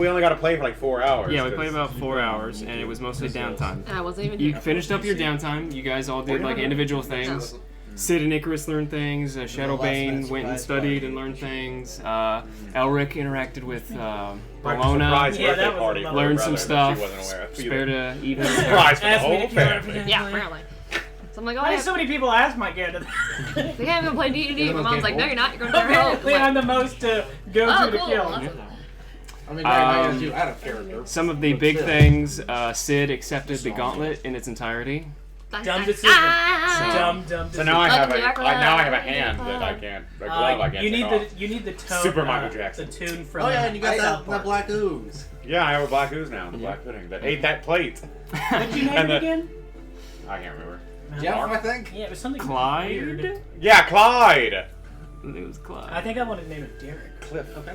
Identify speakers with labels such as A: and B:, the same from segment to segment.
A: We only got to play for like 4 hours.
B: Yeah, we played about 4 hours, and it was mostly downtime.
C: And I wasn't even
B: You
C: here.
B: finished up your downtime. You guys all did like individual things. Sid and Icarys learned things. Shadowbane went and studied and learned things. Elrich interacted with Bologna.
D: Yeah, that was
B: learned some stuff.
A: She wasn't aware of
B: Spare to even.
A: Surprise for the
D: Asked me
A: whole
D: to kill
A: family.
C: Yeah, apparently. So I'm like, oh,
D: Why
C: yeah.
D: do so many people ask my character?
C: They can't even play D&D. My mom's like, no, you're not. You're going to their home.
D: Apparently, I'm the most go-to
C: Oh,
D: to
C: cool.
D: kill.
C: Awesome.
E: I mean, right now you out of character.
B: Some of the big things, Sid accepted the gauntlet in its entirety.
D: Dumb decision. Dumb decision.
A: So now I have
C: Welcome
A: a
C: to
A: now I have a hand that I can't. A glove I can't
D: you need
A: take off.
D: the tone.
A: Super Michael Jackson.
D: The tune from.
E: Oh yeah, and you got
D: South
E: that
D: Park.
E: black ooze.
A: Yeah, I have a black ooze now. The black pudding that ate that plate.
D: What'd you name
A: And
D: it
A: the-
D: again?
A: I can't remember.
E: Jeff, I think.
D: Yeah, it was something
B: Clyde?
D: weird.
A: Yeah, Clyde.
B: It was Clyde.
D: I think I wanted to name it Derek.
A: Cliff. Okay.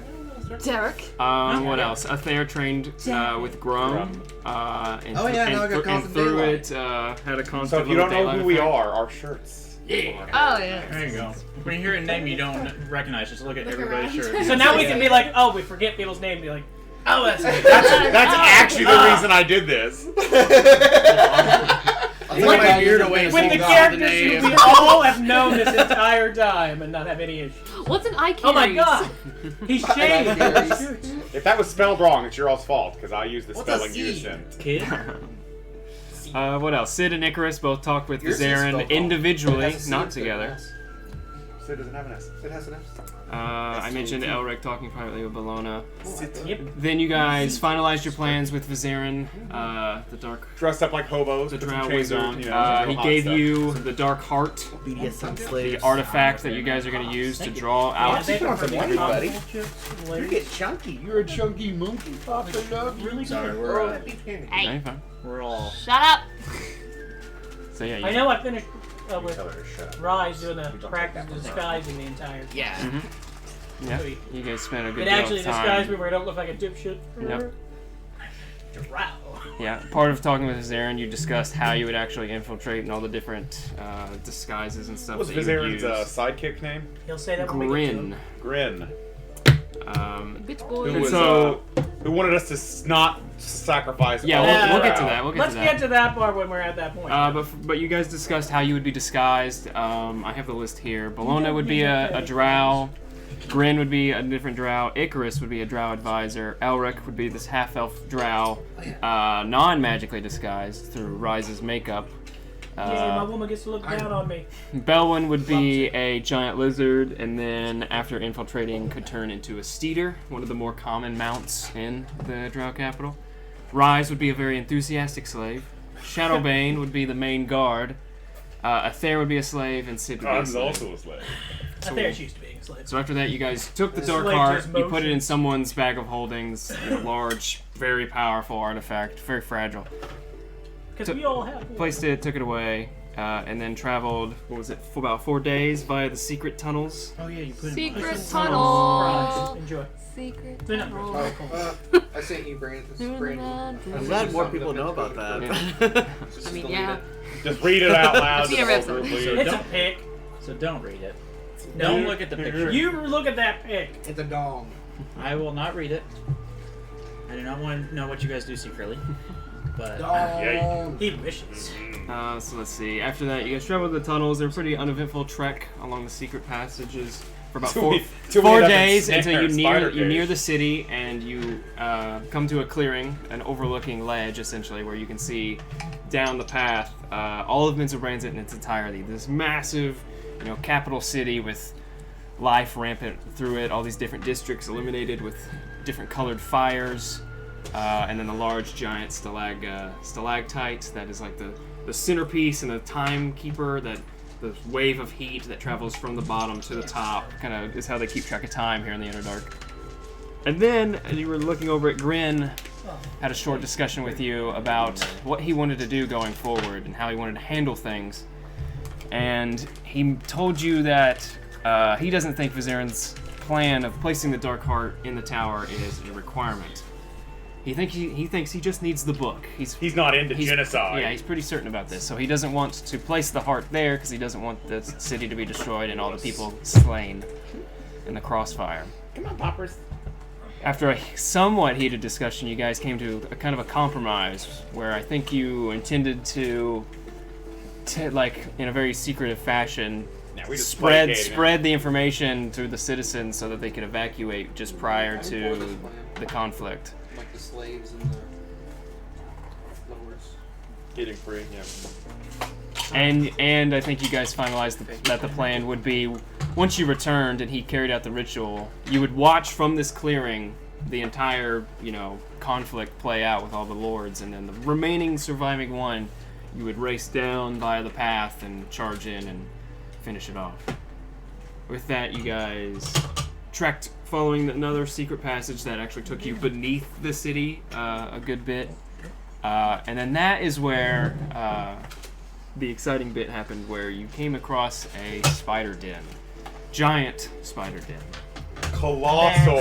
C: Derek.
B: What else? Athair trained with Grom. And,
E: Oh, yeah, now I got
B: and
E: constant
B: through
E: daylight.
B: it, had a constant.
A: So if you don't know
B: daylight
A: who we
B: effect.
A: are, our shirts.
F: Yeah.
C: Oh, yeah.
F: There you go. When you hear a name you don't recognize, just look at everybody's shirt.
D: So now we can be like, oh, we forget people's name. Be like, oh, that's it.
A: That's actually the reason I did this.
E: I think my beard away.
D: With the characters who we all have known this entire time and not have any issues.
C: What's an Icarys?
D: Oh my god! He shaved.
E: Icarys.
A: If that was spelled wrong, it's your all's fault because I used the
E: What's a
A: spelling you
E: C?
A: sent.
F: Kid?
B: What else? Sid and Icarys both talked with
E: Yours is spelled
B: Vizarin
E: wrong.
B: individually,
E: It has a C
B: not
E: instead of
B: together.
E: an S.
A: Sid doesn't have an S.
E: It has an S.
B: I mentioned Elrich talking privately with Bologna.
D: Yep.
B: Then you guys finalized your plans with Vizarin, the dark.
A: Dressed up like hobos,
B: The
A: put some
B: Drow
A: chains
B: wizard.
A: on. You know,
B: He
A: hot
B: gave
A: stuff.
B: you the Dark Heart,
E: BDSM
B: the
E: slaves.
B: artifact that you guys are going to use to draw out.
E: Keep it on some money, buddy. You
D: Really
E: get chunky. You're a chunky monkey. Papa love you.
D: good.
F: Sorry,
E: Oh,
F: we're,
E: that beef candy.
C: Hey,
B: Okay, fine.
F: we're all...
C: shut up.
B: So yeah, you
D: I know I finished with
A: Tell her to shut up.
D: Rhyse doing the practice disguising the entire.
E: Yeah.
B: Yeah, you guys spent a good
D: It
B: deal
D: actually
B: of
D: disguised me
B: time.
D: where I don't look like a dipshit.
B: Yep.
D: Drow.
B: Yeah, part of talking with Vizarin, you discussed how you would actually infiltrate and all the different disguises and stuff
A: What's
B: that you would
A: Vizarin's
B: use.
A: sidekick name?
D: He'll say that when we get to
B: Grin.
D: him.
A: Grin.
C: Bitch
A: Who
C: boy.
A: was
B: So-
A: who wanted us to not sacrifice?
B: Yeah,
A: all
B: we'll
A: of
B: get to
A: Drow.
B: that. We'll get
D: Let's
B: to that.
D: get to that part when we're at that point.
B: But you guys discussed how you would be disguised. I have the list here. Bologna would be a drow. Grin would be a different drow. Icarys would be a drow advisor. Elrich would be this half-elf drow, non-magically disguised through Rhyse's makeup.
D: yeah, my woman gets to look down on me.
B: Belwyn would be a giant lizard, and then after infiltrating could turn into a steeder, one of the more common mounts in the Drow Capital. Rhyse would be a very enthusiastic slave. Shadowbane would be the main guard. Athair would be a slave, and Sid would be a
A: I'm
B: slave.
A: also a slave.
D: I think she's used to being a slave.
B: So after that, you guys took the
D: The
B: dark
D: slave
B: heart,
D: just
B: you put it in
D: motions.
B: someone's bag of holdings, a large, very powerful artifact, very fragile.
D: Because we all have one.
B: Placed it, took it away, and then traveled, what was it, for about 4 days via the secret tunnels.
F: Oh yeah, you put him...
C: Secret
D: Surprise.
C: tunnel.
D: Enjoy.
C: Secret
D: They're not
C: tunnel.
E: I sent you, Brandon.
C: I'm
E: glad more people know about that.
C: I mean, yeah.
A: Just read it out loud.
C: I've seen
A: to the
C: a
A: whole
C: rip.
A: group, please.
D: It's a pic.
F: So don't read it.
D: No.
F: Don't look at the picture.
D: You look at that pic.
E: It's a dong.
F: I will not read it. I do not want to know what you guys do secretly. But...
E: Dong.
D: He wishes.
B: So let's see. After that, you guys traveled the tunnels. They're a pretty uneventful trek along the secret passages for about
A: Till
B: four,
A: we- till we
B: four
A: end up in
B: days
A: snare
B: until you
A: spider
B: near
A: cage.
B: the city and you come to a clearing, an overlooking ledge essentially, where you can see down the path all of Menzobranzt in its entirety. This massive, capital city with life rampant through it. All these different districts illuminated with different colored fires. And then the large giant stalactite that is like the centerpiece and the timekeeper, that the wave of heat that travels from the bottom to the top kind of is how they keep track of time here in the Underdark. And then, as you were looking over at Grin, had a short discussion with you about what he wanted to do going forward and how he wanted to handle things. And he told you that he doesn't think Vizarin's plan of placing the Dark Heart in the tower is a requirement. He thinks he just needs the book.
A: He's not into genocide.
B: Yeah, he's pretty certain about this. So he doesn't want to place the heart there because he doesn't want the city to be destroyed and all the people slain in the crossfire.
A: Come on, Poppers.
B: after a somewhat heated discussion, you guys came to a kind of a compromise where I think you intended to like in a very secretive fashion,
A: Yeah, we just
B: spread the information to the citizens so that they could evacuate just prior to the conflict.
E: Like the slaves and the lords.
A: Getting free, yeah.
B: And I think you guys finalized that the plan would be, once you returned and he carried out the ritual, you would watch from this clearing the entire, conflict play out with all the lords, and then the remaining surviving one, you would race down via the path and charge in and finish it off. With that, you guys trekked following another secret passage that actually took you beneath the city a good bit. And then that is where the exciting bit happened, where you came across a spider den. Giant spider den.
A: Colossal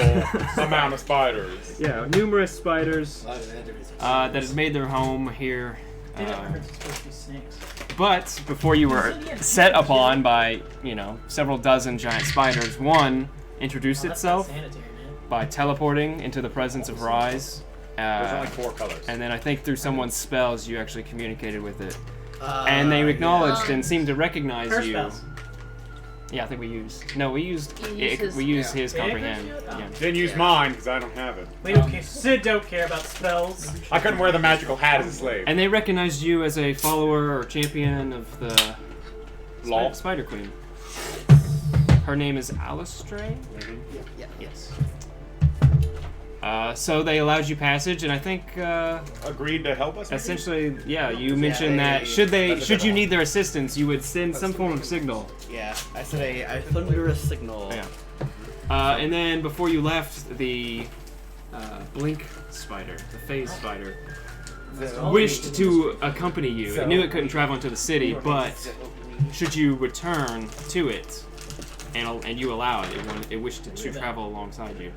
A: amount of spiders.
B: Yeah, numerous spiders that had made their home here.
F: They never heard it's supposed to be snakes.
B: But before you were set upon by, several dozen giant spiders, one introduced itself by teleporting into the presence of Rhyse.
A: There's only 4 colors.
B: And then I think through someone's spells you actually communicated with it. And they acknowledged and seemed to recognize
F: Her
B: you.
F: spells.
B: Yeah, I think we used his
F: Yeah.
B: comprehend.
F: Oh.
B: Yeah.
A: Didn't use mine because I don't have it.
D: We don't care. Sid don't care about spells.
A: I couldn't wear the magical hat as a slave.
B: And they recognized you as a follower or champion of the
A: Lol.
B: Spider Queen. Her name is Alistray?
F: Yeah. Yes.
B: So they allowed you passage, and I think
A: Agreed to help us? maybe?
B: essentially, yeah, you mentioned that should you need their assistance, you would send some form of signal.
G: Yeah, I said a thunderous signal.
B: Yeah. And then before you left, the Blink Spider, the Phase Spider, wished to accompany you. It knew it couldn't travel into the city, but should you return to it, and you allow it, it wished to travel alongside you.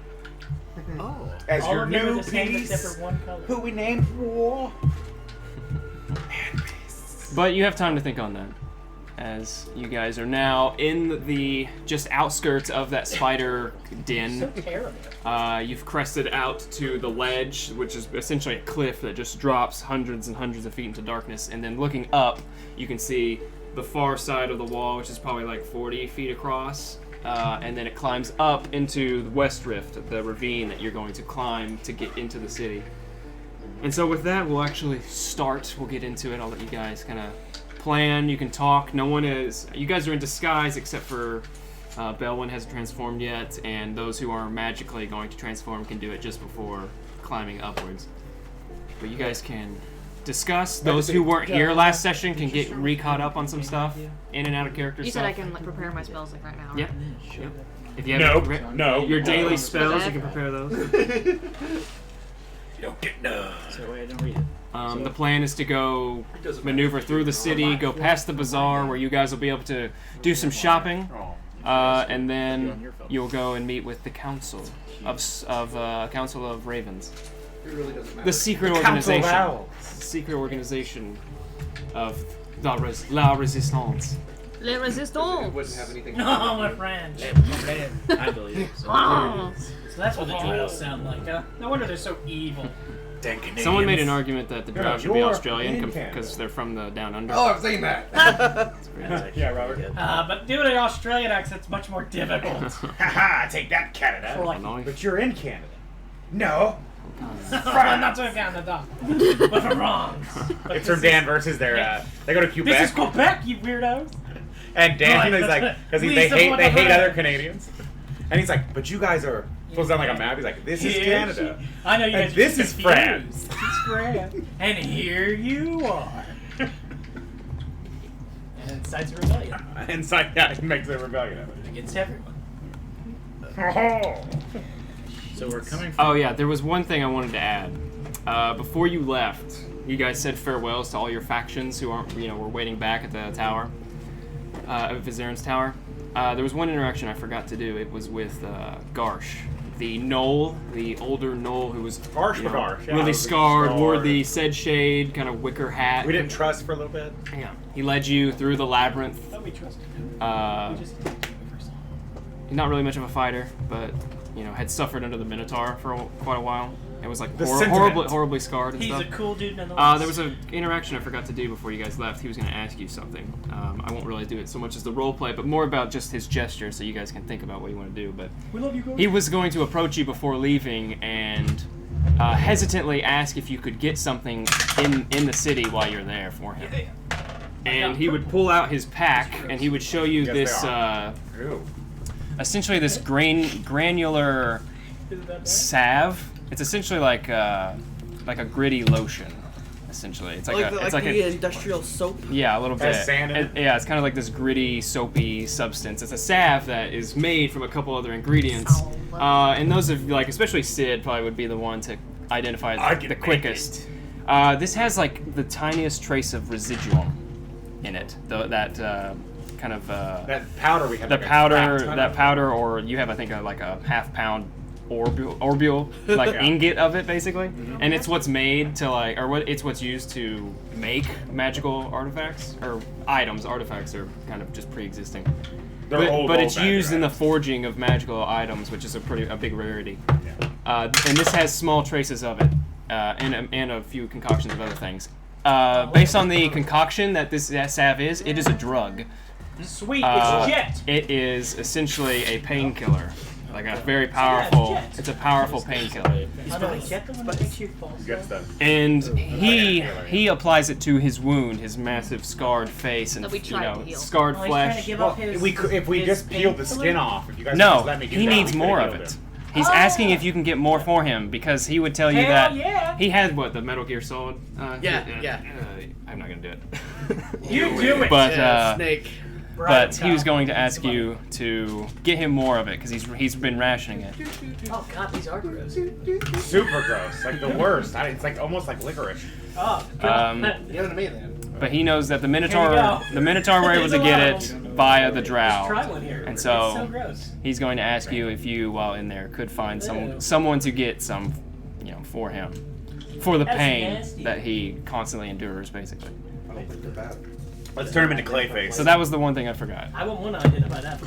G: Oh.
A: As
D: All
A: your
D: of them are
A: new
D: the same
A: piece,
D: except for one color.
A: who we named War.
B: But you have time to think on that, as you guys are now in the just outskirts of that spider den.
D: So terrible.
B: You've crested out to the ledge, which is essentially a cliff that just drops hundreds and hundreds of feet into darkness, and then looking up, you can see the far side of the wall, which is probably like 40 feet across, and then it climbs up into the West Rift, the ravine that you're going to climb to get into the city. And so with that, we'll actually start. We'll get into it. I'll let you guys kind of plan. You can talk. No one is... You guys are in disguise except for Belwyn hasn't transformed yet, and those who are magically going to transform can do it just before climbing upwards. But you guys can discuss. Those who weren't here last session can get re-caught up on some stuff, in and out of character
C: You
B: stuff.
C: said I can prepare my spells like right now. Right?
B: Yep. Yep. If you have
A: No.
B: your daily spells, you can prepare those.
A: You don't get none.
F: So wait, I don't read it.
B: The plan is to go maneuver through the city, go past the bazaar where you guys will be able to do some shopping, and then you'll go and meet with the council of Ravens,
E: It really doesn't matter.
B: the secret
A: Council of
B: organization,
A: Owls.
B: secret organization of La Resistance.
C: Les
E: It
C: Resistants.
E: wouldn't have anything to do
D: Oh,
E: with
D: my friend.
F: I believe it. So,
C: Oh.
D: So that's what the Drow sound like, huh? No wonder they're so evil.
B: Someone made an argument that the Drow
A: Yeah,
B: should be
A: you're
B: Australian
A: in Canada.
B: because they're from the down under.
E: Oh, I've seen that.
A: Yeah, Robert.
D: But doing an Australian accent's much more difficult.
A: Haha, take that, Canada.
D: For like,
B: Illinois.
A: But you're in Canada. No.
D: not to Canada, but for wrongs. But
A: It's from Dan versus their, they go to
D: This
A: Quebec.
D: is Quebec, you weirdos.
A: And Dan
D: Right,
A: is like,
D: that's
A: because
D: what-
A: they
D: Lisa
A: hate
D: von
A: they hate
D: der
A: other
D: Leyen.
A: Canadians, and he's like, but you guys are supposed to sound like a map. He's like, this is
D: Here
A: Canada.
D: I know you
A: And
D: guys.
A: this
D: are
A: is
D: confused.
A: France.
D: It's France. And here you are. And incites a rebellion
A: And it's like, yeah, it makes a rebellion of it.
D: against everyone.
F: so we're coming from.
B: Oh yeah, there was one thing I wanted to add. Before you left, you guys said farewells to all your factions who aren't, were waiting back at the tower, Vizern's tower. There was one interaction I forgot to do. It was with Garsh, the gnoll, the older gnoll who was
A: Garsh the Garsh, yeah,
B: really
A: he was
B: scarred, wore
A: scarred.
B: the said shade, kind of wicker hat.
A: We didn't trust for a little bit.
B: Yeah. He led you through the labyrinth.
D: Thought we trusted him.
B: Uh,
D: We just didn't do it first.
B: Not really much of a fighter, but had suffered under the Minotaur for quite a while. It was like
A: The
B: horribly scarred and
D: He's
B: stuff.
D: a cool dude nonetheless.
B: There was an interaction I forgot to do before you guys left. He was going to ask you something. I won't really do it so much as the role play, but more about just his gesture, so you guys can think about what you want to do. But
D: We love you, guys.
B: he was going to approach you before leaving and hesitantly ask if you could get something in the city while you're there for him. And he would pull out his pack and he would show you
A: Yes,
B: this,
A: they are. Ew.
B: essentially this granular
D: Is it that bad?
B: salve. It's essentially like a gritty lotion. Essentially, it's like
G: the industrial soap.
B: yeah, a little bit.
A: Has sand in it?
B: Yeah, it's kind of like this gritty, soapy substance. It's a salve that is made from a couple other ingredients, and those of especially Sid probably would be the one to identify
A: I can
B: the
A: make
B: quickest. This has like the tiniest trace of residuum in it. That kind of
A: That powder we have.
B: the
A: like a
B: powder,
A: crap ton
B: that
A: of.
B: powder, or you have I think like a half-pound orbule like
A: Yeah.
B: ingot of it basically, and it's what's made to it's what's used to make magical artifacts or items. Artifacts are kind of just pre-existing,
A: They're old,
B: but
A: old
B: it's
A: magic
B: used in the
A: items.
B: forging of magical items, which is a big rarity.
A: Yeah.
B: And this has small traces of it, and a few concoctions of other things. Based on the concoction that salve is, it is a drug.
D: Sweet, it's jet.
B: It is essentially a painkiller, like a very powerful.
D: Jet.
B: It's a powerful painkiller,
D: I know, jet the one that makes you fall
A: Gets
D: asleep.
A: the.
B: and he applies it to his wound, his massive scarred face, and
C: That we tried to heal.
B: scarred
D: Oh, he's trying to
B: flesh.
D: give
A: Well,
D: up his,
A: if we
D: his
A: just peeled the
D: painkiller?
A: skin off, if you guys would
B: No,
A: just let me do
B: he
A: that,
B: needs
A: we
B: more
A: could've
B: of
A: healed
B: it.
A: him.
B: He's asking if you can get more for him because he would tell you
D: Hell
B: that
D: yeah.
B: he had the Metal Gear Solid.
G: Yeah.
B: I'm not gonna do it.
D: You do it.
B: But
G: Snake.
B: but he was going to ask you to get him more of it because he's been rationing it.
D: Oh god, these are gross.
A: Super gross, like the worst. It's like almost like licorice.
D: Oh god.
E: Give it to me then.
B: But he knows that the
D: Here you
B: Minotaur
D: go.
B: were able to get it via the
D: Let's try
B: Drow,
D: one here.
B: and
D: It's so
B: so
D: gross.
B: he's going to ask you if you, while in there, could find someone to get some, for him, for the
D: That's
B: pain
D: nasty.
B: that he constantly endures, basically.
E: I don't think they're bad.
A: Let's turn him into Clayface.
B: So that was the one thing I forgot.
D: I wouldn't want to identify that.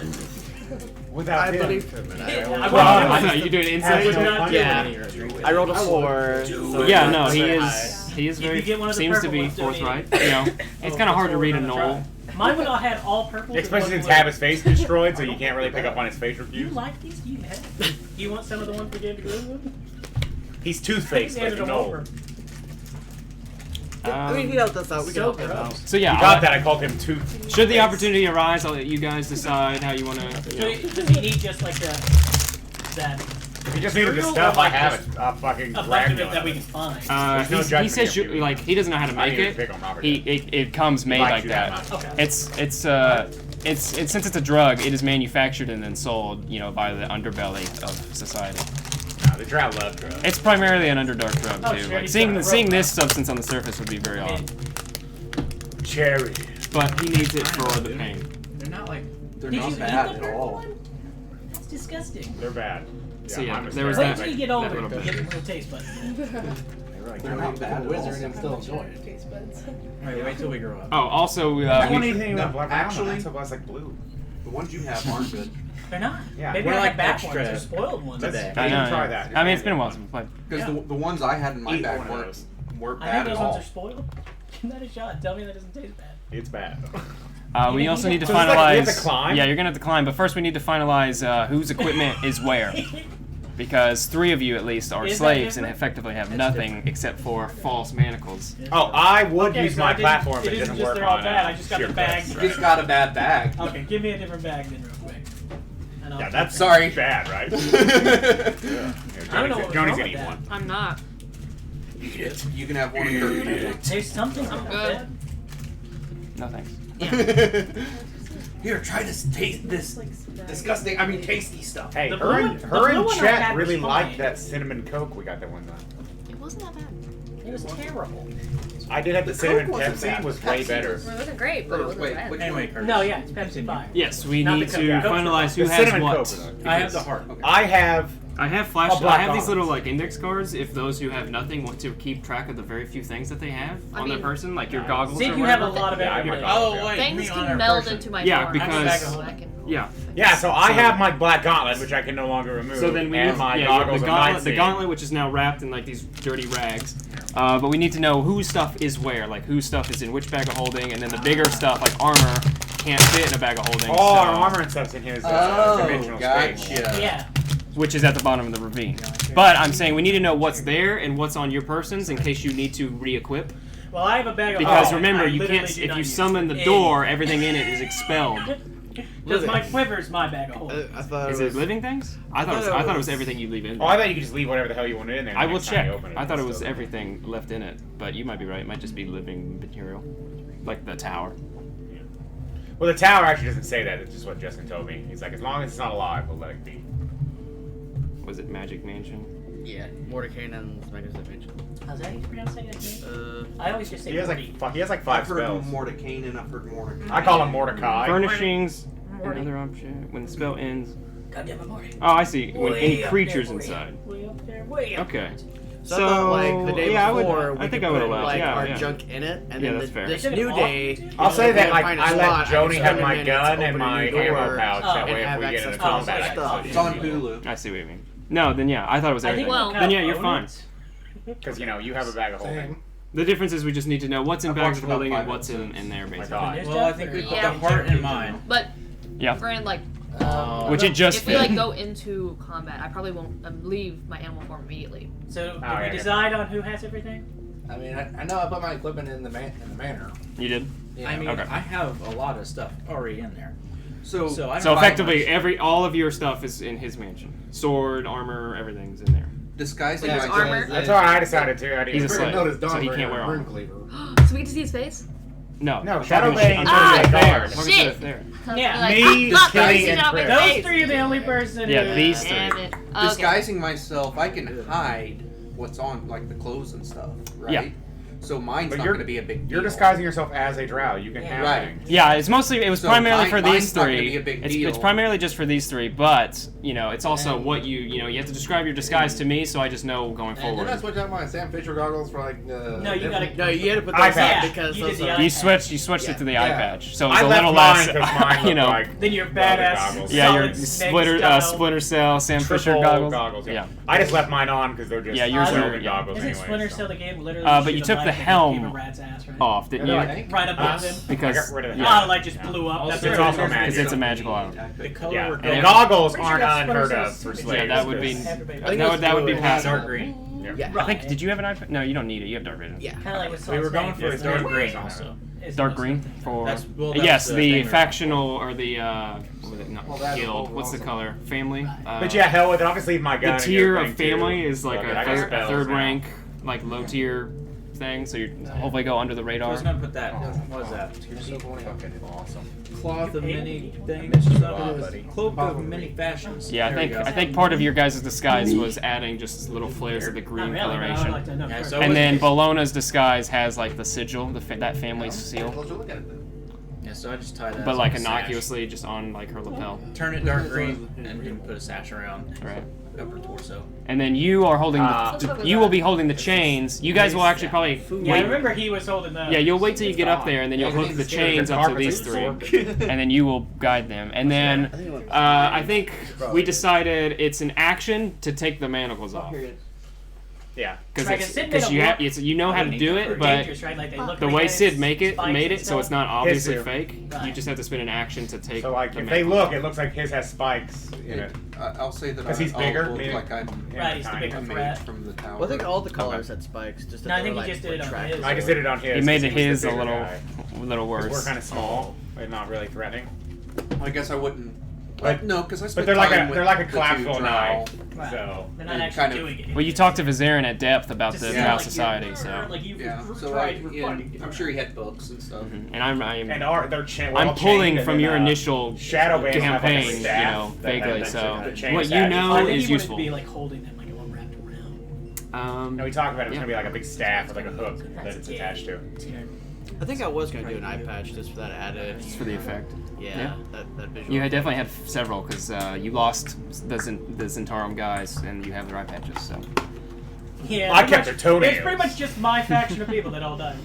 A: Without
G: I
A: him.
G: believe him. And
D: I
G: I,
D: wouldn't
B: I
D: do
B: thought
D: it.
B: you doing
D: I
B: insight.
D: would not do
G: Yeah.
D: it.
G: I rolled a 4. So
B: Yeah,
G: it's
B: no, he
G: very
B: is.
G: high.
B: He is
D: If you
B: very.
D: get one of the
B: Seems to
D: purple
B: be
D: ones, don't
B: forthright.
D: eat it.
B: It's kind of hard to read a
D: That's what
B: knoll.
D: we're gonna try. Mine would not had all purple.
A: Especially since have his face destroyed, so you can't really pick up on his facial
D: Do you
A: cues.
D: like these? Do you want some of the ones we gave to Glenwood?
A: He's toothpaste,
D: Handed
A: like
D: them
A: no.
D: over.
G: I mean, he helped us out. We can
D: So
G: help him
D: gross.
G: out.
B: So yeah,
A: You got that? I called him Tooth.
B: should the opportunity arise, I'll let you guys decide how you want to.
D: Does he need just like that
A: If you just needed the
D: Real
A: stuff,
D: or
A: I
D: like
A: have
D: just
A: it. A fucking
D: a bunch of it that we
A: granular.
D: can find?
A: There's no
B: He
A: judgment
B: says
A: here.
B: he doesn't know how to
A: I
B: make
A: didn't
B: it.
A: pick on Robert.
B: It comes made
A: Likes
B: like
A: you
B: that.
A: that much.
D: Okay.
B: It's since it's a drug, it is manufactured and then sold, by the underbelly of society.
A: Nah, the Drow love drugs.
B: It's primarily an underdark drug
D: Oh,
B: too.
D: sure,
B: Like
D: he's
B: seeing
D: got a
B: seeing
D: rope.
B: this substance on the surface would be very odd,
A: Cherry.
B: but he needs it for the pain.
F: They're not like.
E: They're
D: Did you
E: not
D: eat
E: bad
D: the
E: at
D: purple
E: all.
D: one? That's disgusting.
A: They're bad.
B: So yeah,
A: mine was
B: there was
A: terrible.
D: Wait
B: that-
D: till you get
B: that
D: older
B: little
D: to
B: bit.
D: get into the taste buds.
E: They're not bad. A wizard and still enjoy it.
F: Wait till we grow up.
B: Oh, also
A: I don't
B: we,
A: need anything
E: no,
A: with black
E: actually-
A: actually, that's like blue.
E: The ones you have aren't good.
D: They're not.
A: Yeah.
D: Maybe
F: We're
D: I
F: like
D: like back
F: extra
D: ones or spoiled ones.
A: Let's
F: today.
B: I know.
A: try
B: yeah.
A: that.
B: I mean, it's been a while since we played.
E: Because
D: Yeah.
E: the ones I had in my
A: Eat
E: bag
A: one of
E: weren't
A: those.
E: weren't
D: I
E: bad
D: think
E: at
D: those
E: all.
D: ones are spoiled. Give that a shot. Tell me that doesn't taste bad.
A: It's bad.
B: We
D: You
B: also
D: need
B: need to
D: to-
A: So it's like we
B: finalize.
A: have to climb?
B: Yeah, you're gonna have to climb, but first we need to finalize whose equipment is where, because 3 of you at least are
D: Is that
B: slaves and
D: different?
B: effectively have nothing except for false manacles.
A: Oh, I would
D: Okay,
A: use
D: so
A: my
D: I didn't-
A: platform, but
D: it
A: it
D: isn't
A: doesn't
D: just
A: work
D: they're all
A: on
D: bad, I just got
A: sheer
D: the bag.
A: guts,
E: You just got a bad bag.
D: Okay, give me a different bag then, real quick. And I'll
A: Yeah,
D: take
A: that's
D: it.
E: Sorry.
A: bad, right?
D: I
A: Yeah.
D: don't know
A: Johnny's
D: what's wrong
A: gonna
D: with
A: eat
D: that.
A: one.
C: I'm not.
E: You can have one of your.
D: Taste something.
C: I'm
D: not
C: good.
D: bad.
B: No thanks.
E: Here, try this. Taste this disgusting. I mean, tasty stuff.
A: Hey,
D: The
A: her
D: blue
A: and,
D: one- the
A: her
D: blue
A: and
D: one I
A: Chet
D: had was
A: really
D: fine.
A: liked that cinnamon Coke we got that one time.
C: It wasn't that bad.
D: It was terrible.
A: I did have the
E: The
A: cinnamon
E: Coke wasn't
A: Pepsi,
E: bad.
A: was way
E: Pepsi
A: better.
E: was-
C: Well, it wasn't great, but it wasn't
E: Wait,
C: bad.
E: which
F: Anyway,
E: one?
F: Curtis.
D: No, yeah, it's Pepsi fire.
B: Yes, we
D: Not
B: need
D: the
B: to
D: Coke. Coke's
B: finalize who
A: The
B: has
A: cinnamon
B: what.
A: Coke was on.
F: I have the heart.
A: I have.
B: I have
A: A
B: flash. I
A: black
B: have these
A: olive.
B: little index cards. If those who have nothing want to keep track of the very few things that they have
C: I
B: on their
C: mean-
B: person, like your goggles
D: Think
B: or
D: you have a
B: whatever.
D: lot of
A: Yeah, I have my
D: everything.
A: goggles.
F: Oh, wait.
C: Things
F: me on
C: can
F: our
C: meld
F: person.
C: into my
B: Yeah,
C: bar.
B: because-
C: so I can-
B: Yeah,
A: Yeah, so I have my black gauntlet, which I can no longer remove.
B: So then we
A: and
B: need
A: my goggles
B: the gauntlet, which is now wrapped in like these dirty rags. But we need to know whose stuff is where, like whose stuff is in which bag of holding, and then the bigger stuff, like armor, can't fit in a bag of holding.
A: Oh, our armor and stuff's in his dimensional space.
D: Yeah.
B: Which is at the bottom of the ravine. But I'm saying we need to know what's there and what's on your persons in case you need to re-equip.
D: Well, I have a bag of
B: Because
D: holding.
B: remember,
D: I
B: you
D: literally
B: can't.
D: do
B: If
D: not
B: you
D: use
B: summon the
D: it.
B: door, everything in it is expelled.
D: Because my quiver's my bag of holding.
G: I thought
B: Is it living things? I thought it was everything you leave in
A: Oh,
B: there.
A: I thought you could just leave whatever the hell you wanted in there.
B: I will
A: next time
B: check.
A: you open
B: I thought it
A: it's
B: was
A: still-
B: everything left in it, but you might be right. It might just be living material, like the tower.
A: Well, the tower actually doesn't say that. It's just what Justin told me. He's like, as long as it's not alive, we'll let it be.
B: Was it Magic Mansion?
G: Yeah, Mordekainen's Magnificent Mansion.
D: How's that you pronounce that? I always just say
A: He has
D: Morty.
A: like fuck. He has like 5
E: I've heard
A: spells.
E: Mordekainen and I've heard Mordecai.
A: I call him Mordecai.
B: Furnishings.
C: Morty.
B: Another option. When the spell ends.
D: Goddamn it, Morty.
B: Oh, I see. When
D: Way
B: any
D: up
B: creatures
D: there, Morty.
B: inside.
D: Way up there, way up
B: Okay.
G: So, I thought, like, the day
B: yeah, I would-
G: before,
B: I
G: we
B: think
G: could
B: I would
G: put,
B: allow.
G: like,
B: Yeah,
G: our
B: yeah.
G: junk in it, and
B: Yeah,
G: then
B: that's fair.
G: this
D: Is it
G: new
D: off?
G: day...
A: I'll say that like
G: find a
A: I let
G: slot,
A: Joni
G: and
A: have
G: spend a
A: my
G: minute
A: gun
G: to
A: and
G: open a
A: my
G: new
A: ammo
G: door,
A: pouch. That way,
G: and
A: if
G: have
A: we get
G: access
A: into
G: to all
A: combat,
G: that
A: I can
G: stuff.
A: put
E: It's
A: it
E: on
A: in.
E: Hulu.
B: I see what you mean. No, then yeah, I thought it was
D: I think
B: everything.
D: we'll
B: Then
D: count
B: yeah, you're fine.
D: bonus.
A: Because you know you have a bag of holding.
B: The difference is we just need to know what's in
E: I've
B: bags
E: watched
B: of
E: about
B: holding and
E: 5
B: what's in
E: episodes.
B: there,
A: My
B: basically.
A: God.
F: Well, I think we put
C: Yeah.
F: the heart in mine.
C: But
B: Yeah.
C: granted, like,
B: Which it just
C: if we
B: fit.
C: like go into combat, I probably won't leave my animal form immediately.
D: So, did
A: yeah,
D: we
A: yeah.
D: decide on who has everything?
H: I mean, I know I put my equipment in the manor.
B: You did.
F: I mean,
B: Okay.
F: I have a lot of stuff already in there.
E: So,
F: So I don't
B: So
F: buy
B: effectively,
F: much.
B: all of your stuff is in his mansion. Sword, armor, everything's in there.
E: disguising
C: Like his
E: myself.
C: armor?
A: That's what I decided too. I
B: He's a
A: didn't.
B: slave,
H: Notice Don
B: so he
H: wearing
B: can't
H: a
B: wear
H: rune
B: armor.
H: cleaver.
C: So we get to see his face?
B: No,
A: No,
B: I'm talking to-
A: Shadowbane
B: I'm
A: is
B: talking to
A: the
B: Athair.
A: guard.
B: I'm talking
C: Shit.
B: to Athair.
D: Yeah.
C: Like,
A: Me,
C: not
A: Kitty,
C: facing
A: and
C: out my
A: Chris.
D: Those
C: face.
D: three are the only person
B: Yeah,
D: who...
B: these three.
C: Damn it. Okay.
E: Disguising myself, I can hide what's on, like the clothes and stuff, right?
B: Yeah.
E: So mine's
A: But
E: not
A: you're-
E: going to be a big deal.
A: You're disguising yourself as a drow. You can have
E: Right.
A: things.
B: Yeah, it's mostly. It was
E: So
B: primarily
E: mine-
B: for these
E: mine's not gonna
B: three.
E: be a big
B: It's
E: deal.
B: primarily just for these three, but you know, it's also what you have to describe your disguise to me, so I just know going
H: And
B: forward.
H: did I switch out my Sam Fisher goggles for like
D: No, you gotta...
G: No, you had to put
A: Eye
G: those on
A: patch.
G: because
D: You did
G: those
D: the
G: are...
D: eye
B: You switched
G: Yeah.
B: it to the eye
H: Yeah.
B: patch, so it's
A: I
B: a
A: left
B: little
A: mine
B: less.
A: 'cause mine
B: You
A: looked
B: know,
A: like
D: Then your
A: welded
D: badass...
A: goggles.
B: yeah, your
D: solid snake
B: Splinter
D: style.
B: Splinter Cell Sam Fisher
A: Triple
B: goggles.
A: Yeah.
B: Yeah.
A: I just left mine on because they're just
B: Yeah, yours
D: are-
A: welded goggles
D: Isn't
A: anyway.
D: Splinter
A: so.
D: Cell the game literally
B: But
D: shoot
B: you
D: a
B: took
D: knife
B: the
D: and
B: helm
D: gave a rat's ass, right?
B: off, didn't
A: No,
B: you?
A: I think-
D: Right above him.
B: Because
A: I got rid of that.
B: yeah.
D: Oh, like just blew up. That's
A: It's
D: what
A: also
D: it is.
A: magic.
B: Because it's a magical item.
F: The color
A: Yeah,
F: we're
A: the
F: going
A: goggles
D: Pretty sure
A: aren't
D: that's
A: unheard
D: Splinter
A: of
D: Cell.
A: for
D: Yeah,
A: slaves.
B: that would be.
D: Everybody-
G: I think
B: That would be
G: blue.
B: passive.
F: dark green.
G: Yeah.
B: I think. Did you have an iPad? No, you don't need it. You have dark vision.
G: Yeah.
D: Kind of like with
F: We were
D: Solid
F: going
D: Snake.
F: for
A: It's
F: dark
A: dark
F: green
A: green.
F: also.
D: Is
B: Dark
D: the
B: green
D: most thing.
B: for
F: That's- well, that
B: yes,
F: was
B: the
F: thing we were-
B: factional or the what was it, not
H: Well, that's
B: guild.
H: what
B: What's the
H: also-
B: color? Family.
A: But yeah, hell with it. I'll just leave my gun.
B: The
A: in your
B: tier
A: thing,
B: of family
A: too.
B: is like
A: Fuck it,
B: a
A: I got
B: third,
A: spells
B: third
A: now.
B: rank, like low tier thing. So you hopefully go under the
F: I
B: radar.
F: was gonna put that. What was that?
A: Fucking awesome.
F: Cloth of many things.
A: missed you a lot, buddy.
F: Cloak of many fashions.
B: Yeah,
F: There you go.
B: I think part of your guys' disguise was adding just little flares of the
D: Not
B: green
D: really, but I would
B: coloration.
D: like to know
F: Yeah,
D: first.
F: so-
B: And then Bologna's disguise has like the sigil, that family's seal,
H: Closer look at it then.
F: Yeah, so I just tie that.
B: but
F: as
B: like
F: a sash.
B: innocuously just on like her lapel.
F: Turn it dark green and then put a sash around
B: Right.
F: upper torso.
B: And then you are holding
C: Let's go with
B: you will
C: that.
B: be holding the chains. You guys will actually probably
D: Yeah, I
B: wait.
D: remember he was holding the...
B: Yeah, you'll wait till you get up there, and then you'll hook the chains up to these three, and then you will guide them. And then I think we decided it's an action to take the manacles off
A: Yeah.
D: Like, Sid made a
B: you
D: look-
B: you know how to do
D: They're
B: it, but
D: dangerous, right? Like, they look
B: the
D: like
B: way
D: they
B: Sid
D: have
B: made
D: spikes
B: it
D: and
B: so it's
D: stuff.
B: not obviously
A: do.
B: fake. You
D: Right.
B: just have to spend an action to take.
A: So like,
B: the
A: if they
B: manacles
A: look,
B: off.
A: it looks like his has spikes in it.
E: I'll say that
A: 'Cause he's bigger,
E: I'll look
A: maybe.
E: like I'm
D: Right, he's the
A: Tiny.
D: bigger
E: a mage
D: threat.
E: from the tower.
G: Well, I think all the colors had spikes. Just that
D: No, I
G: they
D: think
G: were,
D: he
G: like,
D: just did it on
G: protracted.
D: his.
A: I just did it on his.
B: He made
A: 'cause
B: his
A: was the
B: a
A: bigger
B: little
A: guy. 'Cause
B: worse.
A: we're kind of small, and not really threatening.
E: I guess I wouldn't.
A: But-
E: no, because I
A: But
E: spent
A: they're like
E: time
A: a
E: with
A: they're like a
E: the
A: collapsible
E: two
A: knife.
D: Right.
A: So
D: They're not
E: and
D: actually
E: kind of-
D: doing it.
B: Well, you talked to Vizarin at depth about the
E: Yeah.
B: Drow
E: Like,
B: Society, so.
D: Like you
E: Yeah, so
D: tried
E: like,
D: for
E: yeah,
D: fun.
E: I'm sure he had books and stuff.
B: And I'm
A: they're we're all
B: I'm pulling
A: chained,
B: from
A: and
B: your
A: then,
B: initial
A: Shadowbane will have, like, a
B: campaign, you
A: staff
B: know,
A: that
B: vaguely.
A: has
B: So
A: the chain
B: what you
A: staff.
B: know
D: I think
B: is
D: he wanted
B: useful.
D: to be like holding them like it all wrapped around.
A: No, we talked about it. It's
B: Yeah.
A: gonna be like a big staff with like a hook that it's
D: Yeah.
A: attached to.
G: I think I was going to do an eye patch just for that added.
B: Just for the effect.
G: Yeah, that visual.
B: You had definitely had several because you lost the Zentarum guys, and you have their eye patches. So
D: Yeah,
A: I
D: pretty
A: kept
D: much-
A: their toenails.
D: It's pretty much just my faction of people that all died.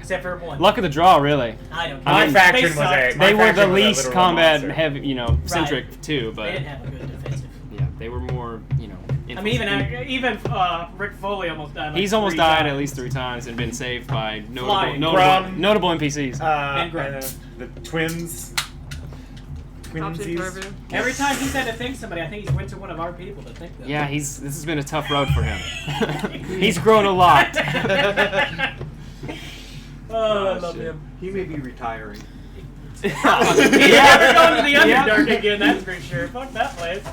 D: Except for one.
B: Luck of the draw, really.
D: I don't
A: My
D: care.
A: faction
D: They
A: was
D: sucked.
A: a.
B: They
A: my
B: were the
A: faction was a
B: least
A: literal
B: combat
A: monster.
B: heavy, you know, centric too,
D: They
B: but
D: didn't have a good defensive.
B: yeah, they were more, you know.
D: I mean, even Rick Foley almost died. Like
B: He's almost
D: 3
B: died
D: times.
B: at least 3 times and been saved by
D: Flying.
B: notable NPCs.
A: And
D: Grunt.
A: the twins.
C: Toxic
A: Twinsies.
C: Bourbon.
D: Every time he's had to think somebody, I think he's went to one of our people to think them.
B: Yeah, this has been a tough road for him. He's grown a lot.
D: Oh, I love him.
F: He may be retiring.
D: He's never going to the Underdark again, that's for sure. Fuck that place.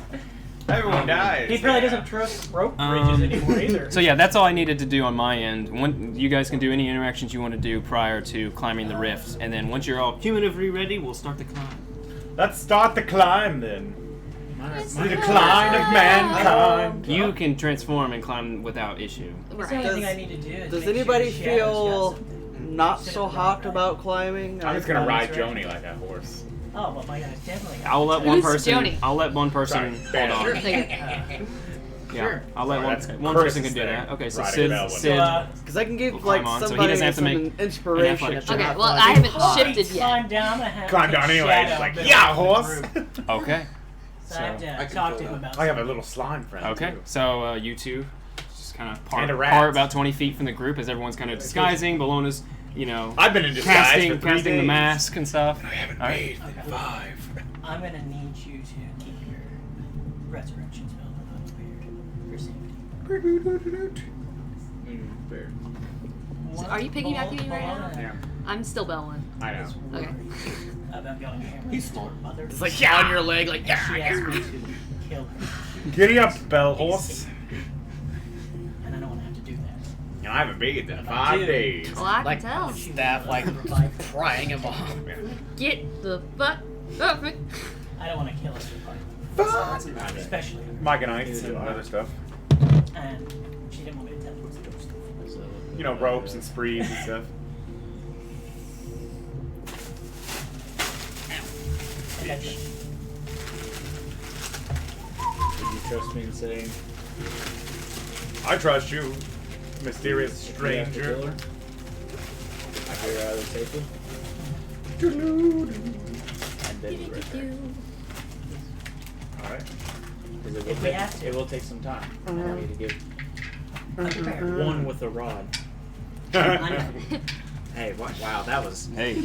A: Everyone dies.
D: He probably doesn't trust rope bridges anymore either.
B: So yeah, that's all I needed to do on my end. You guys can do any interactions you want to do prior to climbing the rift, and then once you're all cumulatively ready, we'll start the climb.
A: Let's start the climb then.
C: It's
A: The decline of mankind.
B: You can transform and climb without issue.
D: That's the only thing I need to do is
G: Does
D: make
G: anybody
D: sure Shadow's
G: feel
D: got something.
G: not so hot about climbing?
A: I'm just gonna ride Joni like a horse.
D: Oh, well, my guy's definitely got
B: I'll let one
C: Who's
B: person.
C: Joni?
B: I'll let one person
A: Sorry,
B: hold on.
C: Like,
B: Yeah, I'll let
A: Sorry, that's
B: one person can
A: Curtis's
B: do that.
A: thing.
B: Okay, so
A: Riding
B: Sid,
A: Belwyn.
B: Sid.
G: Because I can give
B: We'll
G: like
B: climb on, so he
G: somebody
B: doesn't have to
G: some
B: make
G: inspiration.
B: athletic check.
C: okay, well, I haven't shifted yet.
D: Climb down the house.
A: Climb down anyway. It's like, yeah, horse.
B: Okay.
D: So I have to
H: I can
D: talk
H: feel
D: to him
H: that.
D: about
A: I have a little slime friend.
B: Okay.
A: too.
B: So you two just kind of
A: And a
B: part
A: rat.
B: about 20 feet from the group as everyone's kind of disguising. Bellona's, you know,
A: I've been in disguise
B: casting
A: for 3
B: the
A: days.
B: mask and stuff.
A: I haven't
B: All right.
A: bathed in 5.
D: I'm going to need you to keep your resurrection spells over here for safety.
C: So are you piggybacking me right now?
A: Yeah,
C: I'm still Belwyn.
A: I know.
C: Okay.
D: About going hammer.
F: He's smart.
D: Mother.
G: It's like on your leg, like
D: She asked me to kill her,
A: Giddy up, bell horse.
D: and I don't want to have to do that.
A: You know, I haven't bathed in 5
D: Dude.
A: days.
C: Well, I can
G: like
C: tell.
G: staff, like
D: Revive her.
G: prying him off.
C: Get the fuck off me.
D: I don't want to kill her.
A: Fun.
D: Especially her.
A: Mike and Ice and other stuff.
D: And she didn't want me to tell her stuff.
A: You know, ropes and sprees and stuff.
D: I got you.
F: Would you trust me in saying
A: I trust you, mysterious
F: you have to kill
A: stranger.
F: her? I get her out of safely? And then you right there.
A: Alright.
F: Because it,
D: If we have to.
F: it will take some time. I need to give
D: I'm prepared.
F: one with a rod. Hey, wow, that was
B: Hey,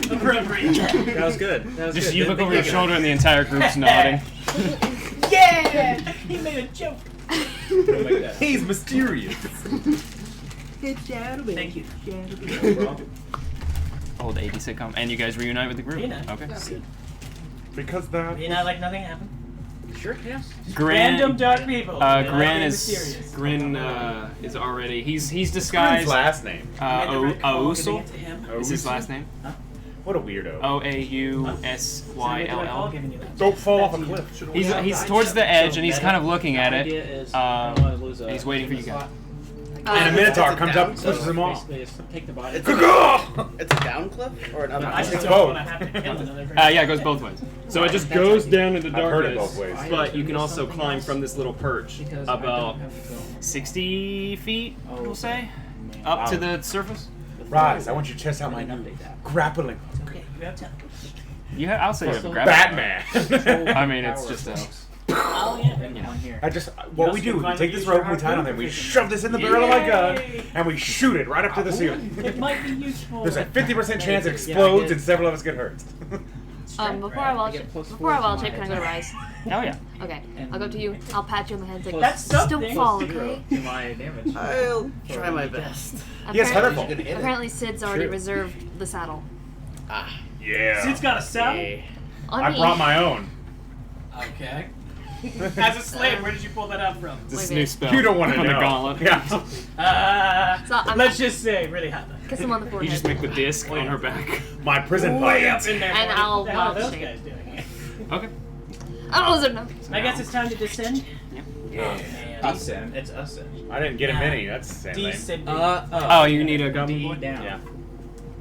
D: Appropriate.
F: that was good. That was
B: just
F: good.
B: you
F: Didn't
B: look
F: think
B: over your
F: you could-
B: shoulder and the entire group's nodding.
D: Yeah! He made a joke.
F: Something like that.
A: He's mysterious.
D: Thank you.
F: No problem.
B: Old 80 sitcom, and you guys reunite with the group.
D: Reunite.
B: Okay.
A: Because that.
D: You know, like nothing happened.
F: Sure, yes.
D: Random dark people. They like
B: Grin
D: being
B: is
D: mysterious.
B: is already he's
A: His
B: disguised.
A: last name.
D: I made the right call giving
B: Ausul
D: it to him.
B: is his last name.
A: What a weirdo.
B: O A
D: So I
B: U
D: made
B: S
D: the
B: Y
D: right
B: L
D: call
B: L.
D: giving you that.
A: Don't fall off a
D: That's
A: cliff.
D: you.
B: He's towards the edge and he's kind of looking at
F: The
B: it.
F: idea is I don't want to lose a
B: He's waiting for you guys.
A: And a Minotaur comes up and
F: So
A: pushes him off.
F: basically, just take the body.
G: It's a down cliff or an up?
D: I just
A: It's
D: don't
A: both.
D: want to have to kill another person.
B: Yeah, it goes both ways. So it just goes down into
A: I've heard it
B: darkness.
A: both ways.
B: But you can also climb from this little perch
F: Because I
B: about
F: don't have to go.
B: 60 feet,
F: Oh,
B: we'll say,
F: Man.
B: up to the surface.
A: Rhyse, I want you to test out my
F: I
A: new
F: didn't update that.
A: grappling.
D: Okay, you have time.
B: I'll say you have a grab.
A: Batman.
B: I mean, it's just a.
D: Oh, yeah.
F: Then one here.
A: I just what we do, we take this rope, we tie it on there, we shove this in the barrel of my gun, and we shoot it right up to the ceiling.
D: It might be useful.
A: There's a 50% chance it explodes and several of us get hurt.
C: Before I wall shape, can I go to Rhyse?
B: Oh yeah.
C: Okay, I'll go to you. I'll pat you on the head. Like,
D: That's
C: just
D: something.
C: don't fall,
F: Plus 0
C: okay?
F: to my damage.
G: I'll try my best.
A: Yes,
C: Apparently,
A: Heatherfall.
C: apparently Sid's already
F: True.
C: reserved the saddle.
A: Yeah.
D: Sid's got a saddle.
C: On
A: I
C: me.
A: brought my own.
D: Okay. As a slave, where did you pull that out from?
B: This
C: Wait a
B: new
C: minute.
B: spell.
A: You don't want to
B: on
A: know.
B: the gauntlet.
A: Yeah.
C: So I'm
D: Let's just say, really happened.
C: kiss him on the
B: You
C: forehead.
B: just make the disc on her back.
A: My prison
D: Way up
A: fight.
D: in there.
C: And
D: buddy.
C: I'll
D: What the hell are
C: watch
D: those
C: it.
D: guys doing?
B: Okay.
C: Oh, is it enough?
D: I guess it's time to descend.
A: Yeah.
F: Ascend. It's ascend.
A: I didn't get a mini. That's the same lane.
D: Descending.
B: Oh, you need a goblin
F: D
B: boy?
F: down.
A: Yeah.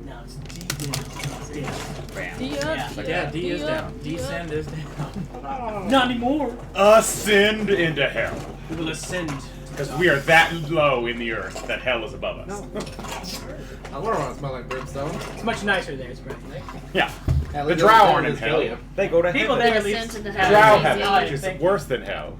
D: No, it's D down. It's D down.
F: Yeah, D is down. Descend is down.
D: Not anymore.
A: Ascend into hell.
D: We will ascend to
A: Because we are that low in the earth that hell is above us.
H: I wouldn't want to smell like brimstone.
D: It's much nicer there, it's right?
A: Yeah.
H: At
A: The
H: least
A: Drow
H: they'll
A: aren't in
H: just
A: hell.
H: kill you.
A: They go to
D: People
A: heaven.
D: there at
C: They're
D: least.
C: sent into
D: have
C: hell.
A: Drow
C: Easy.
A: heaven, which is
D: Thank-
A: worse than hell.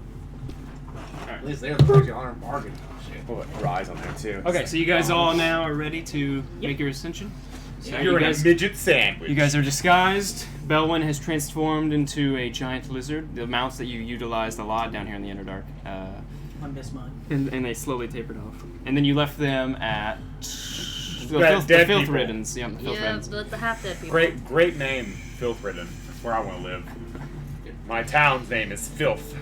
H: At least they're the ones you honor bargain. Shit.
A: Put Rhyse on there too.
B: Okay, so you guys all now are ready to make your ascension. So
A: You're in a midget sandwich.
B: You guys are disguised. Belwyn has transformed into a giant lizard. The mounts that you utilized a lot down here in the Underdark.
D: I miss mine.
B: And they slowly tapered off. And then you left them at the
A: Dead
B: filth
A: people.
B: riddens. Yeah, the filth
C: Yeah,
B: riddens.
C: the half-dead people.
A: Great name, Filth Ridden. That's where I want to live. My town's name is Filth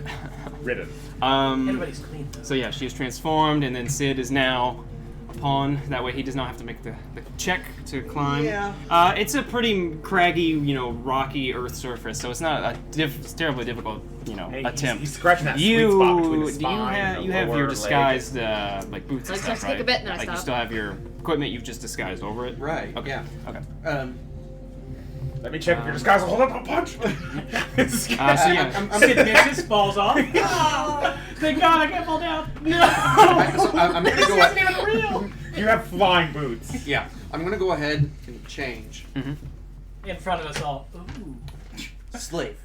A: Ridden.
D: Everybody's clean though.
B: So yeah, she is transformed, and then Sid is now a pawn. That way he does not have to make the check to climb.
G: Yeah.
B: It's a pretty craggy, rocky earth surface, so it's not it's terribly difficult,
A: Hey,
B: attempt.
A: He's scratching that sweet spot between the spine and the
B: you have
A: lower
B: your
A: leg.
B: disguised like boots and
C: Like,
B: stuff,
C: just
B: right?
C: take a bit and then I
B: like you
C: stop.
B: still have your equipment, you've just disguised over it.
E: Right.
B: Okay.
E: Yeah.
B: Okay.
A: Let me check if your disguise will hold up a punch.
B: So yeah,
D: Sid misses, falls off. Oh, thank God I can't fall down. No!
E: I'm gonna
D: This
E: go.
D: isn't even real!
A: You have flying boots.
E: Yeah. I'm gonna go ahead and change.
D: In front of us all. Ooh.
E: Slave,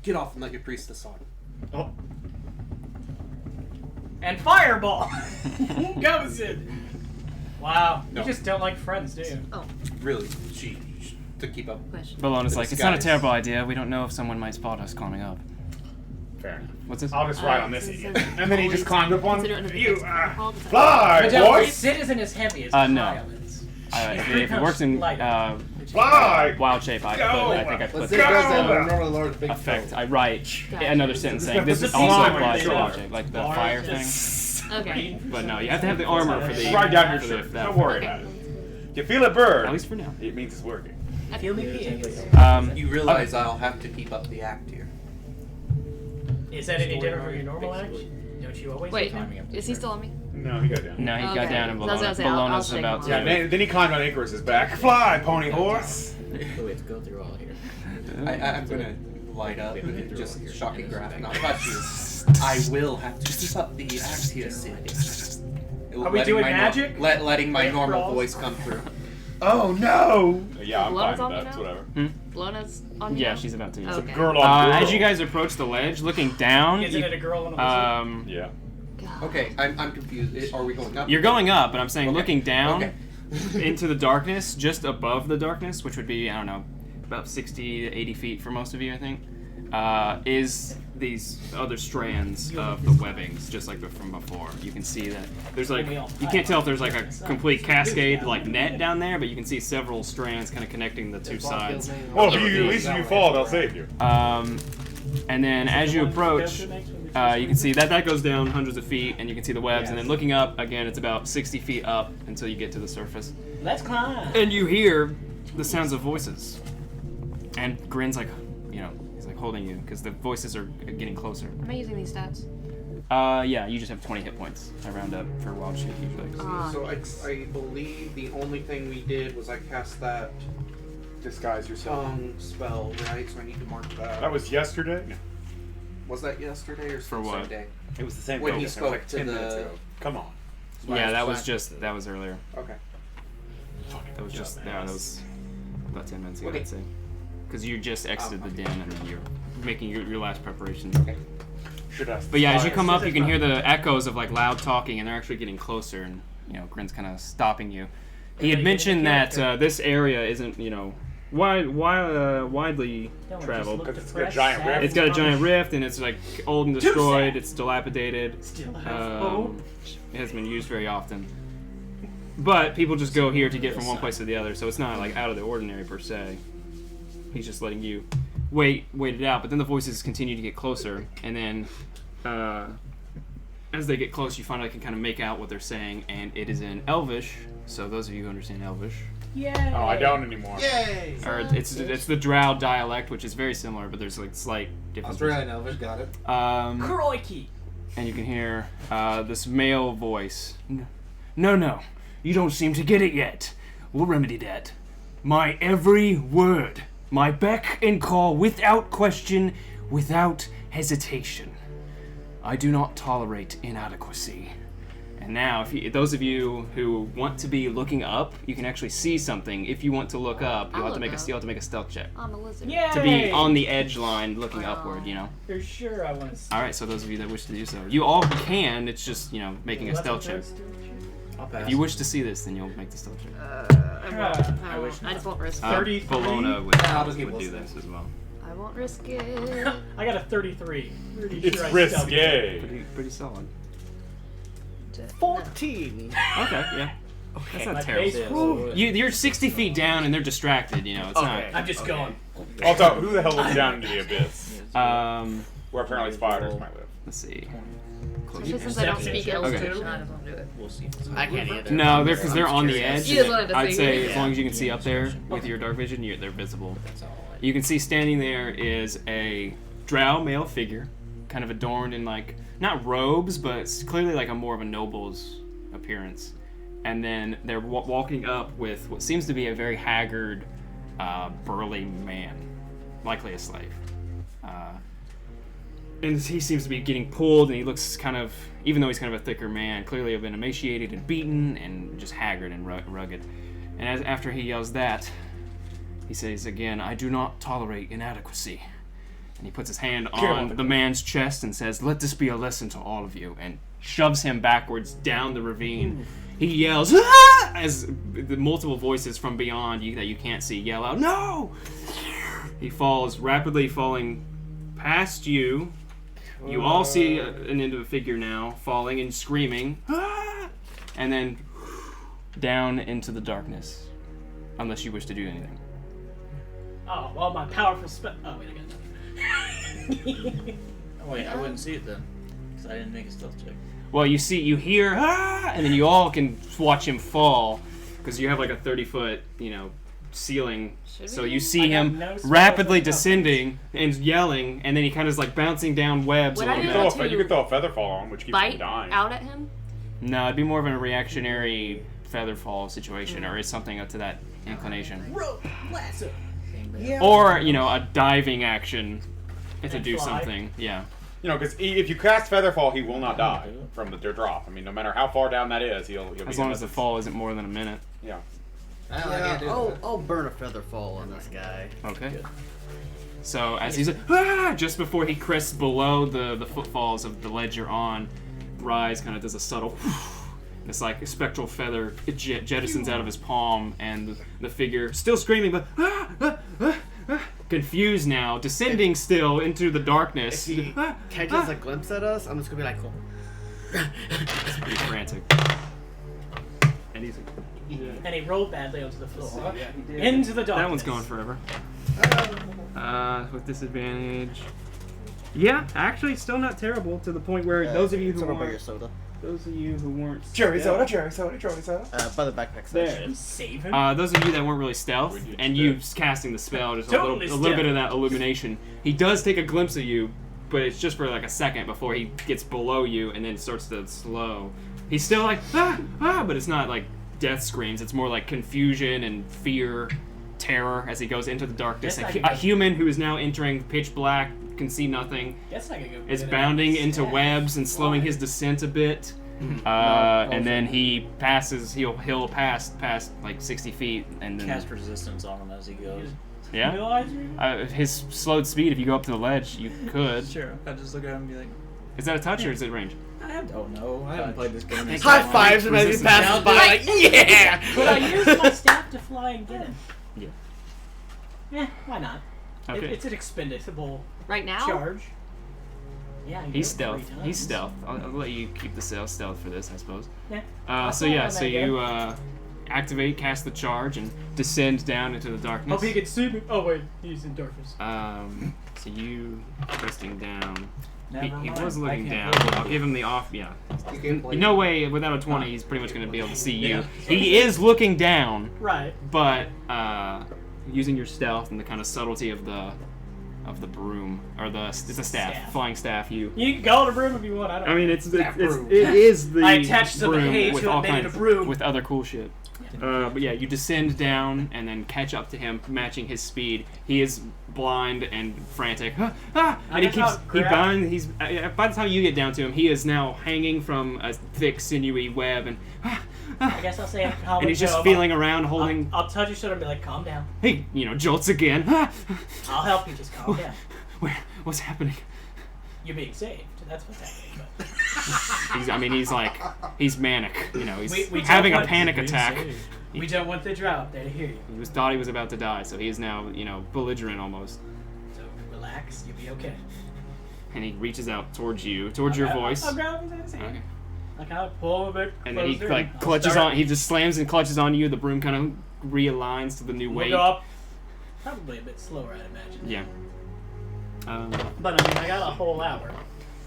E: get off and let your priestess on.
A: Oh.
D: And fireball! Go, Sid! Wow.
E: No.
D: You just don't like friends, do you?
C: Oh,
E: Really? She to keep up.
C: question.
B: Bellona's
E: The
B: like, it's not a
E: disguise.
B: terrible idea. We don't know if someone might spot us climbing up.
A: Fair enough.
B: What's this?
A: I'll just ride on this
C: This
A: idiot.
C: is
A: And then he just climbed up on
C: consider it under the
A: you.
C: fixed protocol, does that-
A: Fly,
D: But don't worry,
A: boys!
D: Sid isn't as heavy as
B: No.
D: Kyle is.
B: If it works in
A: Fly!
B: wild shape, I think I
H: Let's
B: put
H: say it does
A: Go!
H: have a normally large big
B: effect.
H: toe.
B: I write
C: Gotcha.
B: another sentence saying this
A: It's
B: is also
A: slime
B: applies to
A: sure.
B: wild shape, like the
D: Bar-
B: fire thing.
C: Okay.
B: But no, you have to have the armor for the.
A: Ride down your
B: for the-
A: shirt.
B: that-
A: Don't worry
C: Okay.
A: about it. You feel it burn.
B: At least for now.
A: It means it's working.
D: Feel me peeing.
E: You realize I'll have to keep up the act here.
D: Is that any different from your normal act? Don't you always
C: Wait,
D: do
C: is he still on me?
A: No, he got down.
B: No, he got
C: Okay.
B: down and
C: So I was
B: Bologna.
C: gonna say, I'll
B: Bologna's
C: shake
B: about
C: him
B: to.
A: Yeah, then he climbed on Icarys' back. Fly, pony horse.
F: Oh, we have to go through all here.
E: I'm gonna light up and just shocking graph, not touch you. I will have to keep up the act here, Sid.
D: Are we doing magic?
E: Letting my
D: Wave
E: normal
D: crawls?
E: voice come through.
A: Oh no! Yeah, I'm
C: Blows
A: fine
C: on
A: with
C: me
A: that.
C: now?
A: Whatever.
C: Blona's on me
B: Yeah,
C: now?
B: she's about to.
C: Okay.
A: Girl on girl.
B: As you guys approach the ledge, looking down,
D: Isn't
B: you-
D: it a girl and a wizard?
A: Yeah.
C: God.
E: Okay, I'm confused. Are we going up?
B: you're going up, but I'm saying
E: Okay.
B: looking down
E: Okay.
B: into the darkness, just above the darkness, which would be, I don't know, about 60 to 80 feet for most of you, I think, is these other strands of the webbings, just like from before. You can see that there's like, you can't tell if there's like a complete cascade like net down there, but you can see several strands kind of connecting the two sides.
A: Well, at least if you fall, they'll save you.
B: And then as you approach, you can see that goes down hundreds of feet, and you can see the webs. And then looking up again, it's about 60 feet up until you get to the surface.
D: Let's climb.
B: And you hear the sounds of voices. And Grin's like, he's like holding you because the voices are getting closer.
C: Am I using these stats?
B: Yeah, you just have 20 hit points. I round up for wild shape usually.
E: So I believe the only thing we did was I cast that
A: Disguise yourself.
E: tongue spell, right? So I need to mark that.
A: That was yesterday?
E: Was that yesterday or
B: For what?
E: Sunday?
A: It was the same
E: When
A: day.
E: he
A: It was
E: spoke
A: like
E: to
A: 10 minutes
E: the-
A: ago. Come on.
B: Yeah, that was earlier.
E: Okay.
B: That was just, that was about 10 minutes ago,
E: Okay.
B: I'd say. Because you just exited the den and then you're making your last preparations.
E: Okay.
A: Should I
B: But yeah, as you come up, you can hear the echoes of like loud talking, and they're actually getting closer. And Grin's kind of stopping you. He had mentioned that this area isn't widely traveled.
A: Because it's got a giant rift.
B: It's got a giant rift, and it's like old and destroyed. It's dilapidated.
D: Still have hope.
B: It hasn't been used very often. But people just go here to get from one place to the other, so it's not like out of the ordinary per se. He's just letting you wait it out. But then the voices continue to get closer, and then as they get close, you finally can kind of make out what they're saying, and it is in Elvish. So those of you who understand Elvish,
D: Yay!
A: Oh, I don't anymore.
H: Yay!
B: or it's the Drow dialect, which is very similar, but there's like slight differences.
H: Australian Elvish, got it.
D: Crikey!
B: And you can hear this male voice. No, you don't seem to get it yet. We'll remedy that. My every word, my beck and call, without question, without hesitation. I do not tolerate inadequacy. And now, those of you who want to be looking up, you can actually see something. If you want to look up, you'll have to make a stealth check.
C: I'm a lizard.
D: Yay!
B: To be on the edge line, looking upward, you know.
D: For sure, I want to see.
B: All right, so those of you that wish to do so, you all can. It's just making a stealth check.
F: I'll pass.
B: If you wish to see this, then you'll make the stealth check.
C: I wish. I just won't risk it.
D: 33?
B: Bologna
E: I'll just give
B: would do
E: Wilson.
B: this as well.
C: I won't risk it.
D: I got a 33. Pretty
A: It's
D: sure I stealthed it.
A: risque.
B: Pretty solid.
G: 14.
B: Okay, yeah. That's not
D: My
B: terrible.
D: base-
B: You're 60 feet down and they're distracted. It's
G: Okay.
D: I'm just going.
A: Also, who the hell looks down into the abyss?
B: not.
A: Where apparently spiders might live.
B: Let's see.
C: Especially since I don't speak
D: Okay.
C: infiltration, I just won't do it.
F: We'll see.
G: I can't either.
B: No, because they're on the edge.
C: You just wanted to
B: I'd
C: see.
B: say as
C: Yeah.
B: long as you can see up there with your dark vision, they're visible. You can see standing there is a drow male figure, kind of adorned in not robes, but it's clearly like more of a noble's appearance. And then they're walking up with what seems to be a very haggard, burly man, likely a slave. And he seems to be getting pulled, and he looks kind of, even though he's kind of a thicker man, clearly have been emaciated and beaten and just haggard and rugged. And after he yells that, he says again, I do not tolerate inadequacy. And he puts his hand on the man's chest and says, let this be a lesson to all of you, and shoves him backwards down the ravine. He yells, ah! As the multiple voices from beyond that you can't see yell out, no! He falls, rapidly falling past you. You all see an individual figure now falling and screaming, ah! And then down into the darkness, unless you wish to do anything.
D: Oh, well, my powerful spell. Oh, wait, I got nothing.
F: Oh, wait, I wouldn't see it then. Because I didn't make a stealth check.
B: Well, you hear, ah! And then you all can watch him fall, because you have like a 30-foot, ceiling. So you see him
D: no spell
B: rapidly
D: for
B: descending and yelling, and then he kind of is like bouncing down webs
C: Would
B: a
C: I
B: little
C: be
B: bit.
C: able to
A: You could throw a feather fall on, which keeps him
C: Bite
A: dying.
C: out at him?
B: No, it'd be more of a reactionary feather fall situation, or is something up to that inclination.
D: Rope, lasso.
B: Or, a diving action to
D: And
B: do
D: fly.
B: something. Yeah.
A: Because if you cast Featherfall, he will not die from the drop. I mean, no matter how far down that is, he'll be
B: As long as the fall isn't more than a minute.
A: Yeah.
G: I'll burn a feather fall on this guy.
B: Okay. So as he's just before he crests below the footfalls of the ledge you're on, Rhyse kind of does a subtle. It's like a spectral feather. It jettisons out of his palm, and the figure still screaming, but confused now, descending still into the darkness.
G: If he catches a glimpse at us, I'm just gonna be like, cool.
B: It's pretty frantic. And he's
D: And he rolled badly onto the floor. Into the darkness.
B: that one's going forever. With disadvantage. Yeah, actually, still not terrible to the point where those of you who
G: Soda by your
B: weren't,
G: soda.
B: those of you who weren't,
A: Cherry soda.
G: By the backpack
B: There.
G: section.
D: Save him.
B: those of you that weren't really stealth, and you casting the spell, just
D: Totally
B: a little bit of
D: stealth.
B: that illumination. He does take a glimpse of you, but it's just for like a second before he gets below you and then starts to slow. He's still like but it's not like death screams. It's more like confusion and fear, terror as he goes into the darkness.
D: Guess I
B: A,
D: could
B: a
D: go-
B: human who is now entering pitch black, can see nothing,
D: Guess I could go.
B: is
D: get
B: bounding
D: it.
B: into
D: Yeah.
B: webs and slowing
D: Why?
B: his descent a bit. And then he passes. He'll pass like 60 feet, and then
F: Cast resistance on him as he goes.
B: yeah.
D: Realize me?
B: His slowed speed. If you go up to the ledge, you could.
F: Sure. I just look at him and be like,
B: Is that a touch or is it range?
F: I don't know. I haven't played this game in so
G: High
F: long.
G: fives him as he
B: Resistance.
G: passes by, like, yeah!
D: But I use my staff to fly and get him.
B: Yeah.
D: Yeah, why not?
B: Okay.
D: It's an expendable
C: Right now?
D: charge. Yeah, you
B: He's
D: do it
B: stealth.
D: 3 times.
B: He's stealth. I'll let you keep the stealth for this, I suppose.
D: Yeah.
B: So you activate, cast the charge, and descend down into the darkness.
D: Hope he can see me. Oh wait, he's in darkness.
B: So you resting down. He
F: Never
B: was
F: mind.
B: looking
F: I
B: down.
F: can't
B: I'll give him the off. Yeah.
E: You can play.
B: No way. Without a 20, he's pretty much going to be able to see you.
E: Yeah.
B: He is looking down,
D: Right.
B: but using your stealth and the kind of subtlety of of the broom, or it's a staff, flying staff.
D: You can call it a broom if you want.
B: I mean, it
H: broom.
B: is the
D: I attached some
B: broom
D: hay
B: with
D: to it,
B: all
D: made it
B: kinds
D: a broom.
B: with other cool shit. But yeah, you descend down and then catch up to him, matching his speed. He is blind and frantic. And by the time you get down to him, he is now hanging from a thick, sinewy web, and
D: I guess I'll say calm
B: and he's just feeling around, holding.
D: I'll touch his shoulder and be like, calm down.
B: He, jolts again.
D: I'll help you, just calm down.
B: What's happening?
D: You're being saved. That's what's happening.
B: He's manic. He's
D: We
B: having a
D: don't
B: panic
D: want-
B: attack.
D: We don't want the Drow up there to hear you.
B: Thought he was about to die, so he is now, belligerent almost.
D: So relax, you'll be okay.
B: And he reaches out towards you, towards your voice.
D: I'll grab his hand.
B: Okay.
D: I kind of pull him a bit
B: And then he
D: closer. I'll
B: clutches
D: start.
B: on. He just slams and clutches onto you. The broom kind of realigns to the new
D: We'll
B: weight.
D: go up. Probably a bit slower, I'd imagine.
B: Yeah.
D: But I got a whole hour.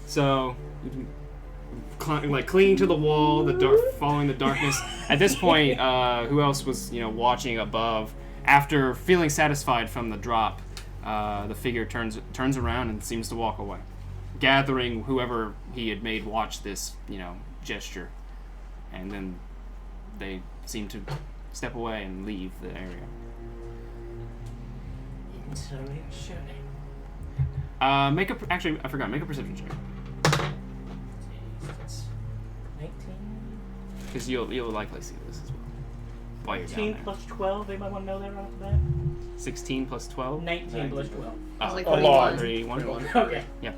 B: So, clinging to the wall, following the darkness. At this point, who else was watching above? After feeling satisfied from the drop, the figure turns around and seems to walk away, gathering whoever he had made watch this gesture, and then they seem to step away and leave the area. Make a perception check.
D: 19?
B: Because you'll likely see this as well. While you're down
D: 18
B: there.
D: plus 12. Anybody want to know that right off the bat?
B: 16 plus 12?
D: 19 plus 12.
C: I was like,
A: a lot.
B: 31.
D: Okay.
B: Yeah.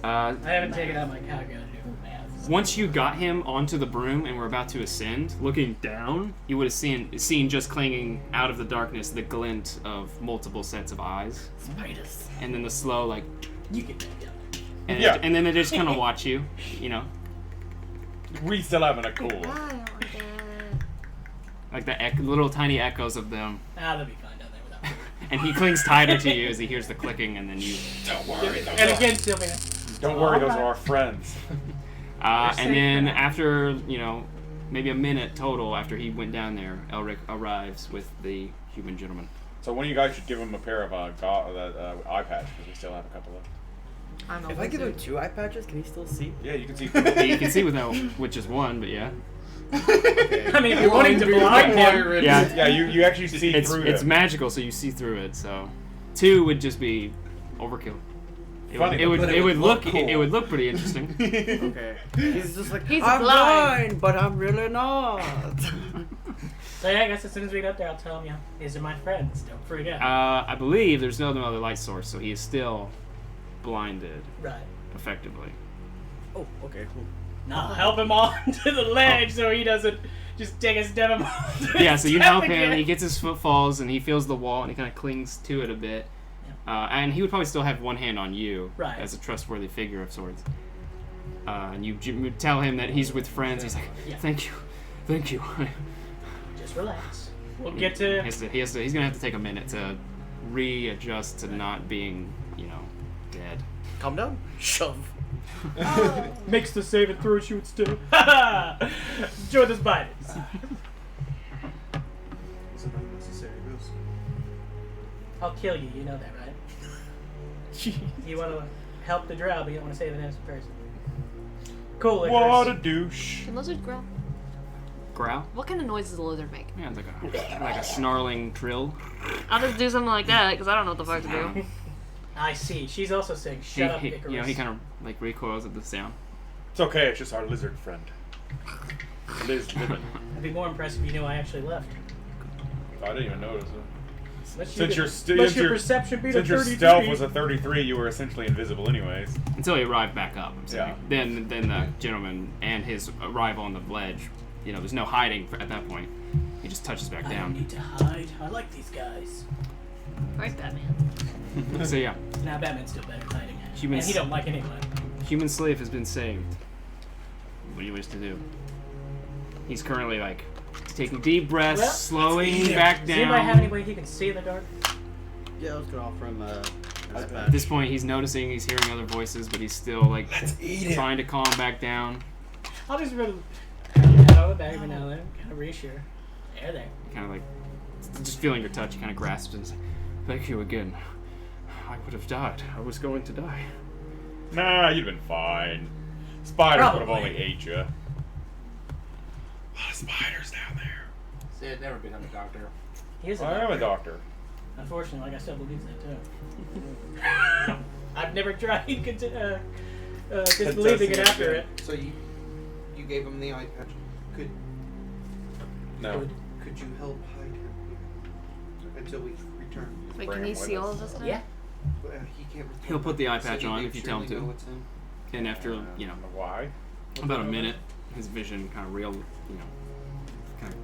D: I haven't taken out my calculator to do math.
B: Once you got him onto the broom and were about to ascend, looking down, you would have seen just clinging out of the darkness the glint of multiple sets of eyes.
G: Spiders.
B: And then the slow,
D: You get that down.
B: and then they just kind of watch you,
A: We still having a cool.
C: I don't want that.
B: like the little tiny echoes of them.
D: They'll be fine down there without me.
B: And he clings tighter to you as he hears the clicking, and then you.
A: Don't worry.
D: And again, Sylvia.
A: Don't worry, those are our friends.
B: And then after, maybe a minute total after he went down there, Elrich arrives with the human gentleman.
A: So one of you guys should give him a pair of eye patch, because we still have a couple left.
C: I know.
G: If I give him 2 eye patches, can he still see?
A: Yeah, you can see.
B: You can see with just one, but yeah.
D: I mean, if you're wanting to blind him.
B: Yeah,
A: you actually see through
B: it's
A: them.
B: magical, so you see through it. So 2 would just be overkill.
A: Funny,
B: It would look
G: cool.
B: it would look pretty interesting.
G: Okay. He's just like,
C: He's
G: I'm
C: blind.
G: blind, but I'm really not.
D: So yeah, I guess as soon as we get up there, I'll tell him, yeah, these are my friends. Don't freak out.
B: I believe there's no other light source, so he is still blinded
D: Right.
B: effectively.
G: Oh, okay, cool.
D: Now help him onto the ledge so he doesn't just take a step above.
B: Yeah, so you help him. He gets his foot falls and he feels the wall and he kind of clings to it a bit. And he would probably still have one hand on you
D: Right.
B: as a trustworthy figure of sorts. And you tell him that he's with friends. He's like,
D: Yeah.
B: thank you.
D: Just relax. We'll get to.
B: He's gonna have to take a minute to readjust to not being, dead.
G: Calm down. Shove.
D: Makes the save and throw shoot still. Enjoy this bite. I'll kill you. You know that, right? You want to help the Drow, but you don't want to save an innocent person. Cool.
A: What a douche.
C: Can lizards growl?
B: Growl?
C: What kind of noise does a lizard make?
B: Yeah, it's like a snarling trill.
C: I'll just do something like that because I don't know what the fuck to do.
D: I see. She's also saying, "Shut up, Icarys."
B: He kind of recoils at the sound.
A: It's okay. It's just our lizard friend. Liz living.
D: It'd be more impressive if you knew I actually left.
A: I didn't even notice it.
D: Let your perception be
A: since
D: to
A: your
D: 33.
A: stealth was a 33, you were essentially invisible anyways.
B: Until he arrived back up. I'm saying.
A: Yeah.
B: Then the gentleman and his arrival on the ledge. There's no hiding at that point. He just touches back
D: I don't
B: down.
D: need to hide. I like these guys.
C: Right, Batman.
B: So yeah,
D: Nah, Batman's still better at hiding.
B: Humans-
D: And he don't like anyone.
B: human slave has been saved. What do you wish to do? He's currently taking deep breaths,
D: Well,
B: slowing back
D: Does anybody have
B: down.
D: any way he can see in the dark?
G: Yeah, I was gonna offer him an eye
B: At
G: patch.
B: this point, he's noticing he's hearing other voices, but he's still trying to calm back down.
D: I'll just really out of the bag every now and then, kind of reassure. There.
B: Kind of just feeling your touch, he kind of grasps and says, "Thank you again. I would have died. I was going to die.
A: Nah, you'd been fine. Spiders would have
D: Probably.
A: only ate you. A lot of spiders down there.
H: Sid, never become a doctor.
D: He is a
A: I am a
D: doctor.
A: doctor.
D: Unfortunately, I still believe that too. I've never tried disbelieving it after it.
E: So you gave him the eye patch.
A: No.
E: Could you help hide him until we return?
C: Wait,
A: Bring
C: can
A: him
C: you
A: with
C: see all
A: us.
C: of this now?
D: Yeah.
E: He can't return.
B: He'll put the eye
E: So
B: patch
E: you
B: on
E: may
B: if you tell him
E: surely
B: to.
E: know what's in.
B: And after, you know,
A: Why?
B: about a minute, his vision kind of kind of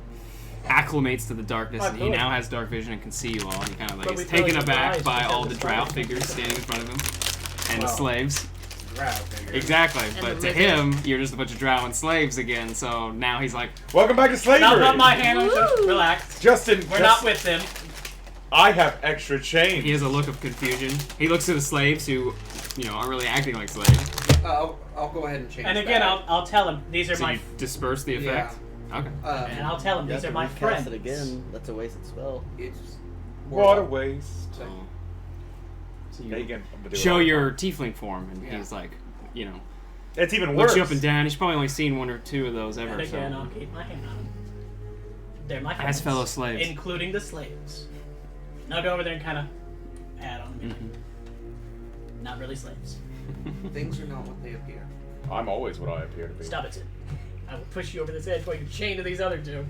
B: acclimates to the darkness, and he now has dark vision and can see you all. And he kind of like
D: But
B: is
D: we
B: taken
D: close our
B: aback
D: eyes
B: by
D: because
B: all
D: of
B: the
D: the
B: drow
D: spiders.
B: figures standing in front of him and the
H: Well.
B: slaves.
H: Drow figure.
B: Exactly,
C: And
B: but
C: the
B: to
C: wizard.
B: him, you're just a bunch of drow and slaves again. So now he's like,
A: Welcome back to slavery.
D: Now put my hand on
C: Woo!
D: him. Relax.
A: Justin,
D: We're not with them.
A: I have extra change.
B: he has a look of confusion. He looks at the slaves who, aren't really acting like slaves.
E: I'll go ahead and change.
D: And again,
E: that.
D: I'll tell him these are
B: So
D: my.
B: you disperse the effect. Okay.
D: And I'll tell him
G: You have
D: these are
G: to
D: my
G: recast
D: friends.
G: it again. That's a wasted spell.
E: It's
A: What a waste.
B: So, so
A: Yeah, you
B: you
A: can do it
B: show
A: all the
B: your
A: time.
B: tiefling form, and
E: Yeah.
B: he's like,
A: It's even worse.
B: looks you up and down. He's probably only seen one or two of those ever.
D: And again,
B: So.
D: I'll keep my hand on them. They're my
B: As
D: friends.
B: fellow slaves.
D: Including the slaves. And I'll go over there and kind of pat on them.
B: Mhm.
D: Not really slaves.
E: Things are not what they appear.
A: I'm always what I appear to be.
D: Stop it, Sid. I will push you over this edge while you chain to these other two.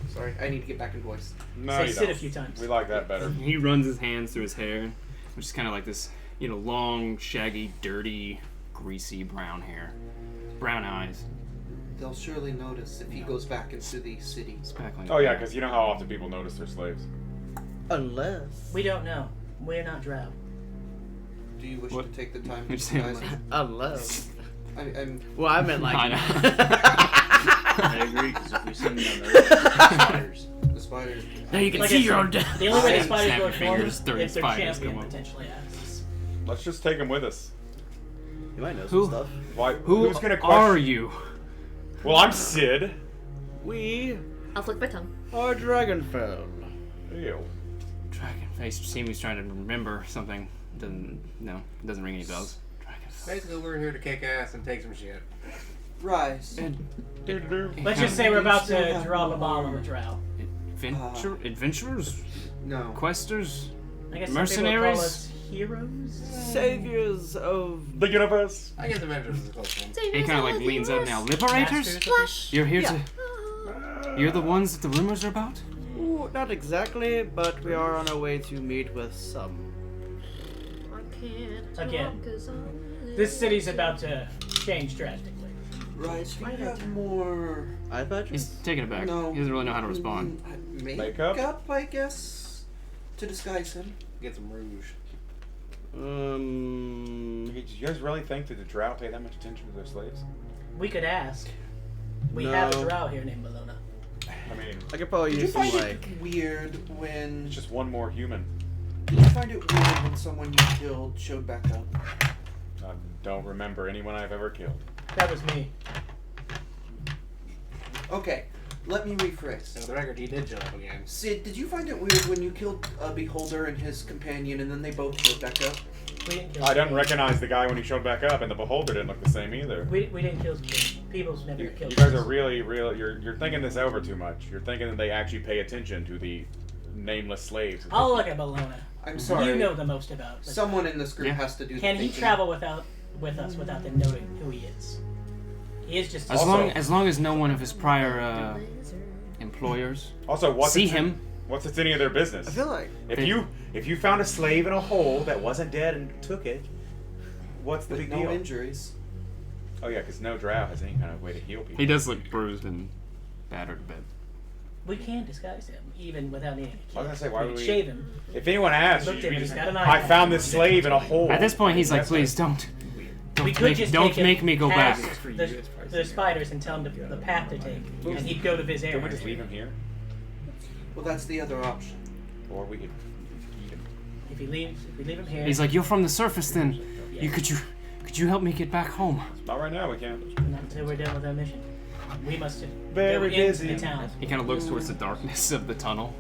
E: Sorry, I need to get back in voice.
A: No,
D: Say
A: you
D: sit a
A: don't.
D: few times.
A: We like that better.
B: He runs his hands through his hair, which is kind of like this, long, shaggy, dirty, greasy brown hair, brown eyes.
E: They'll surely notice if he goes back into the city.
B: Spackling.
A: Oh yeah, because you know how often people notice they're slaves.
G: Unless.
D: We don't know. We're not drow.
E: Do you wish
B: What?
E: to take the time to
B: What'd you say,
E: disguise him?
G: Unless.
E: I'm
G: Well, I meant like.
B: I know.
F: I agree, because if we send them there, spiders.
E: the spider.
G: Now you can
D: Like
G: see
D: I
G: your
D: said,
G: own death.
D: The only way the
B: Snap
D: spiders
B: your
D: go forward
B: fingers,
D: is
B: 30
D: if their
B: spiders
D: champion
B: come up.
D: potentially asks.
A: Let's just take him with us.
G: You might know some
B: Who?
G: stuff.
A: Why?
B: Who
A: who's gonna
B: are
A: question?
B: you?
A: Well, I'm Sid.
G: We
C: I'll flick my tongue.
G: are Dragonfell.
A: Ew.
B: Dragonface seems trying to remember something. It doesn't ring any bells. Dragonfell.
H: Basically, we're here to kick ass and take some shit.
E: Rise.
D: Let's just say we're about
E: still
D: to
E: have
D: drop a
E: more.
D: bomb on the drow.
B: Adventurers,
E: No.
B: questers.
D: I guess
B: Mercenaries?
D: some people call us heroes.
G: Saviors of.
A: The universe.
H: I guess Avengers is a close one.
B: He kind of like leans up now. Liberators?
D: Masters.
C: Flash.
B: You're here
G: Yeah.
B: You're the ones that the rumors are about?
G: Ooh, not exactly, but we are on our way to meet with some.
C: I can't
D: Again.
C: talk 'cause I'm
D: This city's about to change drastically.
E: Rise. Do you have more?
G: Eye patches?
B: He's taken aback.
E: No.
B: He doesn't really know how to respond.
A: Makeup?
E: I guess, to disguise him.
H: Get some rouge.
A: Do you guys really think that the Drow pay that much attention to their slaves?
D: We could ask. We
G: No.
D: have a drow here named Bologna.
A: I mean,
G: I could probably
E: Did you
G: use some
E: find
G: like.
E: it weird when?
A: it's just one more human.
E: Did you find it weird when someone you killed showed back up?
A: I don't remember anyone I've ever killed.
D: That was me.
E: Okay, let me rephrase.
H: So the record, he did show up again.
E: Sid, did you find it weird when you killed a beholder and his companion, and then they both showed back up?
D: We didn't kill.
A: I didn't recognize the guy when he showed back up, and the beholder didn't look the same either.
D: We didn't kill kids. People's never
A: You
D: killed.
A: guys are
D: kids.
A: really, you're thinking this over too much. You're thinking that they actually pay attention to the nameless slaves.
D: I'll look at Bologna.
E: I'm sorry.
D: You know the most about. But
E: Someone in this group
B: Yeah.
E: has to do
D: can
E: the
D: he
E: thinking.
D: travel with us without them knowing who he is? He is just.
B: As
A: Also-
B: long as no one of his prior employers
A: Also, what's
B: see
A: it's
B: him.
A: What's it's any of their business?
G: I feel like.
A: If you found a slave in a hole that wasn't dead and took it, what's the
E: With
A: big
E: no
A: deal?
E: injuries.
A: Oh yeah, because no Drow has any kind of way to heal people.
B: He does look bruised and battered a bit.
D: We can disguise him even without needing to kill
A: I was gonna
D: him.
A: say, why
D: we
A: would
D: could
A: we-
D: shave him.
A: If anyone asks,
D: Look
A: you
D: at him,
A: should
D: he's
A: be
D: got an
A: I
D: eye.
A: found this slave in a hole.
B: At this point, he's like,
A: That's
B: please don't
D: We could just
B: don't
D: take him
B: make me go back.
D: past the spiders and tell him the path to take, and he'd go to his
A: Can we
D: area.
A: just leave him here,
E: Well, that's the other option.
A: or we could eat him?
D: If we leave him here.
B: He's like, you're from the surface, then.
D: Yeah.
B: Could you help me get back home?
A: Not right now. We can't.
D: Not until we're done with our mission. We must go
A: Very
D: into
A: busy.
D: the town.
B: He kind of looks towards the darkness of the tunnel,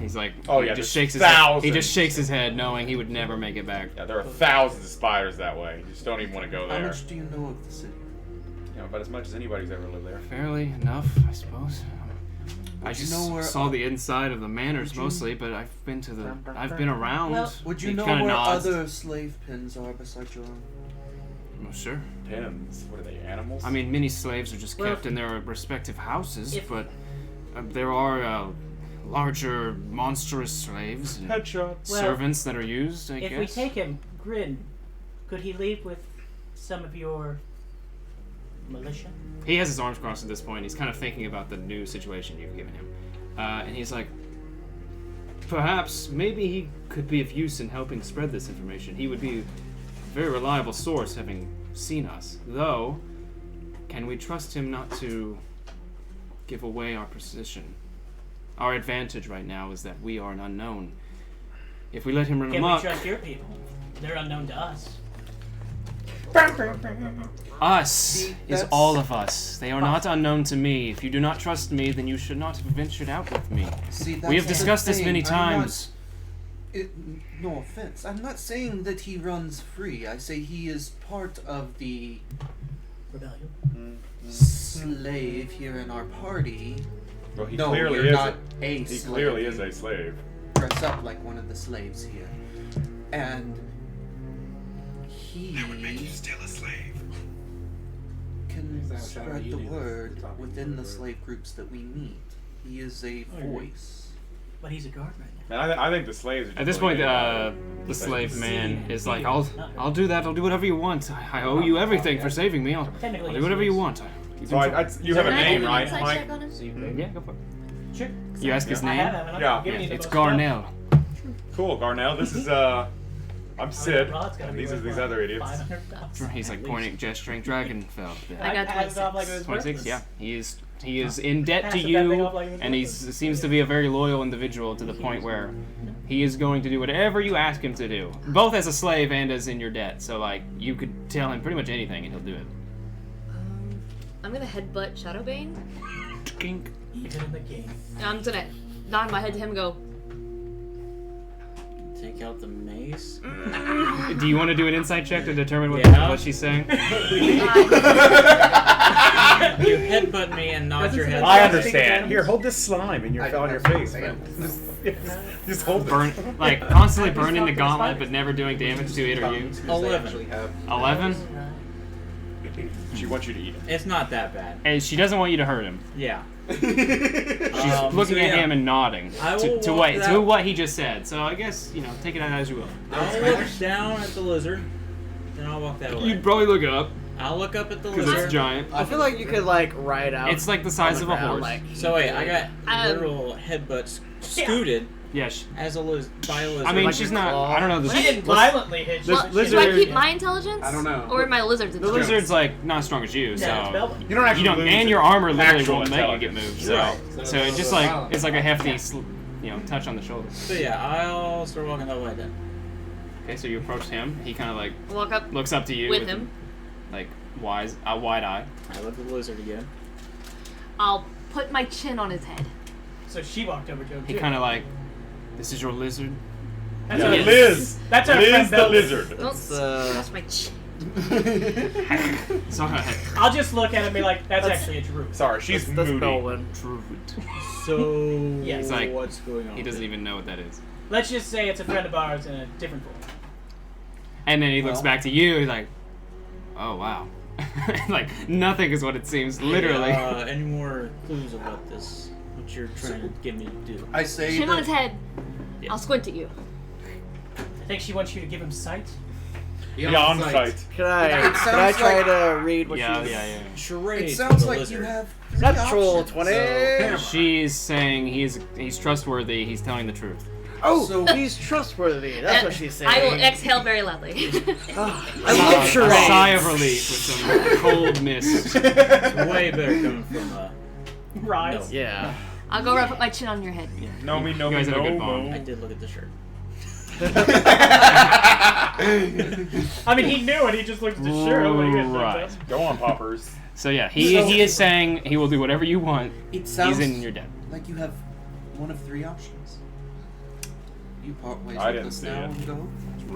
B: He's like,
A: Oh,
B: he
A: yeah,
B: just
A: there's
B: shakes his head. He
A: thousands.
B: just shakes his head, knowing he would never make it back.
A: Yeah, there are thousands of spiders that way. You just don't even want to go
E: How
A: there.
E: much do you know of the city?
A: You know, about as much as anybody's ever lived there.
B: Fairly enough, I suppose. I
E: Would you
B: just
E: know where-
B: saw the inside of the manors mostly, but I've been around.
D: Well,
E: Would you
B: He
E: know
B: kinda
E: where
B: nods.
E: other slave pens are besides your own?
B: Oh, sure.
A: Pens. What are they, animals?
B: I mean, many slaves are just
D: Well,
B: kept in their respective houses,
D: if-
B: but there are larger, monstrous slaves and
A: Headshot.
D: Well,
B: servants that are used, I
D: If
B: guess.
D: we take him, Grin, could he leave with some of your militia?
B: He has his arms crossed at this point. He's kind of thinking about the new situation you've given him. And he's like, perhaps, maybe he could be of use in helping spread this information. He would be a very reliable source, having seen us. Though, can we trust him not to give away our position? Our advantage right now is that we are an unknown. If we let him run
D: Can we
B: amok,
D: trust your people? They're unknown to us.
B: us
E: See,
B: is
E: that's-
B: all of us. They are not unknown to me. If you do not trust me, then you should not have ventured out with me.
E: See, that's
B: We have
E: the
B: discussed this
E: thing.
B: many
E: I'm
B: times.
E: no offense. I'm not saying that he runs free. I say he is part of the
D: Rebellion.
E: slave here in our party.
A: Well, he
E: No,
A: clearly
E: you're
A: is.
E: not a
A: He
E: slave.
A: clearly is a slave.
E: Dress up like one of the slaves here. And he
A: still a slave.
E: can
H: Is that how
E: spread
H: you
E: the
H: do this?
E: word
H: Talking
E: within
H: to
E: the
H: the-
E: slave groups that we meet. He is a voice.
D: But he's a guard right now.
A: Man, I think the slaves are just
B: At this point,
A: like,
B: the slave man is like,
D: Not
B: I'll do that. I'll do whatever you want. I owe you everything for saving me. I'll
D: Technically,
B: do whatever you
D: yes.
B: want.
A: So you have a
C: Can I
A: name,
C: do an
A: right,
C: insight
A: Mike?
C: check on him?
B: Yeah, go for it.
D: Sure.
B: You ask his
D: I
B: name?
D: have him.
A: Yeah.
B: It's Garnell.
A: Cool, Garnell. This is I'm Sid, and these are these other idiots.
B: He's like pointing, gesturing Dragonfell.
C: I got
B: 26, yeah. He is in debt to
D: Pass that thing
B: you,
D: off like it was
B: and he
D: worthless.
B: seems to be a very loyal individual to the point where he is going to do whatever you ask him to do, both as a slave and as in your debt. So like you could tell him pretty much anything, and he'll do it.
C: I'm gonna headbutt Shadowbane.
B: Kink.
D: Even in the game.
C: And I'm gonna nod my head to him and go,
F: Take out the mace.
B: Do you want to do an insight check to determine
F: Yeah.
B: what she's saying?
F: You headbutt me and nod your head.
A: I understand. Here, hold this slime in on your face, man. Just hold
B: Burn,
A: it.
B: like constantly burning the gauntlet, but never doing damage to it or you.
F: 11.
B: 11,
A: She wants you to eat it.
F: It's not that bad.
B: and she doesn't want you to hurt him.
F: Yeah.
B: She's
F: so
B: looking at
F: yeah.
B: him and nodding
F: I
B: to,
F: will
B: to
F: walk
B: what
F: that-
B: to what he just said. So I guess take it out as you will.
F: I'll look down at the lizard, then I'll walk that way.
B: You'd probably look up
F: I'll look up at the
B: because
F: lizard.
B: it's giant.
G: I feel like you could like ride out.
B: It's like the size
G: on
B: of
G: the
B: a
G: ground,
B: horse.
G: Like,
F: So wait, I got
C: Um,
F: literal headbutts scooted
B: Yeah,
F: as a by a lizard.
B: I mean
G: Like
B: she's
G: your
B: not.
G: claw.
B: I don't know.
D: She didn't violently hit you.
C: well,
B: lizard-
C: do I keep my intelligence?
H: I don't know.
C: Or my lizard's
B: The
C: intelligence?
B: lizard's like not as strong as you, so
D: Yeah, it's Belwyn.
A: You don't actually
B: you don't,
A: lose
B: and
A: it.
B: your armor literally
A: Actual
B: won't make you get
A: intelligence.
B: moved. So
F: Right.
B: so it's just like it's like a hefty, touch on the shoulder.
F: So yeah, I'll start walking that way then.
B: Okay, so you approach him. He kind of like
C: Walk up
B: looks up to you
C: with him.
B: like a wide eye.
F: I look at the lizard again.
C: I'll put my chin on his head.
D: So she walked over to him.
B: He
D: too.
B: kind of like, this is your lizard.
D: That's
A: Yeah,
D: our
A: Liz.
D: That's our
A: Liz
D: friend
A: the
D: Belwyn.
A: lizard.
C: Don't touch my chin.
B: So
D: I'll just look at him and be like, that's actually a Druid.
A: Sorry, she's
G: that's
A: moody.
G: Belwyn.
F: So
D: Yes.
B: Like,
F: what's going on?
B: he doesn't even know what that is.
D: Let's just say it's a friend of ours in a different form.
B: And then he looks
E: Well.
B: back to you. He's like, oh wow, like nothing is what it seems. Literally.
F: Any more clues about what you're trying to get me to do?
E: I say
C: Chin on his
E: that
C: head. I'll squint at you.
D: I think she wants you to give him sight.
A: Beyond sight.
G: Can I
E: It sounds
G: try
E: like-
G: to read what
B: yeah,
G: she's...
B: yeah.
F: Charade.
E: it sounds
F: for the
E: like
F: lizard.
E: you have three
G: Natural
E: options.
G: 20.
B: She's saying he's trustworthy. He's telling the truth.
G: Oh,
E: So-
G: he's trustworthy. That's what she's saying.
C: I will exhale very loudly.
G: I love
B: A
G: charades.
B: sigh of relief with some cold mist.
F: It's way better coming from
D: Rise.
F: No.
G: Yeah.
C: I'll go right put my chin on your head.
A: No me, no
B: You guys
A: me,
B: have a
A: no
B: good bond.
F: I did look at the shirt.
D: I mean, he knew it. He just looked at the shirt. What are you gonna
B: Right.
D: say?
A: Go on, poppers.
B: So yeah, he is saying he will do whatever you want.
E: It sounds
B: He's in your debt.
E: like you have one of three options. You part ways
A: I
E: with
A: didn't
E: us
A: see
E: now
A: it.
E: and go.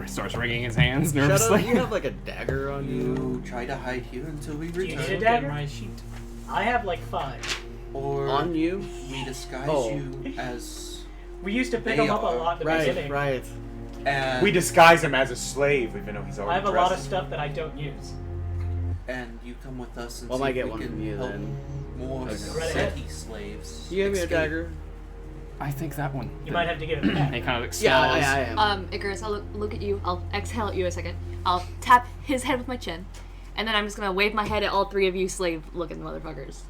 B: Starts wringing his hands
G: Shadow,
B: nervously.
G: do you have like a dagger on you?
E: You try to hide here until we
D: Do you
E: return.
D: need a dagger?
F: My sheet.
D: I have like 5.
E: Or
G: On you?
E: we disguise
G: Oh.
E: you as...
D: We used to pick
E: They
D: them up a
E: are.
D: lot in the
G: Right,
D: beginning.
G: right.
E: And,
A: We disguise him as a slave, even though he's already
D: I have a lot of
A: dressed.
D: stuff that I don't use.
E: and you come with us and
G: Well,
E: see
G: I
E: if
G: get
E: we
G: one
E: can
G: from you
E: help
G: then.
E: more
G: Okay.
E: city slaves.
G: You give me a
E: escape.
G: dagger.
B: I think that one.
D: You might have to give it back.
B: He kind of like
G: Yeah,
B: swallows.
G: I am.
C: Icarus, I'll look at you. I'll exhale at you a second. I'll tap his head with my chin, and then I'm just gonna wave my head at all 3 of you slave-looking motherfuckers.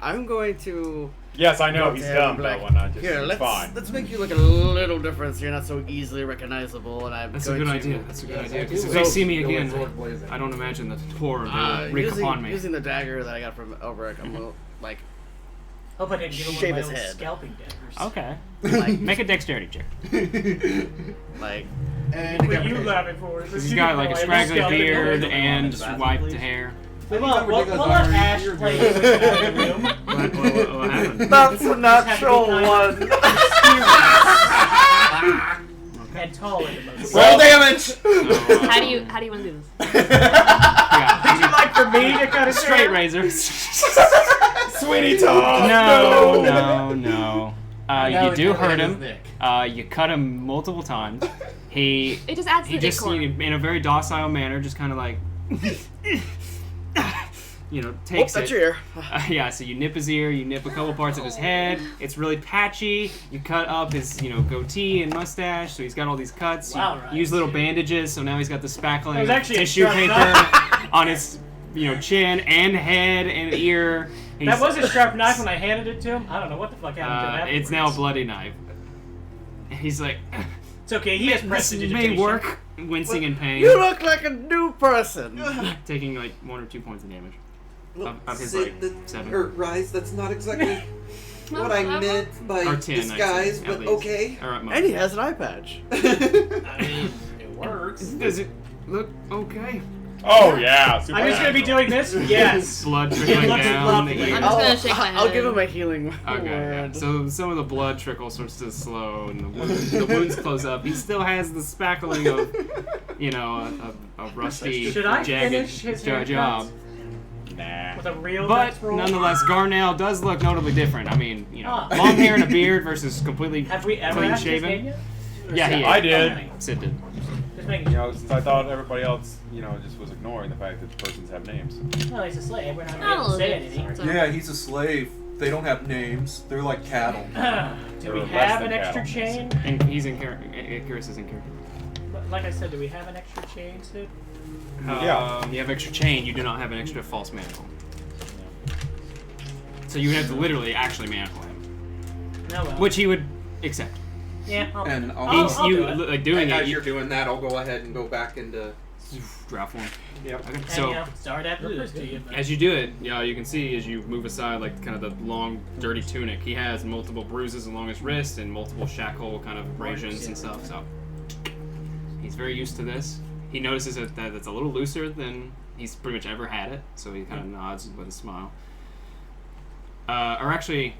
G: I'm going to.
A: Yes, I know
G: go
A: he's
G: to him
A: dumb,
G: and be
A: but
G: like,
A: when I just
G: Here,
A: it's
G: let's
A: fine.
G: let's make you look a little different so you're not so easily recognizable. And I'm
B: That's a
G: going
B: good
G: to,
B: idea. That's a good idea. Because if
G: So-
B: they see me
H: Go with
B: again,
H: sword blazing.
B: I don't imagine the horror they'll wreak upon me.
G: Using the dagger that I got from Elrich, I'm gonna, like
D: Hope I didn't give him one
G: Shave
D: of my
G: his
D: old
G: head.
D: scalping daggers.
B: Okay.
G: like
B: Make a dexterity check.
G: like
H: And
D: What are you laughing for?
B: He's got like a scraggly beard and wiped hair.
D: We'll let Ash play with the room.
B: What happened?
G: that's a natural one.
D: And taller than most.
E: Roll damage!
C: How do you want to do this?
B: Yeah,
D: Would you like for me to cut a
B: straight
D: hair?
B: razor.
A: Sweetie Tom!
B: No. You do hurt him. You cut him multiple times. He
C: It just adds to
B: he
C: the
B: just
C: decor.
B: in a very docile manner, just kind of like takes
G: That's
B: it.
G: your ear.
B: Yeah, so you nip his ear, you nip a couple parts of his head. It's really patchy. You cut up his, goatee and mustache, so he's got all these cuts.
D: Wow,
B: You
D: right.
B: use little bandages, so now he's got the spackling
D: There's actually a
B: tissue
D: sharp
B: paper
D: knife.
B: on his, chin and head and ear.
D: That was a sharp knife when I handed it to him. I don't know what the fuck happened to that.
B: It's now a bloody knife. And he's like,
D: It's okay. He has
B: this
D: prestidigitation.
B: may work. Wincing in pain,
G: You look like a new person.
B: taking like 1 or 2 points of damage. Of his,
E: Say
B: like,
E: that-
B: 7.
E: Or Rhyse, that's not exactly what I meant by
B: Or 10,
E: disguise,
B: I'd say, at
E: but
B: least.
E: okay.
B: Or at most.
G: And he has an eye patch.
F: I mean, it works.
B: Does it look okay?
A: Oh, yeah. Super
D: I'm just gonna be
A: natural.
D: doing this. Yes.
B: Blood trickling
D: looks
B: down.
D: lovely.
C: I'm just gonna shake my head.
G: I'll give him a healing
B: Okay, yeah.
G: word.
B: So some of the blood trickle starts to slow, and the wounds close up. He still has the spackling of, a rusty,
D: Should I
B: jagged
D: finish his haircut?
B: job.
A: Nah.
D: With a real
B: But
D: dex roll?
B: nonetheless, Garnell does look notably different. I mean,
D: Ah.
B: long hair and a beard versus completely
D: Have we ever
B: clean
D: asked his name
B: shaven.
D: yet?
B: Yeah, he is.
A: I did.
D: Okay.
B: Sid did.
D: Just making sure.
A: Since I thought everybody else, just was ignoring the fact that persons have names.
D: Well, he's a slave. We're not
C: Not a
D: able to
C: little
D: say
C: bit.
D: anything.
C: So-
E: Yeah, he's a slave. They don't have names. They're like cattle.
D: Do we
A: Or less
D: have
A: than
D: an extra
A: cattle.
D: chain?
B: And he's in character. Icarys is in character.
D: Like I said, do we have an extra chain, Sid?
A: Yeah.
B: You have extra chain. You do not have an extra false manacle. So you would have to literally actually manacle him,
D: No, well.
B: which he would accept.
D: Yeah, I'll,
E: And
D: I'll,
B: He's
D: I'll
B: you
D: do it.
B: like doing
E: As
B: it.
E: you're doing that, I'll go ahead and go back into.
B: Draw form.
A: Yep.
B: Okay.
D: And,
B: So
D: sorry to have to do this to you, but
B: as you do it, you can see as you move aside, like kind of the long, dirty tunic. He has multiple bruises along his wrist and multiple shackle kind of abrasions and stuff. So he's very used to this. He notices that it's a little looser than he's pretty much ever had it. So he kind of nods with a smile. Or actually,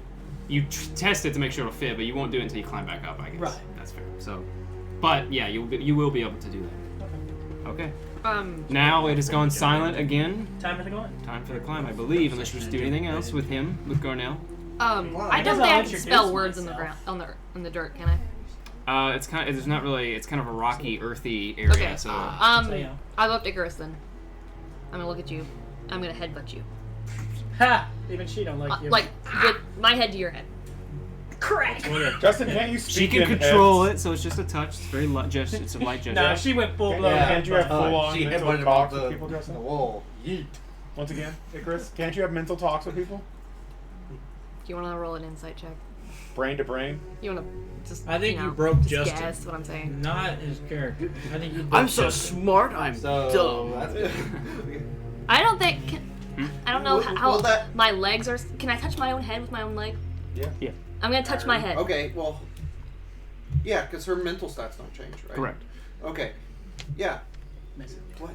B: you test it to make sure it'll fit, but you won't do it until you climb back up. I guess.
D: Right.
B: That's fair. So, but yeah, you will be able to do that. Okay.
C: Um,
B: Now it has gone silent again.
D: time for the going.
B: Time for the climb, I believe, unless you just do anything else with him, with Garnell.
C: I
D: guess
C: don't
D: I'll
C: think I can
D: introduce
C: spell words in the
D: myself.
C: ground on the dirt, can I?
B: It's kind of, it's not really, it's kind of a rocky, earthy area,
C: Okay.
B: so
D: So, yeah.
C: I love Icarus then. I'm gonna look at you. I'm gonna headbutt you.
D: Ha! Even she don't like you.
C: Like with my head to your head.
D: crack.
A: Justin, can't you
B: she
A: speak
B: can
A: in
B: control
A: heads?
B: it, so it's just a touch. It's very light, just it's a light gesture.
D: No, she went full blown.
A: Can't you have
D: headbutt.
A: full-on
H: She
A: mental
H: headbutted him
A: talks
H: off
A: with people,
H: the
A: Justin?
H: wall.
A: Yeet. Once again, Icarus, can't you have mental talks with people?
C: Do you wanna roll an insight check?
A: Brain to brain?
C: You wanna just
F: I think
C: you, know,
F: you broke
C: just
F: Justin.
C: guess what I'm saying.
F: Not his character. I think you.
G: I'm so smart, I'm
H: So
G: dumb.
H: that's good.
C: I don't think I don't know
E: Well,
C: how
E: well, that-
C: my legs are. Can I touch my own head with my own leg?
A: Yeah.
C: I'm gonna touch my head.
E: Okay, well, yeah, because her mental stats don't change, right?
B: Correct.
E: Okay, yeah. What?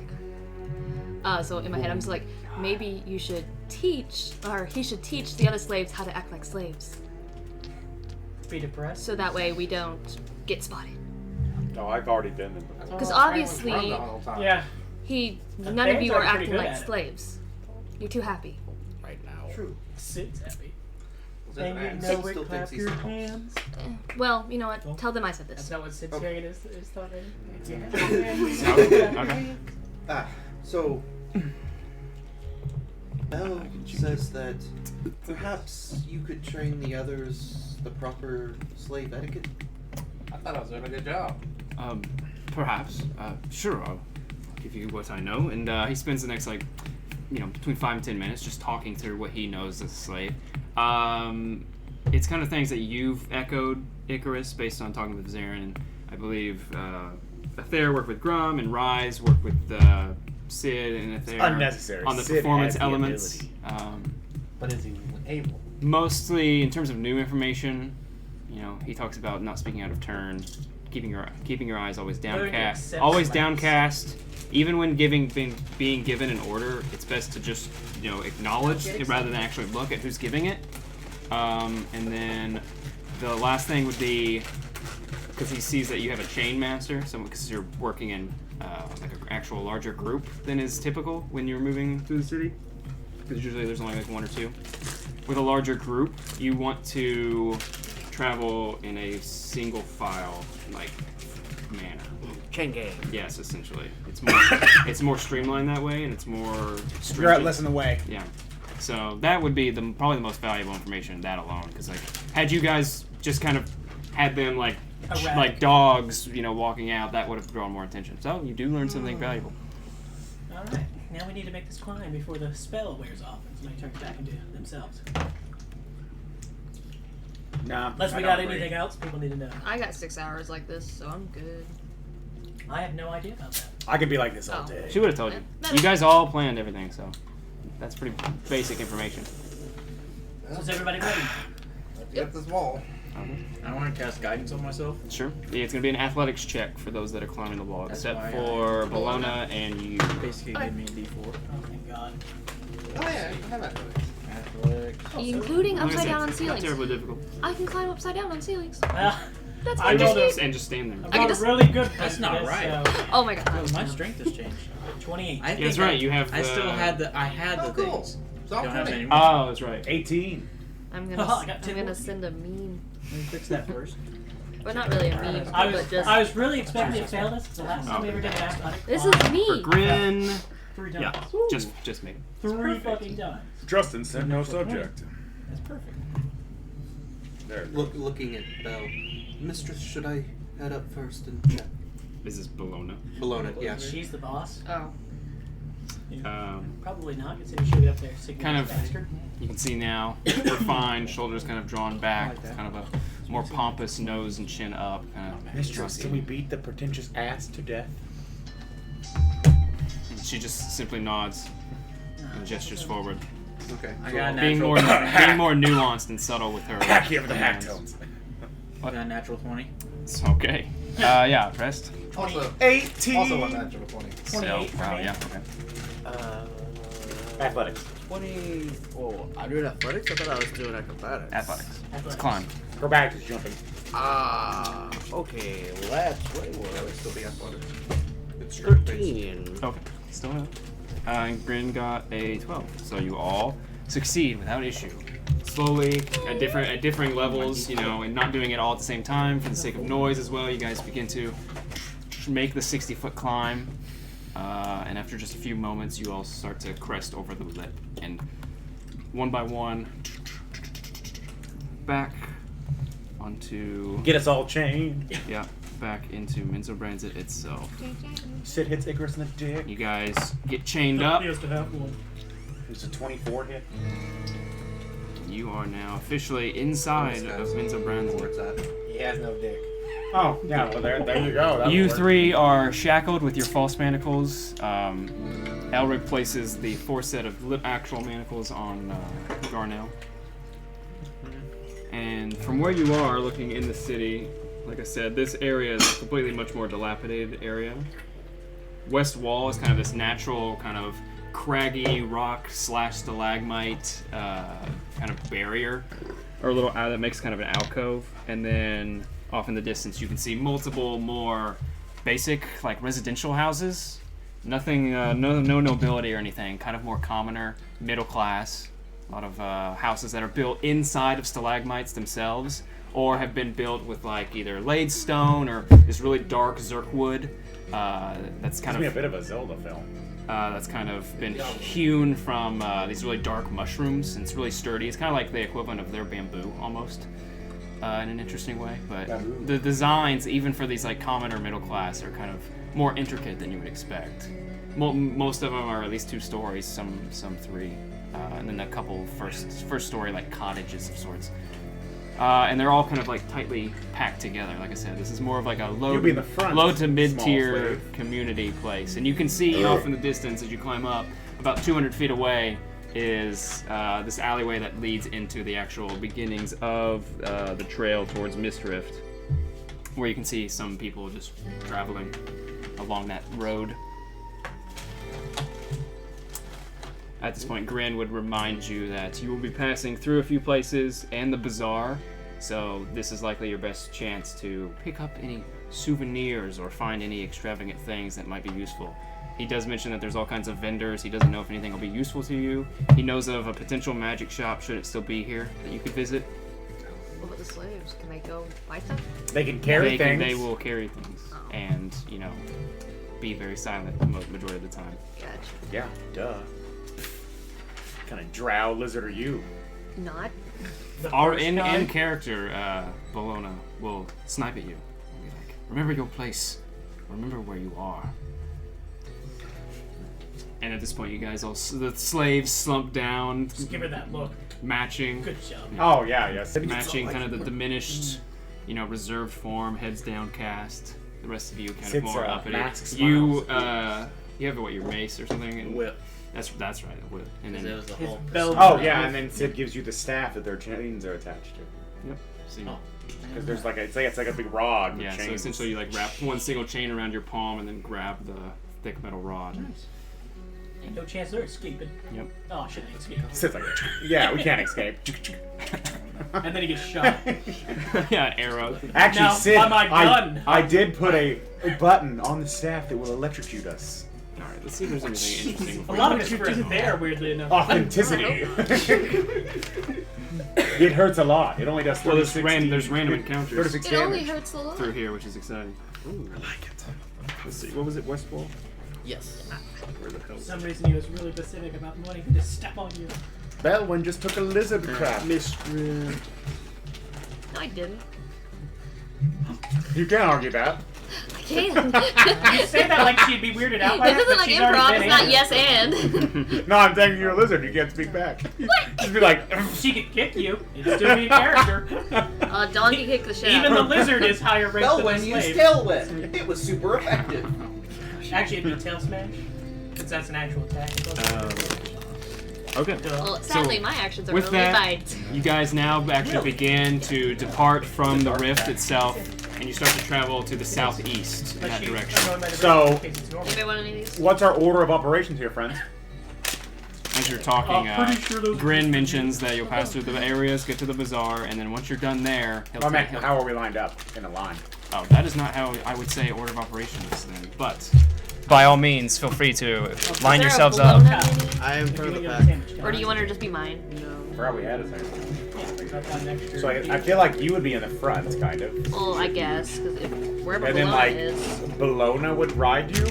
C: So in my head, I'm just like, maybe you should teach, or he should teach the other slaves how to act like slaves,
D: Be depressed.
C: so that way we don't get spotted.
A: Oh, I've already been there before.
C: Because obviously,
D: Yeah.
C: none of you are
D: Athair's pretty
C: acting
D: good
C: like
D: at it.
C: slaves. You're too happy.
G: Right now.
E: True.
D: Sid's happy.
E: That
D: And
E: man
D: you know
E: still
D: it, clap
E: thinks he's
D: your
E: the boss.
D: hands.
C: Well, you know what? Tell them I said
D: That's
C: this.
D: not what Sid's hearing is thought right?
B: Okay.
E: So Bell says that perhaps you could train the others the proper slave etiquette.
H: I thought I was doing a good job.
B: Perhaps. Sure, I'll give you what I know. And he spends the next, between 5 and 10 minutes just talking through what he knows as a slave. It's kind of things that you've echoed, Icarys, based on talking with Zarin. And I believe Athair worked with Grum, and Rhyse worked with Sid and Athair.
A: Unnecessary.
B: On the
A: Sid
B: performance
A: has the
B: elements.
A: ability.
H: But is he able?
B: Mostly in terms of new information, he talks about not speaking out of turn, keeping your eyes always downcast, downcast. Even when being given an order, it's best to just acknowledge it rather than actually look at who's giving it. And then the last thing would be, because he sees that you have a chain master, because you're working in like an actual larger group than is typical when you're moving through the city. Because usually there's only like one or two. With a larger group, you want to travel in a single file manner.
G: Chain gang.
B: Yes, essentially. It's more streamlined that way, and it's more stringent.
I: You're out less in the way.
B: Yeah. So that would be probably the most valuable information, that alone. Because had you guys just kind of had them like dogs, walking out, that would have drawn more attention. So you do learn something valuable.
D: All right. Now we need to make this climb before the spell wears off and somebody turns back into themselves.
A: Nah.
D: Unless we got anything else people need to know.
C: I got 6 hours like this, so I'm good.
D: I have no idea about that.
A: I could be like this all
C: Oh.
A: day.
B: She would have told you. You guys all planned everything, so that's pretty basic information.
D: So is everybody ready?
H: Let's get this wall.
F: I want to cast guidance on myself.
B: Sure. Yeah, it's going to be an athletics check for those that are climbing the wall,
F: That's
B: except
F: why
B: for Bologna and you.
F: Basically, give me a D4.
D: Oh, thank God.
H: Oh yeah, you can have athletics.
F: Athletics.
C: Including
B: Like I
C: upside
B: said,
C: down on
B: it's not
C: ceilings.
B: terribly difficult.
C: I can climb upside down on ceilings.
D: Well,
C: That's
D: I
B: And
D: rolled
C: interesting.
B: just stand there.
D: I
C: can
D: got
C: just-
D: a really good.
F: That's not
D: this,
F: right.
D: So
C: Oh my God.
F: My strength has changed.
D: 28.
F: I think
B: that's right, you have
F: I still
B: the-
F: had the. I had the
H: cool.
F: things.
H: So I'm
F: Don't have
H: 20.
F: any more.
B: Oh, that's right.
A: 18.
C: I'm
D: I
C: gonna
D: got 10 more.
C: send a meme.
F: Let me fix that first.
C: Well, not really a meme,
D: I
C: but just.
D: was really expecting to fail this. It's the last time we ever did an athletic
C: This
D: climb.
C: is
B: For
C: me.
B: Grin.
D: 3
B: Yeah,
D: times.
B: just me.
D: 3 fucking times.
A: Justin said no subject.
D: That's perfect.
A: There.
E: Looking at Bell. Mistress, should I head up first and check?
B: This is Bologna.
E: Bologna, yeah.
D: She's the boss.
C: Oh.
D: Probably not, considering she'll get up there.
B: Kind of-
D: Faster.
B: You can see now, refined, shoulders kind of drawn back, kind of a more pompous nose and chin up. Kind of
A: Mistress, can we beat the pretentious ass to death?
B: And she just simply nods and gestures forward,
E: Okay.
F: I got a
B: being
F: natural.
B: more nuanced and subtle with her.
A: Hack you with the hack
B: commands.
A: tones.
F: I got a natural 20.
B: It's okay. Yeah, rest.
H: Also,
A: 18.
H: also a natural 20.
B: So,
D: 28 for me.
B: yeah, okay.
A: Athletics.
G: 20. Oh, I'm doing athletics? I thought I was doing acrobatics.
B: Athletics. Let's
D: Athletics.
B: climb.
A: Acrobatics is jumping.
G: Okay, let's play
E: That would
G: what?
E: still be athletics. It's strength based.
G: 13.
B: Okay, still up. And Grin got a 12, so you all succeed without issue. Slowly, at differing levels, and not doing it all at the same time for the sake of noise as well. You guys begin to make the 60-foot climb, and after just a few moments, you all start to crest over the lip, and one by one, back onto
A: Get us all chained.
B: back into Menzobranzt itself.
A: Sid hits Icarys in the dick.
B: You guys get chained up.
D: He has to have one.
A: There's a 24 hit.
B: You are now officially inside of Menzobranzt.
E: Where it's at.
I: He has no dick.
A: Oh, yeah, well, there you go. That'll
B: You
A: work.
B: three are shackled with your false manacles. Elrich places the 4 set of actual manacles on Garnell. And from where you are, looking in the city, like I said, this area is a completely much more dilapidated area. West wall is kind of this natural kind of craggy rock / stalagmite kind of barrier, or a little that makes kind of an alcove, and then off in the distance, you can see multiple more basic, like, residential houses. Nothing, no nobility or anything. Kind of more commoner, middle class. A lot of houses that are built inside of stalagmites themselves, or have been built with like either laid stone or this really dark zerk wood. That's kind of
A: a bit of a Zelda film.
B: That's kind of been hewn from these really dark mushrooms, and it's really sturdy. It's kind of like the equivalent of their bamboo, almost, in an interesting way. But the designs, even for these like common or middle class, are kind of more intricate than you would expect. Most of them are at least 2 stories, some 3, and then a couple first story like cottages of sorts. And they're all kind of like tightly packed together. Like I said, this is more of like a low to mid-tier community place. And you can see off in the distance as you climb up, about 200 feet away, is this alleyway that leads into the actual beginnings of the trail towards Mistrift, where you can see some people just traveling along that road. At this point, Grin would remind you that you will be passing through a few places and the bazaar, so this is likely your best chance to pick up any souvenirs or find any extravagant things that might be useful. He does mention that there's all kinds of vendors. He doesn't know if anything will be useful to you. He knows of a potential magic shop, should it still be here, that you could visit.
C: What about the slaves? Can they go buy stuff?
A: They can carry things.
B: They will carry things, and, you know, be very silent the majority of the time.
C: Gotcha.
A: Yeah, duh. What kind of drow lizard are you?
C: Not.
B: In character, Bologna will snipe at you and be like, remember your place. Remember where you are. And at this point, you guys all, the slaves slump down.
D: Just give her that look.
B: Matching.
D: Good job.
A: Oh, yeah, yes.
B: Matching kind of the diminished, you know, reserved form, heads downcast. The rest of you kind of more up at it. You have what, your mace or something? And
F: Whip.
B: That's right, a whip. And then
F: It was the whole
A: Oh, yeah, and then Sid gives you the staff that their chains are attached to.
B: Yep. So you,
A: Because there's like it's like a big rod with
B: yeah,
A: chains.
B: so essentially you like wrap one single chain around your palm and then grab the thick metal rod.
D: Nice. Ain't no chance they're escaping.
B: Yep.
D: Oh, I shouldn't escape.
A: Sid's like, yeah, we can't escape.
D: And then he gets shot.
B: Yeah, arrow.
A: Actually,
D: Now,
A: Sid,
D: by my gun.
A: I did put a button on the staff that will electrocute us.
B: Alright, let's see if there's anything interesting.
D: A lot of it's written there, weirdly enough.
A: Authenticity. It hurts a lot. It only does 30,
B: Well, there's
A: 60,
B: random encounters
A: 36
C: It only
A: damage.
C: hurts a lot.
B: through here, which is exciting. Ooh.
A: I like it.
B: Let's see, what was it, Westwall?
E: Yes.
B: Where the hell?
D: For some reason, he was really specific about wanting to just step on you.
A: Belwyn just took a lizard crap.
B: Mistrift.
C: No, I didn't.
A: You can't argue that.
C: I can.
D: You say that like she'd be weirded out by
C: This
D: that,
C: isn't
D: but
C: like
D: she's
C: improv,
D: already
C: it's
D: been
C: not
D: in.
C: yes and.
A: No, I'm saying you're a lizard. You can't speak back. Just be like,
D: She could kick you. It'd still be a character.
C: Donkey kick the shit
D: Even
C: out
D: the
C: of
D: lizard is higher ranked than
E: Belwyn
D: the
E: used
D: slave.
E: tail whip. It was super effective.
D: Actually, it'd be tail smash. Since that's an actual attack.
B: Okay.
C: Well, sadly,
B: So,
C: my actions are
B: with
C: really
B: that,
C: bite.
B: You guys now actually begin to depart from the rift itself, and you start to travel to the southeast in that direction.
A: So-
C: Anybody want any of these?
A: what's our order of operations here, friends?
B: As you're talking,
D: pretty sure those-
B: Grin mentions that you'll pass through the areas, get to the bazaar, and then once you're done there,
A: Oh man, how are we lined up in a line?
B: Oh, that is not how I would say order of operations then. But by all means, feel free to line
C: Is there a
B: yourselves
C: balloon
B: up.
C: on any?
G: I am
D: If
G: for
D: you
G: the
D: get
G: back.
D: damage,
C: Or do you want her to just be mine?
A: I forgot we had a thing.
D: Yeah, got an extra
A: So I feel like you would be in the front, kind of.
C: Well, I guess, because wherever
A: And then
C: Bologna
A: like
C: is.
A: Bologna would ride you,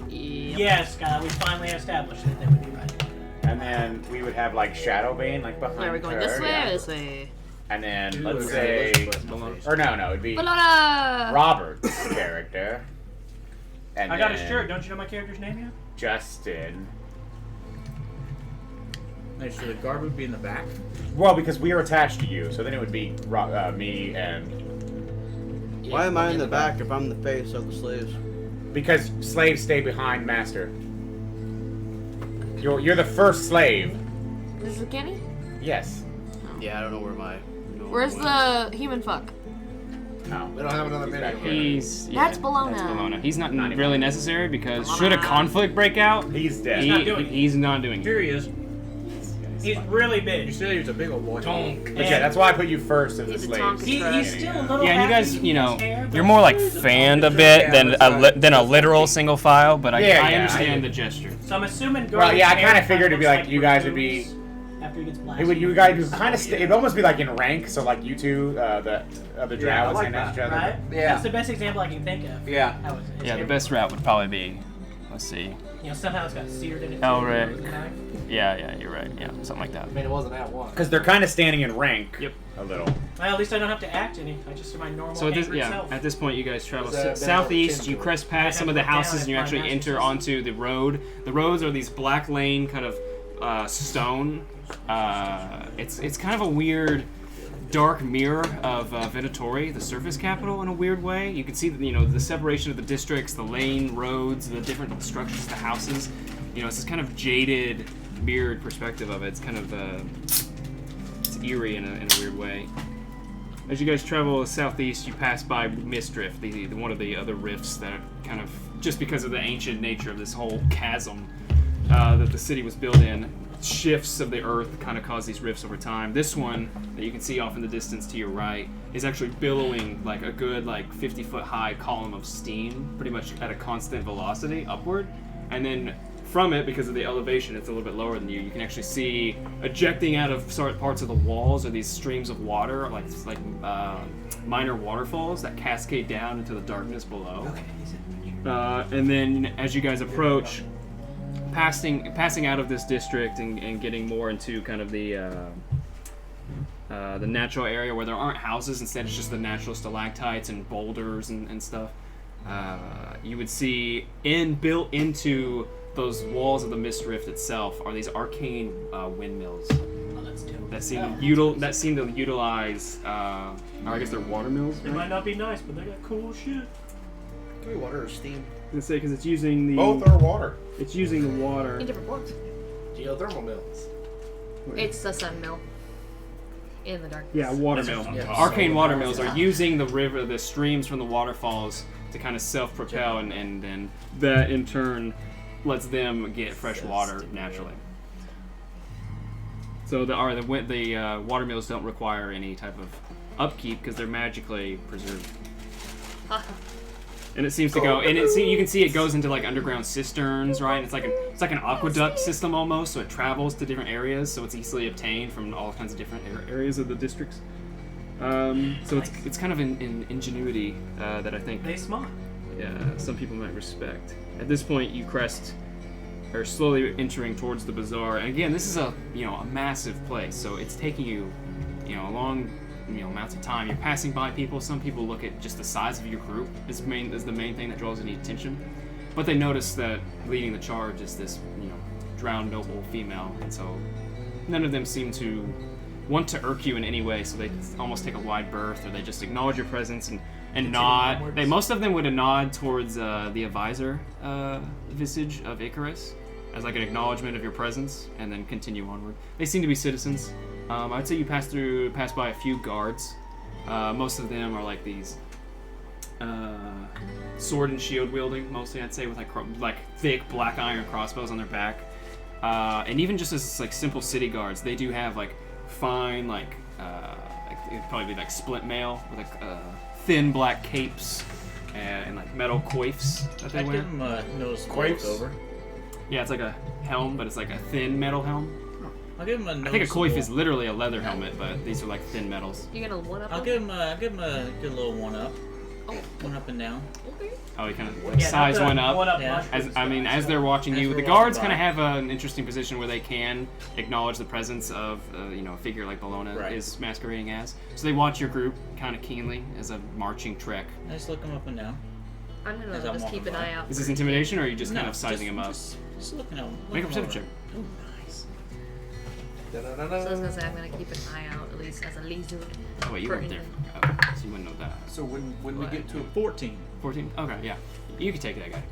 C: Yep.
D: Yes, we finally established that they would be right.
A: and then we would have like Shadowbane like behind
C: Are we going
A: her,
C: this way
A: yeah.
C: or this way?
A: And then
F: Ooh,
A: let's
F: okay.
A: say, or no, it'd be
C: Bologna!
A: Robert's character. And
D: I got
A: then
D: his shirt. Don't you know my character's name yet?
A: Justin.
F: Nice, so the guard would be in the back.
A: Well, because we are attached to you, so then it would be me and
G: Why am I in the back if I'm the face of the slaves?
A: because slaves stay behind master. You're the first slave.
C: This is Kenny?
A: Yes.
G: Yeah, I don't know where my.
C: Where's the human fuck?
A: No.
H: We don't have another
A: He's
H: minute
A: back
H: here.
A: here.
C: That's Bologna.
B: That's Bologna. He's not
A: Not even.
B: really necessary because
C: Bologna.
B: should a conflict break out,
A: He's dead.
B: he-
D: not doing it.
B: he's not doing
F: Here
B: it.
F: he is.
D: He's really
H: You
D: big.
H: said he was a big old boy.
A: But yeah, that's why I put you first in the
C: He's a
A: slaves.
C: Tonka truck.
D: He's still a little.
B: Yeah, and you
D: happy
B: guys,
D: with
B: you know,
D: his hair, but
B: you're more like
D: he's a
B: fanned a
D: Tonka
B: bit
D: truck.
B: than a literal single file, but I
A: Yeah,
B: understand the gesture.
D: So I'm assuming.
A: Well, yeah, I
D: Gordon's
A: kind
D: hair
A: of figured it'd be like
D: looks
A: you guys would be.
D: raccoons After he gets blasted.
A: It would you guys would kind of it'd almost be like in rank, so like you two, the other drow
G: I
A: would
G: like
A: stand next to each other.
D: Right?
E: Yeah.
D: That's the best example I can think of.
E: Yeah.
D: How it's
B: Yeah, the
D: hair
B: best
D: looks.
B: route would probably be, let's see.
D: You know, somehow it's got seared in it. too,
B: Elrich.
D: with the knife.
B: Yeah, you're right. Yeah, something like that.
H: I mean, it wasn't that one.
A: Because they're kind of standing in rank.
B: Yep.
A: A little.
D: Well, at least I don't have to act any. I just do my normal
B: So at this,
D: angry self.
B: at this point, you guys travel
H: Is that
B: southeast.
H: better
B: You
H: or
B: crest past some of the houses, and you actually enter onto the road. The roads are these black lane kind of stone. It's kind of a weird, dark mirror of Venatori, the surface capital, in a weird way. You can see the separation of the districts, the lane, roads, the different structures, the houses. You know, it's this kind of jaded, mirrored perspective of it. It's kind of it's eerie in a weird way. As you guys travel southeast, you pass by Mistdrift, the one of the other rifts that are kind of, just because of the ancient nature of this whole chasm that the city was built in, shifts of the earth kind of cause these rifts over time. This one that you can see off in the distance to your right is actually billowing like a good 50-foot high column of steam, pretty much at a constant velocity upward. And then from it, because of the elevation, it's a little bit lower than you. You can actually see ejecting out of parts of the walls are these streams of water, like minor waterfalls that cascade down into the darkness below. And then as you guys approach, passing out of this district and getting more into kind of the natural area where there aren't houses, instead it's just the natural stalactites and boulders and stuff. You would see built into those walls of the Mist Rift itself are these arcane windmills
D: Oh, that's dope.
B: that seem to utilize, or I guess they're water mills.
D: They might not be nice, but they got cool shit.
G: Give me water or steam.
B: Let's say because it's using the
A: Both are water.
B: It's using the water.
C: In different forms.
H: Geothermal mills.
C: It's the sun mill. In the dark.
B: Yeah, water mill.
H: Yeah.
B: Arcane water mills are using the streams from the waterfalls to kind of self-propel, and that in turn lets them get fresh water naturally. So the water mills don't require any type of upkeep because they're magically preserved. And it seems to go, and you can see it goes into underground cisterns, right? It's like an aqueduct system almost, so it travels to different areas, so it's easily obtained from all kinds of different areas of the districts. So it's kind of an ingenuity that I think
D: They smart.
B: some people might respect. At this point, you are slowly entering towards the bazaar, and again, this is a massive place, so it's taking you a long amounts of time. You're passing by people. Some people look at just the size of your group is the main thing that draws any attention, but they notice that leading the charge is this drowned noble female, and so none of them seem to want to irk you in any way. So they almost take a wide berth, or they just acknowledge your presence and nod. Most of them would nod towards the advisor visage of Icarys as an acknowledgement of your presence, and then continue onward. They seem to be citizens. I'd say you pass by a few guards. Most of them are these sword and shield wielding, mostly I'd say, with thick black iron crossbows on their back. And even just as simple city guards, they do have fine it'd probably be splint mail with thin black capes and metal coifs that they
F: I
B: wear.
F: give him a nose
A: Coifs?
F: over.
B: Yeah, it's like a helm, but it's a thin metal helm.
F: I'll give him a.
B: I think a coif is literally a leather helmet, but these are thin metals.
C: You're gonna one up.
F: I'll give him a good little one up.
C: Oh.
F: One up and down.
C: Okay.
B: Oh, you kind of
D: Yeah,
B: size
D: not the
B: one up.
F: Yeah.
D: mushrooms,
B: As they're watching
F: As
B: you,
F: we're
B: the
F: walking
B: guards
F: by.
B: kind of have an interesting position where they can acknowledge the presence of a figure like Bologna
F: Right.
B: is masquerading as. So they watch your group kind of keenly as a marching trek.
F: I just look him up and down.
C: I'm gonna
F: As I'm
C: just keep
F: walking
C: an
F: by.
C: eye out.
B: Is
C: for
B: this intimidation, or are you just
F: No,
B: kind of sizing him up?
F: Just looking at him.
B: Make a
F: looking
B: perception
F: over.
B: check.
F: Ooh, nice.
C: So I was gonna say I'm gonna keep an eye out, at least as a laser.
B: Oh wait, you
C: for
B: weren't there.
C: anything.
B: Oh, so you wouldn't know that.
E: So when we get to
F: 14.
B: 14? Okay, yeah. You can take that guy.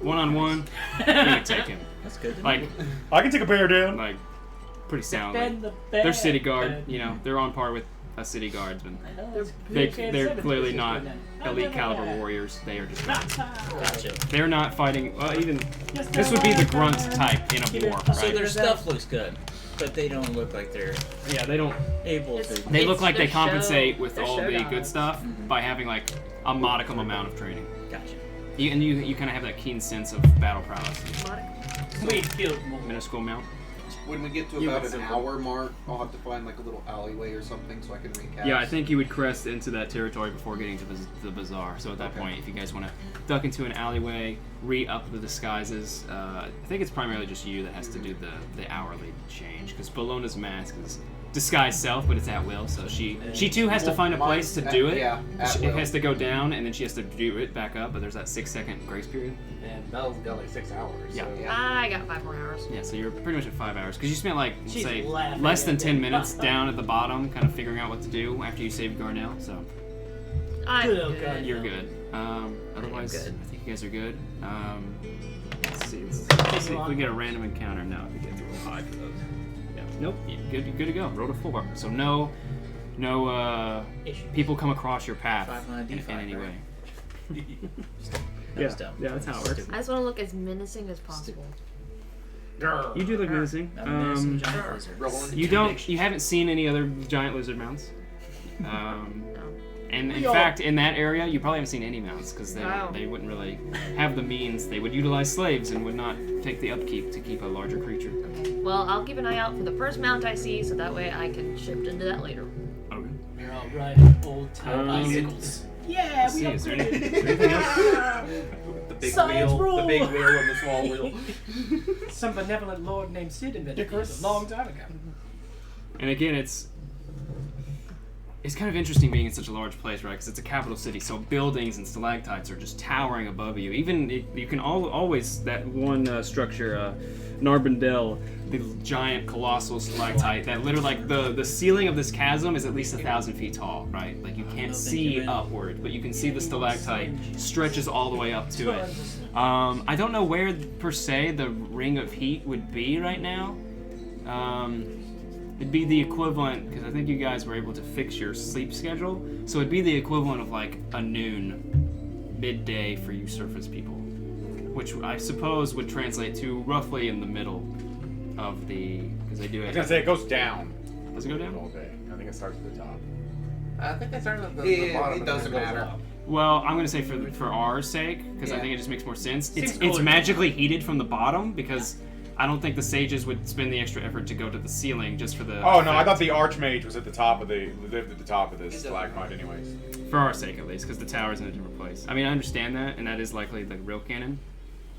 B: One-on-one, you can take him.
F: That's good.
A: I can take a bear down.
B: Pretty sound.
D: Defend the
B: They're
D: bad.
B: city guard, they're on par with a city guardsman.
D: They're
B: They're clearly not elite caliber warriors. They are just guards.
F: Gotcha.
B: They're not fighting. Well, even this would be the grunt type in a war,
F: So
B: right?
F: their stuff looks good. But they don't look like they're
B: Yeah, they don't.
F: able
C: It's-
F: to.
B: They
C: It's
B: look like
C: the
B: they compensate
C: show-
B: with
C: the
B: all
C: show
B: the
C: gods.
B: good stuff by having like a modicum amount of training.
F: Gotcha.
B: You kind of have that keen sense of battle prowess.
D: We killed more.
B: Minuscule mount.
E: When we get to
F: You
E: about
F: guys
E: an
F: are-
E: hour mark, I'll have to find like a little alleyway or something so I can recap.
B: Yeah, I think you would crest into that territory before getting to the bazaar. So at that point, if you guys want to duck into an alleyway, re-up the disguises, I think it's primarily just you that has to do the hourly change because Bologna's mask is disguise self, but it's at will. So she too has to find a place to do it.
E: Yeah, at
B: It
E: will.
B: has to go down, and then she has to do it back up. But there's that 6-second grace period.
H: And Belle's got like 6 hours.
B: Yeah.
H: So.
C: I got 5 more hours.
B: Yeah, so you're pretty much at 5 hours because you spent like
D: She's
B: say
D: laughing
B: less than
D: at
B: 10
D: me.
B: minutes down at the bottom, kind of figuring out what to do after you saved Garnell. So.
C: I'm
D: Good, oh
C: good.
D: God.
B: You're good. Otherwise,
C: good.
B: I think you guys are good. Let's see. Let's see if we get a random encounter. No, we get to roll high for those. Yeah. Nope. You're good to go. Roll a 4. So no
D: Issue.
B: people come across your path
F: 5 on a D5,
B: in any
F: right?
B: way.
F: That was dumb.
B: Yeah, that's how it works.
C: I just want to look as menacing as possible.
B: You do look menacing.
F: I'm a menacing giant lizard.
E: Rolling
B: You don't.
E: intimidation.
B: You haven't seen any other giant lizard mounts.
C: No.
B: And in
D: We all-
B: fact, in that area, you probably haven't seen any mounts because
C: Wow.
B: they wouldn't really have the means. They would utilize slaves and would not take the upkeep to keep a larger creature.
C: Okay. Well, I'll keep an eye out for the first mount I see, so that way I can shift into that later.
B: Okay.
D: We're all riding old time bicycles. Yeah,
B: Let's
D: we
B: see, is there any-
D: upgraded.
B: is there anything else?
E: The big
D: Science
E: wheel,
D: rule.
E: the big wheel and the small wheel.
D: Some benevolent lord named Sid invented this a long time ago.
B: And again, it's kind of interesting being in such a large place, right? Because it's a capital city, so buildings and stalactites are just towering above you. Even you can always that one structure, Narbondel, the giant colossal stalactite that literally like the ceiling of this chasm is at least 1,000 feet tall, right? Like you can't see upward, but you can see the stalactite stretches all the way up to it. I don't know where per se the ring of heat would be right now. It'd be the equivalent, because I think you guys were able to fix your sleep schedule, so it'd be the equivalent of like a noon, midday for you surface people, which I suppose would translate to roughly in the middle of the, because they do
A: I was
B: it.
A: gonna say it goes down.
B: Does it go
A: all
B: down?
A: day. I think it starts at the top.
H: I think they started at the
E: It
H: bottom. and then
E: doesn't
H: goes
E: matter.
H: up.
B: Well, I'm gonna say for our sake, because I
E: Yeah.
B: think it just makes more sense.
D: Seems
B: It's
D: cooler.
B: magically heated from the bottom because I don't think the sages would spend the extra effort to go to the ceiling just for the.
A: Oh no, I
B: effect.
A: thought the Archmage was at the top of lived at the top of this stalagmite anyways.
B: For our sake, at least, because the tower's in a different place. I mean, I understand that, and that is likely the real canon.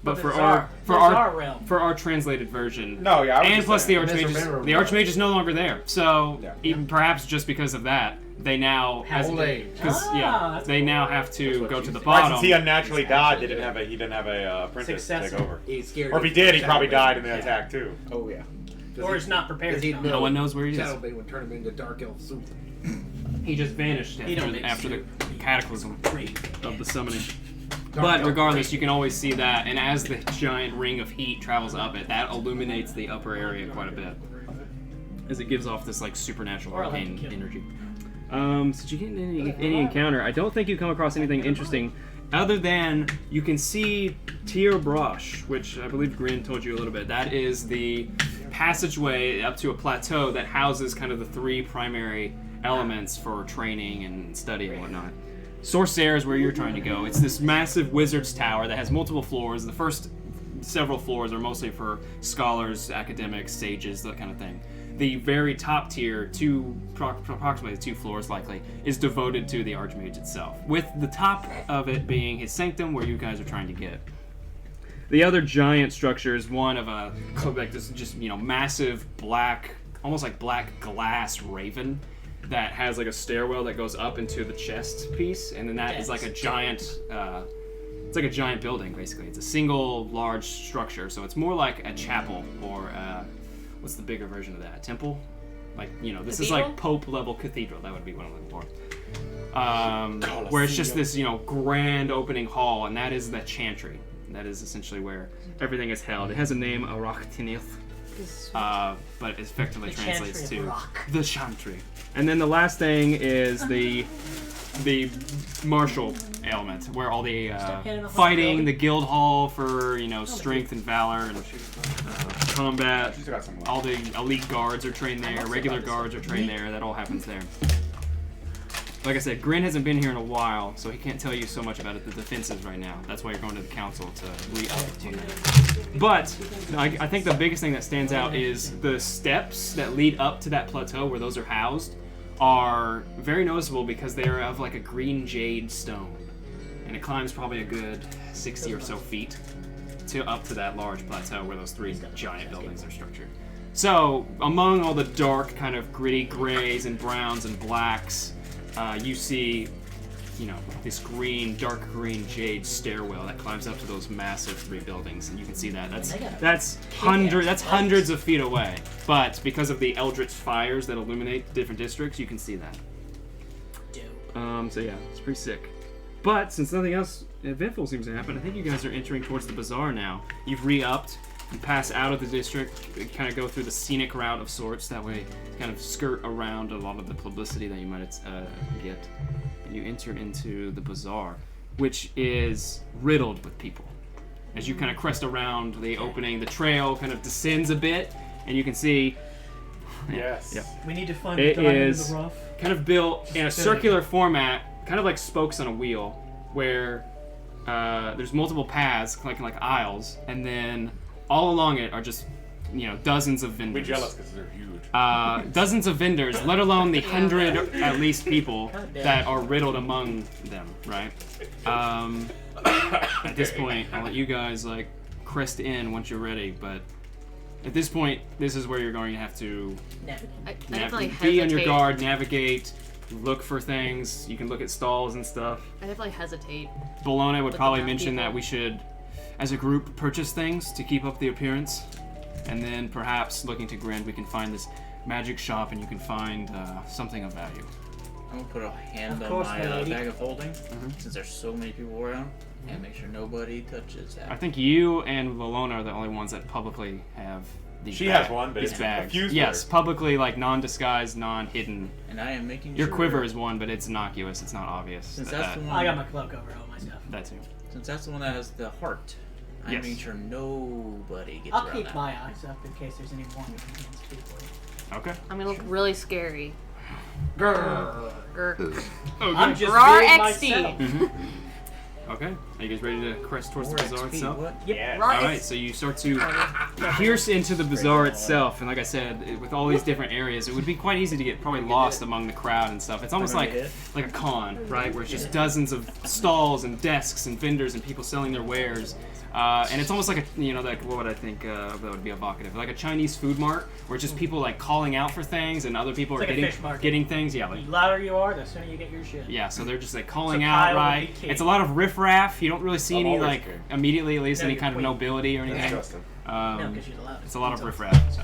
B: But for our
D: realm.
B: for our translated version,
A: No, yeah, I was
B: and
A: just
B: plus
A: saying.
B: the Archmage is no longer there. So
A: Yeah.
B: even perhaps just because of that, they now
H: Old age.
D: Ah,
B: they
D: that's
B: now
D: cool.
B: have to
H: what
B: go
H: you
B: to the
H: said.
A: Right,
B: bottom.
A: since he unnaturally died, he didn't have a apprentice to take
D: Successor.
A: over.
H: He's scared.
A: Or if he
H: of
A: did, he probably
H: Shadowbane.
A: died in the attack too.
H: Oh yeah.
D: Or is not prepared.
H: Because he'd
D: to
H: know
B: No one knows where he is.
H: Shadowbane would turn him into dark elf soup.
B: He just vanished
D: He don't make
B: after the cataclysm
D: Great.
B: of the summoning.
H: Dark
B: But
H: elf
B: regardless,
H: great.
B: you can always see that, and as the giant ring of heat travels up it, that illuminates the upper area quite a bit, as it gives off this like supernatural
D: Or I'll have
B: arcane
D: to kill him.
B: energy. So did you get any encounter? I don't think you come across anything interesting, other than you can see Tier Brosh, which I believe Grin told you a little bit. That is the passageway up to a plateau that houses kind of the 3 primary elements for training and study and whatnot. Sorcerre is where you're trying to go. It's this massive wizard's tower that has multiple floors. The first several floors are mostly for scholars, academics, sages, that kind of thing. The very top tier, approximately 2 floors likely, is devoted to the Archmage itself, with the top of it being his sanctum where you guys are trying to get. The other giant structure is one of a like this just massive black, almost like black glass raven that has like a stairwell that goes up into the chest piece, and then that is like a giant. It's like a giant building basically. It's a single large structure, so it's more like a chapel or what's the bigger version of that? A temple? Like this is like Pope level cathedral. That would be what I'm looking for. Where it's just this grand opening hall, and that is the chantry. That is essentially where everything is held. It has a name, Arachtinith, but it effectively
D: The
B: translates
D: Chantry of
B: to
D: Rock.
B: the chantry. And then the last thing is the martial element, where all the
D: handing off
B: fighting,
D: my
B: the guild hall for strength and valor, and combat.
A: She's got some left.
B: All the elite guards are trained there. Regular guards are trained there. That all happens there. Like I said, Grin hasn't been here in a while, so he can't tell you so much about the defenses right now. That's why you're going to the council to re-up. But I think the biggest thing that stands out is the steps that lead up to that plateau where those are housed are very noticeable because they are of like a green jade stone. And it climbs probably a good 60 or so feet up to that large plateau where those 3 giant buildings are structured. So, among all the dark, kind of gritty grays and browns and blacks, you see, this dark green jade stairwell that climbs up to those massive 3 buildings, and you can see that. That's hundreds of feet away. But because of the eldritch fires that illuminate different districts, you can see that. So yeah, it's pretty sick. But since nothing else eventful seems to happen, I think you guys are entering towards the bazaar now. You've re-upped. You pass out of the district, you kind of go through the scenic route of sorts, that way you kind of skirt around a lot of the publicity that you might get. And you enter into the bazaar, which is riddled with people. As you kind of crest around the opening, the trail kind of descends a bit, and you can see...
A: Yes.
B: Yep.
D: We need to find
B: It
D: the diamond in
B: is
D: the rough.
B: kind of built in a circular format, kind of like spokes on a wheel, where there's multiple paths, like aisles, and then all along it are just, dozens of vendors.
A: We're jealous because they're huge.
B: Dozens of vendors, let alone the 100 at least people that are riddled among them, right? At this point, I'll let you guys crest in once you're ready, but at this point, this is where you're going to have to
C: I definitely
B: be on your
C: hesitate.
B: guard, navigate, look for things. You can look at stalls and stuff.
C: I definitely hesitate.
B: Bologna would
C: Look
B: probably
C: around
B: mention
C: people.
B: that we should, as a group, purchase things to keep up the appearance. And then perhaps looking to Grand, we can find this magic shop and you can find something of value.
F: I'm gonna put a hand
D: Of
F: on
D: course,
F: my
D: my lady.
F: bag of holding, since there's so many people around, and make sure nobody touches that.
B: I think you and Bologna are the only ones that publicly have these
A: She
B: bags.
A: has one, but
B: these
A: it's
B: bags.
A: confused
B: Yes,
A: her.
B: publicly, non-disguised, non-hidden.
F: And I am making
B: Your
F: sure.
B: quiver is one, but it's innocuous. It's not obvious.
F: Since
B: that
F: that's the one.
D: I got my cloak over all my stuff.
B: That too.
F: Since that's the one that has the heart, I'm
B: Yes.
F: making sure nobody gets
D: I'll
F: around
D: keep
F: that.
D: my eyes up in case there's any wandering against people.
B: Okay.
C: I'm gonna look really scary.
D: Grrr.
C: Grr.
D: I'm just
C: Rar
D: being
C: XD.
D: myself.
B: Okay. Are you guys ready to crest towards the
F: More
B: bazaar
F: XP,
B: itself?
F: what?
A: Yeah.
C: Rar
B: All right,
C: X-
B: so you start to pierce into the bazaar itself, and like I said, with all these different areas, it would be quite easy to get probably lost among the crowd and stuff. It's almost
F: Am I gonna
B: like a con, right, where it's just dozens of stalls and desks and vendors and people selling their wares. And it's almost like what would I think that would be evocative? Like a Chinese food mart, where it's just people calling out for things, and other people
D: It's
B: are
D: like a fish market.
B: getting things. Yeah,
D: The louder you are, the sooner you get your shit.
B: yeah, so they're just calling
D: It's a
B: out,
D: pile of
B: right?
D: big cake.
B: It's a lot of riffraff. You don't really see
A: I'm
B: any
A: always king.
B: immediately at least
D: No,
B: any
D: you're
B: kind of
D: queen.
B: nobility or
A: That's
B: anything.
A: Justin.
D: No, because you're the loudest.
B: It's a lot of
D: So-
B: riffraff. So.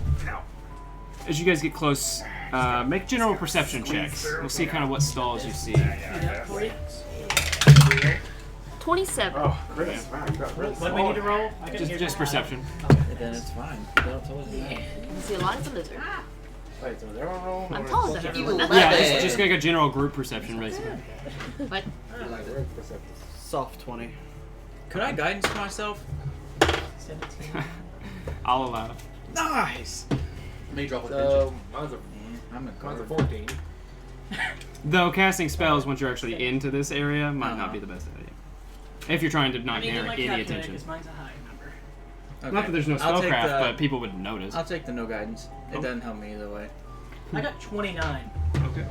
B: As you guys get close, make general perception checks. We'll see kind of what stalls you see.
D: Yeah, for you.
C: 27.
A: Oh, Chris, wow, you got really
D: What do we need to roll? I couldn't hear
B: Just
D: you.
B: perception.
F: Then it's fine. Don't tell us that.
C: You can see a lot of the lizard.
A: Wait, so they're on roll?
C: I'm taller than everyone. That's
B: Yeah,
C: good.
B: just like a general group perception, basically.
C: But
G: Soft 20.
F: Could I guidance myself?
D: 17.
B: I'll allow it.
F: Nice!
E: May drop a
H: So, mine's a,
F: I'm a
H: mine's a
F: card.
H: 14.
B: Though casting spells once you're actually into this area might not
F: Uh-huh.
B: be the best idea. If you're trying to not
D: I need to
B: garner
D: my
B: any
D: calculator
B: attention.
D: 'cause mine's a high number.
F: Okay.
B: Not that there's no
F: I'll take
B: spellcraft,
F: the-
B: but people would notice.
F: I'll take the no guidance. It
B: Oh.
F: doesn't help me either way.
D: I got 29.
B: Okay.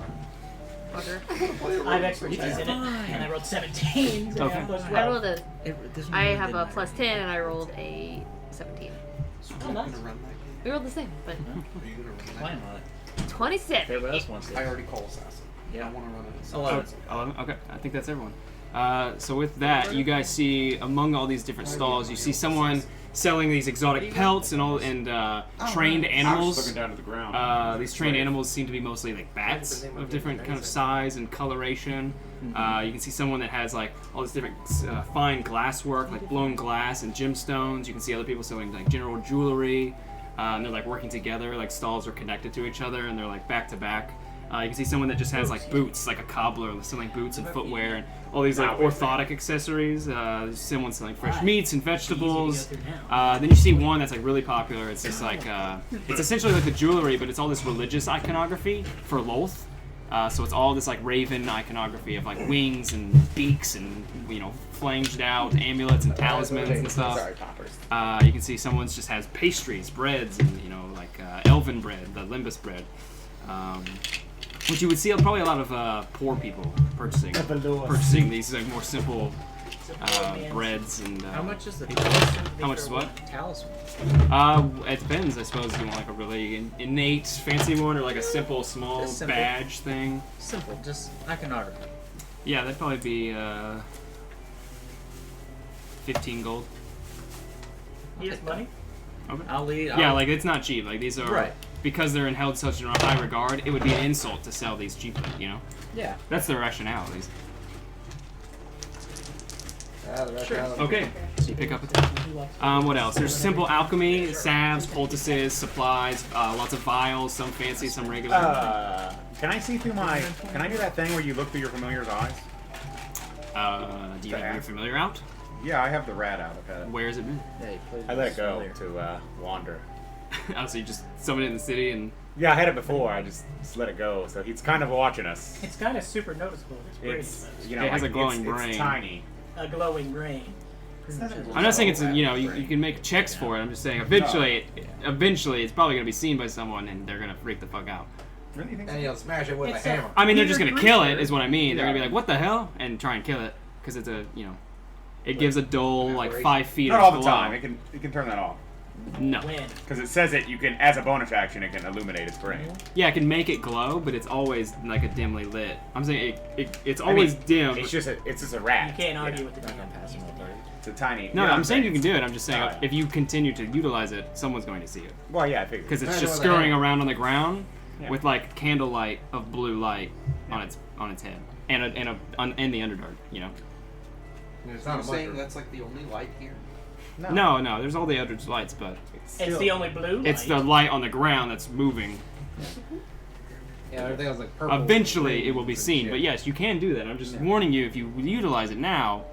C: fucker.
D: I have expertise in it, and I rolled 17. So
B: Okay.
D: yeah, plus
C: I
D: 12.
C: rolled a. I have a plus 10 and I rolled a 17.
D: Oh, nice.
C: We rolled the same, but
F: Plan on it.
C: 26.
F: Everybody else wants it.
E: I already call assassin.
F: Yeah.
E: I want to run it.
F: 11.
B: 11? Okay, I think that's everyone. So with that, you guys see among all these different stalls, you see someone selling these exotic pelts and trained
A: I was
B: animals.
A: looking down to the ground.
B: These trained animals seem to be mostly like bats of different kind of size and coloration. You can see someone that has all this different fine glasswork, like blown glass and gemstones. You can see other people selling general jewelry. And they're working together, stalls are connected to each other, and they're back to back. You can see someone that just has like boots, like a cobbler selling boots and footwear and all these like orthotic accessories. There's someone selling fresh meats and vegetables. Then you see one that's like really popular. It's just like it's essentially like the jewelry, but it's all this religious iconography for Lolth. So it's all this like raven iconography of like wings and beaks and flanged out amulets and talismans and stuff.
A: Sorry, poppers.
B: You can see someone just has pastries, breads, and like elven bread, the limbus bread, which you would see probably a lot of poor people purchasing these like more simple breads and.
F: How much is the
B: How much is what?
F: talisman?
B: It depends. I suppose you want like a really innate fancy one or like a simple small
F: Just simple.
B: badge thing.
F: Simple, just iconography.
B: Yeah, that'd probably be 15 gold.
D: He has money?
F: I'll lead.
B: Yeah, like it's not cheap. Like these are
F: Right.
B: because they're held such in high regard. It would be an insult to sell these cheaply.
F: Yeah.
B: That's the rationale, at least.
F: Sure.
B: Okay, so you pick up a tab. What else? There's simple alchemy, salves, poultices, supplies, lots of vials, some fancy, some regular.
A: Can I see through my? Can I do that thing where you look through your familiar's eyes?
B: Do you have your familiar out?
A: Yeah, I have the rat out. I've had it.
B: Where has it been?
F: Yeah, he plays
A: I let it
F: with
A: go
F: familiar.
A: to wander.
B: Oh, so you just summoned it in the city and...
A: Yeah, I had it before. I just let it go. So he's kind of watching us.
D: It's kind of super noticeable. It's pretty.
A: It's
B: It has a glowing
A: it's
B: brain.
A: tiny.
D: A glowing brain.
B: I'm not saying it's, you can make checks for it. I'm just saying eventually it's probably going to be seen by someone and they're going to freak the fuck out.
A: Really think
H: And he'll smash it with
D: It's
H: a
D: a-
H: hammer.
B: I mean, they're
D: Peter
B: just going to kill it,
D: Creeper.
B: is what I mean. They're going to be
A: Yeah.
B: like, what the hell? And try and kill it. Because it's it gives a dull, like, 5 feet
A: Not
B: of
A: all the
B: glow.
A: time. It can turn that off.
B: No.
D: When?
A: Because it says it. You can, as a bonus action, it can illuminate its brain.
B: Yeah, I can make it glow, but it's always, like, a dimly lit. I'm saying it's always dim.
A: It's just a rat.
D: You can't argue
A: Yeah.
D: with the damn
F: Passing all party.
A: It's a tiny.
B: No,
A: you know
B: I'm
A: what
B: saying you can do it. I'm just saying
A: Alright.
B: if you continue to utilize it, someone's going to see it.
A: Well, yeah, I figured.
B: Because it's
H: Imagine
B: just
H: with a
B: scurrying
H: hand.
B: around on the ground
A: Yeah.
B: with like candlelight of blue light on its head and the Underdark.
H: And it's
E: You're
H: not a
E: saying
H: mushroom.
E: that's like the only light here?
B: No, there's all the other lights, but
D: It's the only blue light.
B: it's the light on the ground that's moving.
H: Yeah, everything was like purple.
B: Eventually, it will be
H: and
B: seen.
H: shit.
B: But yes, you can do that. I'm just warning you. If you utilize it now,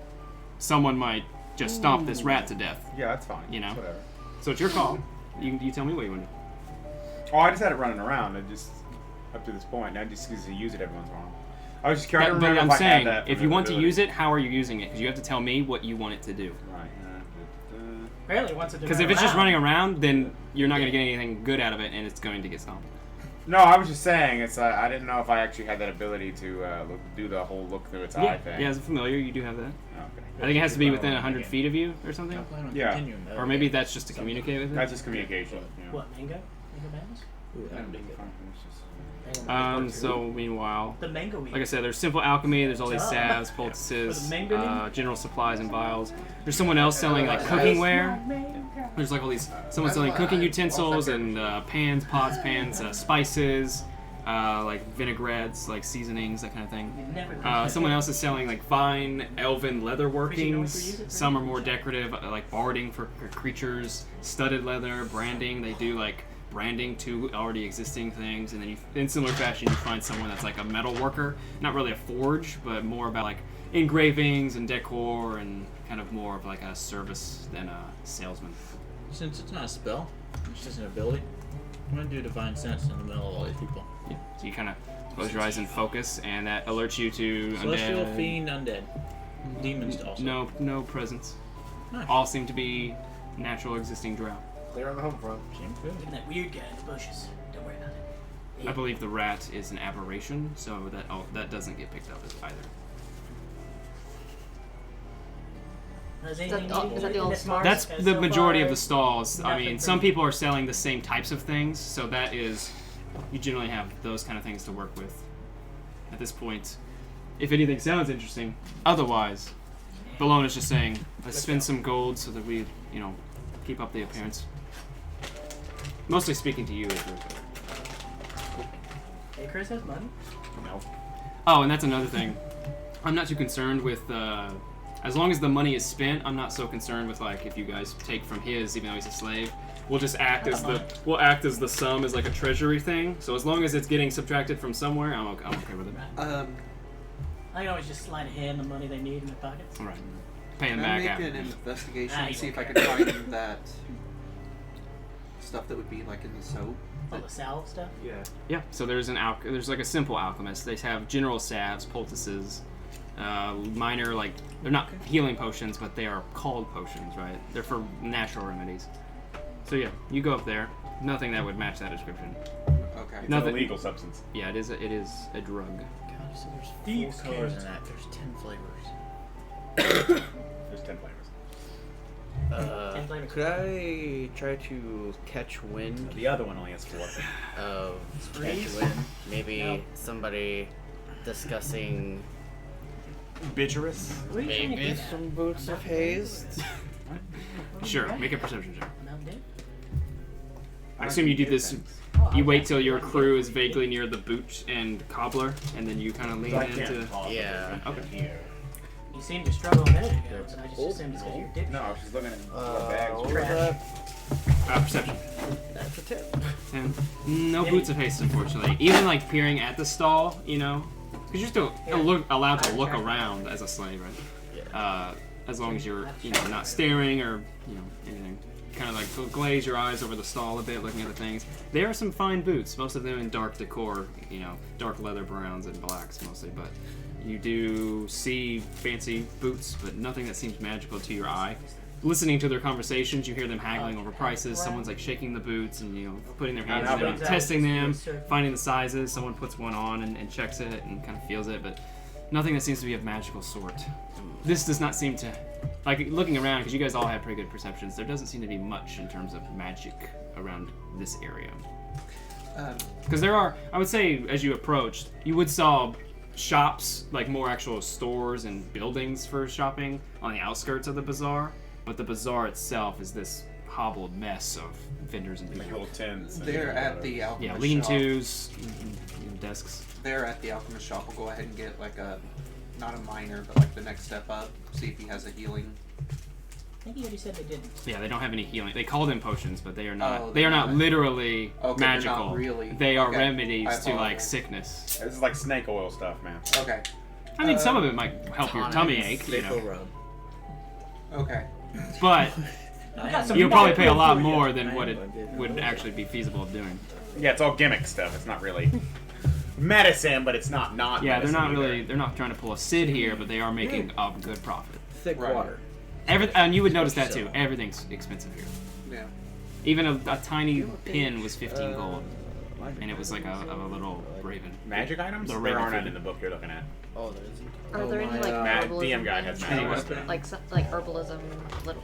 B: someone might just stomp this rat to death.
A: Yeah, that's fine.
B: You know?
A: It's whatever.
B: So it's your call. You tell me what you want to do.
A: Oh, I just had it running around. It just up to this point. Now just because you use it every once in a while. I was just curious.
B: But I'm saying, if you want to use it, how are you using it? Because you have to tell me what you want it to do.
A: Right.
D: Apparently wants it to
B: Because
D: run
B: if it's just
D: around.
B: running around, then you're not going to get anything good out of it, and it's going to get stomped.
A: No, I was just saying. It's. I didn't know if I actually had that ability to do the whole look through its eye thing.
B: Yeah, as a familiar, you do have that.
A: Okay.
B: I think it has to be within 100 feet of you or something.
F: I plan on
A: Yeah.
F: continuing that.
B: Or maybe that's just to communicate with it.
A: That's just communication. Yeah.
D: What, mango? Mango bananas?
F: Ooh, that would be good.
B: So meanwhile,
D: The mango weed.
B: like I said, there's simple alchemy. There's all these
D: Duh.
B: salves,
D: For
B: poultices,
D: the mango
B: general supplies and vials. There's someone else selling like cooking ware. There's like all these. Someone selling cooking utensils and pans, pots, pans, spices, like vinaigrettes, like seasonings, that kind of thing. Someone else is selling like fine elven leather workings. Some are more decorative, like barding for creatures, studded leather, branding. They do like branding to already existing things, and then in similar fashion you find someone that's like a metal worker, not really a forge, but more about like engravings and decor and kind of more of like a service than a salesman.
F: Since it's not a spell, it's just an ability, I'm gonna do Divine Sense in the middle of all these people.
B: Yeah. So you kind of close your eyes and focus, and that alerts you to
F: Celestial,
B: undead.
F: Fiend, Undead. Demons also.
B: No presence.
F: Nice.
B: All seem to be natural existing drow.
H: Clear on the home front.
F: Seems good.
D: And that weird guy in the bushes. Don't worry about it.
B: I believe the rat is an aberration, so that doesn't get picked up as either.
D: Is
C: that the old smart?
B: That's the
D: so
B: majority
D: far,
B: of the stalls. I
D: nothing
B: mean,
D: for
B: some
D: me.
B: people are selling the same types of things, so that is, you generally have those kind of things to work with at this point. If anything sounds interesting, otherwise, Belwyn is just saying, let's spend some gold so that we, keep up the appearance. Mostly speaking to you, Icarys.
D: Hey, Chris has money.
A: No.
B: Oh, and that's another thing. I'm not too concerned with, as long as the money is spent, I'm not so concerned with, like, if you guys take from his, even though he's a slave. we'll just act as the sum as like a treasury thing. So as long as it's getting subtracted from somewhere, I'm okay with it.
D: I can always just slide ahead the money they need in their pockets.
B: All right. Pay them
E: Can I
B: back
E: make
B: after.
E: an investigation
D: Ah,
E: and
D: you
E: see if
D: don't
E: I
D: care.
E: can find that stuff that would be like in the soap?
D: All the salve stuff.
H: Yeah.
B: Yeah. So there's there's like a simple alchemist. They have general salves, poultices, minor like they're not healing potions, but they are called potions, right? They're for natural remedies. So yeah, you go up there. Nothing that would match that description.
E: Okay.
A: It's
B: Nothing-
A: an illegal substance.
B: Yeah, it is a drug.
F: God, so there's
D: Thieves'
F: 4 colors
D: cans.
F: in that. There's 10 flavors.
A: There's 10 flavors.
D: And flavors.
G: Could I try to catch wind
A: The other one only has 4.
G: of
D: Freeze?
G: catch wind? Maybe
D: No.
G: somebody discussing
A: Bitcherous?
D: What are you trying to
G: maybe
D: get at?
G: some boots of haze.
B: Sure, make a perception check.
D: Mountain Dew?
B: I assume you do this.
D: Oh,
B: You
D: I
B: wait
D: guess
B: till your
D: I can
B: crew
D: get
B: is vaguely near the boot and cobbler, and then you kind of lean into.
G: Yeah.
B: Okay.
D: You seemed to struggle a minute ago, but I just assumed it's because you're dipshit.
A: No, I was just looking at what
G: What
A: bags.
G: was
D: trash.
G: that?
B: Perception.
G: That's a tip.
B: And no boots of haste, unfortunately. Even like peering at the stall, you know, because you're still allowed to look around as a slave, right? As long as you're, not staring or, anything. Kind of like glaze your eyes over the stall a bit, looking at the things. There are some fine boots, most of them in dark decor, dark leather browns and blacks mostly, but you do see fancy boots, but nothing that seems magical to your eye. Listening to their conversations, you hear them haggling over prices. Someone's like shaking the boots and putting their hands in them, testing them, finding the sizes. Someone puts one on and checks it and kind of feels it, but nothing that seems to be of magical sort. This does not seem to, like looking around, because you guys all have pretty good perceptions, there doesn't seem to be much in terms of magic around this area. Because there are, I would say, as you approached, you would saw shops, like more actual stores and buildings for shopping on the outskirts of the bazaar, but the bazaar itself is this hobbled mess of vendors and
A: Like
B: people.
A: little tents. and
E: They're at
A: whatever.
E: the alchemist
B: Yeah,
E: shop.
B: lean-tos, desks.
E: They're at the alchemist shop. We'll go ahead and get like a, not a minor, but like the next step up. See if he has a healing.
D: I think you already said they didn't.
B: Yeah, they don't have any healing. They call them potions, but they are not.
E: Oh,
B: they are
E: they're
B: not
E: not.
B: literally
E: Okay, they're not
B: magical.
E: really.
B: They are
E: Okay.
B: remedies
E: I
B: to like
E: apologize.
B: sickness.
A: This is like snake oil stuff, man.
E: Okay.
B: I mean, some of it might help your tummy ache,
F: Staple rub.
E: Okay.
B: but
D: I got some
B: you'll probably pay a
D: Nyquil
B: lot
D: for you.
B: more than
F: I
B: what
F: know,
B: it
F: I did.
B: would actually be feasible of doing.
A: Yeah, it's all gimmick stuff. It's not really medicine, but it's not
B: Yeah, they're
A: medicine
B: not
A: either.
B: really. They're not trying to pull a Sid here, but they are making a good profit.
G: Thick
E: Right.
G: water.
B: And you would notice that too. Everything's expensive here.
E: Yeah.
B: Even a tiny pin was 15 gold, and it was like a little raven.
A: Magic items?
B: The
A: There
B: raven
A: aren't
B: food.
A: in the book you're looking at.
G: Oh, there isn't.
C: Are there any like
A: Mad
C: herbalism
A: DM guide has
C: things?
A: magic weapon.
C: like herbalism,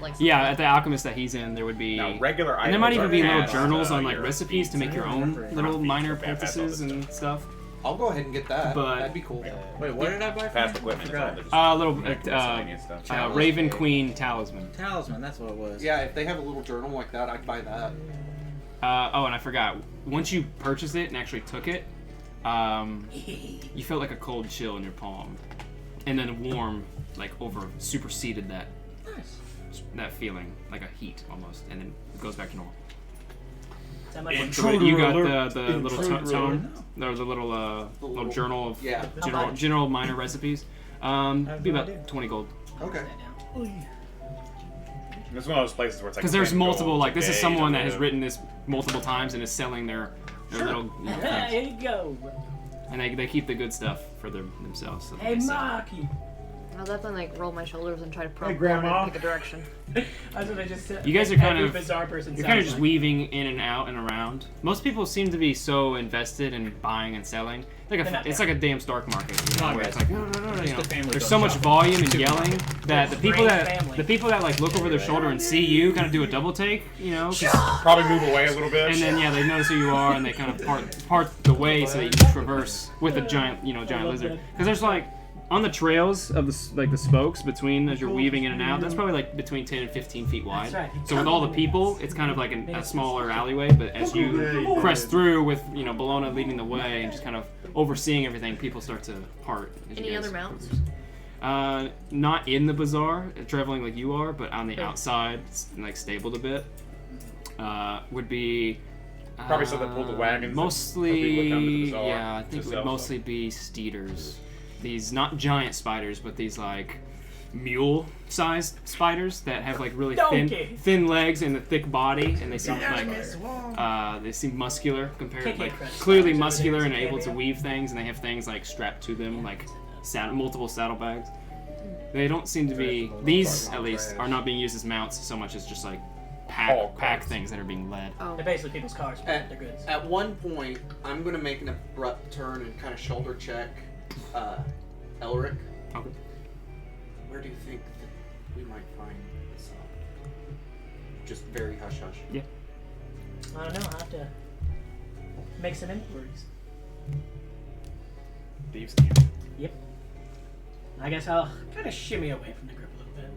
C: like
B: Yeah, at the alchemist that he's in, there would be.
A: Now, regular items
B: And there might even
A: are
B: be little
A: past,
B: journals on like
A: your
B: recipes to make your own
A: feet,
B: little
A: not feet,
B: minor
A: but past all
B: poultices
A: this
B: and stuff.
E: I'll go ahead and get that.
B: But-
E: That'd be cool.
F: Wait, what did I buy from
A: Past
F: you?
A: equipment.
F: Forgot.
A: It's all
B: Little
A: miscellaneous stuff.
B: Raven Queen talisman.
F: Talisman, that's what it was.
E: Yeah, if they have a little journal like that, I'd buy that.
B: Oh, and I forgot. Once you purchased it and actually took it, you felt like a cold chill in your palm, and then warm, like superseded that feeling, like a heat almost, and then it goes back to normal.
D: Is that much?
B: So you got the little tome, or the little journal of
E: Yeah.
B: general minor recipes. Be about 20 gold.
E: Okay.
A: It's one of those places where it's like.
B: Because there's
A: 10 gold
B: multiple, like
A: a
B: this is
A: day
B: someone
A: to
B: that has
A: live.
B: written this multiple times and is selling their little
D: Yeah,
B: things.
D: here you go.
B: And they keep the good stuff for themselves. So that
D: Hey,
B: they sell.
D: Maki.
C: I'll definitely like roll my shoulders and try to prompt
A: Grandma.
C: pick a direction.
D: That's what I just said.
B: You guys are
D: Every
B: kind of-
D: bizarre person
B: You're kind of
D: sounds
B: just
D: like.
B: weaving in and out and around. Most people seem to be so invested in buying and selling. It's like a damn stock market, where it's like no,
F: the family
B: there's
F: goes
B: so much
F: shopping.
B: volume and yelling that the people
D: Strange family.
B: that like look over their shoulder and see you kind of do a double take, 'cause-
A: Probably move away a little bit.
B: and then they notice who you are and they kind of part the way so that you can traverse with a giant lizard. Because there's like on the trails of the spokes between as you're weaving in and out, that's probably like between 10 and 15 feet wide.
D: That's right.
B: So with all the people, it's kind of like a smaller alleyway, but as you crest through with Bologna leading the way and just kind of overseeing everything, people start to part. as you
C: Any
B: guys
C: other mounts?
B: not in the bazaar, traveling like you are, but on the outside, like stabled a bit. would be
A: Probably some that pull the wagons.
B: Mostly,
A: people that come to the bazaar
B: yeah, I
A: to
B: think it
A: sell
B: would mostly be steeders. These not giant spiders, but these like mule-sized spiders that have like really
D: Donkey.
B: thin legs and a thick body, and they seem they seem muscular compared,
D: Kick
B: like
D: it, Chris.
B: clearly
D: Spiders
B: muscular
D: over
B: and
D: there,
B: able to
D: cameo.
B: weave things, and they have things like strapped to them, like multiple saddlebags. They don't seem to be, these at least, are not being used as mounts so much as just like pack things that are being led.
C: Oh.
D: They're basically people's cars, but they're goods.
E: At one point, I'm going to make an abrupt turn and kind of shoulder check Elrich.
B: Okay.
E: Where do you think that we might find this? Just very hush hush.
B: Yeah.
D: I don't know. I'll have to make some inquiries.
A: Thieves.
D: Yep. I guess I'll kind of shimmy away from the group a little bit.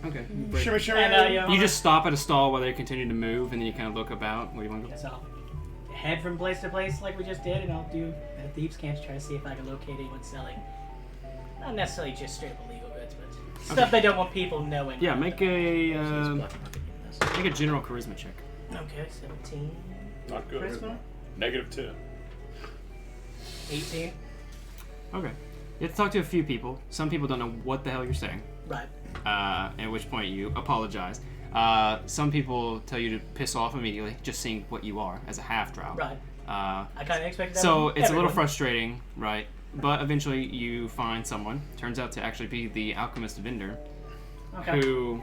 B: Okay.
A: Shimmy, shimmy.
D: And
B: You just stop at a stall while they continue to move, and then you kind of look about. Where do you want to go?
D: guess I'll head from place to place like we just did, and I'll do a thieves' camp to try to see if I can locate anyone selling, not necessarily just straight up illegal goods, but stuff they don't want people knowing.
B: Yeah, make a
F: Black market in this.
B: make a general charisma check.
D: Okay, 17.
A: Not good.
D: Charisma.
A: -2.
D: 18.
B: Okay. You have to talk to a few people. Some people don't know what the hell you're saying.
D: Right.
B: At which point you apologize. Some people tell you to piss off immediately, just seeing what you are as a half drow.
D: Right. I kind of expected that.
B: So
D: from
B: it's a little
D: everyone.
B: frustrating, right? But eventually you find someone. Turns out to actually be the alchemist Vinder,
D: Okay.
B: who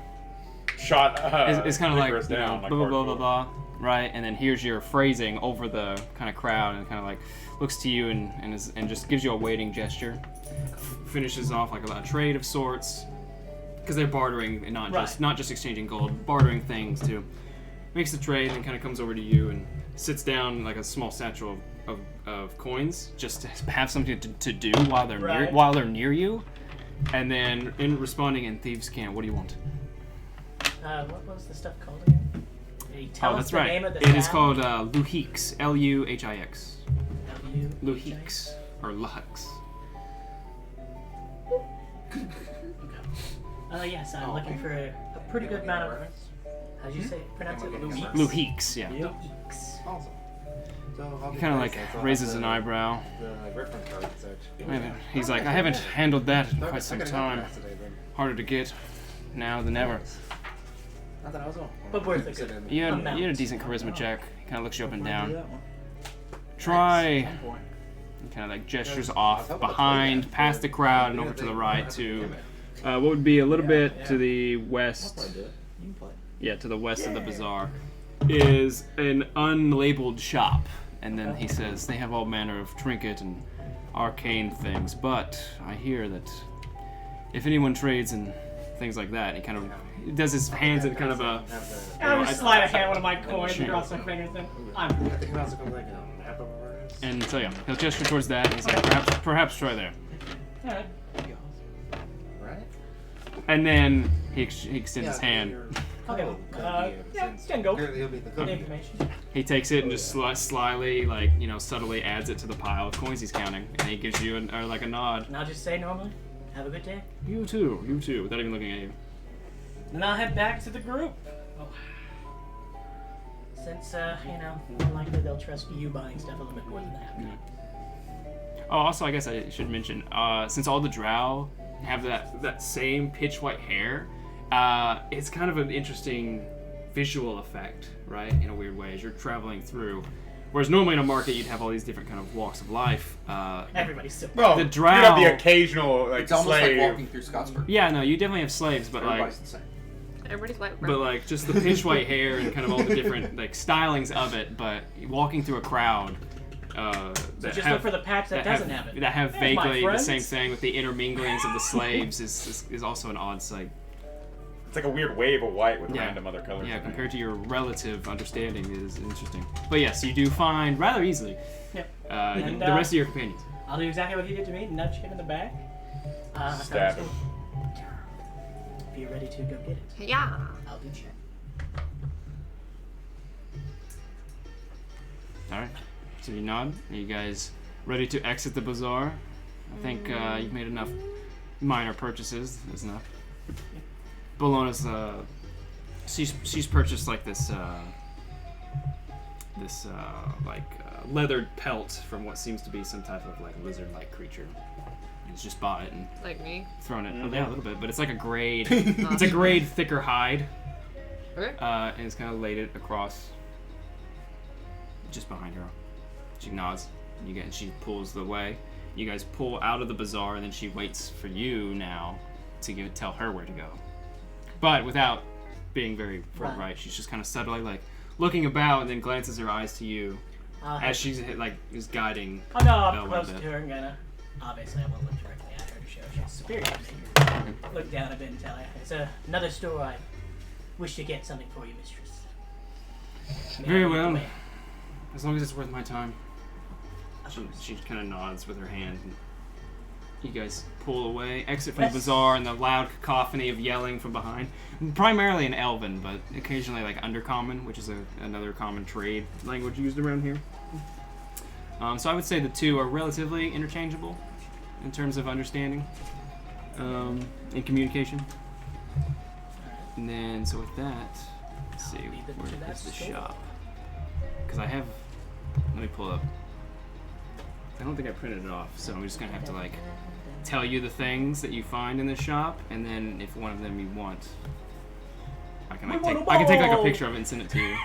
A: Shot.
B: is kind of like,
A: Icarys
B: you know,
A: down, like
B: blah, blah, blah, blah,
A: hardcore.
B: blah, right? And then here's your phrasing over the kind of crowd and kind of like looks to you and just gives you a waiting gesture. Finishes off like a trade of sorts. Because they're bartering and not just exchanging gold, bartering things too. Makes the trade and kind of comes over to you and sits down like a small satchel of coins, just to have something to do while they're near you. And then in responding in thieves' camp, what do you want?
D: What was the stuff called again? Did he tell us
B: That's
D: the
B: right.
D: name of the
B: It is
D: town?
B: called Luhix, Luhix,
D: W-
B: Luhix or Luhix.
D: Yes, I'm looking for a pretty good amount of. How'd you say pronounce it? Luhix.
B: Luhix, yeah.
D: Luhix.
H: Awesome. So I'll
B: He
H: be
B: kind of
H: nice,
B: like
H: I'll
B: raises
H: have
B: an
H: the-
B: eyebrow.
H: The reference cards actually.
B: He's like, I haven't handled that in
H: I
B: quite some
H: got enough
B: time.
H: class today, then.
B: Harder to get now than ever.
H: Not that I was on.
D: But worth it.
H: Sit in.
B: You had
D: Amount.
B: a decent charisma check. He kind of looks you up and
H: Do
B: down.
H: that one.
B: Try.
H: At some point.
B: He kind of like gestures
H: Because
B: off
H: I thought that's
B: behind,
H: like that.
B: past the crowd, and over to the right to what would be a little bit to the
H: I'll
B: west.
H: probably do it. You can play.
B: Yeah, to the west of the bazaar is an unlabeled shop. And then he says they have all manner of trinket and arcane things, but I hear that if anyone trades in things like that, he kind of he does his hands in kind of a
D: I'll just
B: I-
D: slide a hand one of my coins
B: Sure.
D: across my fingers and I'm.
H: I think it also comes like a map of awareness.
B: and so yeah, he'll gesture towards that and he's like, perhaps try there.
D: Alright.
H: Right?
B: And then he extends his hand.
D: Okay. Yeah, 10 gold.
H: He'll be the
D: Good
H: cookie.
D: information.
B: He takes it and just slyly, like, you know, subtly adds it to the pile of coins he's counting, and he gives you like a nod.
D: And I'll just say normally, have a good day.
B: You too, without even looking at you.
D: Then I'll head back to the group. Oh. Since, more likely they'll trust you buying stuff a little bit more than that.
B: Oh, also, I guess I should mention, since all the Drow have that same pitch white hair, it's kind of an interesting visual effect, right? In a weird way, as you're traveling through. Whereas normally in a market you'd have all these different kind of walks of life.
D: Everybody's so.
A: Well,
B: The
A: you
B: drow-
A: have the occasional like
E: It's almost
A: slave.
E: like walking through Scottsburg.
B: Yeah, no, you definitely have slaves, but like,
E: Everybody's the same.
C: Everybody's white.
B: but like just the pitch white hair and kind of all the different like stylings of it. But walking through a crowd. That
D: just
B: have,
D: look for the patch that doesn't have it.
B: That have
D: There's my
B: vaguely the
D: friends.
B: same thing with the interminglings of the slaves is also an odd sight.
A: It's like a weird wave of white with
B: Yeah.
A: random other colors.
B: Yeah,
A: in it.
B: compared to your relative understanding is interesting. But yes, you do find rather easily
D: Yep.
B: the rest of your companions.
D: I'll do exactly what he did to me. Nudge him in the back.
A: Stab him.
D: If you're ready to go get it,
C: Yeah.
D: I'll do check.
B: All right. So you nod. Are you guys ready to exit the bazaar? I think you've made enough minor purchases. That's enough. Bologna's she's purchased like this leathered pelt from what seems to be some type of like lizard-like creature. He's just bought it and
C: Like me.
B: thrown it. Oh, yeah, a little bit, but it's like a grade. It's a grade thicker hide.
C: Okay.
B: And it's kind of laid it across, just behind her. She nods. And she pulls the way. You guys pull out of the bazaar, and then she waits for you now to tell her where to go. But without being very forthright, she's just kind of subtly like looking about, and then glances her eyes to you as she's like is guiding.
D: I'll go up
B: Belwyn a
D: close
B: bit.
D: to her and gonna. Obviously, I won't look directly at her to show she's superior to me. Look down a bit and tell her, it's another store I wish to get something for you, mistress. May I
B: Very
D: lead the
B: well.
D: way?
B: As long as it's worth my time. She kind of nods with her hand. And you guys pull away, exit from the bazaar, and the loud cacophony of yelling from behind. Primarily in Elven, but occasionally like Undercommon, which is another common trade language used around here. So I would say the two are relatively interchangeable in terms of understanding and communication. And then, so with that, let's see, where is the shop? Because I have, let me pull up. I don't think I printed it off, so I'm just gonna have to like tell you the things that you find in the shop, and then if one of them you want, I can take like a picture of it and send it to you.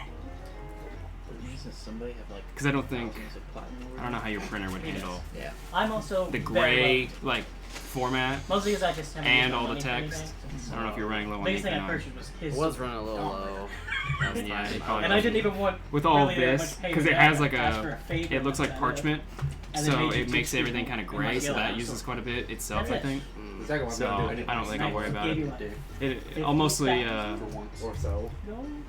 F: Somebody have like
B: Because I don't think,
F: thousands of platinum
B: I don't know how your printer would handle
F: Yeah.
D: I'm also
B: the
D: very
B: gray like format.
D: Mostly because I just haven't
B: and
D: used my
B: all the
D: money for
B: text.
D: anything,
B: I don't know if you're running low on
D: biggest
B: ink
D: thing
B: or
D: I
B: not.
D: purchased was his.
G: It was running a little low.
B: And yeah, it probably
D: And I didn't even want
B: with all
D: really that
B: this
D: much paper
B: because it
D: down.
B: has like
D: Asked for a favor
B: it looks like
D: and
B: parchment,
D: and then
B: so
D: made you
B: it makes
D: teach
B: everything
D: people
B: kind of
D: in
B: gray,
D: my
B: so
D: skill
B: that
D: level.
B: uses quite a bit itself, I
D: That's it.
B: think.
H: Exactly what
B: So
H: I'm
B: I
H: doing.
B: don't think I'll worry about
D: Gave
B: it.
D: you like
B: I'll mostly
H: For once. Or so.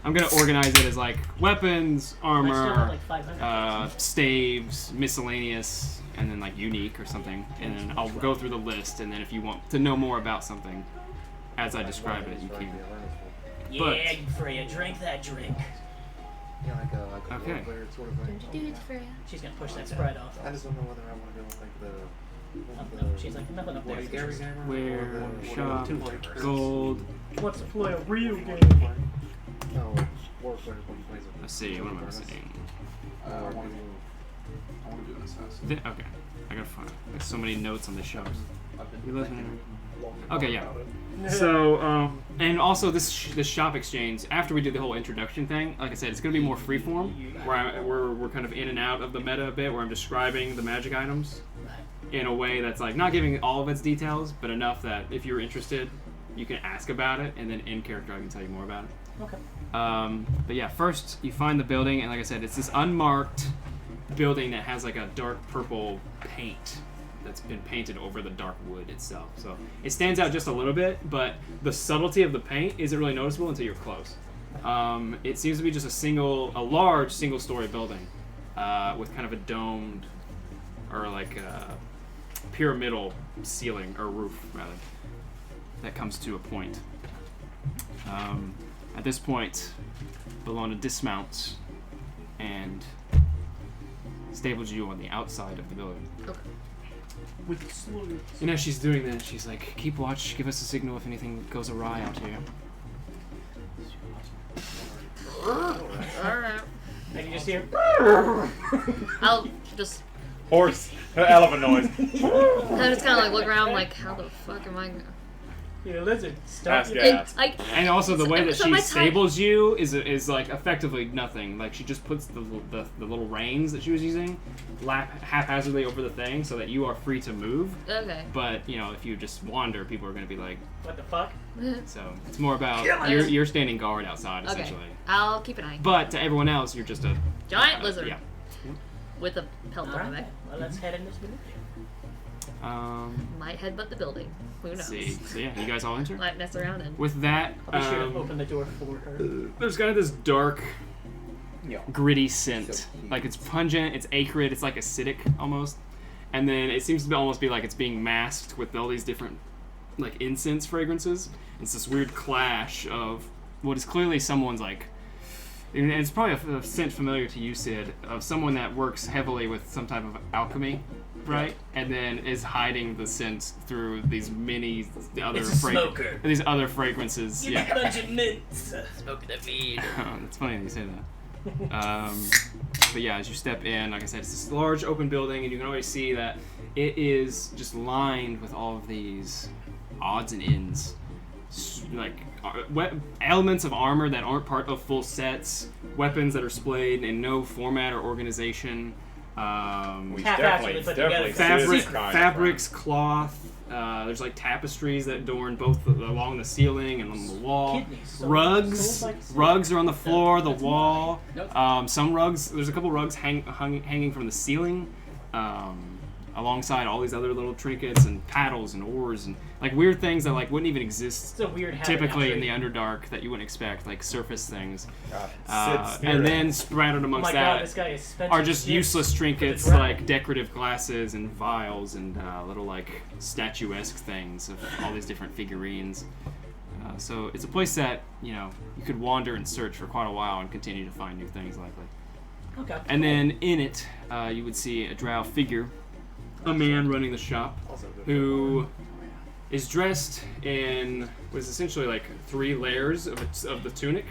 B: I'm gonna organize it as like weapons,
D: I still have
B: armor,
D: like 500.
B: staves, miscellaneous, and then like unique or something. And then I'll go through the list, and then if you want to know more about something, as I describe it, you can.
D: Yeah,
B: but-
D: you Freya, drink that drink.
H: Yeah, like a
B: Okay.
H: role-player sort of thing.
C: Do it for you.
D: She's gonna push that Sprite off.
H: I just don't know whether I want to go with like the.
D: No, she's like, nothing up there.
H: Like Gary Gamer.
B: Where
H: or the
B: shop,
H: two players.
B: gold.
D: Wants to play a real game.
H: No, war players when he plays it.
B: Let's see, what am I missing?
H: I want to do an assassin.
B: Okay, I gotta find. There's so many notes on the shops.
H: I've been
B: You listen.
H: thinking long
B: Okay, yeah.
H: about it.
B: So, and also this shop exchange, after we do the whole introduction thing, like I said, it's going to be more freeform, where we're kind of in and out of the meta a bit, where I'm describing the magic items in a way that's like not giving all of its details, but enough that if you're interested, you can ask about it, and then in character I can tell you more about it.
D: Okay.
B: But yeah, first you find the building, and like I said, it's this unmarked building that has like a dark purple paint that's been painted over the dark wood itself. So it stands out just a little bit, but the subtlety of the paint isn't really noticeable until you're close. It seems to be just a large single-story building with kind of a domed or like a pyramidal ceiling or roof rather that comes to a point. At this point, Belwyn dismounts and stables you on the outside of the building.
C: Okay.
D: With slurs.
B: And as she's doing that, she's like, keep watch, give us a signal if anything goes awry out here.
C: Alright.
D: And you just hear.
C: I'll just
A: Horse. Elephant noise.
C: I just kind of like look around like, how the fuck am I gonna...
D: You lizard. Stop
A: Ask
D: your.
A: Yeah.
C: It's like,
B: And also the way that
C: So
B: she
C: my time-
B: stables you is like effectively nothing. Like she just puts the little reins that she was using haphazardly over the thing so that you are free to move.
C: okay.
B: But you know, if you just wander, people are going to be like.
D: What the fuck?
B: So it's more about
C: us.
B: you're standing guard outside
C: Okay.
B: essentially.
C: I'll keep an eye.
B: But to everyone else, you're just a
C: Giant lizard.
B: Yeah.
C: With a pelt on my
D: Alright.
C: back.
D: Well, let's head in this video.
C: Might headbutt the building. Who knows?
B: Let's see. So yeah, you guys all enter.
C: Might mess around and...
B: With that,
D: I'll be sure to open the door for her.
B: there's kind of this dark,
H: Yeah.
B: gritty scent.
H: So
B: Like it's pungent, it's acrid, it's like acidic almost. And then it seems to almost be like it's being masked with all these different like incense fragrances. It's this weird clash of what is clearly someone's like, and it's probably a scent familiar to you, Sid, of someone that works heavily with some type of alchemy, right? And then is hiding the scent through these other
D: It's a smoker.
B: these other fragrances.
D: Give me
B: Yeah.
D: a bunch of mints. Smoking the weed.
B: It's funny that you say But yeah, as you step in, like I said, it's this large open building, and you can always see that it is just lined with all of these odds and ends, like elements of armor that aren't part of full sets, weapons that are splayed in no format or organization.
D: Half-assed put together.
B: Fabrics, cloth. There's like tapestries that adorn both along the ceiling and on the wall.
D: Kidneys.
B: Rugs are on the floor, the wall. Some rugs. There's a couple rugs hanging from the ceiling, alongside all these other little trinkets and paddles and oars and like weird things that like wouldn't even exist
D: It's a weird
B: typically in the Underdark that you wouldn't expect, like surface things. And then sprouted amongst
D: this guy is
B: that are just useless trinkets like decorative glasses and vials and little like statuesque things of all these different figurines. So it's a place that, you could wander and search for quite a while and continue to find new things likely.
D: Okay.
B: And then in it, you would see a drow figure, a man running the shop, who is dressed in what is essentially like 3 layers of the tunic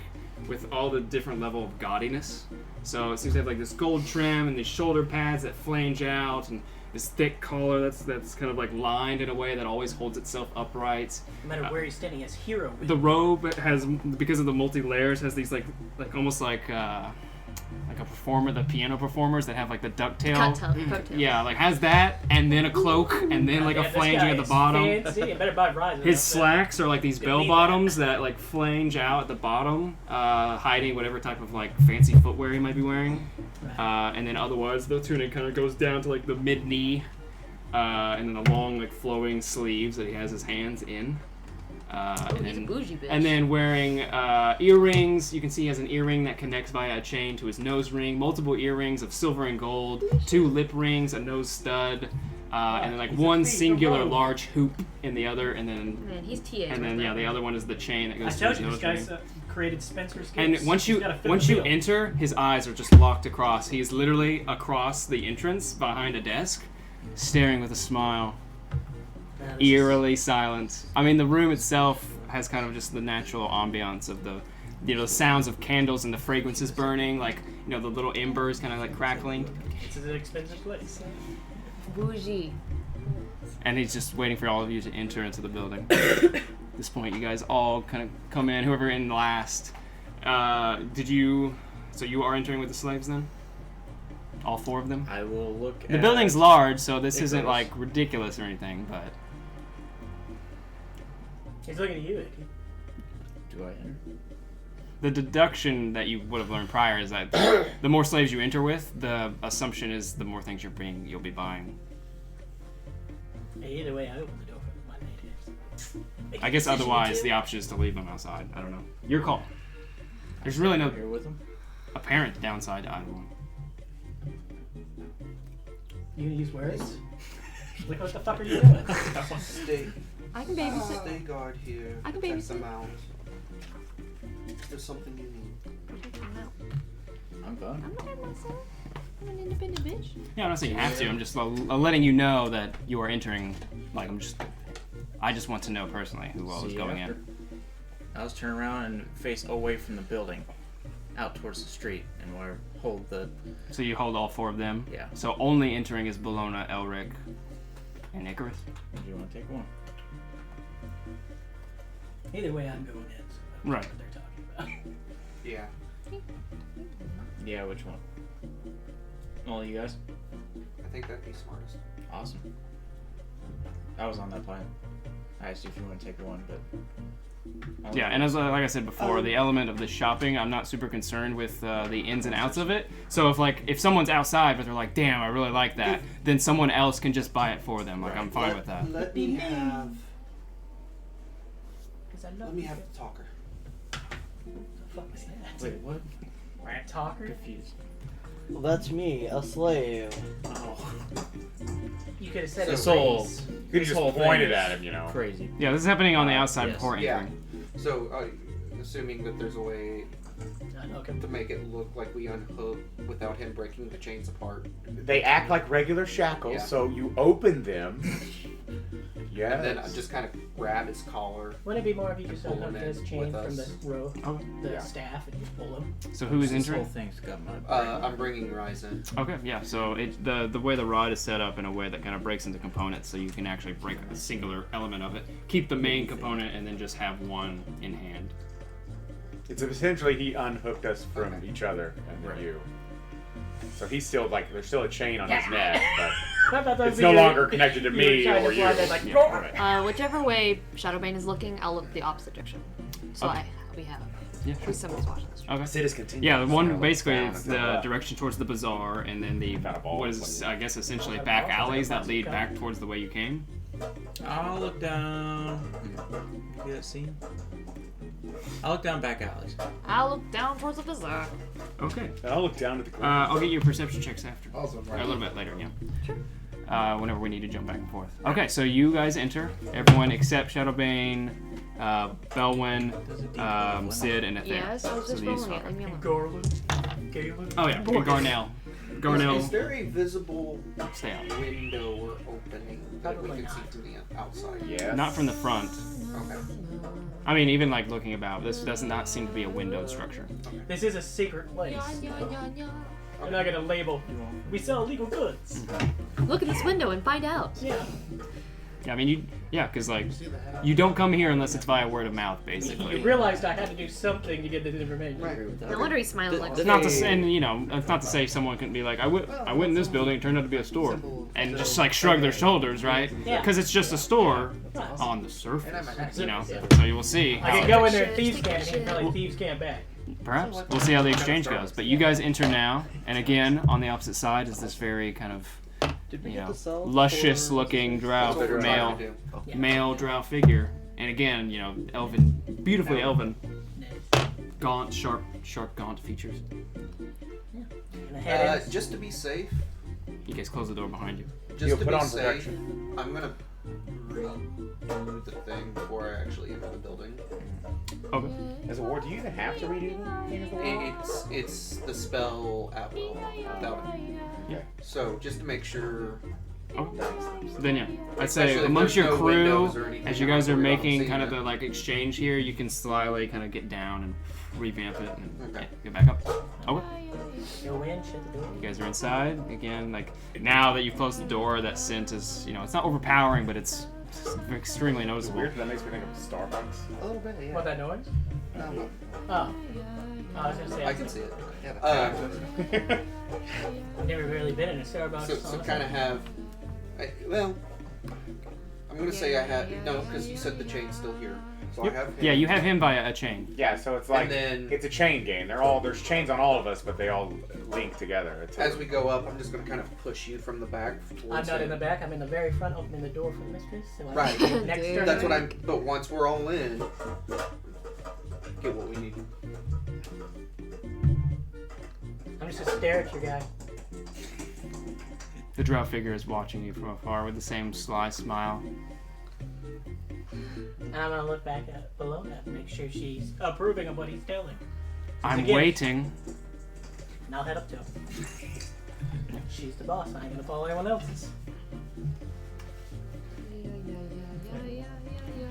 B: with all the different level of gaudiness. So it seems to have like this gold trim and these shoulder pads that flange out and this thick collar that's kind of like lined in a way that always holds itself upright.
D: No matter where he's standing, he has hero wings.
B: The robe has, because of the multi-layers, has these like almost like a performer, the piano performers that have like the ducktail. Yeah, like has that, and then a cloak, and then like a flanging at the bottom.
D: Fancy. I better buy Rhyse.
B: His slacks are like these bell bottoms that like flange out at the bottom, hiding whatever type of like fancy footwear he might be wearing. And then otherwise the tunic kind of goes down to like the mid knee, and then the long like flowing sleeves that he has his hands in.
C: He's a bougie bitch.
B: And then wearing earrings. You can see he has an earring that connects via a chain to his nose ring, multiple earrings of silver and gold, 2 lip rings, a nose stud, and then like one singular large hoop in the other, and then
C: Man, he's TA.
B: and then the other one is the chain that goes to his nose ring.
D: Created Spencer's
B: And
D: gifts.
B: once you enter, his eyes are just locked across. He's literally across the entrance behind a desk, staring with a smile. Eerily silent. I mean, the room itself has kind of just the natural ambiance of the, the sounds of candles and the fragrances burning, like, the little embers kind of like crackling.
D: This is an expensive place.
C: Bougie.
B: And he's just waiting for all of you to enter into the building. At this point, you guys all kind of come in, whoever in last. So you are entering with the slaves then? All 4 of them?
F: I will look at...
B: The building's large, so this isn't like ridiculous or anything, but...
D: He's looking at you, Icky.
F: Do I enter?
B: The deduction that you would have learned prior is that the more slaves you enter with, the assumption is the more things you'll be buying.
D: Hey, either way, I open the door for my natives.
B: I guess otherwise the option is to leave them outside. I don't know. Your call. There's really no
F: Here with them?
B: apparent downside to either one.
D: You gonna use words? Like, what the fuck are you doing?
G: Stay.
C: I can babysit.
G: Stay guard here.
C: I can
G: Protect
C: babysit.
G: the mount. If there's something you need.
F: I'm fine.
C: I'm not having myself. I'm an independent bitch.
B: Yeah, I'm not saying you have to. I'm just letting you know that you are entering. Like, I just want to know personally who all is
F: See
B: going
F: after?
B: in.
F: I'll just turn around and face away from the building, out towards the street, and where hold the...
B: So you hold all 4 of them?
F: Yeah.
B: So only entering is Bologna, Elrich, and Icarys?
F: Do you want to take one?
D: Either way, I'm going in. So I don't know
B: Right.
D: what they're talking about.
G: Yeah.
F: Yeah, which one? All you guys?
G: I think that'd be smartest.
F: Awesome. I was on that plan. I asked you if you want to take one, but...
B: Yeah, and as like I said before, the element of the shopping, I'm not super concerned with the ins and outs of it. So if someone's outside but they're like, damn, I really like that, then someone else can just buy it for them. Like, I'm fine with that.
G: Let me have.
D: 'Cause I love
G: Let me
D: you.
G: have the talker.
D: What the fuck is that?
F: Wait, what?
D: Rat talker?
F: Confused.
I: Well, that's me, a slave.
F: Oh.
D: You could have said
F: This
D: a
F: whole...
D: race.
A: You just
F: whole thing
A: pointed
F: is
A: at him,
F: Crazy.
B: Yeah, this is happening on the outside
F: yes.
B: before
G: Yeah.
B: entering.
G: So, assuming that there's a way
D: Okay.
G: to make it look like we unhook without him breaking the chains apart.
J: They act like regular shackles,
G: Yeah.
J: so you open them,
A: Yes.
E: And then I just kind of grab his collar.
D: Wouldn't it be more if you just
E: Pull him
D: unhook this
E: in
D: chain
E: with
D: from the
E: us.
D: rope,
B: Okay.
D: the
A: Yeah.
D: staff, and just pull him?
B: So who is
F: This whole
B: entering?
F: thing's got my brain.
E: I'm bringing Rhyse in.
B: Okay, yeah. So the way the rod is set up in a way that kind of breaks into components, so you can actually break a singular element of it, keep the main component, and then just have one in hand.
A: It's essentially he unhooked us from each other and then you. So he's still like there's still a chain on his neck, but it's no longer connected to me or you.
C: Whichever way Shadowbane is looking, I'll look the opposite direction. So
B: Okay.
C: we have.
B: Yeah,
C: Who's somebody's watching this?
B: Okay.
A: Sid is continuing.
B: Yeah, the one
A: to
B: basically
A: down
B: it's
A: and go
B: the
A: up.
B: direction towards the bazaar, and then the
A: Found a ball.
B: what is I guess essentially back alleys that lead back towards the way you came.
F: I'll look down. See that scene? I'll look down back alleys.
C: I'll look down towards the bazaar.
B: Okay.
A: I'll look down at the corner.
B: I'll get you perception checks after.
H: Also,
B: Or a little bit later, yeah. Sure. Whenever we need to jump back and forth. Okay, so you guys enter. Everyone except Shadowbane, Belwyn, Sid, and Athair.
C: Yes, I was just
B: So
C: rolling
B: these
C: it. Leave me alone.
D: Garland, Galen.
B: Oh yeah, Garnell.
E: Is
B: Garnell,
E: there a visible
B: stay out.
E: window or opening that we can see from the outside?
A: Yes.
B: Not from the front.
E: Okay.
B: I mean, even like looking about, this does not seem to be a windowed structure.
D: This is a secret place. I'm not gonna label. We sell illegal goods.
C: Look at this window and find out.
D: Yeah.
B: Yeah, I mean, because like, you don't come here unless it's via word of mouth, basically.
D: You realized I had to do something to get this information.
C: No wonder he's smiling like
B: It's
C: this.
B: not to say, and it's not to say someone can be like, I went in this building, it turned out to be a store, and just like shrug their shoulders, right?
D: Yeah.
B: Because it's just a store on the surface, So you will see.
D: I can go in there and thieves camp, and he can probably thieves camp back.
B: Perhaps we'll see how the exchange goes. But you guys enter now, and again on the opposite side is this very kind of, luscious-looking drow male drow figure, and again, elven, beautifully elven, gaunt, sharp gaunt features.
D: And the head is
E: Just to be safe,
B: You guys close the door behind you.
E: just
A: You'll
E: to
A: put
E: be
A: on
E: safe,
A: protection.
E: I'm gonna redo the thing before I actually enter the building.
B: Okay.
A: As a ward, do you even have to redo the thing as a ward?
E: It's the spell at will without it.
B: Yeah.
E: So just to make sure.
B: Then yeah, I'd say
E: Especially if
B: amongst
E: there's
B: your
E: no
B: crew,
E: windows or anything,
B: as you
E: I'm
B: guys are
E: not worried about
B: making
E: seeing
B: kind of
E: it.
B: the like exchange here, you can slyly kind of get down and revamp it and
E: Okay.
B: get back up. Okay.
D: go in, shut the door.
B: You guys are inside again. Like now that you've closed the door, that scent is it's not overpowering, but it's extremely
A: It's
B: noticeable.
A: weird, that makes me think of Starbucks.
E: A little bit, yeah.
D: What, that noise?
E: No,
D: Oh. I was gonna say,
E: I can see it.
D: I've never really been in a Starbucks.
E: So kind of have. I'm gonna say I have no, because you said the chain's still here. So I have him.
B: Yeah, you have him by a chain.
A: Yeah, so it's like
E: then-
A: it's a chain game. There's chains on all of us, but they all link together. It's
E: As we go up, I'm just gonna kind of push you from the back.
D: I'm
E: towards
D: not
E: him.
D: in the back. I'm in the very front, opening the door for the mistress. So I'm
E: Right.
D: next to her.
E: That's what I'm. But once we're all in, get what we need.
D: I'm just gonna stare at your guy.
B: The drow figure is watching you from afar with the same sly smile.
D: And I'm gonna look back at below that and make sure she's approving of what he's telling.
B: I'm
D: Again.
B: waiting.
D: And I'll head up to him. She's the boss. I ain't gonna follow anyone else's.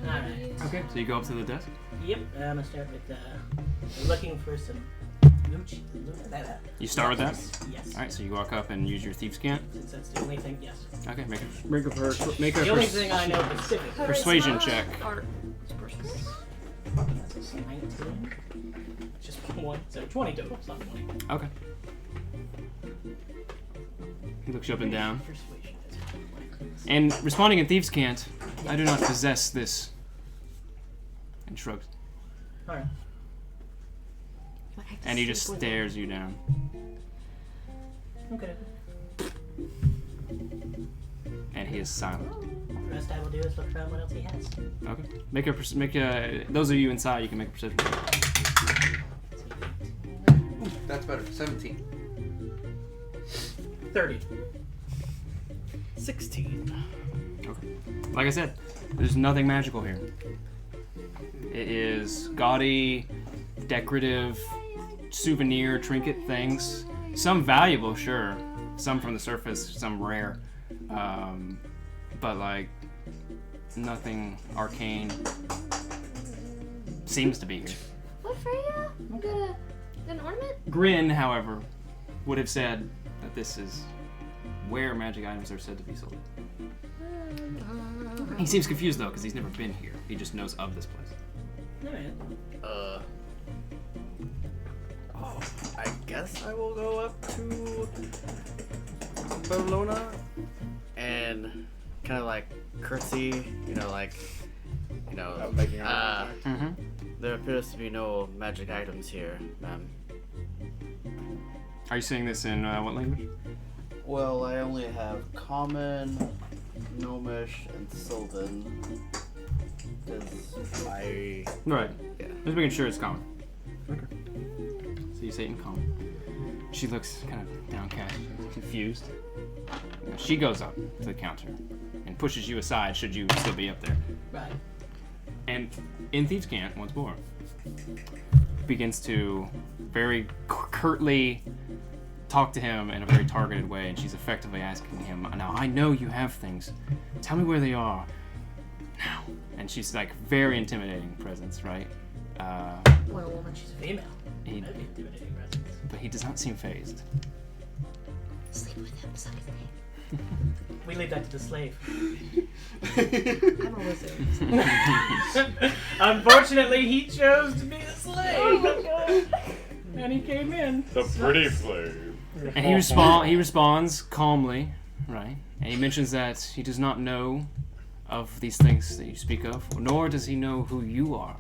D: Alright.
B: Okay. So you go up to the desk.
D: Yep. I'm gonna start with looking for some loot.
B: You start with that.
D: Yes.
B: All right. So you walk up and use your thieves' cant.
D: Since that's the only thing. Yes.
B: Okay. Make a
D: The only thing I know specific.
B: persuasion check.
D: That's a 19. Just one. So 20 total. It's not 20.
B: Okay. He looks you up and down.
D: Persuasion.
B: And responding in thieves' cant, I do not possess this. And shrugs.
D: Alright.
B: And he just stares you down.
D: Okay.
B: And he is silent.
D: The rest I will do is look around what else he has.
B: Okay. Make a. Those of you inside, you can make a perception check.
E: That's better. 17.
D: 30.
G: 16.
B: Okay. Like I said, there's nothing magical here. It is gaudy, decorative, souvenir, trinket things. Some valuable, sure. Some from the surface, some rare. But like, nothing arcane seems to be here.
C: What, Freya? You got an ornament?
B: Grin, however, would have said that this is where magic items are said to be sold. He seems confused though, because he's never been here. He just knows of this place.
G: I guess I will go up to Bologna and kind of like curtsy,
A: making eye contact.
G: there appears to be no magic items here, ma'am.
B: Are you saying this in what language?
G: Well, I only have Common, Gnomish, and Sylvan. Because
B: Right.
G: Yeah.
B: Just making sure it's common. Okay. So you say it in common. She looks kind of downcast, confused. She goes up to the counter and pushes you aside should you still be up there.
D: Right.
B: And in Thieves' Cant, once more, begins to very curtly talk to him in a very targeted way, and she's effectively asking him, now I know you have things. Tell me where they are. Now. And she's like very intimidating presence, right?
D: Well, woman, she's a female. That'd be intimidating presence.
B: But he does not seem phased.
C: Sleep with him, suck his name.
D: We leave that to the slave.
C: I'm a wizard.
D: Unfortunately, he chose to be a slave. And he came in.
A: The pretty slave.
B: And he responds calmly, right? And he mentions that he does not know of these things that you speak of, nor does he know who you are.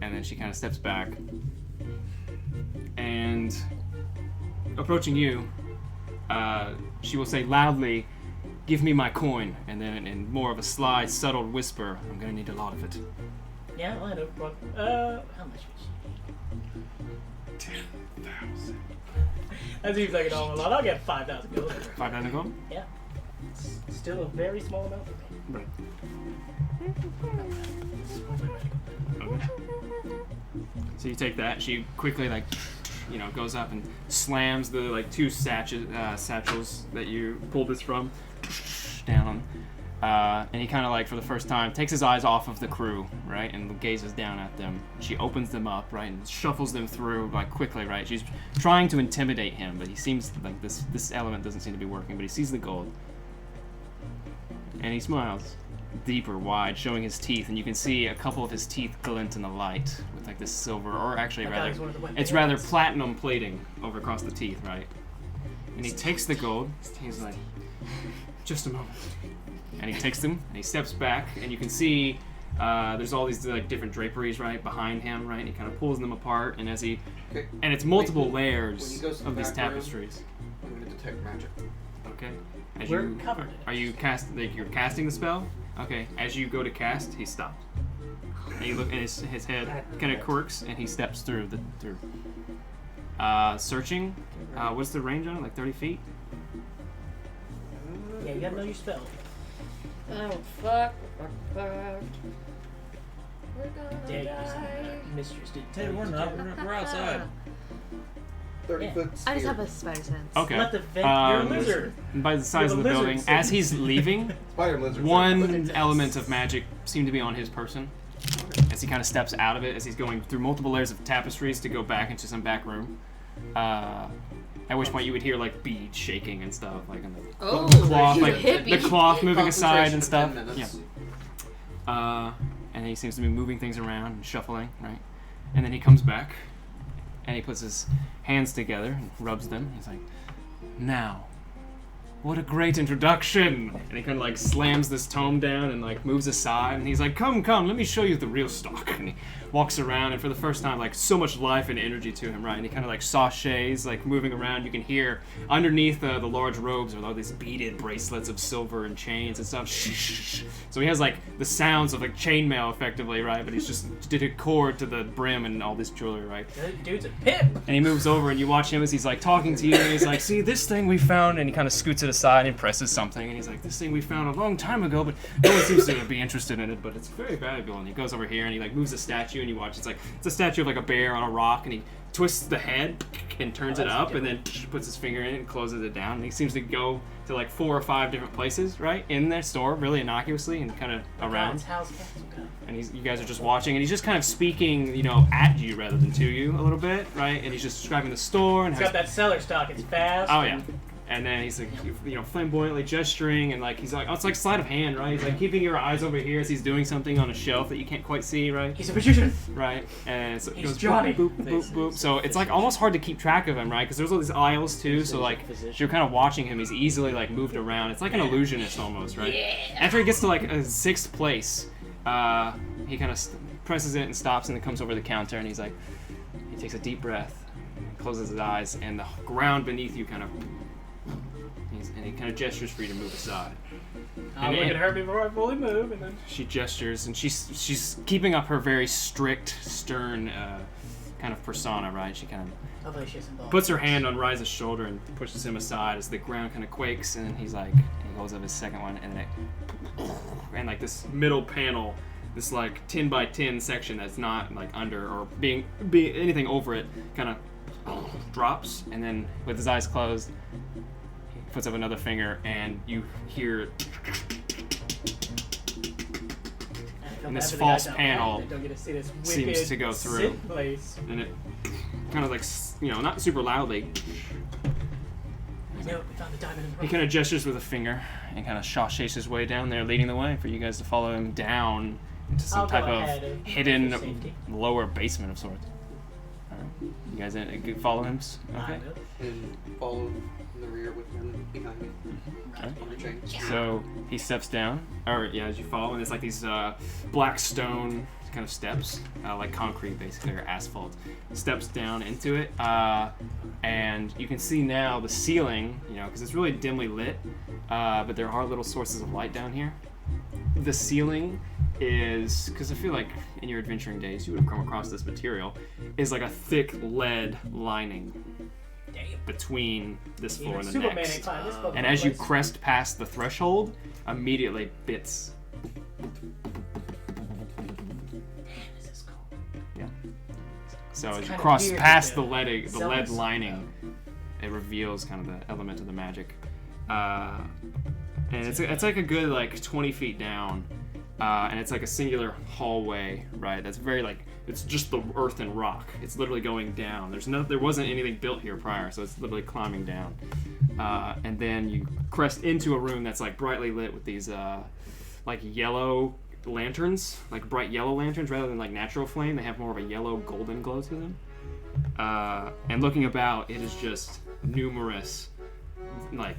B: And then she kind of steps back and approaching you, she will say loudly, "Give me my coin," and then in more of a sly, subtle whisper, "I'm gonna need a lot of it."
D: Yeah, well, I know. How much was she?
A: 10,000.
D: That seems like an awful lot. I'll get 5,000 gold.
B: 5,000 gold?
D: Yeah. It's still a very small amount for me.
B: Right.
D: Okay.
B: So you take that. She quickly, goes up and slams the two satchels that you pulled this from down. And he kind of for the first time takes his eyes off of the crew, right, and gazes down at them. She opens them up, right, and shuffles them through quickly, right. She's trying to intimidate him, but he seems like this element doesn't seem to be working. But he sees the gold, and he smiles, deeper, wide, showing his teeth, and you can see a couple of his teeth glint in the light with this silver, or actually it's rather platinum plating over across the teeth, right. And he takes the gold. He's like, just a moment. And he takes them, and he steps back, and you can see there's all these different draperies right behind him, right. And he kind of pulls them apart, and and it's multiple layers of these tapestries.
E: I'm gonna detect magic.
B: Okay.
D: We're covered.
B: Are you you're casting the spell? Okay. As you go to cast, he stops. And you look, and his head kind of quirks, and he steps through. Searching. What's the range on it? 30 feet.
D: Yeah, you gotta know your spell.
C: Oh, fuck. We're
D: Dare you
C: gonna
D: say
C: die.
D: that mistress didn't
F: Hey,
D: tell you
F: we're
D: to.
F: not. We're outside.
E: 30-foot
C: I just have a spider sense.
B: Okay.
D: Let the you're a lizard.
B: By the size
D: You're
B: of the
D: a lizard,
B: building,
D: so-
B: as he's leaving,
E: Spider lizard.
B: one element of magic seemed to be on his person. As he kind of steps out of it, as he's going through multiple layers of tapestries to go back into some back room. At which point you would hear beads shaking and stuff, in the cloth, the cloth moving aside and stuff. Yeah. And then he seems to be moving things around and shuffling, right? And then he comes back, and he puts his hands together and rubs them. He's like, "Now, what a great introduction!" And he kind of slams this tome down and moves aside, and he's like, "Come, let me show you the real stock." And he walks around, and for the first time, so much life and energy to him, right? And he kind of sashays, moving around. You can hear underneath the large robes are all these beaded bracelets of silver and chains and stuff. So he has the sounds of chainmail effectively, right? But he's just did a cord to the brim and all this jewelry, right?
D: Dude's a pimp.
B: And he moves over, and you watch him as he's talking to you, and he's like, "See this thing we found," and he kind of scoots it aside and presses something, and he's like, "This thing we found a long time ago, but no one seems to be interested in it. But it's very valuable." And he goes over here and he like moves a statue, and you watch. It's a statue of like a bear on a rock, and he twists the head and turns it up, and then puts his finger in it and closes it down. And he seems to go to like 4 or 5 different places, right, in their store, really innocuously and kind of around. And you guys are just watching, and he's just kind of speaking, at you rather than to you a little bit, right? And he's just describing the store and
D: it's got that seller stock. It's fast.
B: Oh yeah. And then he's like, flamboyantly gesturing, and like he's like, oh, it's like sleight of hand, right? He's like keeping your eyes over here as he's doing something on a shelf that you can't quite see, right?
D: He's a magician,
B: right? And so
D: he's Johnny.
B: Boop, boop, boop, boop. So it's like almost hard to keep track of him, right? Because there's all these aisles too. So like, if you're kind of watching him, he's easily like moved around. It's like an illusionist almost, right? Yeah. After he gets to like a 6th place, he kind of presses it and stops, and then comes over the counter, and he's like, he takes a deep breath, closes his eyes, and the ground beneath you kind of. And he kind of gestures for you to move aside.
D: I'll look at her before I fully move, and then
B: she gestures, and she's keeping up her very strict, stern kind of persona, right? She kind of puts her hand on Rhyse's shoulder and pushes him aside as the ground kind of quakes, and then he's like, he holds up his second one, and like this middle panel, this like 10 by 10 section that's not like under or being anything over it, kind of drops, and then with his eyes closed. Puts up another finger, and you hear and this false panel seems to go through, and it kind of like, not super loudly. He kind of gestures with a finger and kind of shakes his way down there, leading the way for you guys to follow him down into some type of hidden lower basement of sorts. You guys follow him? Okay.
E: And follow in the rear with him behind me. Okay.
B: So he steps down, as you follow, and it's like these black stone kind of steps, like concrete basically, or asphalt. Steps down into it, and you can see now the ceiling, because it's really dimly lit, but there are little sources of light down here. The ceiling is, because I feel like in your adventuring days you would have come across this material, is like a thick lead lining between this floor and the next. And as you crest past the threshold, immediately bits. Yeah. So as you cross past the lead lining, it reveals kind of the element of the magic. And it's like a good like 20 feet down. And it's like a singular hallway, right? That's very like, it's just the earth and rock. It's literally going down. There wasn't anything built here prior, so it's literally climbing down. And then you crest into a room that's like brightly lit with these like yellow lanterns, like bright yellow lanterns rather than like natural flame. They have more of a yellow golden glow to them. And looking about, it is just numerous, like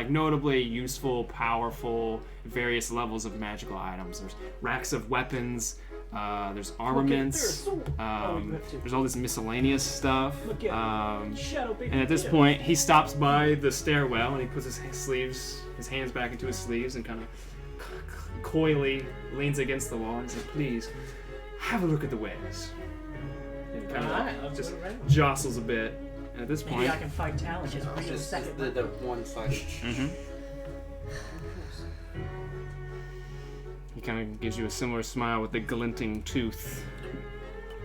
B: notably useful, powerful, various levels of magical items. There's racks of weapons, there's armaments, there's all this miscellaneous stuff. And at this point, he stops by the stairwell and he puts his hands back into his sleeves and kind of coyly leans against the wall and says, "Please, have a look at the wares." And kind of just jostles a bit. And at this point,
D: maybe I can fight talent. Just
E: the one side.
B: Mm-hmm. He kind of gives you a similar smile with the glinting tooth.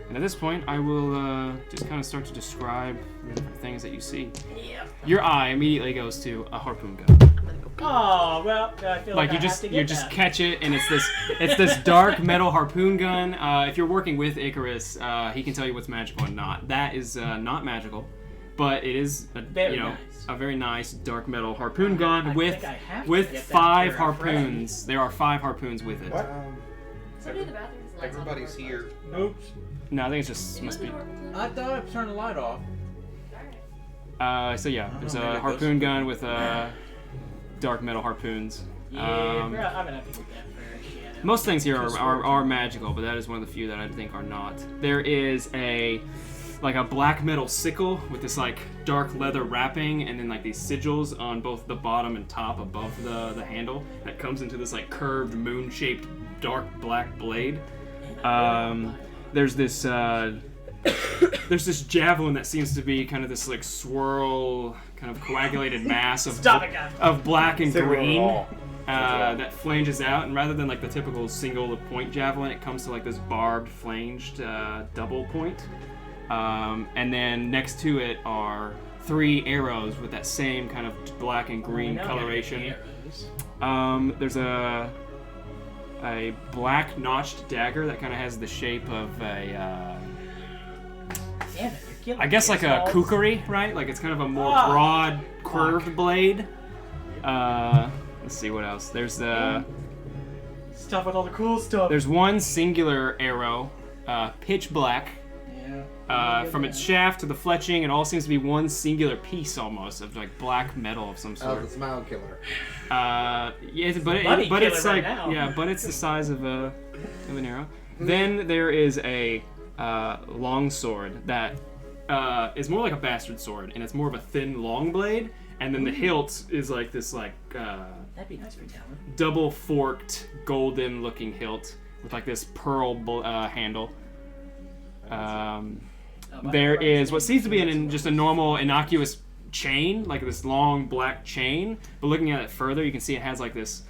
B: And at this point, I will just kind of start to describe the different things that you see.
D: Yeah.
B: Your eye immediately goes to a harpoon gun.
D: Oh well, I feel like
B: you
D: I
B: just
D: have to get
B: just
D: that.
B: catch it, and it's this dark metal harpoon gun. If you're working with Icarys, he can tell you what's magical and not. That is not magical, but it is a very nice dark metal harpoon gun with 5 harpoons. There are 5 harpoons with it.
E: What? Everybody's here.
F: Oops.
B: No, I think it's just must be.
F: I thought I turned the light off.
B: So yeah, there's a harpoon gun with dark metal harpoons.
D: Yeah, I'm gonna have to get that first.
B: Most things here are magical, but that is one of the few that I think are not. There is a black metal sickle with this like dark leather wrapping, and then like these sigils on both the bottom and top above the handle that comes into this like curved moon-shaped dark black blade. There's this there's this javelin that seems to be kind of this like swirl, kind of coagulated mass of
D: Stop it, guys.
B: of black and
A: Say we're
B: green
A: all-
B: that flanges out, and rather than like the typical single point javelin, it comes to like this barbed, flanged double point. And then next to it are 3 arrows with that same kind of black and green coloration. There's a black notched dagger that kind of has the shape of a
D: Damn it, you're killing
B: I guess
D: me,
B: like a
D: assholes.
B: kukri, right? Like it's kind of a more broad, curved blade. Let's see what else. There's
D: Stuff with all the cool stuff.
B: there's one singular arrow, pitch black. From its shaft to the fletching, it all seems to be one singular piece almost of like black metal of some
H: Oh,
B: sort.
H: the smile killer.
B: Yeah, but
D: Buddy
B: it's
D: killer
B: like
D: right now.
B: yeah, but it's the size of an arrow. Then there is a long sword that is more like a bastard sword, and it's more of a thin, long blade. And then the hilt is like this like
D: That'd be nice for Talon.
B: double forked, golden looking hilt with like this pearl handle. There is what seems to be just a normal innocuous chain, like this long black chain. But looking at it further, you can see it has like this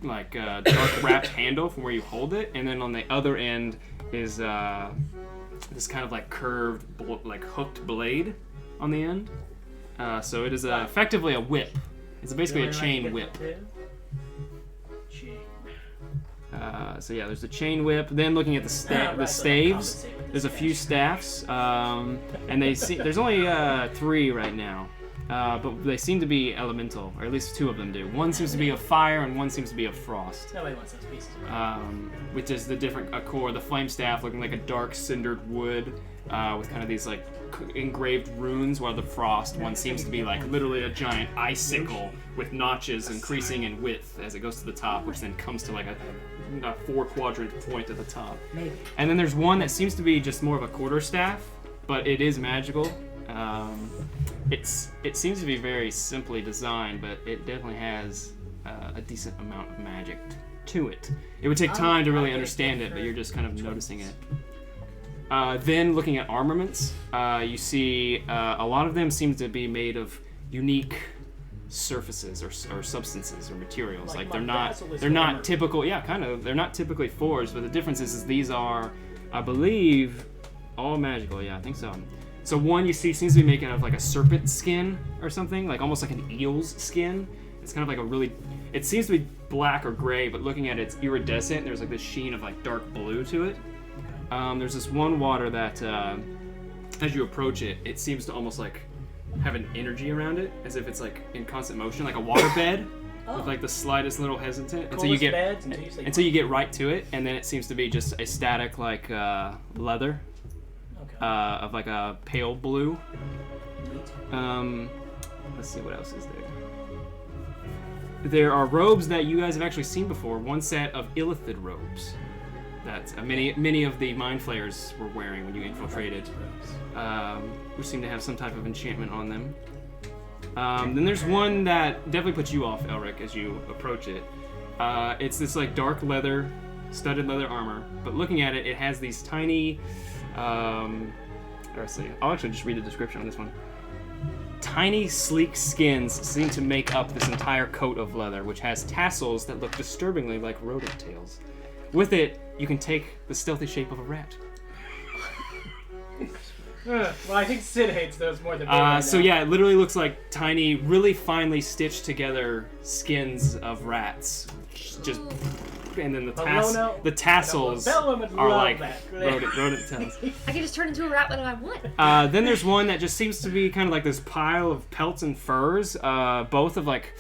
B: like dark wrapped handle from where you hold it, and then on the other end is this kind of like curved, like hooked blade on the end. So it is effectively a whip. It's basically a chain whip. So yeah, there's the chain whip. Then looking at the staves, there's a few staffs, and there's only 3 right now, but they seem to be elemental, or at least 2 of them do. One seems to be of fire, and one seems to be of frost.
D: Nobody wants those pieces.
B: Which is the different core. The flame staff looking like a dark cindered wood, with kind of these like engraved runes, while the frost one seems to be like literally a giant icicle with notches increasing in width as it goes to the top, which then comes to like a 4-quadrant point at the top.
D: Maybe.
B: And then there's one that seems to be just more of a quarterstaff, but it is magical. It seems to be very simply designed, but it definitely has a decent amount of magic to it. It would take time to really understand it, but you're just kind of noticing it. Then looking at armaments, you see a lot of them seem to be made of unique surfaces or substances or materials. Like they're not typical. Yeah, kind of. They're not typically forged, but the difference is these are, I believe, all magical. Yeah, I think so. So one you see seems to be made out of like a serpent skin or something, like almost like an eel's skin. It's kind of like a really. It seems to be black or gray, but looking at it, it's iridescent. There's like this sheen of like dark blue to it. There's this one water that, as you approach it, it seems to almost like have an energy around it, as if it's like in constant motion, like a water bed, with like the slightest little hesitant until you get right to it, and then it seems to be just a static like leather, of like a pale blue. Let's see what else is there. There are robes that you guys have actually seen before. One set of illithid robes that many of the mind flayers were wearing when you infiltrated, which seem to have some type of enchantment on them. Then there's one that definitely puts you off, Elrich, as you approach it. It's this like dark leather, studded leather armor, but looking at it, it has these tiny. Let's see. I'll actually just read the description on this one. Tiny, sleek skins seem to make up this entire coat of leather, which has tassels that look disturbingly like rodent tails. With it, you can take the stealthy shape of a rat.
D: Well, I think Sid hates those more than me.
B: So yeah, it literally looks like tiny, really finely stitched together skins of rats. Just, and then the tassels are like rodent tails.
C: I can just turn into a rat whenever I want.
B: Then there's one that just seems to be kind of like this pile of pelts and furs, both of like,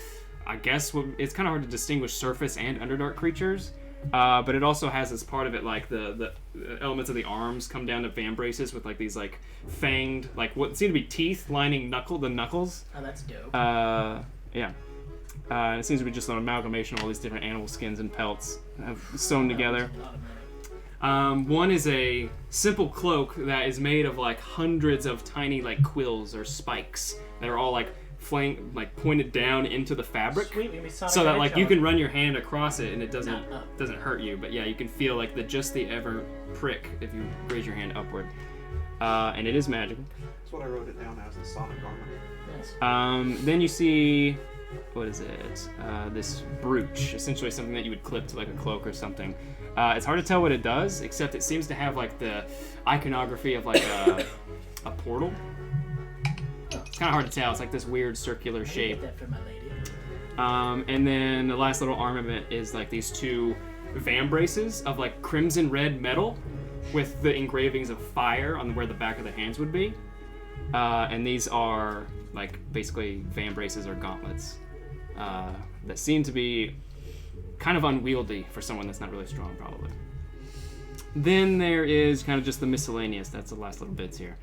B: I guess it's kind of hard to distinguish surface and underdark creatures. But it also has as part of it like the elements of the arms come down to vambraces with like these like fanged, like what seem to be teeth lining the knuckles.
D: Oh, that's dope.
B: Yeah. It seems to be just an amalgamation of all these different animal skins and pelts sewn together. One is a simple cloak that is made of like hundreds of tiny like quills or spikes that are all like pointed down into the fabric, so that like you can run your hand across it and it doesn't hurt you. But yeah, you can feel like the ever prick if you raise your hand upward. and it is magical.
G: That's what I wrote it down as, the sonic armor.
D: Nice.
B: Then you see, what is it? This brooch, essentially something that you would clip to like a cloak or something. It's hard to tell what it does, except it seems to have like the iconography of like a portal. It's kind of hard to tell. It's like this weird circular shape.
D: Get that for my lady.
B: And then the last little armament is like these two vambraces of like crimson red metal with the engravings of fire on where the back of the hands would be. And these are like basically vambraces or gauntlets that seem to be kind of unwieldy for someone that's not really strong, probably. Then there is kind of just the miscellaneous. That's the last little bits here.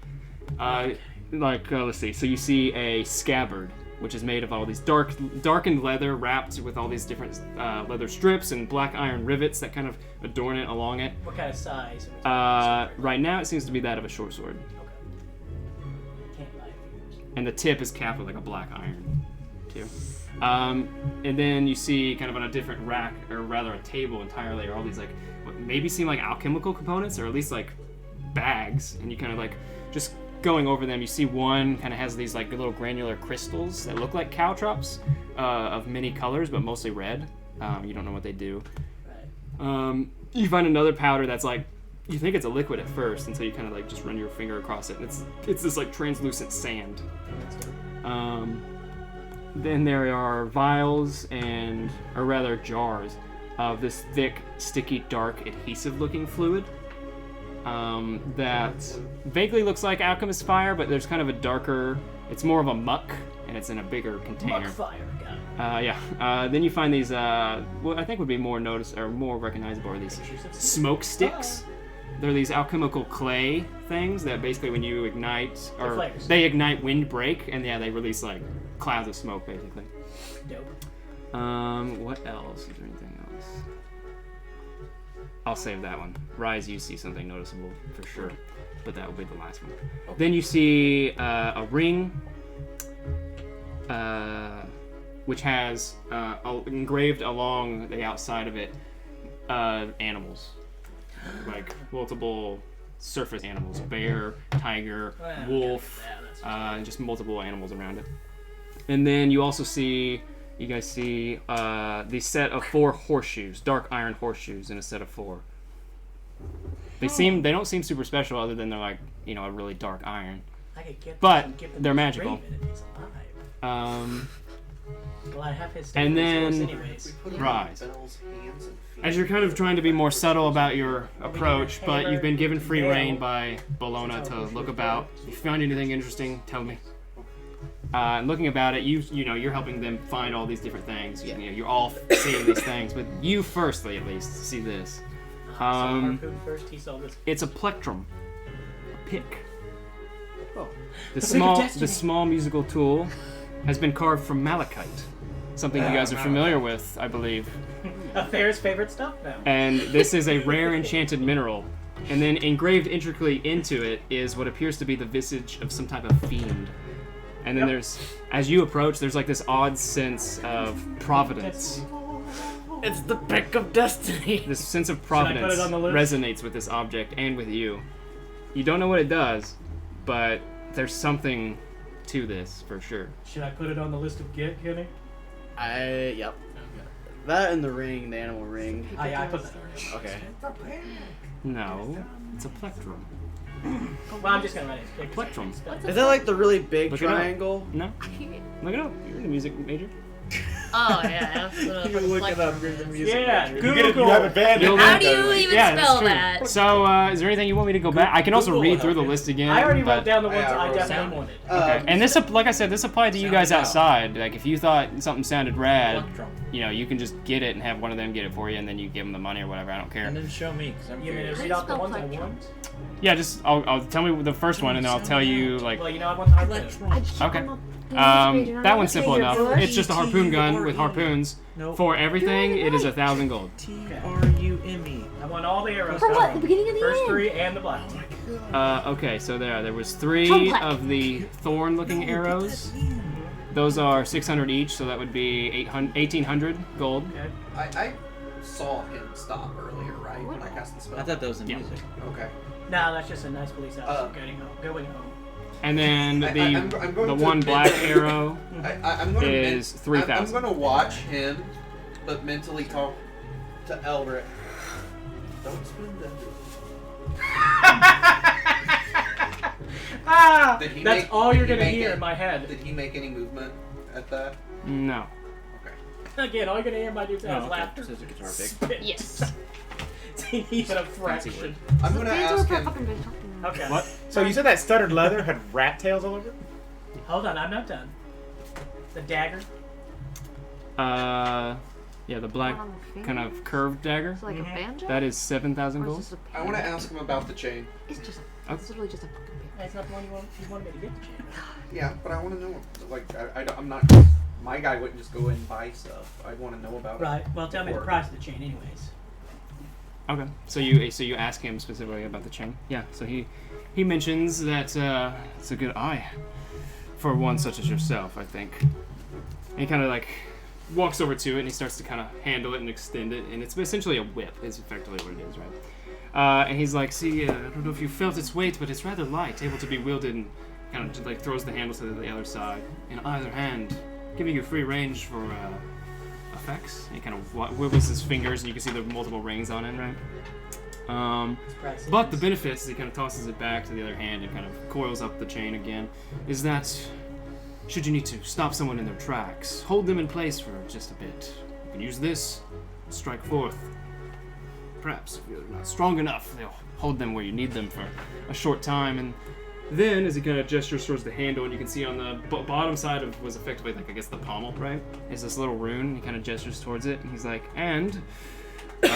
B: Let's see. So you see a scabbard, which is made of all these darkened leather wrapped with all these different leather strips and black iron rivets that kind of adorn it along it.
D: What kind of size?
B: Right now it seems to be that of a short sword.
D: Okay. Can't lie.
B: And the tip is capped with like a black iron, too. And then you see kind of on a different rack, or rather a table entirely, are all these like what maybe seem like alchemical components, or at least like bags, and you kind of like just going over them, you see one kind of has these like little granular crystals that look like caltrops of many colors, but mostly red. You don't know what they do.
D: Right.
B: You find another powder that's like, you think it's a liquid at first, until you kind of like just run your finger across it, and it's this like translucent sand. Then there are vials or rather jars of this thick, sticky, dark, adhesive-looking fluid. That vaguely looks like alchemist fire, but there's kind of a darker, it's more of a muck, and it's in a bigger container.
D: Muck fire, got it.
B: Then you find these, what I think would be more recognizable are these smoke sticks. They're these alchemical clay things that basically when you ignite, or they ignite windbreak, and yeah, they release like clouds of smoke, basically.
D: Dope.
B: What else? Is there anything else? I'll save that one. Rhyse, you see something noticeable for sure, but that will be the last one. Okay. Then you see a ring, which has engraved along the outside of it animals, like multiple surface animals: bear, tiger, wolf, and just multiple animals around it. And then you also see. You guys see the set of 4 horseshoes, dark iron horseshoes in a set of 4. They don't seem super special, other than they're like, a really dark iron.
D: I could get
B: but
D: them
B: they're magical.
D: Well, I have his
B: and then
D: anyways.
B: Rhyse. As you're kind of trying to be more subtle about your approach, but you've been given free rein by Bologna to look about. If you found anything interesting, tell me. Looking about it, you're helping them find all these different things. You're all seeing these things, but you firstly, at least, see this.
D: First, he saw this.
B: It's a plectrum, a pick.
G: Oh.
B: The small musical tool has been carved from malachite, something you guys are familiar with, I believe.
D: Athair's favorite stuff now.
B: And this is a rare enchanted mineral. And then engraved intricately into it is what appears to be the visage of some type of fiend. And then as you approach, there's like this odd sense of providence.
I: It's the pick of destiny.
B: This sense of providence resonates with this object and with you. You don't know what it does, but there's something to this for sure.
D: Should I put it on the list of get, Kenny?
I: Yep. That and the ring, the animal ring.
D: Yeah, I put that.
I: Okay.
B: No, it's a plectrum.
D: Well, I'm just gonna write it.
B: Plectrum.
I: Is that like the really big
B: Look
I: triangle?
B: No. Look it up. You're in the music major.
C: Oh, yeah.
I: You look it up. You're the music.
D: Yeah,
I: major.
D: Google.
A: You have abandoned.
C: How do you even spell
B: true.
C: that?
B: So, is there anything you want me to go back? I can also read through the list again.
D: I already
B: but...
D: wrote down the ones I definitely wanted.
B: Okay. And this, like I said, this applied to you guys outside. Like, if you thought something sounded rad, you can just get it and have one of them get it for you, and then you give them the money or whatever. I don't care.
F: And then show me, because I'm
D: You mean
F: curious.
D: to read off the ones I want?
B: Yeah, just I'll tell me the first one, and then I'll tell you like.
D: Well, I want the harpoon.
B: Okay. That one's simple enough. It's just a harpoon gun with harpoons. For everything, it is 1,000 gold.
F: T-R-U-M-E.
D: I want all the arrows.
C: For what? The beginning of the
D: First
C: end?
D: 3 and the black one.
B: Okay, so there was 3 of the thorn-looking arrows. Those are 600 each, so that would be 1,800 gold.
E: I saw him stop earlier, right? right? When I cast the spell.
F: I thought that was in
B: Yeah.
F: music.
E: Okay.
D: No, that's just a nice police officer going home.
B: And then
E: I'm going
B: the
E: to
B: one
E: admit
B: black
E: that-
B: arrow
E: I'm going
B: is 3,000.
E: I'm going to watch him, but mentally talk to Elrich. Don't spend that. Did he
D: That's
E: make-
D: all
E: did
D: you're
E: he
D: gonna
E: make
D: hear
E: it-
D: in my head.
E: Did he make any movement at that?
B: No.
E: Okay.
D: Again, all you're gonna hear in my dude's head is
F: okay.
D: laughter.
F: So it's a guitar pick.
D: Spit.
C: Yes.
D: Even a
F: Fancy
D: fraction.
F: word.
E: I'm going to ask him.
D: Okay.
A: What? So you said that studded leather had rat tails all over it?
D: Hold on, I'm not done. The dagger.
B: Yeah, the black
C: One on the finger?
B: kind of curved dagger.
C: It's like a banjo?
B: That is 7,000
C: Or is
B: gold.
C: this a
E: I want to
C: pen?
E: ask him about the chain.
C: It's just
B: Oh.
C: it's literally just a fucking pin.
D: That's not the one you wanted me to get the chain.
E: Yeah, but I want to know. Like, I'm not. My guy wouldn't just go in and buy stuff. I want to know about it.
D: Right. Well, tell me the
E: before.
D: price of the chain, anyways.
B: Okay. So you ask him specifically about the chain. Yeah. So he mentions that it's a good eye for one such as yourself, I think. And he kind of like walks over to it and he starts to kind of handle it and extend it, and it's essentially a whip. Is effectively what it is, right? And he's like, see, I don't know if you felt its weight, but it's rather light, able to be wielded, and kind of just, like throws the handle to the other side in either hand, giving you free range for effects. And he kind of wiggles his fingers, and you can see the multiple rings on it, right? But the benefits, as he kind of tosses it back to the other hand and kind of coils up the chain again, is that should you need to stop someone in their tracks, hold them in place for just a bit. You can use this, strike forth. Perhaps if you're not strong enough, they'll hold them where you need them for a short time. And then, as he kind of gestures towards the handle, and you can see on the bottom side of was effectively like I guess the pommel, right? Is this little rune. And he kind of gestures towards it, and he's like, and it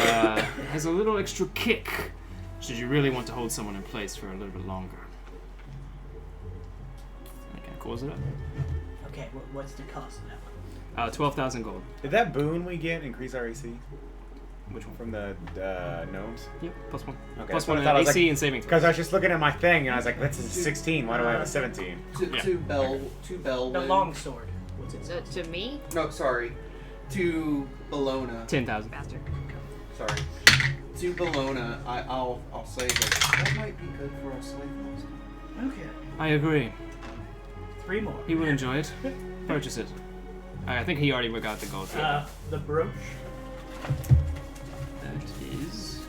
B: has a little extra kick. Should you really want to hold someone in place for a little bit longer? And he kind of calls it up.
D: Okay, what's the cost of that one?
B: 12,000 gold.
A: Did that boon we get increase our AC
B: Which one?
A: from the gnomes?
B: Yep, +1.
A: Okay,
B: Plus
A: that's what
B: one
A: I thought. I was
B: AC
A: like-
B: and saving throw.
A: Because I was just looking at my thing and I was like, that's a 16. Why do I have a 17?
B: Yeah.
E: To Belwyn.
D: The long sword. What's it?
C: So, to me,
E: No, sorry. To Bologna.
B: 10,000.
C: bastard.
E: Sorry. To Bologna, I'll say that might be good for a slave master.
D: Okay.
B: I agree.
D: 3 more.
B: He will enjoy it. Purchase it. I think he already got the gold.
D: The brooch.
B: That is...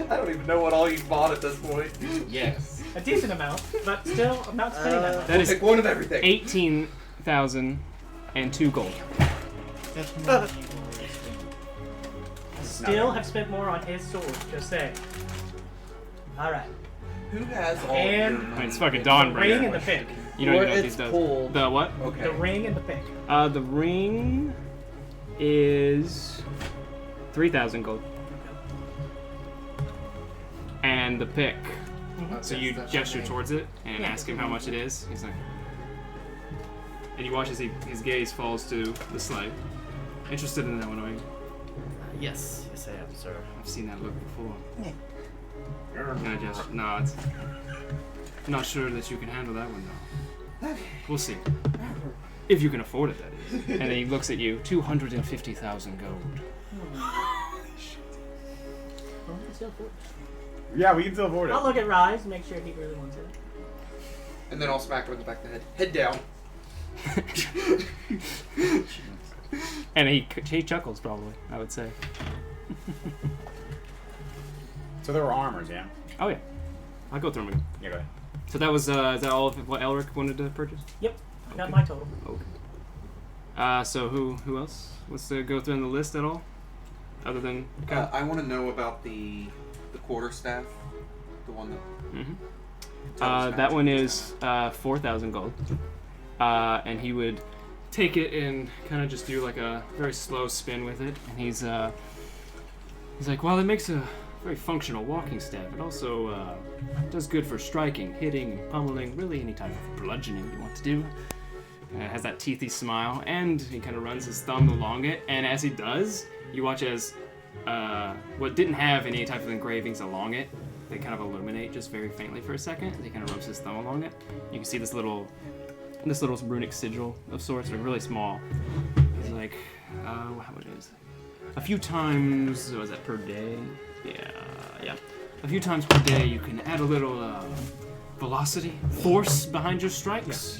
E: I don't even know what all you bought at this point.
F: Yes.
D: A decent amount, but still, I'm not spending that much.
B: That is
E: Pick one of everything.
B: 18,002 gold.
F: That's more than you
D: Still have spent more on his sword, just saying. Alright.
E: Who has all
D: And-
E: your money?
B: I mean, it's fucking
D: The
B: Dawnbringer.
D: ring and the pick.
B: You don't even know what
I: Or
B: these
I: it's
B: does.
I: pulled.
B: The what?
E: Okay.
D: The ring and the pick.
B: The ring is 3,000 gold. And the pick. So you gesture towards it and
D: Yeah.
B: ask him how much it is. He's like, and you watch as his gaze falls to the slave. Interested in that one, are you?
I: Yes, I am, sir.
B: I've seen that look before. And I just nods. Not sure that you can handle that one though. We'll see. If you can afford it, that is. And then he looks at you. 250,000 gold.
D: Well, it's still good.
A: Yeah, we can still afford it.
D: I'll look at Rhyse, make sure he really wants it.
E: And then I'll smack him in the back of the head. Head down.
B: And he chuckles probably, I would say.
A: So there were armors, yeah?
B: Oh yeah. I'll go through them again.
A: Yeah, go ahead.
B: So that was, is that all of what Elrich wanted to purchase?
D: Yep, I got my total.
B: Okay. So who else wants to go through the list at all? Other than...
E: I want to know about the quarterstaff. The one that...
B: Mm-hmm. That one is 4,000 gold. And he would take it and kind of just do like a very slow spin with it. And he's like, well, it makes a very functional walking staff. It also does good for striking, hitting, pummeling, really any type of bludgeoning you want to do. It has that teethy smile, and he kind of runs his thumb along it. And as he does, you watch as what didn't have any type of engravings along it, they kind of illuminate just very faintly for a second. He kind of rubs his thumb along it. You can see this little runic sigil of sorts, like really small. He's like, how much is it? a few times. Was that per day? Yeah. A few times per day, you can add a little velocity, force behind your strikes.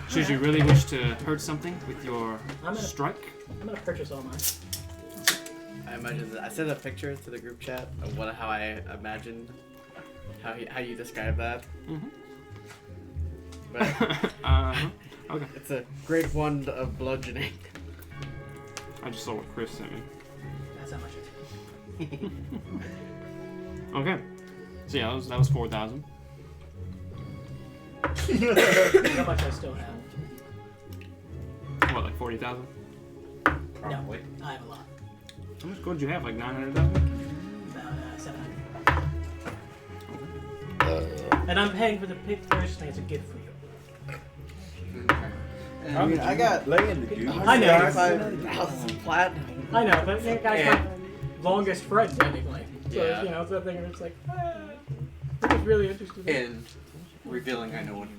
B: Should you really wish to hurt something with your strike?
D: I'm gonna purchase all mine.
I: I imagine that. I sent a picture to the group chat of how I imagined how you describe that.
B: Mm-hmm.
I: But
B: Okay.
I: it's a grade 1 of bludgeoning.
B: I just saw what Chris sent me.
D: That's how much it is.
B: Okay. So yeah, that was 4,000.
D: How much I still have?
B: What, like 40,000?
H: Probably.
D: No, I have a lot.
B: How much gold do you have? Like 900,000?
D: About 700. And I'm paying for the pick personally as a gift for you.
I: I mean, I got
A: laying the dude.
D: I know.
I: 5,000 platinum.
D: I know, but you guys are longest friends technically. So,
I: Yeah.
D: you know, something where it's like, I was really interested in
E: And revealing I know what you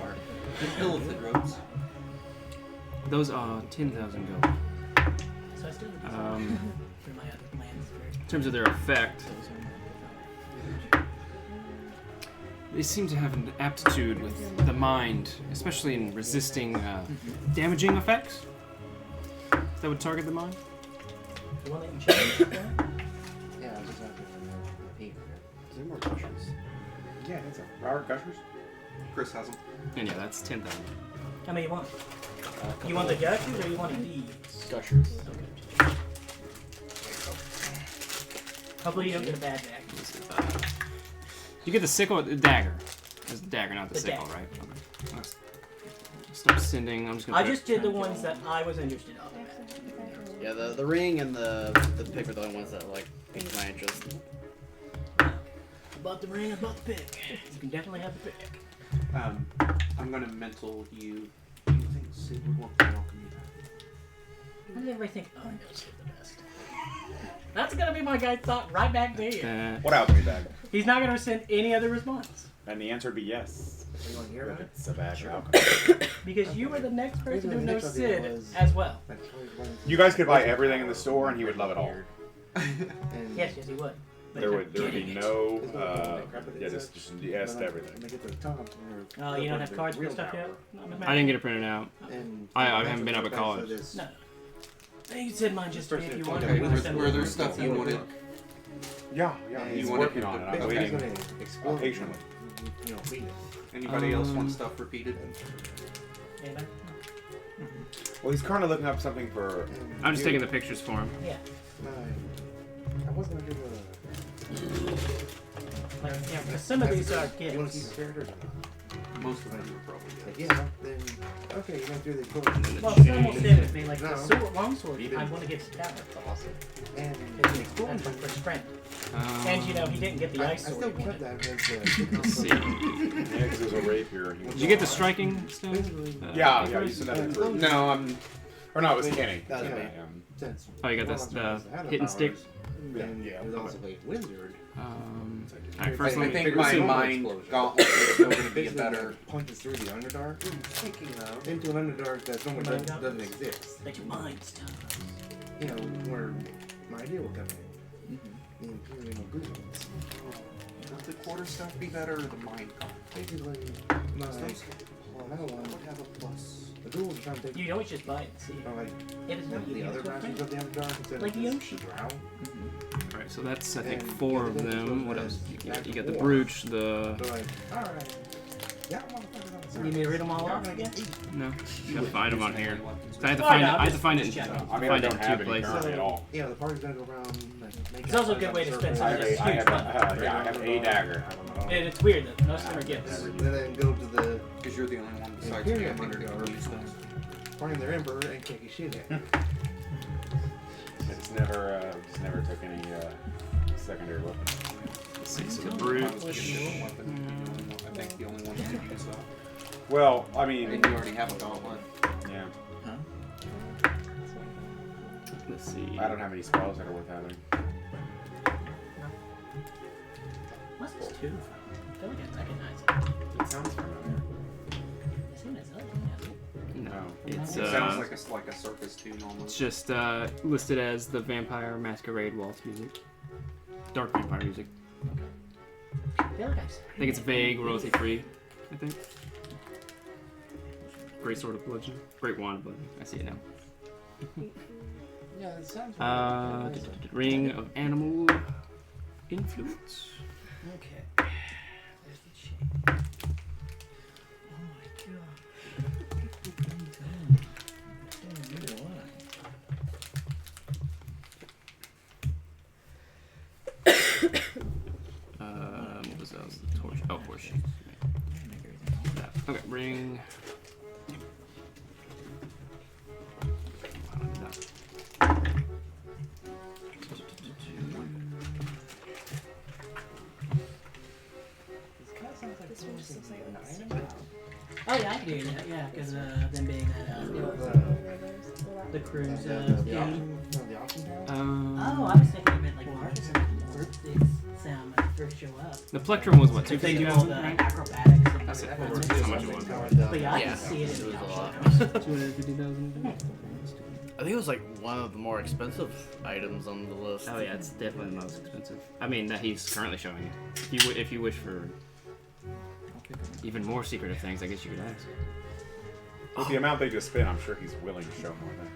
E: are. The Illithid robes.
B: Those are 10,000 gold.
D: So I still have for my other plans for
B: In terms of their effect, they seem to have an aptitude with the mind, especially in resisting damaging effects. That would target the mind.
D: you want to change that?
H: Yeah, I was just after the 8.
A: Is there more gushers? Yeah, that's a power gushers.
E: Chris has them.
B: And yeah, that's 10,000.
D: How many you want? You want the gushers or you want these?
I: Gushers.
D: Okay. Hopefully you don't get a bad back.
B: You get the sickle, the dagger. It's the dagger, not the
D: The
B: sickle,
D: dagger.
B: right? Okay. Stop sending. I'm just gonna.
D: I
B: put-
D: just did the ones that I was interested in.
I: Yeah, the ring and the pick are the only ones that like piqued my interest.
D: I bought the ring, I bought the pick. You can definitely have the pick.
E: I'm gonna mental you. Do you think Sid would want to welcome you back?
D: Why does everybody think, oh, I know Sid the best? That's gonna be my guy's thought right back there.
A: What alchemy bag?
D: He's not gonna send any other response.
A: And the answer would be yes.
H: Are you want to hear about it?
A: It's a bag of alchemy.
D: Because you were the next person who
H: The
D: knows
H: next idea
D: Sid
H: was-
D: as well.
A: You guys could buy everything in the store and he would love it all.
H: And
D: Yes, he would. But
A: There
D: he's
A: would
D: not
A: be
D: getting it.
A: no
H: It's gonna be crap, but
A: yeah,
H: it's
A: just yes to everything.
H: When they get to the top,
D: Oh, you don't have cards and stuff yet?
B: I didn't get it printed out.
H: And
B: I haven't been up at
H: so
B: college.
H: this-
D: No. I think you said mine just
H: First
D: if you
H: it's
D: wanted.
H: okay,
D: we
E: Were,
D: would send
E: were
D: one.
E: there stuff you wanted?
A: Yeah,
H: and
A: he's
H: it's
A: working on it. I'm
H: He's
A: waiting
H: gonna explode
A: patiently.
H: You know, beat it.
E: Anybody else want stuff repeated?
D: Anybody?
A: Well, he's currently looking up something for.
H: And
B: I'm just taking the pictures for him.
D: Yeah.
H: I was gonna do
D: Like, yeah, because some of these are
H: you want to keep
D: gifts.
H: the characters or not?
E: Most of them were probably
H: Like,
E: good.
H: yeah, then okay, you don't do the equivalent.
D: Well, some will stay with me. Like
H: No.
D: the sword, long sword,
H: Even-
D: I want to give to Tower.
H: Awesome. And
D: That's my first friend. And you know, he didn't get the
H: I
D: ice sword.
H: still
D: he
H: kept
D: wanted.
H: that as
B: see.
A: Next is a rapier.
B: Did you get the striking stuff?
A: Yeah, you said that.
E: No, I'm.
A: Or no, it was Kenny.
I: That was me.
H: since
B: Oh, you got this the hidden stick.
H: then
A: Yeah.
H: it was also a wizard.
B: Alright, first
E: I
B: let me.
E: think my mind gauntlet is still going to be a better.
H: Punches through the Underdark. Speaking of, into an Underdark that normally doesn't exist.
D: That your mind stuff.
H: You know, where my idea will come in. The Imperial Goons.
E: Would the quarter stuff be better or the mind gauntlet?
H: Basically, my another one would have a plus. The ghouls are trying to take
D: You always just buy it and see.
H: like
D: If it's not you,
H: the
D: give
H: other
D: it to a
H: branches
D: friend.
H: of the Underdark instead
D: Like
H: of just
D: Yoshi.
H: Drow.
B: Alright, so that's I think
H: And
B: 4
H: the
B: of
H: other thing
B: them.
H: is
B: What
H: that
B: else? You
H: after
B: got the
H: war,
B: brooch, the.
H: They're like, alright. Yeah, motherfuckers on the side.
D: You need to read them all
H: Y'all
D: off
H: gonna
D: again?
H: get eat.
B: No, you gotta find them on here. So I have to
D: Oh,
B: find
D: no,
B: it.
D: I'm
B: I have to
D: just-
B: find it.
D: just checking.
A: I mean, I
B: Find it
A: don't
B: in
A: have
B: 2
A: any
B: places.
A: currently at all.
H: Yeah, the party's gonna go around. Like, make
D: It's also a
H: out
D: good way to
H: on
D: spend
H: the
D: some
A: I
D: of
A: have
D: this
A: a, I
D: huge
A: have
D: money.
A: yeah, I have a dagger.
D: And it's weird that most of them are gifts.
H: surface. Then go to the
E: Because you're the only one besides
H: Imperial
E: me, I think, that
H: Underdark.
E: can use those.
H: Find their emperor and kick his shit at.
A: It's never took any secondary weapons.
B: Let's see, so the
E: If I
B: brooch.
E: was to get a weapon, I think the only one who could use that.
A: Well, I mean,
E: And you already have a gauntlet.
A: yeah,
B: Let's see.
A: I don't have any spells that are worth having.
D: What's this two from? I feel like I recognize it.
A: It sounds familiar.
D: As soon as I recognize it.
B: No. It's
E: It sounds like a circus tune almost.
B: it's just listed as the Vampire Masquerade waltz music, dark vampire music.
D: The other guys.
B: I think it's vague, royalty free. I think. Great sword of bludgeon, great wand of bludgeon. I see it now.
F: Yeah, it sounds
B: Ring of animal influence.
D: Okay. There's the chain. Oh my
B: What was that? The torch. Oh, horseshoe. Okay, ring.
D: Oh yeah, I can do that. Yeah, because them being that the cruise.
H: The auction town?
D: Oh, I was thinking it meant like Marcus and group things sound when they first show up.
B: The plectrum was what?
D: If they do all
B: 250,000,
D: the
B: right?
D: acrobatics. And
B: That's it.
D: everything.
B: That's how much it was.
D: But yeah, I
I: Yeah,
D: can see it in
I: it
D: the
I: was a
D: auction
I: lot.
D: house.
B: 250,000.
I: I think it was like one of the more expensive items on the list.
B: Oh yeah, it's definitely the most expensive. I mean, that he's currently showing you. If you wish for even more secretive things, I guess you could ask.
A: With the amount they just spent, I'm sure he's willing to show more than.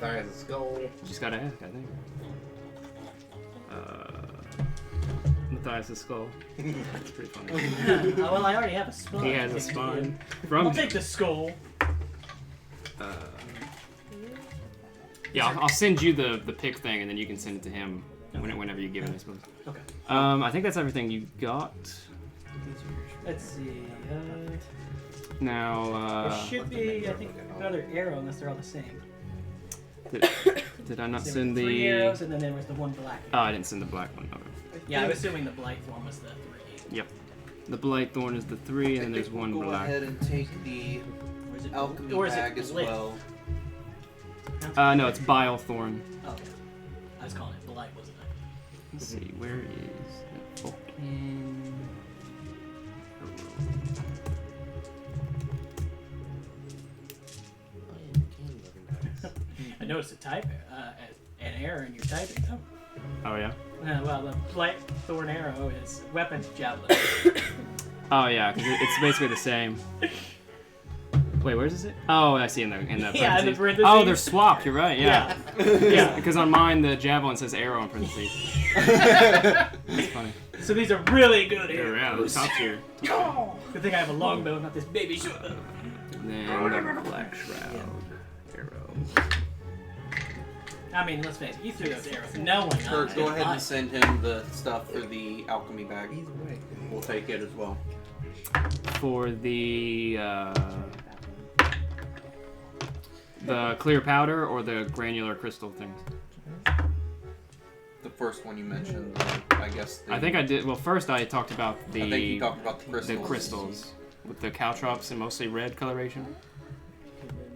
H: Matthias' skull.
B: You just gotta ask, I think. Matthias' skull. That's pretty funny.
D: Oh, well, I already have a spine.
B: He has a spine.
D: I'll
B: From
D: take the skull.
B: yeah, I'll send you the pick thing, and then you can send it to him whenever you give it, I suppose.
D: Okay.
B: I think that's everything you got.
D: Let's see.
B: Now,
D: There should be, I think, another arrow unless they're all the same.
B: did I not
D: There
B: send
D: were 3
B: the?
D: arrows, and then there was the one black.
B: Oh, I didn't send the black one. Okay.
D: Yeah, I'm assuming the black one was the 3.
B: Yep. The Blightthorn is the 3, and then there's one
E: Go
B: black.
E: ahead and take the
D: Or is it
E: alchemy
D: or is it
E: bag as
D: lit?
E: well.
B: No, it's Bilethorn.
D: Oh, okay. I was calling it blight, wasn't I?
B: Let's see, where is the fucking...
D: I noticed a type, an error in your typing. Oh.
B: Oh yeah.
D: Well, the blight thorn arrow is weapon javelin.
B: Oh yeah, 'cause it's basically the same. Wait, where's this? Oh, I see in the
D: Yeah, in the parentheses.
B: Oh, they're swapped. You're right. Yeah.
D: Yeah.
B: Because on mine the javelin says arrow in parentheses. That's funny.
D: So these are really good
B: Yeah, the
D: arrows.
B: top tier.
D: Good thing I have a longbow, not this baby short bow.
B: And then the black shroud arrow.
D: I mean, let's face it, you threw those arrows. No one
E: Kurt,
D: knows.
E: go ahead and send him the stuff for the alchemy bag.
H: Either way.
E: We'll take it as well.
B: For the clear powder or the granular crystal things?
E: The first one you mentioned, I guess.
B: I think I did. Well, first I talked about
E: I think you talked about the crystals.
B: the crystals with the caltrops and mostly red coloration.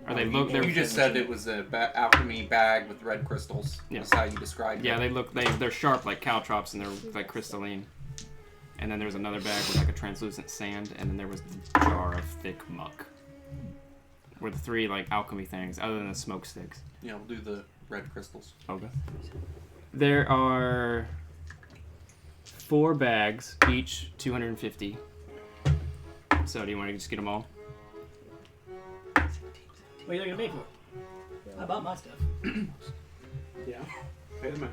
B: Or they
E: You-
B: look.
E: You just said it was a alchemy bag with red crystals.
B: Yeah.
E: That's how you described
B: Yeah,
E: it.
B: they look. They're sharp like caltrops and they're like crystalline. And then there's another bag with like a translucent sand, and then there was the jar of thick muck. Were the 3 like alchemy things, other than the smoke sticks.
E: Yeah, we'll do the red crystals.
B: Okay. There are 4 bags, each 250. So do you want to just get them all?
D: What are you looking at me for? I bought my stuff.
A: Yeah. Pay the man.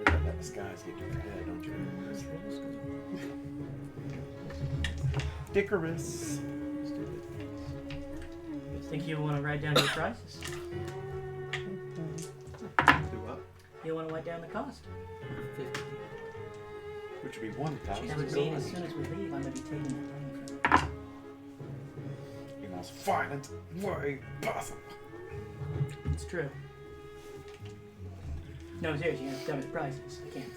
A: Let the skies get to your head, don't you? Icarys.
D: Think you want to write down your prices?
E: Do what?
D: You want to write down the cost?
A: Which would be 1,000
D: That would mean as soon as we leave, I'm going to be taking that money from you.
A: in the most violent way possible.
D: It's true. No, seriously, you have to tell me the prices. I can't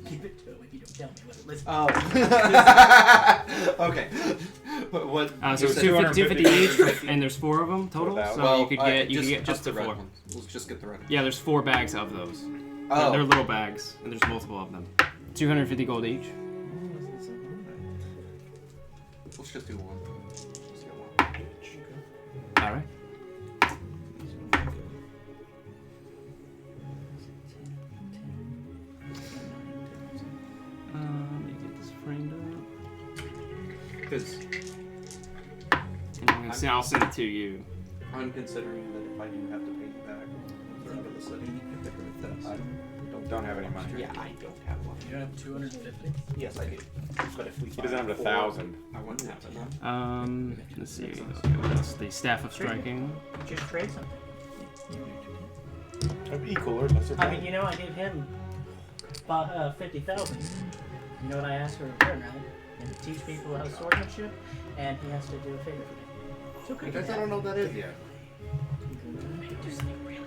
D: Give it to him if you don't tell me what it lists.
E: Oh. Okay. But what?
B: So it's 250 each, and there's 4 of them total. So you could get just the
E: red
B: 4.
E: ones. Let's just get the red ones.
B: Yeah, there's 4 bags of those.
E: Oh.
B: They're little bags, and there's multiple of them. 250 gold each.
E: Let's just do one. Let's get one.
B: All right. Let me get this framed up.
E: Because
B: I'll send it to you.
E: I'm considering that if I do have to pay you back for the city, I
A: Don't have any money.
E: Yeah, I don't have money.
D: You have 250?
E: Yes, I do. But if we
A: He doesn't have 1,000.
E: I wouldn't have enough.
B: Let's see. What's the staff of striking?
D: Just trade something.
A: Equal or lesser.
D: I mean, I gave him 50,000. You know what I asked for in return, right? And to teach people how swordsmanship, and he has to do a favor for me. It's okay.
H: I guess I don't know what that is yet.
D: Do something really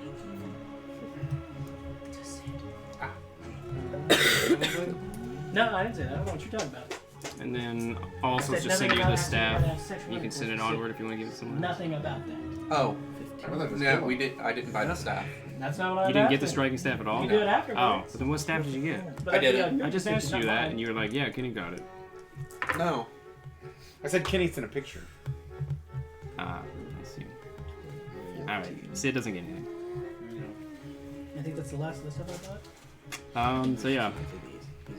D: No, I didn't say that. I don't know what you're talking about.
B: And then also
D: I said
B: just send
D: nothing
B: you the
D: about
B: staff.
D: sexual
B: You can send it
D: intercourse.
B: onward if you want to give it someone.
D: Nothing about that.
E: Oh.
H: Well,
E: No, we did. I didn't buy the staff.
D: That's not what I
B: You didn't get
D: asked
B: the
D: him.
B: striking staff at all?
D: You do it afterwards.
B: Oh, so then what staff did you get?
D: But
E: I did
D: that'd be
E: it.
D: a
B: I just
D: business,
B: texted you
D: not
B: that,
D: mine.
B: and you were like, yeah, Kenny got it.
E: No.
A: I said Kenny sent a picture.
B: I see. Alright, Sid doesn't get anything.
D: I think that's the last of the stuff I bought.
B: So yeah.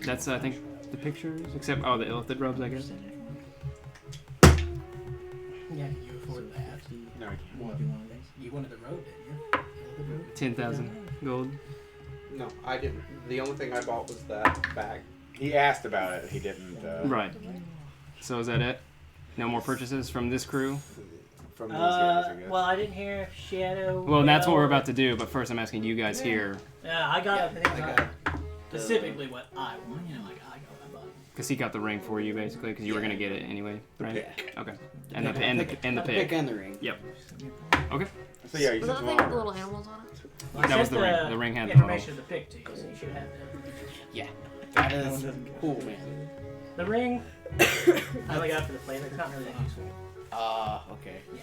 B: That's, I think, the pictures, except, the illithid robes, I guess.
D: Yeah, can you afford that?
A: No,
D: You wanted the robe, didn't you?
B: 10,000 gold.
E: No, I didn't. The only thing I bought was that bag.
A: he asked about it. He didn't.
B: Right. So is that it? No more purchases from this crew?
A: From these guys, I guess.
D: Well, I didn't hear Shadow.
B: Well, that's what we're about to do, but first I'm asking you guys here,
D: Yeah, I got
E: I got it.
D: specifically what I want. I got what I bought.
B: because he got the ring for you, basically, because you were going to get it anyway, right?
I: Yeah.
B: Okay. And the pig.
I: The pick and the ring.
B: Yep. Okay.
A: So yeah, you
C: Was that
A: sent
C: the thing with
A: them
C: the
A: over.
C: little animals on it?
D: Well, I
B: That was
D: sent
B: the ring. The ring had the
D: information of the pick to you, so you should have that.
I: Yeah. That is cool, man.
D: The ring, I only got it for the flavor. It's not really that useful.
I: Okay.
D: Yeah.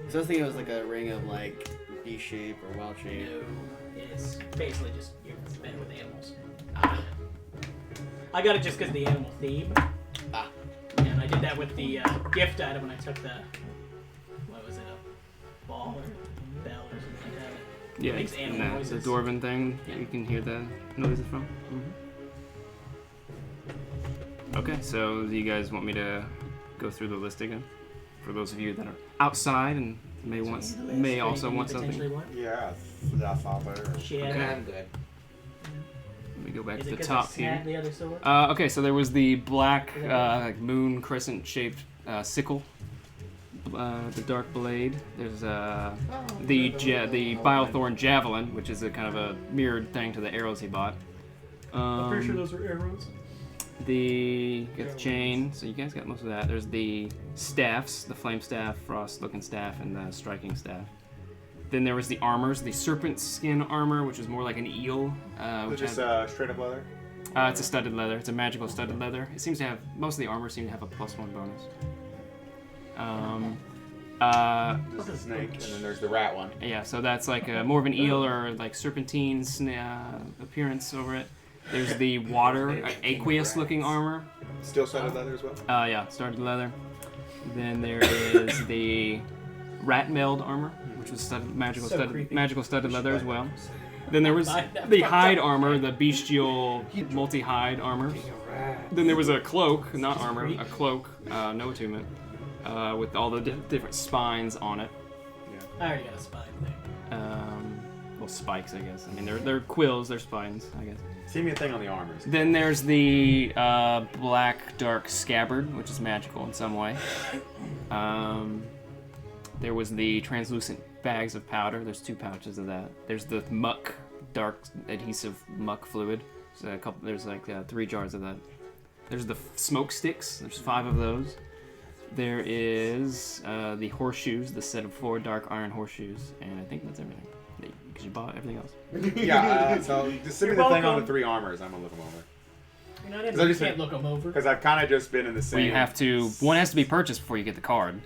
I: So I was thinking it was like a ring of like B shape or wild shape.
D: No, it's basically just you're better with animals. I got it just because of the animal theme. And I did that with the gift item when I took the, what was it, a ball or bell or something like that.
B: Yeah,
D: It makes animal
B: and the
D: noises.
B: dwarven thing, you can hear the noises from. Okay, so do you guys want me to go through the list again? For those of you that are outside and may also want
D: Potentially
B: something.
D: want?
A: Yeah, that's all there.
D: Shadow.
E: Okay, I'm good.
B: Let me go back
D: Is
B: to
D: it
B: the
D: 'cause
B: top
D: I snagged
B: here.
D: the other sword?
B: Okay, so there was the black like moon crescent shaped sickle, the dark blade. There's the Bilethorn javelin, which is a kind of a mirrored thing to the arrows he bought.
D: I'm pretty sure those were arrows.
B: Got the chain, so you guys got most of that. There's the staffs, the flame staff, frost looking staff, and the striking staff. Then there was the armors, the serpent skin armor, which is more like an eel. Which
A: Just straight up leather.
B: it's a studded leather. It's a magical studded leather. It seems to have, most of the armor seem to have a +1 bonus.
A: This is snake, and then there's the rat one.
B: Yeah, so that's like more of an eel or like serpentine appearance over it. There's the water, aqueous looking armor.
A: Still studded leather as well.
B: Yeah, studded leather. Then there is the rat mailed armor, which was magical studded leather as well. Then there was the hide armor, the bestial multi-hide armor. Then there was a cloak, not armor, a cloak, no attunement, with all the different spines on it.
D: I already got a spine thing.
B: Well, spikes, I guess. I mean, they're quills, they're spines, I guess.
A: See me a thing on the armors.
B: Then there's the black dark scabbard, which is magical in some way. There was the translucent bags of powder. There's 2 pouches of that. There's the muck, dark adhesive muck fluid. There's like 3 jars of that. There's the smoke sticks. There's 5 of those. There is the horseshoes, the set of 4 dark iron horseshoes, and I think that's everything. because you bought everything else.
A: Yeah, so just send me
D: You're
A: the thing on the
D: welcome.
A: 3 armors. I'm gonna look them over.
D: You're not in.
A: Because I
D: You
A: just
D: can't
A: think-
D: look them over.
A: Because I've kind of just been in the same.
B: Well, you have to. One has to be purchased before you get the card.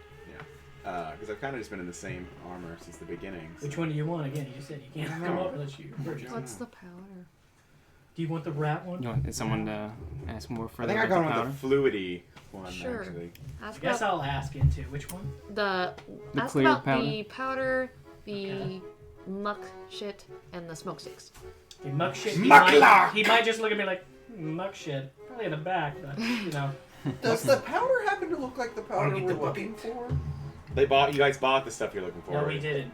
A: Because I've kind of just been in the same armor since the beginning. So.
D: Which one do you want? Again, you just said you can't come over unless you purchase.
C: What's the powder?
D: Do you want the rat one?
B: You want someone to ask more
A: I
B: further
A: think I
B: about
A: got
B: the
A: one
B: powder?
A: with the fluidy one
C: Sure.
A: actually.
D: I
C: Ask
D: guess
C: about
D: I'll ask into which one.
C: the
B: The
C: ask
B: clear
C: about
B: powder?
C: the powder, the
D: Okay.
C: muck shit, and the smoke sticks.
D: Okay, muck shit.
A: Mucklar!
D: He might just look at me like muck shit. Probably in the back, but you know.
E: Does the powder happen to look like the powder
F: get
E: we're
F: the
E: looking for?
A: You guys bought the stuff you're looking for.
D: No,
A: right?
D: we didn't.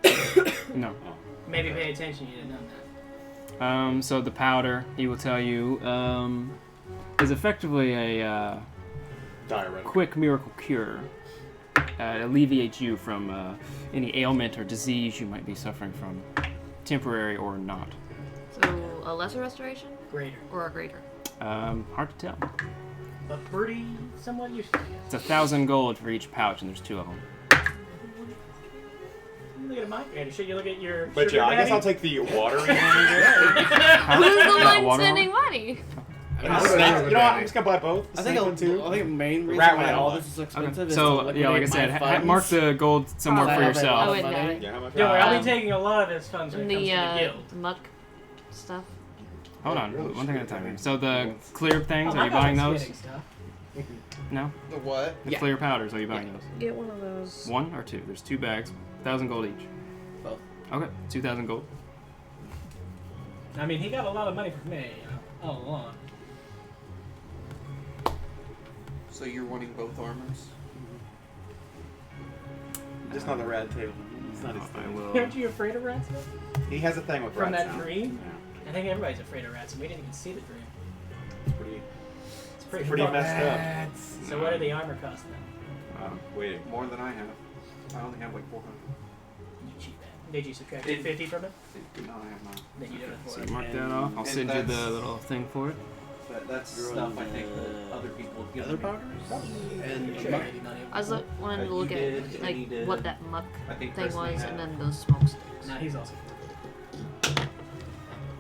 B: No.
A: Oh.
D: Maybe pay attention. You didn't know that.
B: So the powder, he will tell you, is effectively a
A: Diuretic.
B: quick miracle cure. It alleviates you from any ailment or disease you might be suffering from, temporary or not.
C: So a lesser restoration
D: Greater,
C: or a greater?
B: Hard to tell.
D: but pretty somewhat useful.
B: It's 1,000 gold for each pouch, and there's 2 of them.
D: Look at my greater. Should you look at your?
A: But
D: sugar
A: yeah, I guess
D: daddy?
A: I'll take the watering one. I
C: Who's the
B: Yeah,
C: one
B: water
C: sending money?
A: guess. You know what? I'm just gonna buy both.
G: I think
A: too.
G: I think the main reason
A: Rat
G: why
A: whale
G: all
A: one.
G: this is so
B: Okay.
G: expensive is
B: So
G: to
B: yeah, like I
G: liquidate
B: said,
G: my funds.
B: mark the gold somewhere
G: I
B: for
G: have a
B: yourself.
G: lot
C: Oh,
G: of
C: and
G: money.
C: that.
A: Yeah, how much?
D: Don't worry, I'll
C: Um,
D: be taking a lot of his funds when
C: And
D: it comes
C: the
D: to the guild.
C: muck stuff.
B: Hold on, one thing at a time here. So the clear things,
D: Oh,
B: are you
D: my
B: buying
D: pocket's
B: those?
D: getting stuff.
B: No?
E: The what?
B: The clear powders, are you buying those?
C: Get one of those.
B: 1 or 2? There's 2 bags, 1,000 gold each.
G: Both.
B: Okay, 2,000 gold.
D: I mean, he got a lot of money from me all along.
E: So you're wanting both armors?
A: Just not the rat tail. It's not his
B: I
A: thing.
B: will.
D: Aren't you afraid of rats? Though?
A: He has a thing with
D: From
A: rats
D: that
A: now.
D: dream?
A: Yeah,
D: I think everybody's afraid of rats, and we didn't even see the dream.
A: it's pretty
D: It's pretty,
A: pretty
D: fucked.
A: messed up.
D: So what did the armor cost then?
A: Waiting.
E: More than I have. I only have like 400.
D: You cheap man. Did you subtract 50 from it?
E: No, I have not.
D: Then you did it
B: So
D: for it.
B: mark that off. I'll
E: And
B: send you the
E: that's-
B: little thing for it.
E: That's
G: You're
E: stuff
G: on
E: I think
G: the
E: that other people have given
G: Other
E: me.
G: powders? And
D: Sure,
G: muck?
D: maybe not even.
C: I was wanting to
E: You
C: look
E: did,
C: at
E: and he
C: like
E: did.
C: what that muck
E: I think
C: thing
E: Chris may
C: was,
E: have.
C: and then those smoke sticks.
D: Nah, he's also. I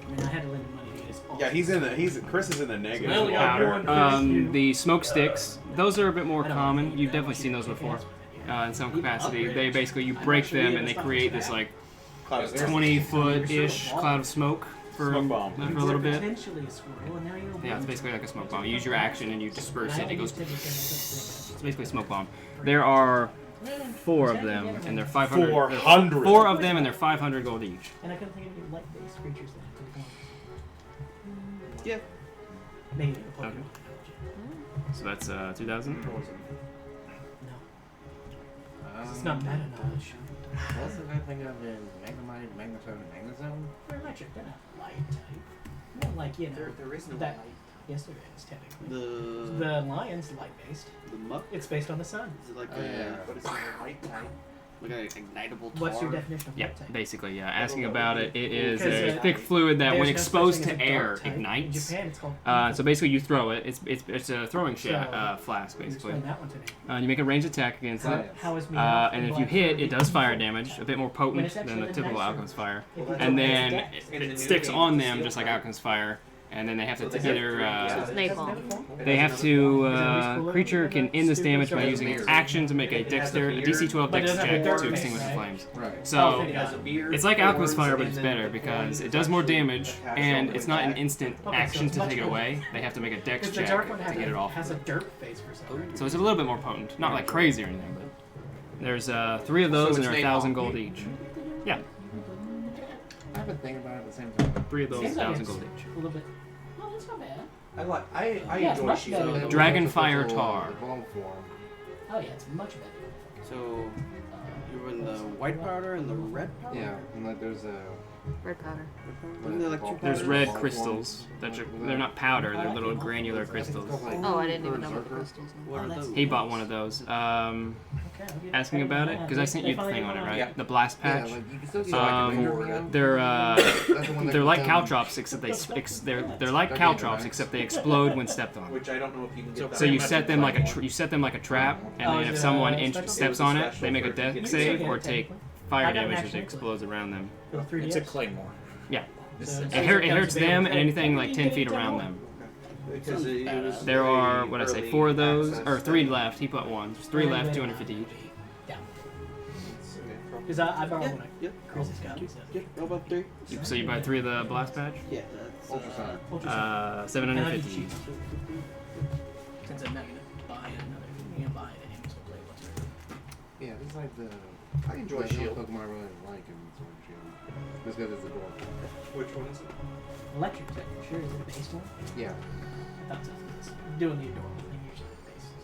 D: mean, I had to lend him money to get his.
A: Yeah, Chris is in the negative.
D: Well, yeah,
B: Powder.
D: everyone thinks you-
B: The smoke sticks, those are a bit more
D: I don't
B: common.
D: think
B: You've
D: that
B: definitely
D: much
B: seen those
D: you
B: before
D: can
B: in some
D: Even
B: capacity.
D: upgrade
B: They
D: it.
B: basically, you
D: I'm
B: break
D: not sure
B: them
D: either,
B: and they
D: it's not
B: create
D: too
B: this
D: bad.
B: like
A: Cloud of
B: 20-foot-ish cloud of smoke for
A: Smoke bomb.
B: for a little bit.
D: Potentially a squirrel, and now you're
B: Yeah, it's basically like a smoke bomb. You use your action and you disperse it. It goes.
D: It's
B: It's basically a smoke bomb. There are 4 of them, and they're 500.
A: 400.
B: 4 of them, and they're 500 gold each.
D: And I couldn't think of any light-based creatures that could come.
G: Yeah.
D: Maybe.
B: Okay. So that's 2,000.
D: No. It's not meta knowledge.
H: What's the good thing of in Magnemite, Magnetone, and Magnezone?
D: They're electric. They're not light type. More like, you know.
E: There is no
D: that.
E: light.
D: Yes, there is, technically.
G: The
D: The lion's light-based.
G: muck?
D: It's based on the sun.
G: Is it like
H: Oh, yeah.
E: But it's not a light type.
G: like an ignitable tar?
D: What's your definition of
B: Yeah,
D: light type?
B: basically, yeah. Asking about it, it is
D: Because,
B: a thick fluid that, when
D: There's no
B: exposed
D: such thing
B: to
D: as a
B: air,
D: dark type.
B: ignites.
D: In Japan, it's called.
B: So basically, you throw it. It's a throwing
D: So,
B: flask,
D: You
B: basically.
D: explain that one to me.
B: You make a ranged attack against it.
D: How is me?
B: And if you hit, it does fire damage, a bit more
D: When
B: potent
D: it's actually
B: than the
D: the
B: typical
D: nicer-
B: Alchemist fire.
D: If you
B: And
D: don't
B: then
D: have dex.
B: it sticks on them just like Alchemist fire. And then they have to either
C: It's napalm.
B: they have to creature can end this damage by using its action to make a DC 12
D: But it
B: dex
D: doesn't have
B: check
D: a dark
B: to
D: face,
B: extinguish the
D: right?
B: flames.
H: Right.
B: So
E: It has a beard,
B: it's like Alchemist
E: horns,
B: fire, but
E: and
B: it's
E: then
B: better
E: the
B: because
E: coin
B: it does more
E: actually
B: damage,
E: attached
B: and
E: all
B: it's
E: the
B: not
E: way
B: an
E: back.
B: instant
D: Okay,
B: action
D: so it's
B: to
D: much
B: take it
D: more-
B: away. They have to make a dex
D: Because the
B: check
D: dark one
B: to
D: has
B: get it off.
D: has a dirt face for some reason.
B: So it's a little bit more potent, not like crazy or anything, but there's 3 of those,
E: So
B: and
E: it's
B: they're 1,000
E: napalm.
B: gold each. Yeah,
H: I've been thinking about it at the same time.
B: 3 of those,
D: Seems like
B: 1,000
D: it's
B: gold each.
D: a little bit. Oh, that's not bad.
E: I
D: Yeah, it's
E: enjoy
D: much
E: Shield.
D: better.
B: Dragon Fire Tar.
H: The bomb form.
D: Oh yeah, it's much better.
G: So you in the white powder and the red powder?
H: Yeah, and like there's a.
C: Red powder.
G: Wasn't there like 2
B: There's
G: powders?
B: red crystals. They're not powder, they're little granular crystals.
C: Oh, I didn't even know what the crystals were.
G: What are those?
B: He bought one of those.
D: Okay, I'll get it.
B: Asking about it? Because I sent you the thing on it, right?
E: Yeah.
B: The blast
H: Yeah,
B: patch.
H: like you can still get
B: They're
H: That's the one that
B: they're like
H: can-
B: caltrops, except they're like caltrops, except they explode when stepped on.
E: Which I don't know if you can get that.
B: So you set them like a trap, and
D: Oh,
B: then
D: is
B: if
D: it,
B: someone
D: special?
B: steps on it, they make a dex save or take fire
D: I got an
B: damage as
D: action
B: it explodes around them.
D: For the 3DS.
F: It's a claymore.
B: Yeah.
F: This
D: So
F: is-
B: It hurts them and anything like 10 feet around them.
H: Because it was
B: There are, what I say,
H: early
B: 4 of those,
H: access
B: or 3
H: thing.
B: left. He put 1. There's 3 left, 250 each.
D: Yeah.
H: Okay,
D: Because I borrowed one.
G: Yep.
D: Chris has got. So.
G: Yep, how about 3?
B: So you buy 3 of the blast patch?
G: Yeah, that's.
D: Ultrasound.
B: 750.
D: Since I'm not gonna buy another, I'm gonna buy it anyway. So play what's
H: Yeah, this is like the. I enjoy
E: The
H: Shield.
E: Shield.
H: Pokemon I really like in Sword and Shield. Just because it's adorable.
E: Which one is it?
D: electric tech. Sure, is it the base one?
H: Yeah.
D: I thought so. It's doing the adorable thing usually the bases.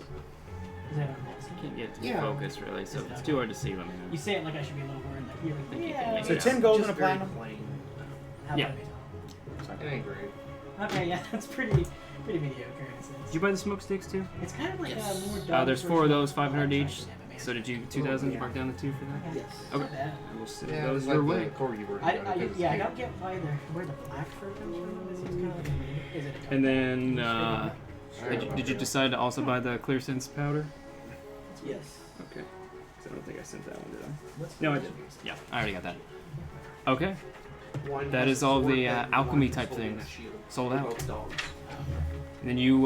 D: Is that on that?
B: Can't get to
H: Yeah.
B: focus really, so it's too hard to see. Let me
D: You say it like I should be lower and like you're
B: think you
D: like,
B: can make
A: So
B: it
A: 10
B: out.
A: gold
H: Just
A: and a
H: very
A: platinum?
H: plain.
D: How
B: Yeah.
D: about base?
H: It ain't great.
D: Okay, yeah, that's pretty mediocre in a sense.
B: Did you buy the smoke sticks too?
D: It's kind of like
I: Yes.
D: a more dark
B: There's 4 of
D: version
B: those,
D: of
B: 500 each.
D: Athair, man.
B: So did you 2,000? You mark down the 2 for that?
G: Yes.
D: It's not
B: Okay.
D: bad.
B: We'll send
H: Yeah,
B: those
H: it's
B: your
H: like
B: way.
H: the Corgi version.
D: I
H: of it, 'cause it's
D: I
H: pink.
D: don't get why where the black fur comes from. This is kind of like is it a
B: And then,
H: Sorry about
B: did you
H: that.
B: decide to also buy the clear sense powder?
G: Yes.
B: Okay. So I don't think I sent that one, did I?
D: What's
B: No, I
D: the-
B: did. Yeah, I already got that. Okay.
H: One
B: That
H: has
B: is
H: a
B: all
H: sword
B: the,
H: and
B: alchemy
H: one
B: type
H: is holding
B: things.
H: a shield.
B: Sold
H: They're
B: out.
H: both dogs.
B: And then you,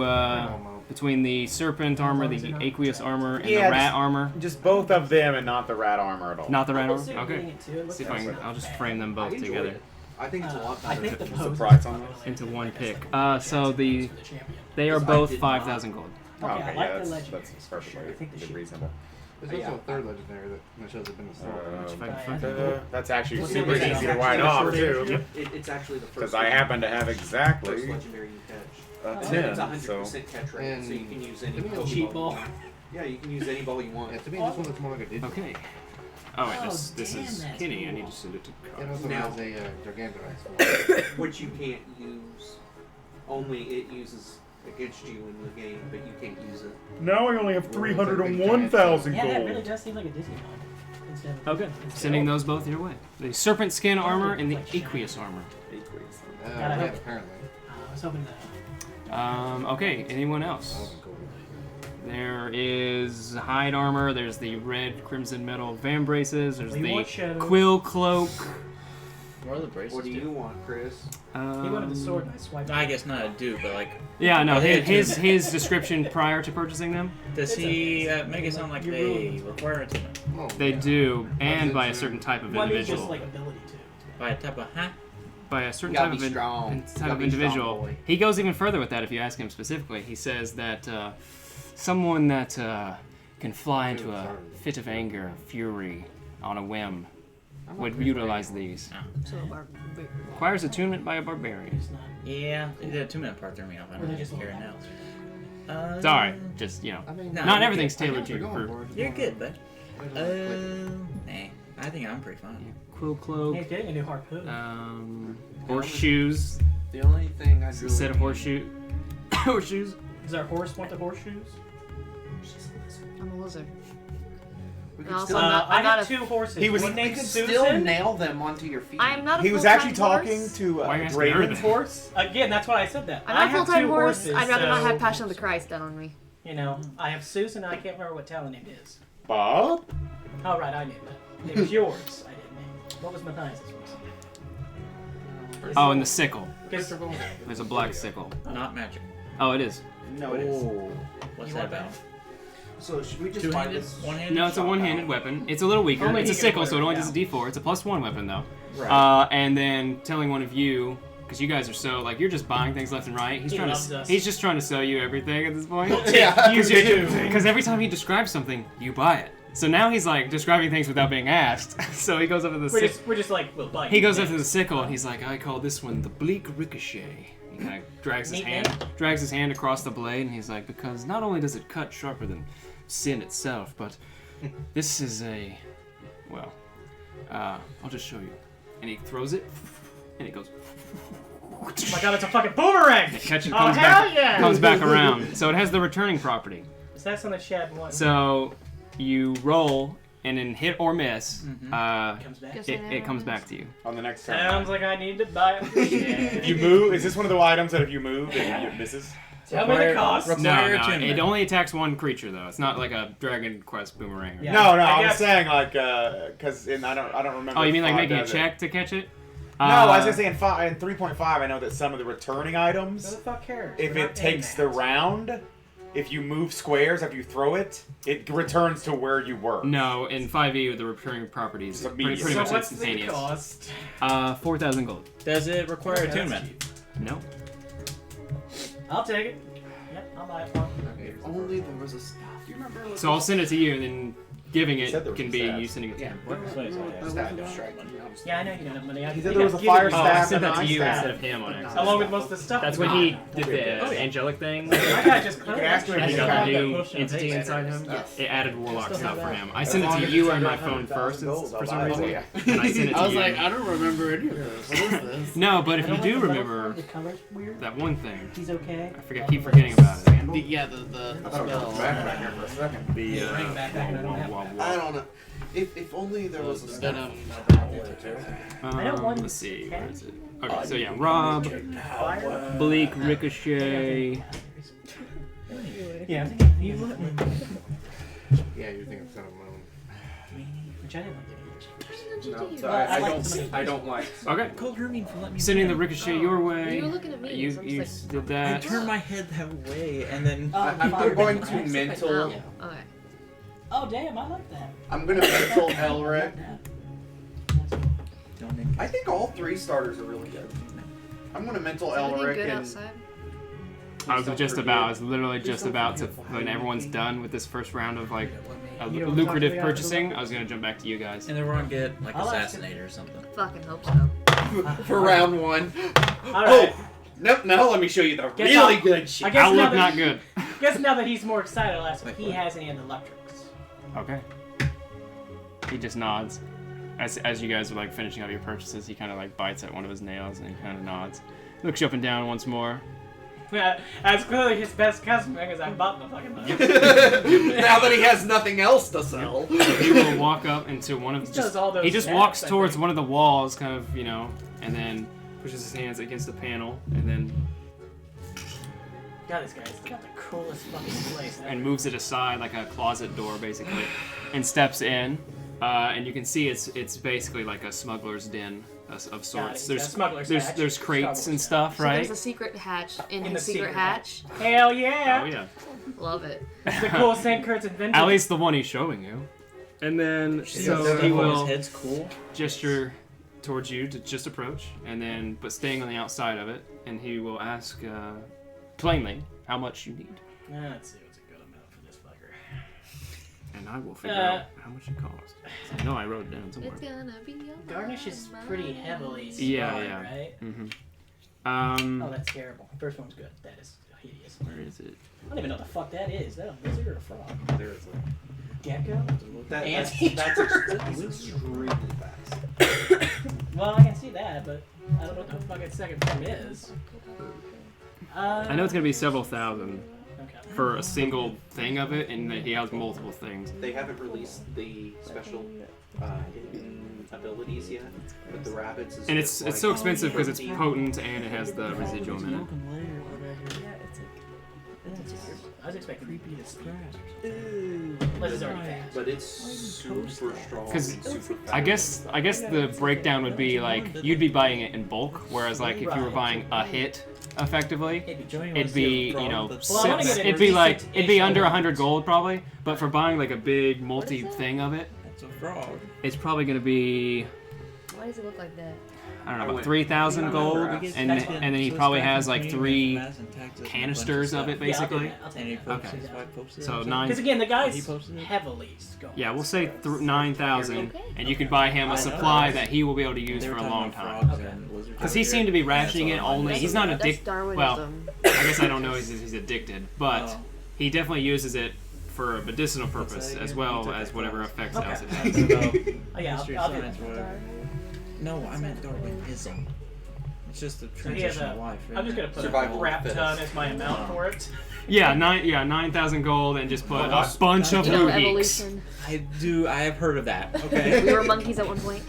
B: between the serpent armor, the aqueous armor, and
A: Yeah,
B: the rat
A: just-
B: armor.
A: Just both of them and not the rat armor at all.
B: Not the rat
D: I
B: armor?
D: consider
B: Okay.
D: getting it too. It looks
B: See if I
D: like
B: can,
D: it's
B: I'll
D: not
B: just
D: bad.
B: frame them both
H: I enjoy
B: together
H: it. I think it's a lot
D: I
H: better.
D: think the
A: What's the
D: pose
A: price
D: is
A: on
D: popular
B: into one
D: as,
B: pick.
D: like,
B: So the
D: for the champion.
B: they are
H: Because I
B: both
H: did
B: 5,000 gold.
A: Oh,
D: Okay, I
A: okay,
D: like
A: yeah,
D: the
A: that's
D: legendaries, for
A: perfectly
D: sure. I think the shield-
A: reasonable.
H: There's also a third legendary that shows up in the sword.
B: If I
D: Uh,
B: can find it.
A: That's actually
D: What's
A: super
D: the-
A: easy to wind off, too.
E: It's actually the first.
A: Because I happen to have
E: first
A: exactly
E: legendary you catch.
A: a
D: Oh,
E: And it's
A: 10, so...
E: 100% catch rate,
H: And
E: so you can use any
H: to me,
E: Pokeball
D: cheat
E: you
D: ball.
E: want. Yeah, you can use any ball you want.
H: Yeah, to me, this one looks more like a digital.
B: Okay. Oh wait,
D: Oh,
B: this
D: damn,
B: is
D: that's
B: Kenny. I
D: cool.
B: need to send it to
H: It
B: Carl.
H: also
E: Now-
H: has a Gargantuax form.
E: Which you can't use. Only it uses against you in the game, but you can't use it.
A: Now I only have
H: 301,000
D: Yeah, that really does seem like a Disney mod. Instead of,
B: Okay.
D: instead
B: Sending
D: of-
B: those both your way. The serpent skin armor and the aqueous armor.
H: Yeah, apparently.
D: I was hoping that.
B: Okay. Anyone
H: That
B: else?
H: wasn't cool.
B: There is hide armor. There's the red crimson metal van braces. There's
D: We
B: the
D: want shadow.
B: quill cloak.
F: What are the braces
E: What do you
F: do?
E: want, Chris?
D: He wanted the sword and I swiped.
F: I guess not a do, but like,
B: Yeah, no.
F: Well, they
B: His description prior to purchasing them.
F: does he make it sound like
D: You're
F: they
D: ruining
F: require attunement?
H: Oh,
B: They
H: yeah.
B: do, and
H: did
B: by a
H: you-
B: certain type of
D: Well, I mean, just
B: individual.
D: like ability too.
F: By a type of
B: By a certain
E: You gotta
B: type
E: be
B: of
E: strong. You
B: type
E: gotta
B: of
E: be strong,
B: individual.
E: boy.
B: He goes even further with that if you ask him specifically. He says that someone that can fly into a fit of anger, fury, on a whim, would utilize these.
C: So
B: Requires attunement by a barbarian.
D: It's not.
F: Yeah, the 2-minute part threw me off. I
D: Or
F: don't
D: they
F: know
D: just
F: hearing
D: look
F: now.
B: Sorry, just
H: I mean,
F: No,
B: not
F: you're
B: everything's
F: good.
B: tailored to your
H: Going
B: group.
H: for it.
F: You're good, bud.
H: Nah.
F: Nah, I think I'm pretty fine.
B: Quill cloak,
D: He's getting a new harpoon.
B: horseshoes,
E: The only thing I
B: a set of horseshoes.
D: Does our horse want the horseshoes?
C: I'm a lizard.
E: We
C: And
E: could
C: also,
E: still,
C: I'm not,
D: I
C: I'm not
D: have
C: a,
D: two horses.
A: He was-
D: One
E: we
D: named
E: could
D: Susan.
E: still nail them onto your feet.
C: I'm not a
A: He was
C: full-time
A: actually talking
C: horse.
A: to
B: Why are you asking her
A: Draven's
B: that?
A: horse.
D: Again, that's why I said that.
C: I'm
D: I
C: not a
D: have
C: full-time
D: two
C: horse.
D: horses,
C: I'd rather not
D: so,
C: have Passion of the Christ done on me.
D: You know, I have Susan and I can't remember what talent name is.
A: Bob?
D: Oh, right, I named it. It was yours. I didn't name it. What was Matthias' horse?
B: Oh, and the sickle.
D: Because
B: There's a black sickle.
F: Not magic.
B: Oh, it is.
E: No, it is.
F: What's
D: You
F: that
D: want that?
F: about?
E: So should we just buy
F: Two-handed?
E: this?
F: One-handed?
B: No, it's a one-handed weapon. It's a little weaker.
D: Only
B: It's a
D: he can
B: sickle,
D: put
B: so it
D: it
B: only
D: down.
B: does a D4. It's a +1 weapon though.
F: Right.
B: And then telling one of you, because you guys are so like you're just buying things left and right. He's
D: He
B: trying
D: loves
B: to.
D: us.
B: He's just trying to sell you everything at this point.
E: Yeah.
B: Because every time he describes something, you buy it. So now he's like describing things without being asked. So he goes up to the sickle.
D: we're just like, we'll bite.
B: He goes up to the sickle and he's like, I call this one the bleak ricochet. He kind of drags his
D: Neat
B: hand across the blade, and he's like, because not only does it cut sharper than sin itself, but this is a, well, I'll just show you. And he throws it, and it goes.
D: Oh my god, it's a fucking boomerang!
B: It catches,
D: Oh,
B: comes
D: hell
B: back,
D: yeah!
B: comes back around. So it has the returning property.
D: So that's on the Shad one.
B: So you roll, and in hit or miss,
D: comes back.
C: Guess
B: it comes back to you.
A: On the next turn.
D: Sounds like I need to buy a
A: If you move, is this one of the items that if you move, it misses?
D: Tell me the cost.
B: No,
F: Require
B: no,
F: attunement.
B: it only attacks one creature though. It's not like a Dragon Quest boomerang.
D: Yeah.
A: No,
D: I
A: I'm
D: guess-
A: saying like, cause I don't remember.
B: Oh, you mean like
A: if
B: making a
A: does it.
B: check to catch it?
A: No, I was gonna say in 3.5, I know that some of the returning
D: Who
A: items,
D: the fuck cares?
A: if
D: We're not
A: it takes the
D: paying that.
A: round, if you move squares after you throw it, it returns to where you were.
B: No, in 5e with the returning properties,
A: It's
B: pretty
A: immediate.
B: much
D: So what's the
B: instantaneous.
D: cost?
B: 4,000 gold.
F: Does it require
D: Okay, that's
F: attunement?
D: cheap.
B: No.
D: I'll take it. Yep, I'll buy it for him.
E: If only there was a staff. Do you remember?
B: So I'll send it to you, and then giving it
A: said there was
B: can
A: a
B: be
A: staff.
B: you sending it to him.
D: Yeah, I know you don't have money.
A: He said there was a fire
B: Oh, I
A: staff
B: sent
A: and
B: that to
A: ice
B: you
A: staff.
B: instead of him on accident.
D: Along with most of the stuff.
B: That's
D: we
B: when he
D: got.
B: did the
D: Oh, yeah.
B: angelic thing.
D: I got just
A: You can ask him
B: And
A: if
B: he
A: he's
B: got
A: got
B: the
D: that
B: new
D: potion of
B: entity
D: haste.
B: inside him.
I: Yes.
B: It added warlock
D: Still
B: stuff
D: have
B: for
D: that.
B: him. I sent it to you on my phone first for some reason, and I sent it to
I: I was
B: you.
I: like, I don't remember any of this. What is this?
B: No, but if
D: I
B: you
D: don't
B: do
D: like the
B: remember
D: logo. The color's weird.
B: that one thing,
D: He's okay.
B: I keep forgetting about it.
I: Yeah, the spell.
A: Back here for a second.
B: The
D: Bring it back, and I don't have it.
E: I don't know. If only there was a staff.
D: I know one
B: let's see,
D: can.
B: where is it? Okay, so yeah, Rob,
D: Fire.
B: Bleak, Ricochet.
D: Yeah. You look.
H: Yeah, you're thinking of Son of Moon.
D: Which I didn't like
A: No,
D: it.
A: so I don't like.
B: Okay,
F: Called Hermine for letting me
B: sending the
F: win.
B: Ricochet your way.
C: You were looking at me,
B: You,
C: so I'm
B: you
C: just
B: did
F: I
B: that.
F: turned my head that way, and then
E: I'm going to mental.
C: Oh, okay.
D: Oh damn, I like that.
E: I'm gonna mental Elrich.
F: don't make
E: I think all 3 starters are really good. I'm gonna mental
C: Is everything
E: Elrich
C: good
E: and.
C: outside?
B: I was literally just about to, when everyone's done with this first round of like lucrative purchasing, I was gonna jump back to you guys.
F: and then we're gonna get like
D: I'll ask
F: assassinate or something.
C: Fucking hope so.
E: For round 1.
D: Alright.
E: Nope, now let me show you the
D: Guess
E: really
D: I'll-
E: good shit.
D: I guess
B: Outlook
D: now
B: not
D: that,
B: good.
D: guess now that he's more excited, I'll ask if he has any of the electrics.
B: Okay. He just nods. As you guys are like finishing up your purchases, he kind of like bites at one of his nails and he kind of nods. Looks you up and down once more.
D: Yeah, that's clearly his best customer because I bought the fucking money.
E: Now that he has nothing else to sell.
B: He will walk up into one of
D: He does all those
B: he just
D: stats,
B: walks
D: I
B: towards
D: think.
B: one of the walls, kind of, and then pushes his hands against the panel and then
D: God, this guy's got the coolest fucking place.
B: and moves it aside like a closet door basically, and steps in. And you can see it's basically like a smuggler's den of sorts.
D: Yeah, smuggler's hatch.
B: There's crates and stuff,
C: So
B: right?
C: there's a secret hatch in
D: In
C: his
D: the
C: secret
D: secret
C: hatch.
D: Hell yeah!
B: Oh yeah.
C: Love it.
D: It's the coolest thing Kurt's invented.
B: At least the one he's showing you. And then so he will
F: His head's cool.
B: gesture towards you to just approach, and then but staying on the outside of it, and he will ask plainly how much you need,
D: Let's see what's a good amount for this fucker.
B: and I will figure out how much it costs. I know I wrote it down somewhere.
C: It's gonna be your
D: Garnish is pretty heavily
B: Yeah,
D: scarred,
B: yeah.
D: right?
B: Mm-hmm.
D: Oh, that's terrible. First one's good. That is hideous.
B: Where is it?
D: I don't even know what the fuck that is. Is that a lizard or a frog?
A: There is
D: Gecko?
E: That's extremely fast.
D: Well, I can see that, but I don't know what the fucking second form is.
B: I know it's gonna be several thousand
D: Okay.
B: for a single thing of it, and that he has multiple things.
E: They haven't released the special hidden abilities yet, but the rabbits is
B: And
E: just
B: it's so expensive because it's
E: 13.
B: potent and it has the residuum in it.
D: I was expecting creepy to scratch. Unless it's already fast.
E: But it's super strong.
B: Because
E: and super
B: I
E: fast.
B: guess the breakdown would be like you'd be buying it in bulk, whereas like if you were buying a hit, effectively, it'd be it'd be like it'd be under 100 gold probably. But for buying like a big multi thing of it,
F: That's a frog.
B: it's probably gonna be
C: Why does it look like that?
B: I don't know about 3,000 gold, and then he probably has like 3 canisters of it basically.
D: I'll
F: And he
D: take
F: posts
B: Okay.
F: his wife posted
B: So
F: it.
B: 9.
D: Because again, the
F: He
D: guy's
F: posted it?
D: heavily scored.
B: Yeah, we'll say 9,000, and you could buy him a supply that he will be able to use
F: They were
B: for a
F: talking
B: long
F: about
B: time.
F: frogs and lizards
B: Because
F: over
B: he
F: here.
B: seemed to be
F: And
B: rationing it
F: that's all I
B: only.
F: wanted.
B: He's not
C: That's
B: addicted. Well,
C: Darwinism.
B: I guess I don't know if he's addicted, but
F: Oh.
B: he definitely uses it for a medicinal
F: What's
B: purpose
F: that
B: as
F: again?
B: well
F: You took
B: as
F: that
B: whatever
F: class.
B: effects
D: Okay.
B: else it
F: That's
B: has.
F: about
D: Oh yeah,
F: history,
D: I'll do
F: science,
D: that.
F: whatever. No, I meant Darwinism. It's just a
D: So he has
F: transition
D: a,
F: of life.
D: I'm just gonna put
E: Survival
D: a
E: of
D: crap
E: the
D: ton
E: fittest.
D: as my amount for it.
B: Yeah, 9,000 gold, and just put a bunch of
C: You know,
B: blue geeks.
C: evolution.
F: I have heard of that. Okay.
C: We were monkeys at one point.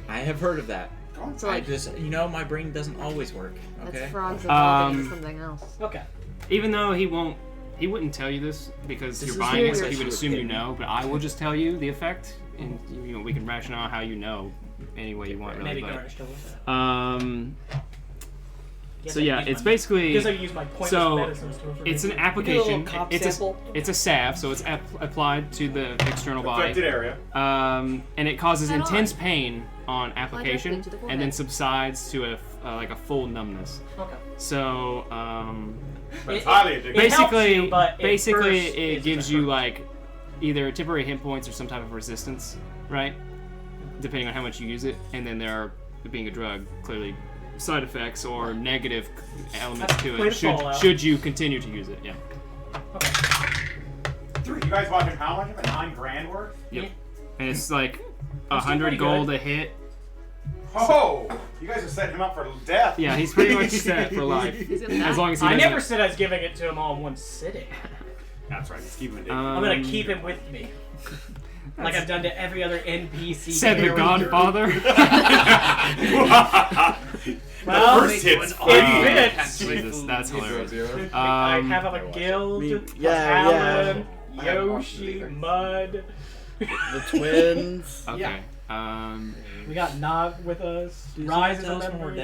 F: I have heard of that.
C: So
F: I
C: like,
F: just, my brain doesn't always work. Okay.
C: that's frogs evolving into
B: Um,
C: something else.
D: Okay.
B: even though he wouldn't tell you this because you're buying it, so he would assume you know. But I will just tell you the effect, and we can rationale how you know any way you want, really.
D: Maybe Garnish told us that.
B: So yeah, it's basically.
D: Because I use my pointless medicines to
B: it's an application. It's a salve, so it's applied to the external body.
A: Affected area.
B: And it causes intense pain on application, and then subsides to a full numbness.
D: Okay.
B: So
A: It's highly addictive.
B: Basically, it gives you like either temporary hit points or some type of resistance, right? Depending on how much you use it, and then there are, being a drug, clearly side effects or negative elements to it should you continue to use it. Yeah.
A: Okay. You guys bought him how much of it? $9,000 worth?
B: Yep. Yeah. And it's like 100 gold a hit.
A: Oh, you guys are setting him up for death.
B: Yeah, he's pretty much set for life. As long as he doesn't.
D: I never said I was giving it to him all in one sitting.
A: That's right. Just keep him addicted.
D: I'm gonna keep him with me. Like I've done to every other NPC.
B: Said the Godfather.
D: Well,
A: the first hit's
D: it fits.
B: Jesus, that's hilarious.
D: I have a guild. Alan, Yoshi, Mud.
G: The twins.
B: Okay.
D: We got Nog with us. Rhyse is a member.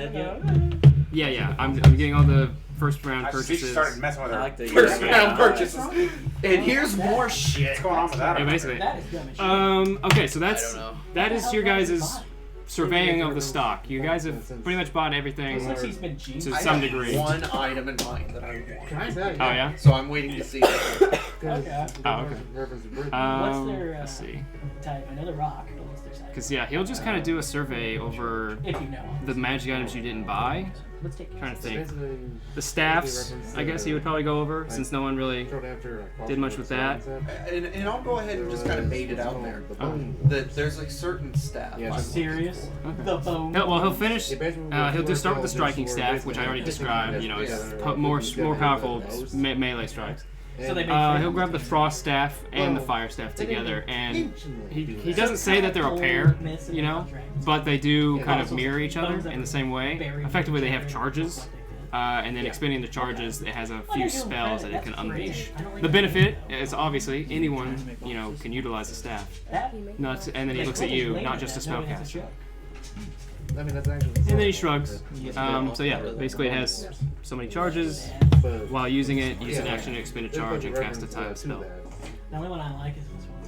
B: Yeah. I'm getting all the first round purchases.
A: She started messing with her.
E: Like first round purchases. And here's more shit.
A: What's going on with that?
B: Yeah, basically.
D: That is dumb as shit.
B: Okay, so that is your guys' surveying of the stock. You guys have pretty much bought everything to some degree.
E: One item in mind that I want.
H: Can I tell you?
B: Oh yeah.
E: So I'm waiting to see.
D: Okay.
B: Oh okay.
D: What's their
B: let's see.
D: type? I know the rock, but what's their type?
B: Because yeah, he'll just kind of do a survey over
D: if you know
B: the magic items you didn't buy.
D: Let's take
B: Trying to think. The staffs, I guess he would probably go over, since no one really did much with that.
E: And I'll go ahead and just kind of bait it out there. That there's a certain staff.
D: Are you serious?
B: Okay.
D: The bone.
B: No, well, he'll finish. He'll just start with the striking staff, which I already described. You know, it's more powerful melee strikes.
D: So they
B: he'll grab the frost staff and the fire staff together, and he doesn't say that they're a pair, you know, but they do kind of mirror each other in the same way. Effectively, they have charges, and then expending the charges, it has a few spells that it can unleash. The benefit is obviously anyone, you know, can utilize the staff. And then he looks at you, not just a spellcaster.
H: I mean, that's actually.
B: And then he shrugs. So yeah, basically it has so many charges. While using it, use an action to expend a charge and cast a time spell.
D: The only one I like is this one.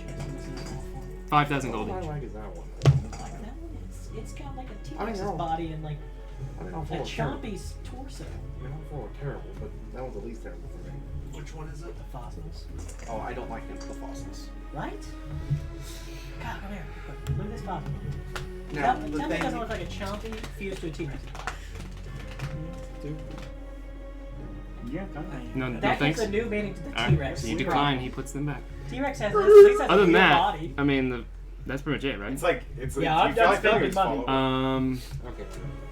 B: 5,000 gold
H: What I
B: each.
H: like is that one.
D: Like that one? It's got like a T-Rex's body and like a chompy's torso.
H: I mean, all four are terrible, but that one's the least terrible for me.
E: Which one is it?
D: The fossils.
E: Oh, I don't like the fossils.
D: Right? God, come here. Look at this fossil.
E: Now,
D: Tell
E: the
D: me it
E: thing.
D: doesn't look like a chompy fused to a T-Rex.
A: Yeah,
B: No
D: That gives
B: thanks.
D: a new meaning to the
B: Alright,
D: T-Rex.
B: so you decline, he puts them back.
D: T-Rex has at least has
B: Other
D: a
B: than
D: real
B: that,
D: body.
B: I mean, that's pretty much it, right?
A: It's like it's.
D: Yeah, I'm done spending money.
H: Okay.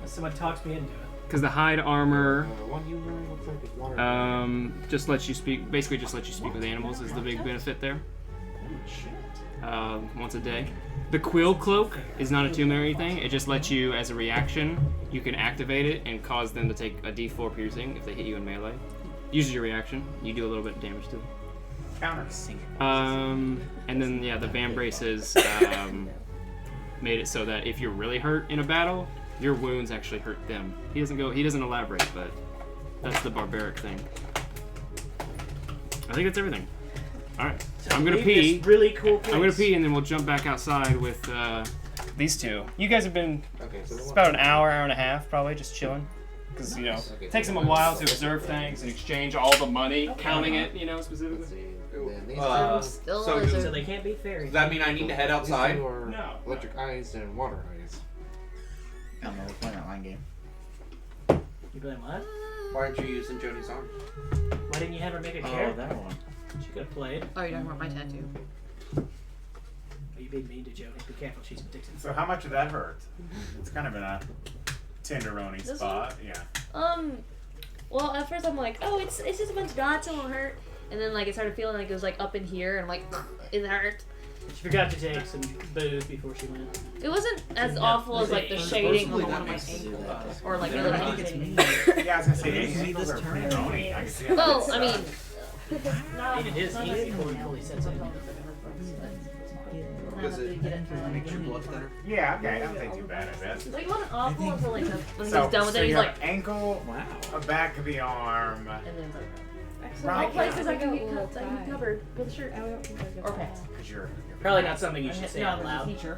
D: Someone talks me into it.
B: Because the hide armor,
H: One you really looks like it's water.
B: just lets you speak. Basically, just lets you speak with animals is the big benefit there. Once a day. The quill cloak is not a tomb or anything. It just lets you, as a reaction, you can activate it and cause them to take a D4 piercing if they hit you in melee. Uses your reaction. You do a little bit of damage to them.
A: Counter.
B: And then yeah, the Van braces made it so that if you're really hurt in a battle, your wounds actually hurt them. He doesn't elaborate, but that's the barbaric thing. I think that's everything. All right, so I'm gonna pee.
D: Really cool place.
B: I'm gonna pee, and then we'll jump back outside with these two. You guys have been.
H: Okay, so
B: It's about an hour and a half, probably, just chilling. Because, you know, it takes them a while to observe things and exchange all the money, counting it, you know, specifically.
D: So they can't be fairies.
E: Does that mean I need to head outside?
B: No.
H: Electric eyes and water eyes.
F: I don't know, we're playing that line game.
D: You playing what?
E: Why aren't you using Joni's arm?
D: Why didn't you have her make a
F: Oh,
D: character?
F: that one.
D: She could have played.
C: Oh, you're talking about my tattoo.
D: Oh, you being mean to Joni. Be careful, she's addicted.
A: So how much did that hurt? It's kind of in a tenderoni
C: This
A: spot. Yeah.
C: Well, at first I'm like, oh, it's just a bunch of dots, it won't hurt. And then, like, it started feeling like it was, like, up in here, and I'm like, it hurt.
D: She forgot to take some booze before she went.
C: It wasn't as awful as like the shading on one of my ankles, or like the other
A: Yeah, I was gonna say, ankles are pretty bony. I can see how
C: Well,
A: that's-
C: I mean,
D: It is easy before it fully sets in.
I: Does it make your blood thinner?
A: Yeah, okay, that ain't too bad, I bet.
C: like it wasn't awful until like when he was
A: So,
C: done with
A: so
C: it. He's
A: you
C: like,
A: have ankle, a back of the arm.
C: and then it's like,
A: Right.
C: all places I can get covered with a shirt or pants.
A: Because you're
D: Probably not something you should say
C: No,
D: out
C: as a
D: loud.
C: teacher.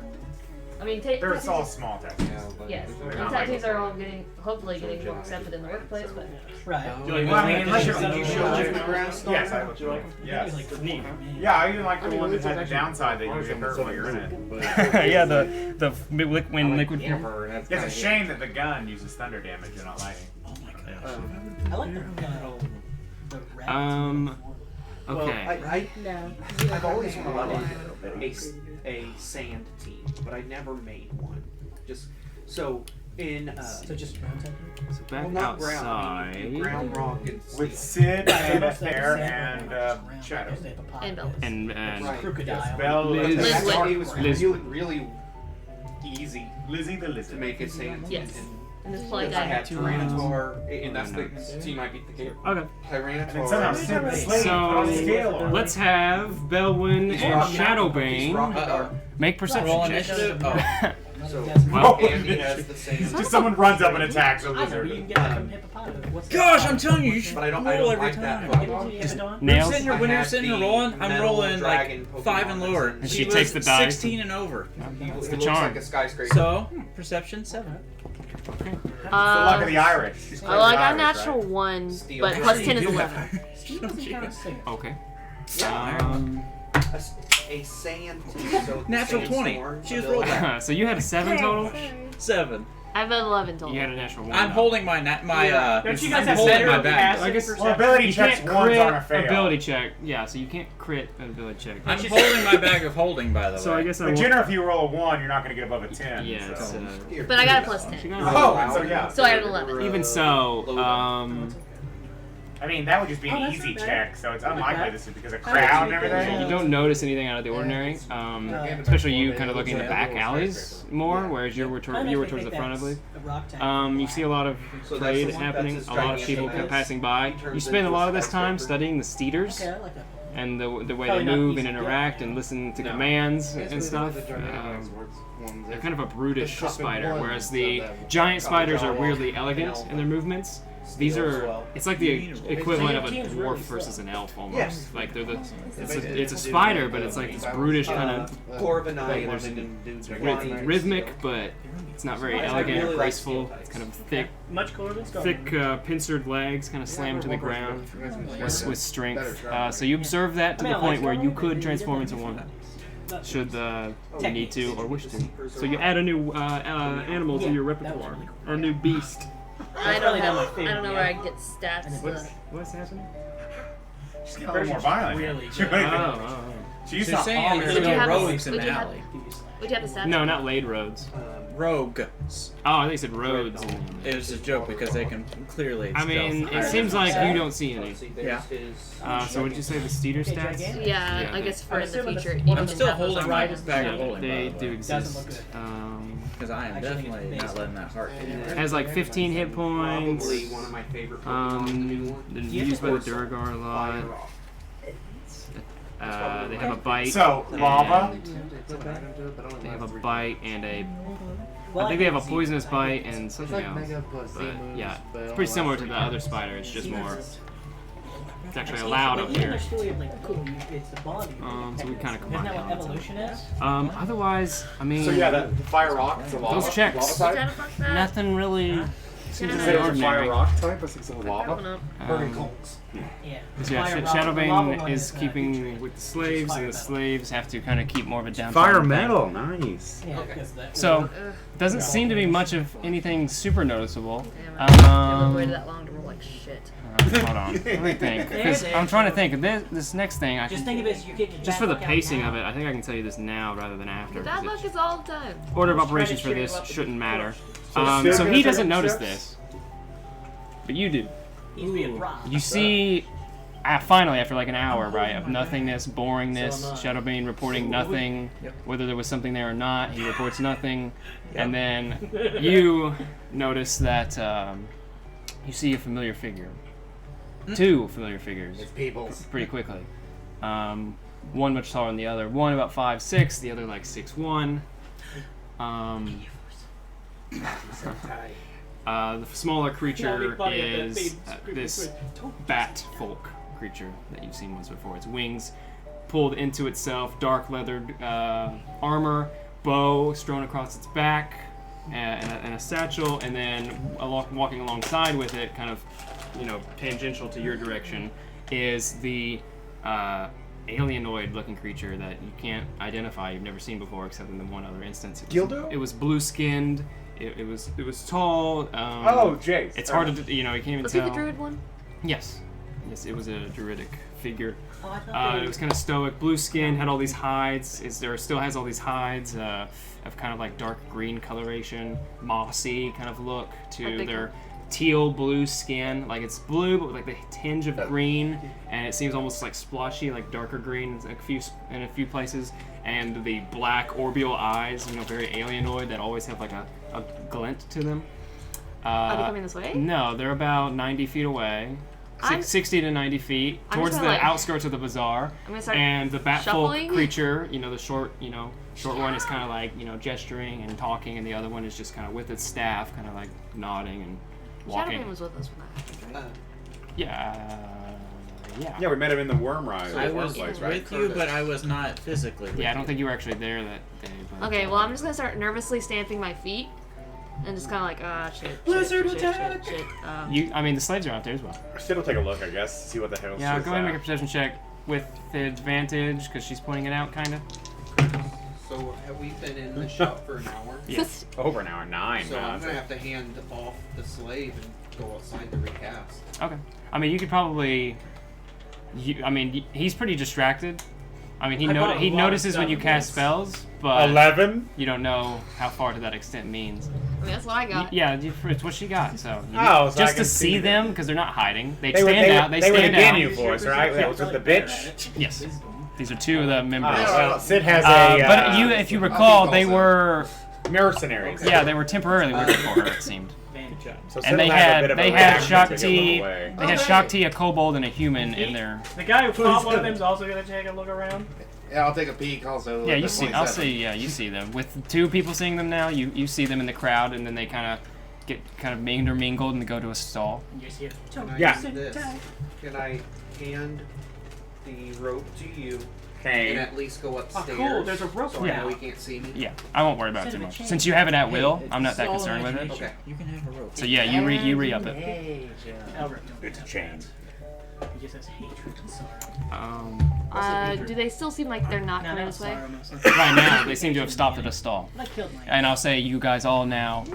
C: I mean,
A: They're all
C: tattoos.
A: small tattoos.
C: Yes,
A: They're
C: and
A: not like-
C: tattoos are all hopefully getting more accepted in the workplace, but
D: Right.
A: Well, I mean, unless you're.
E: Did you show Dragonfell?
A: Yes, I looked. Yes. Yeah, I even like the one that had the downside that you get hurt while you're in it.
B: Yeah, the when liquid.
A: It's a shame that the gun uses thunder damage and not lightning.
D: I like the rabbits.
E: Well,
B: Okay.
E: I've always wanted a sand team, but I never made one. Just so in
D: So just ground type?
B: So back
E: well, not ground, I
B: outside.
E: mean, ground rock and
A: With
E: steel.
A: Sid and Athair and Shadow.
C: and bells.
B: And
E: Right.
D: Crocodile.
A: Bell,
B: Liz.
E: Because I thought
C: Liz.
E: it was
B: Liz.
E: really easy
A: Lizzie the
E: to
A: Lizard.
E: make a sand team.
C: Yes. And this play
E: Because I
C: guy.
E: had Tyrannosaur, and that's the team I beat the game.
B: Okay.
A: And then somehow
E: Tyrannosaur.
A: Sid the Slave put on scale
B: So
A: on.
B: let's have Belwyn and Shadowbane make perception
F: Roll
B: checks.
F: initiative. Oh.
E: So
B: Well-
E: Andy has the same.
A: Just someone runs up and attacks a
D: I know,
A: lizard.
D: you can get that from hippopotamus. What's that?
F: Gosh, I'm telling you, you should
E: But I don't
F: roll every
E: like that
F: time.
E: Pokemon.
D: You have it on?
F: When
B: Nails.
F: you're sitting here, when
E: I
F: you're
E: had
F: sitting here
E: the
F: rolling, I'm
E: metal
F: rolling like
E: dragon Pokemon
F: 5 and lower.
E: that's in-
B: She takes the
F: was
B: die.
F: 16 and over.
B: It's
E: He
B: the
E: looks
B: charm.
E: like a skyscraper.
F: So, perception 7.
A: The luck of the Irish. She's
C: Oh, I got a
A: Irish,
C: natural
A: right?
C: 1,
E: Steel.
C: but plus 10 is 11.
D: Steve doesn't count as singer.
B: Okay.
E: A sand team. So
F: Natural 20.
E: sandstorm
F: She was
E: ability.
F: rolled
B: So you had a 7 total.
F: 7.
C: I have an 11 total.
B: You had a natural 1.
F: I'm holding my
D: Don't you guys
F: I'm
D: have
F: holding
D: better
F: my back.
D: passive
B: I guess-
D: perception?
A: Well, ability
B: You
A: checks
B: can't
A: ones
B: crit
A: aren't a fail.
B: ability check. Yeah, so you can't crit an ability check.
F: I'm holding my bag of holding, by the way.
B: So I guess I
A: But
B: won't.
A: generally, if you roll a 1, you're not going to get above a 10.
B: Yeah, it's,
A: so.
C: But I got a plus 10.
B: she got a
A: Oh, and so yeah.
C: So I had an 11.
B: Even so,
A: I mean, that would just be an
D: Oh, that's
A: easy
D: not bad.
A: check, so it's unlikely
D: that.
A: this is because of crowd and
B: you
A: everything.
B: don't notice anything out of the ordinary, especially you kind of looking in the back alleys more, whereas you were towards the front, I believe. You see a lot of
E: So that's
B: trade
E: the one-
B: happening,
E: that's
B: a
E: his
B: lot of people
E: gigantic
B: passing by.
E: He turns
B: You spend a lot of
E: into a
B: this time
E: skyscraper.
B: studying the Cedars
D: Okay, I like that.
B: and the way
D: Probably
B: they
D: not
B: move
D: easy
B: and
D: to get.
B: interact and listen to commands and stuff. They're kind of a brutish spider, whereas the giant spiders are weirdly elegant in their movements. These are, it's like the equivalent of a dwarf versus an elf almost.
E: Yes.
B: Like they're it's a spider, but it's like this brutish kind of
E: Corviknight
B: there's
E: and dudes
B: rhythmic, but it's not very elegant or graceful. It's kind of thick,
D: Much cooler than Star.
B: pincered legs, kind of slammed to the ground with strength. So you observe that to the point where you could transform into one, should you need to or wish to. So you add a new animal to your repertoire, or a new beast.
C: I don't know where I get stats.
B: What's happening?
A: She's getting a little more violent.
D: Really?
A: She used
F: They're
A: to
F: saying
A: always
F: there's
C: Would you
F: no
C: have a-
F: rogues in
C: would
F: the
C: you have-
F: alley.
C: Would you have the stats?
B: No, not laid roads.
F: Rogues.
B: Oh, I think you said roads.
F: It was a joke because they can clearly.
B: I mean, it seems like you don't see any.
F: Yeah.
B: So would you say the Steeder stats?
C: Yeah, I
B: they-
C: guess for in the
D: assuming the-
C: future.
D: I'm
C: even
F: I'm
C: in
F: still
C: that
F: holding my
C: those
F: bag of
B: Yeah,
F: holding.
B: they
F: by the
B: do
F: way,
B: exist.
D: Doesn't look
F: because I am
D: Actually,
F: definitely
D: it's
F: not letting that heart get
B: It
F: anywhere.
B: has like 15 hit points.
E: Probably one of my favorite Pokemon, the new one.
B: They're used by the Duragar a lot. They have a bite.
A: So, lava.
B: They have a bite and a. I think they have a poisonous bite and something else. But yeah, it's pretty similar to the other spider. It's just more. It's actually allowed up here.
D: It's the bond.
B: So we kind of
D: Isn't
B: combine
D: that what
B: elements.
D: evolution is?
B: Otherwise, I mean.
A: So yeah, the fire rock. It's a lava.
B: Those checks.
A: Lava
C: What
A: type.
C: kind of fuck's that?
B: Nothing really seems
A: You
B: to
A: say
B: be
A: it was a fire
B: ordinary.
A: rock type. I think it's a
C: Coming
A: lava.
C: up.
A: Burning coals.
D: Yeah.
B: So yeah,
D: Fire rock, the lava
B: Shadowbane
D: one
B: is keeping with the slaves, and the slaves have to kind of keep more of a down.
A: nice.
D: Yeah, because that.
B: So, doesn't seem to be much of anything super noticeable.
C: Damn it. I waited that long to roll like shit.
B: Hold on, let me think. Because I'm trying to think of this next thing. I
D: Just
B: can,
D: think of it as you get your
B: just
D: bad
B: for the
D: luck out
B: pacing
D: now.
B: of it, I think I can tell you this now rather than after.
C: Bad
B: 'cause
C: luck
B: it-
C: is all the time.
B: Order of
D: Just trying to
B: operations for
D: cheer you
B: this
D: up.
B: shouldn't matter.
A: Steve's
B: So
A: gonna
B: he
A: take
B: doesn't
A: it
B: notice
A: steps?
B: this, but you do.
D: He's being robbed.
B: You see finally, after like an hour, right, of nothingness, boringness, Shadowbane reporting nothing, whether there was something there or not, he reports nothing, and then you notice that you see a familiar figure. 2 familiar figures.
A: It's people.
B: Pretty quickly. One much taller than the other. One about 5'6", the other like 6'1". The smaller creature is this bat folk creature that you've seen once before. Its wings pulled into itself, dark leathered armor, bow strewn across its back, and a satchel, and then walking alongside with it, kind of, tangential to your direction, is the alienoid-looking creature that you can't identify. You've never seen before, except in the one other instance.
A: Dildo?
B: It was blue-skinned. It was tall.
A: Jace.
B: It's hard to, you can't even
C: Was
B: tell.
C: he the druid one?
B: Yes, it was a druidic figure. It was kind of stoic, blue skin, had all these hides. Still has all these hides of kind of like dark green coloration, mossy kind of look to their teal blue skin. Like it's blue, but with like the tinge of green, and it seems almost like splotchy, like darker green in a few places. And the black orbial eyes, very alienoid, that always have like a glint to them.
C: Are they coming this way?
B: No, they're about 90 feet away. 60 to 90 feet towards the outskirts of the bazaar. And the batfolk creature, the short one is kind of like, gesturing and talking, and the other one is just kind of with its staff, kind of like nodding and walking.
C: Shadowbane was with us when that happened, right?
A: Yeah, we met him in the Wormrise.
F: I was with you, but I was not physically with
B: I don't think you were actually there that day. But,
C: okay, well, I'm just gonna start nervously stamping my feet. And just kind of like, shit.
D: Blizzard attack!
C: Shit.
B: The slaves are out there as well.
A: Sid will take a look, I guess, see what the hell.
B: Yeah, go ahead and make a perception check with advantage, because she's pointing it out, kind of.
E: So, have we been in the shop for an hour?
B: Yes.
A: Over an hour, 9.
E: So, I'm going to have to hand off the slave and go outside to recast.
B: Okay. You could probably... he's pretty distracted. He notices when you cast spells, but
A: 11.
B: You don't know how far to that extent means.
C: That's what I got.
B: It's what she got. So,
A: so
B: just to see them, because they're not hiding. They
A: were
B: stand out. They stand out.
A: you for us, right? That was with the bitch.
B: Yes. These are 2 of the members.
A: Well, Sid has
B: but if you recall, they were
A: mercenaries.
B: Yeah, they were temporarily working for her. It seemed.
A: So
B: and they had Shakti, a kobold, and a human in there.
D: The guy who fought one of them is also gonna take a look around.
H: Yeah, I'll take a peek also.
B: Yeah, you see. I'll see. Yeah, you see them. With 2 people seeing them now, you see them in the crowd, and then they kind of get intermingled and go to a stall.
E: Can I
A: Yeah.
E: do this? Can I hand the rope to you?
A: Okay.
E: And at least go upstairs.
D: Oh, cool. There's a rope.
E: So I know he can't see me.
B: Yeah, I won't worry about it too much. Since you have it at will, I'm not that concerned with it.
E: Okay.
F: You can have a rope.
B: So yeah, you re-up it.
D: Elrich,
A: It's a chain.
D: he just has hatred and sorrow.
C: Do they still seem like they're not
D: No,
C: coming
D: no,
C: this way?
D: sorrow mostly.
B: Right now, they seem to have stopped at a stall.
D: I killed my
B: And I'll say you guys all now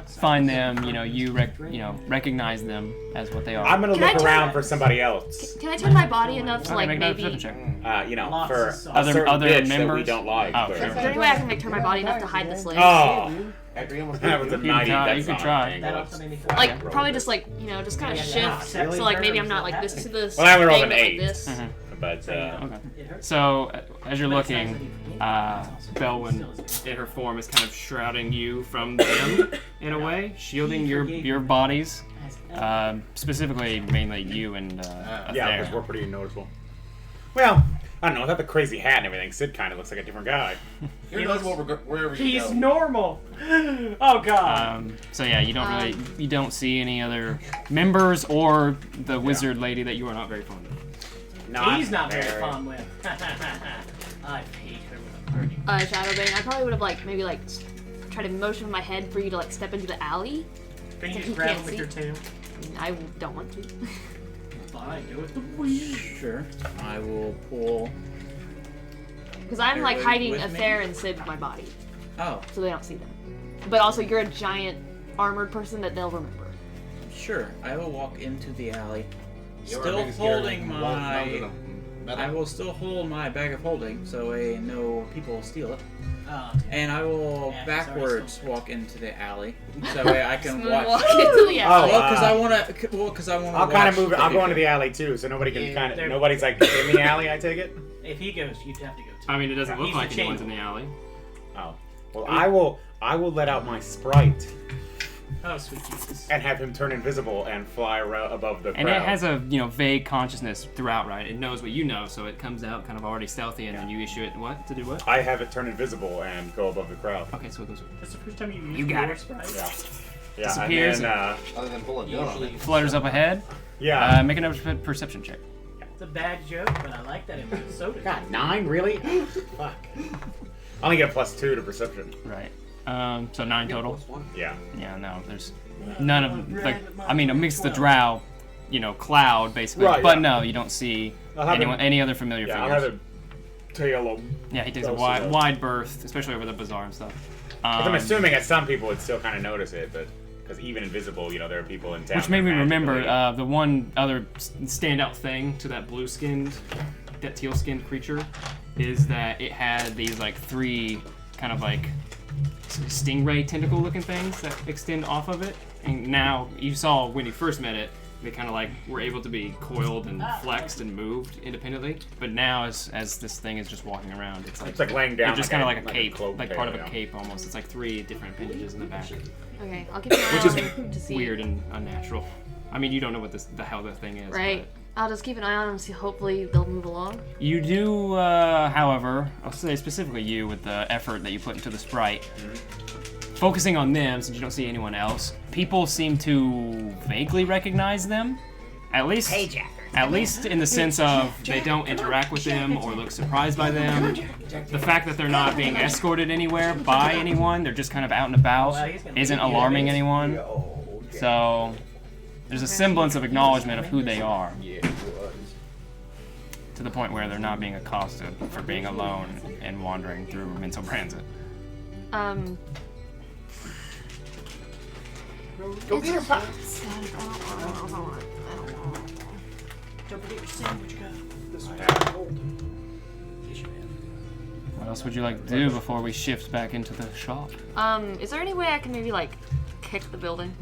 B: find them. You recognize them as what they are.
A: I'm gonna
C: Can I
A: look
C: turn-
A: around for somebody else.
C: Can I turn my body enough to
B: Okay, make another
C: maybe?
B: perception check.
A: For a
B: Other
A: certain bitch that we
B: members?
A: don't like.
B: Oh,
A: but-
B: sure.
C: Is there any way I can turn my body enough to hide the slaves?
A: Oh,
H: After you almost
A: that was a
B: You
A: 90.
B: can
A: That's
B: try.
A: not an
B: You
A: angle.
D: That also made me feel
C: Like probably just just kind of shift. So like maybe I'm not like this to this.
A: Well, I only rolled
C: thing,
A: an
C: but, like
A: 8.
C: this.
A: But
B: Okay. So as you're looking, Belwyn, in her form, is kind of shrouding you from them in a way, shielding your bodies, specifically mainly you and
A: yeah,
B: Athair.
A: because we're pretty noticeable. Well, I don't know. Without the crazy hat and everything, Sid kind of looks like a different guy.
H: You're noticeable wherever you
D: He's
H: go.
D: normal. Oh god.
B: So yeah, you don't see any other members or the wizard lady that you are not very fond of.
D: He's not very fun with. I hate her with a burning.
C: Shadowbane. I probably would have maybe tried to motion my head for you to step into the alley.
D: Can you
C: He
D: just grab
C: can't
D: him with
C: see.
D: your tail?
C: I don't want to.
D: Fine, do it the weird.
F: Sure. I will pull.
C: Because I'm
F: Everybody
C: hiding
F: with me?
C: Athair and Sid with my body,
F: Oh,
C: so they don't see them. But also, you're a giant armored person that they'll remember.
F: sure. I will walk into the alley,
H: You're our
F: still
H: biggest
F: holding
H: guardian.
F: my.
H: Metal.
F: I will still hold my bag of holding, so no people steal it.
D: Oh,
F: and I will
D: Yeah,
F: backwards
D: sorry,
F: walk into the alley, so that way I can watch.
C: Walk into the alley.
F: Well, because I wanna. Well, because I wanna.
A: I'll kind of
F: watch
A: move it.
F: the
A: I'll go
F: people.
A: into the alley too, so nobody can
D: Yeah,
A: kind of.
D: they're-
A: Nobody's like in the alley. I take it.
D: if he goes, you'd have to go too.
B: I mean, it doesn't look
D: He's
B: like
D: the
B: anyone's in
D: chamber.
B: the alley.
A: Oh. Well, I will let out my sprite
D: Oh, sweet Jesus.
A: and have him turn invisible and fly above the
B: And
A: crowd.
B: it has a vague consciousness throughout, right? It knows what you know, so it comes out kind of already stealthy, and then you issue it what to do what?
A: I have it turn invisible and go above the crowd.
B: Okay, so it goes
D: That's the first time you used
B: You got
D: your
B: it.
D: sprite?
A: Yeah. Yeah.
B: Disappears
A: And then,
H: Other than pull a gun on it.
B: flutters up ahead.
A: yeah.
B: Make another perception check.
D: It's a bad joke, but I like that it was soda.
A: God, 9 really? Fuck. I only get a +2 to perception.
B: Right. So 9 total.
A: Yeah.
B: Yeah, no, there's none of like. I mean, amidst the drow, cloud basically.
A: Right,
B: but
A: yeah.
B: no, you don't see
A: I'll have
B: any other familiar
A: Yeah, I'll
B: figures.
A: have a tail of.
B: Yeah, he takes a
A: Close
B: wide,
A: enough.
B: wide berth, especially over the bazaar and stuff.
A: Because I'm assuming that some people would still kind of notice it, but because even invisible, there are people in town.
B: Which made me
A: that
B: remember
A: magically-
B: the one other standout thing to that that teal-skinned creature, is that it had these like 3 kind of like stingray tentacle-looking things that extend off of it. And now you saw when you first met it, they kind of like were able to be coiled and flexed and moved independently. But now, as this thing is just walking around, it's
A: It's like laying down.
B: they're just kind of like a cape,
A: cloak
B: like
A: tail,
B: part of a
A: yeah.
B: cape almost. It's like 3 different appendages in the back.
C: Okay, I'll keep an eye
B: Which is
C: on him to see.
B: weird and unnatural. I mean, you don't know what the hell the thing is.
C: Right. I'll just keep an eye on him and see. Hopefully they'll move along.
B: But you do, however, I'll say specifically you with the effort that you put into the sprite. Focusing on them, since you don't see anyone else, people seem to vaguely recognize them. At least in the sense of they don't interact with them or look surprised by them. The fact that they're not being escorted anywhere by anyone, they're just kind of out and about, isn't alarming anyone. So there's a semblance of acknowledgement of who they are. To the point where they're not being accosted for being alone and wandering through Menzobranzt.
C: Go get her pop.
D: Don't forget your sandwich,
B: What else would you like to do before we shift back into the shop?
C: Is there any way I can maybe like kick the building?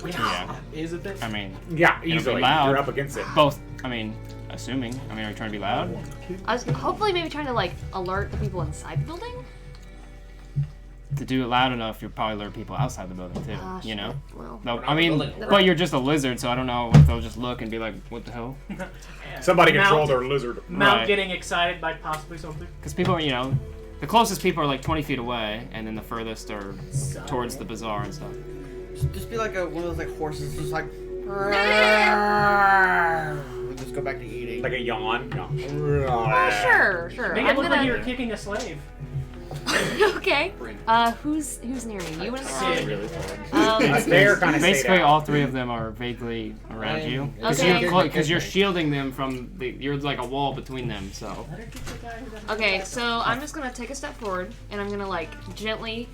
B: Yeah.
D: Is a bit.
B: I mean,
A: Yeah,
B: be
A: easily.
B: loud.
A: You're up against it.
B: both. I mean, assuming. I mean, are you trying to be loud?
C: I was hopefully maybe trying to like alert the people inside the building.
B: To do it loud enough, you'll probably alert people outside the building too.
C: Shit. Well,
B: No, I mean, but you're just a lizard, so I don't know if they'll just look and be like, "What the hell?"
A: Somebody
D: Mount-
A: control their lizard.
D: Mount
B: Right.
D: getting excited by possibly something.
B: Because people are, the closest people are like 20 feet away, and then the furthest are towards the bazaar and stuff.
G: Just be like one of those like horses, just like. We'll just go back to eating.
A: Like a yawn.
C: sure.
D: Make
C: I'm
D: it look like you were
C: gonna.
D: kicking a slave.
C: Okay. Who's near me? You and
D: Sid.
A: They're kind of
B: Basically, all 3 of them are vaguely around you
C: Okay.
B: because you're shielding them from you're like a wall between them. So
C: Okay, so I'm just gonna take a step forward and I'm gonna like gently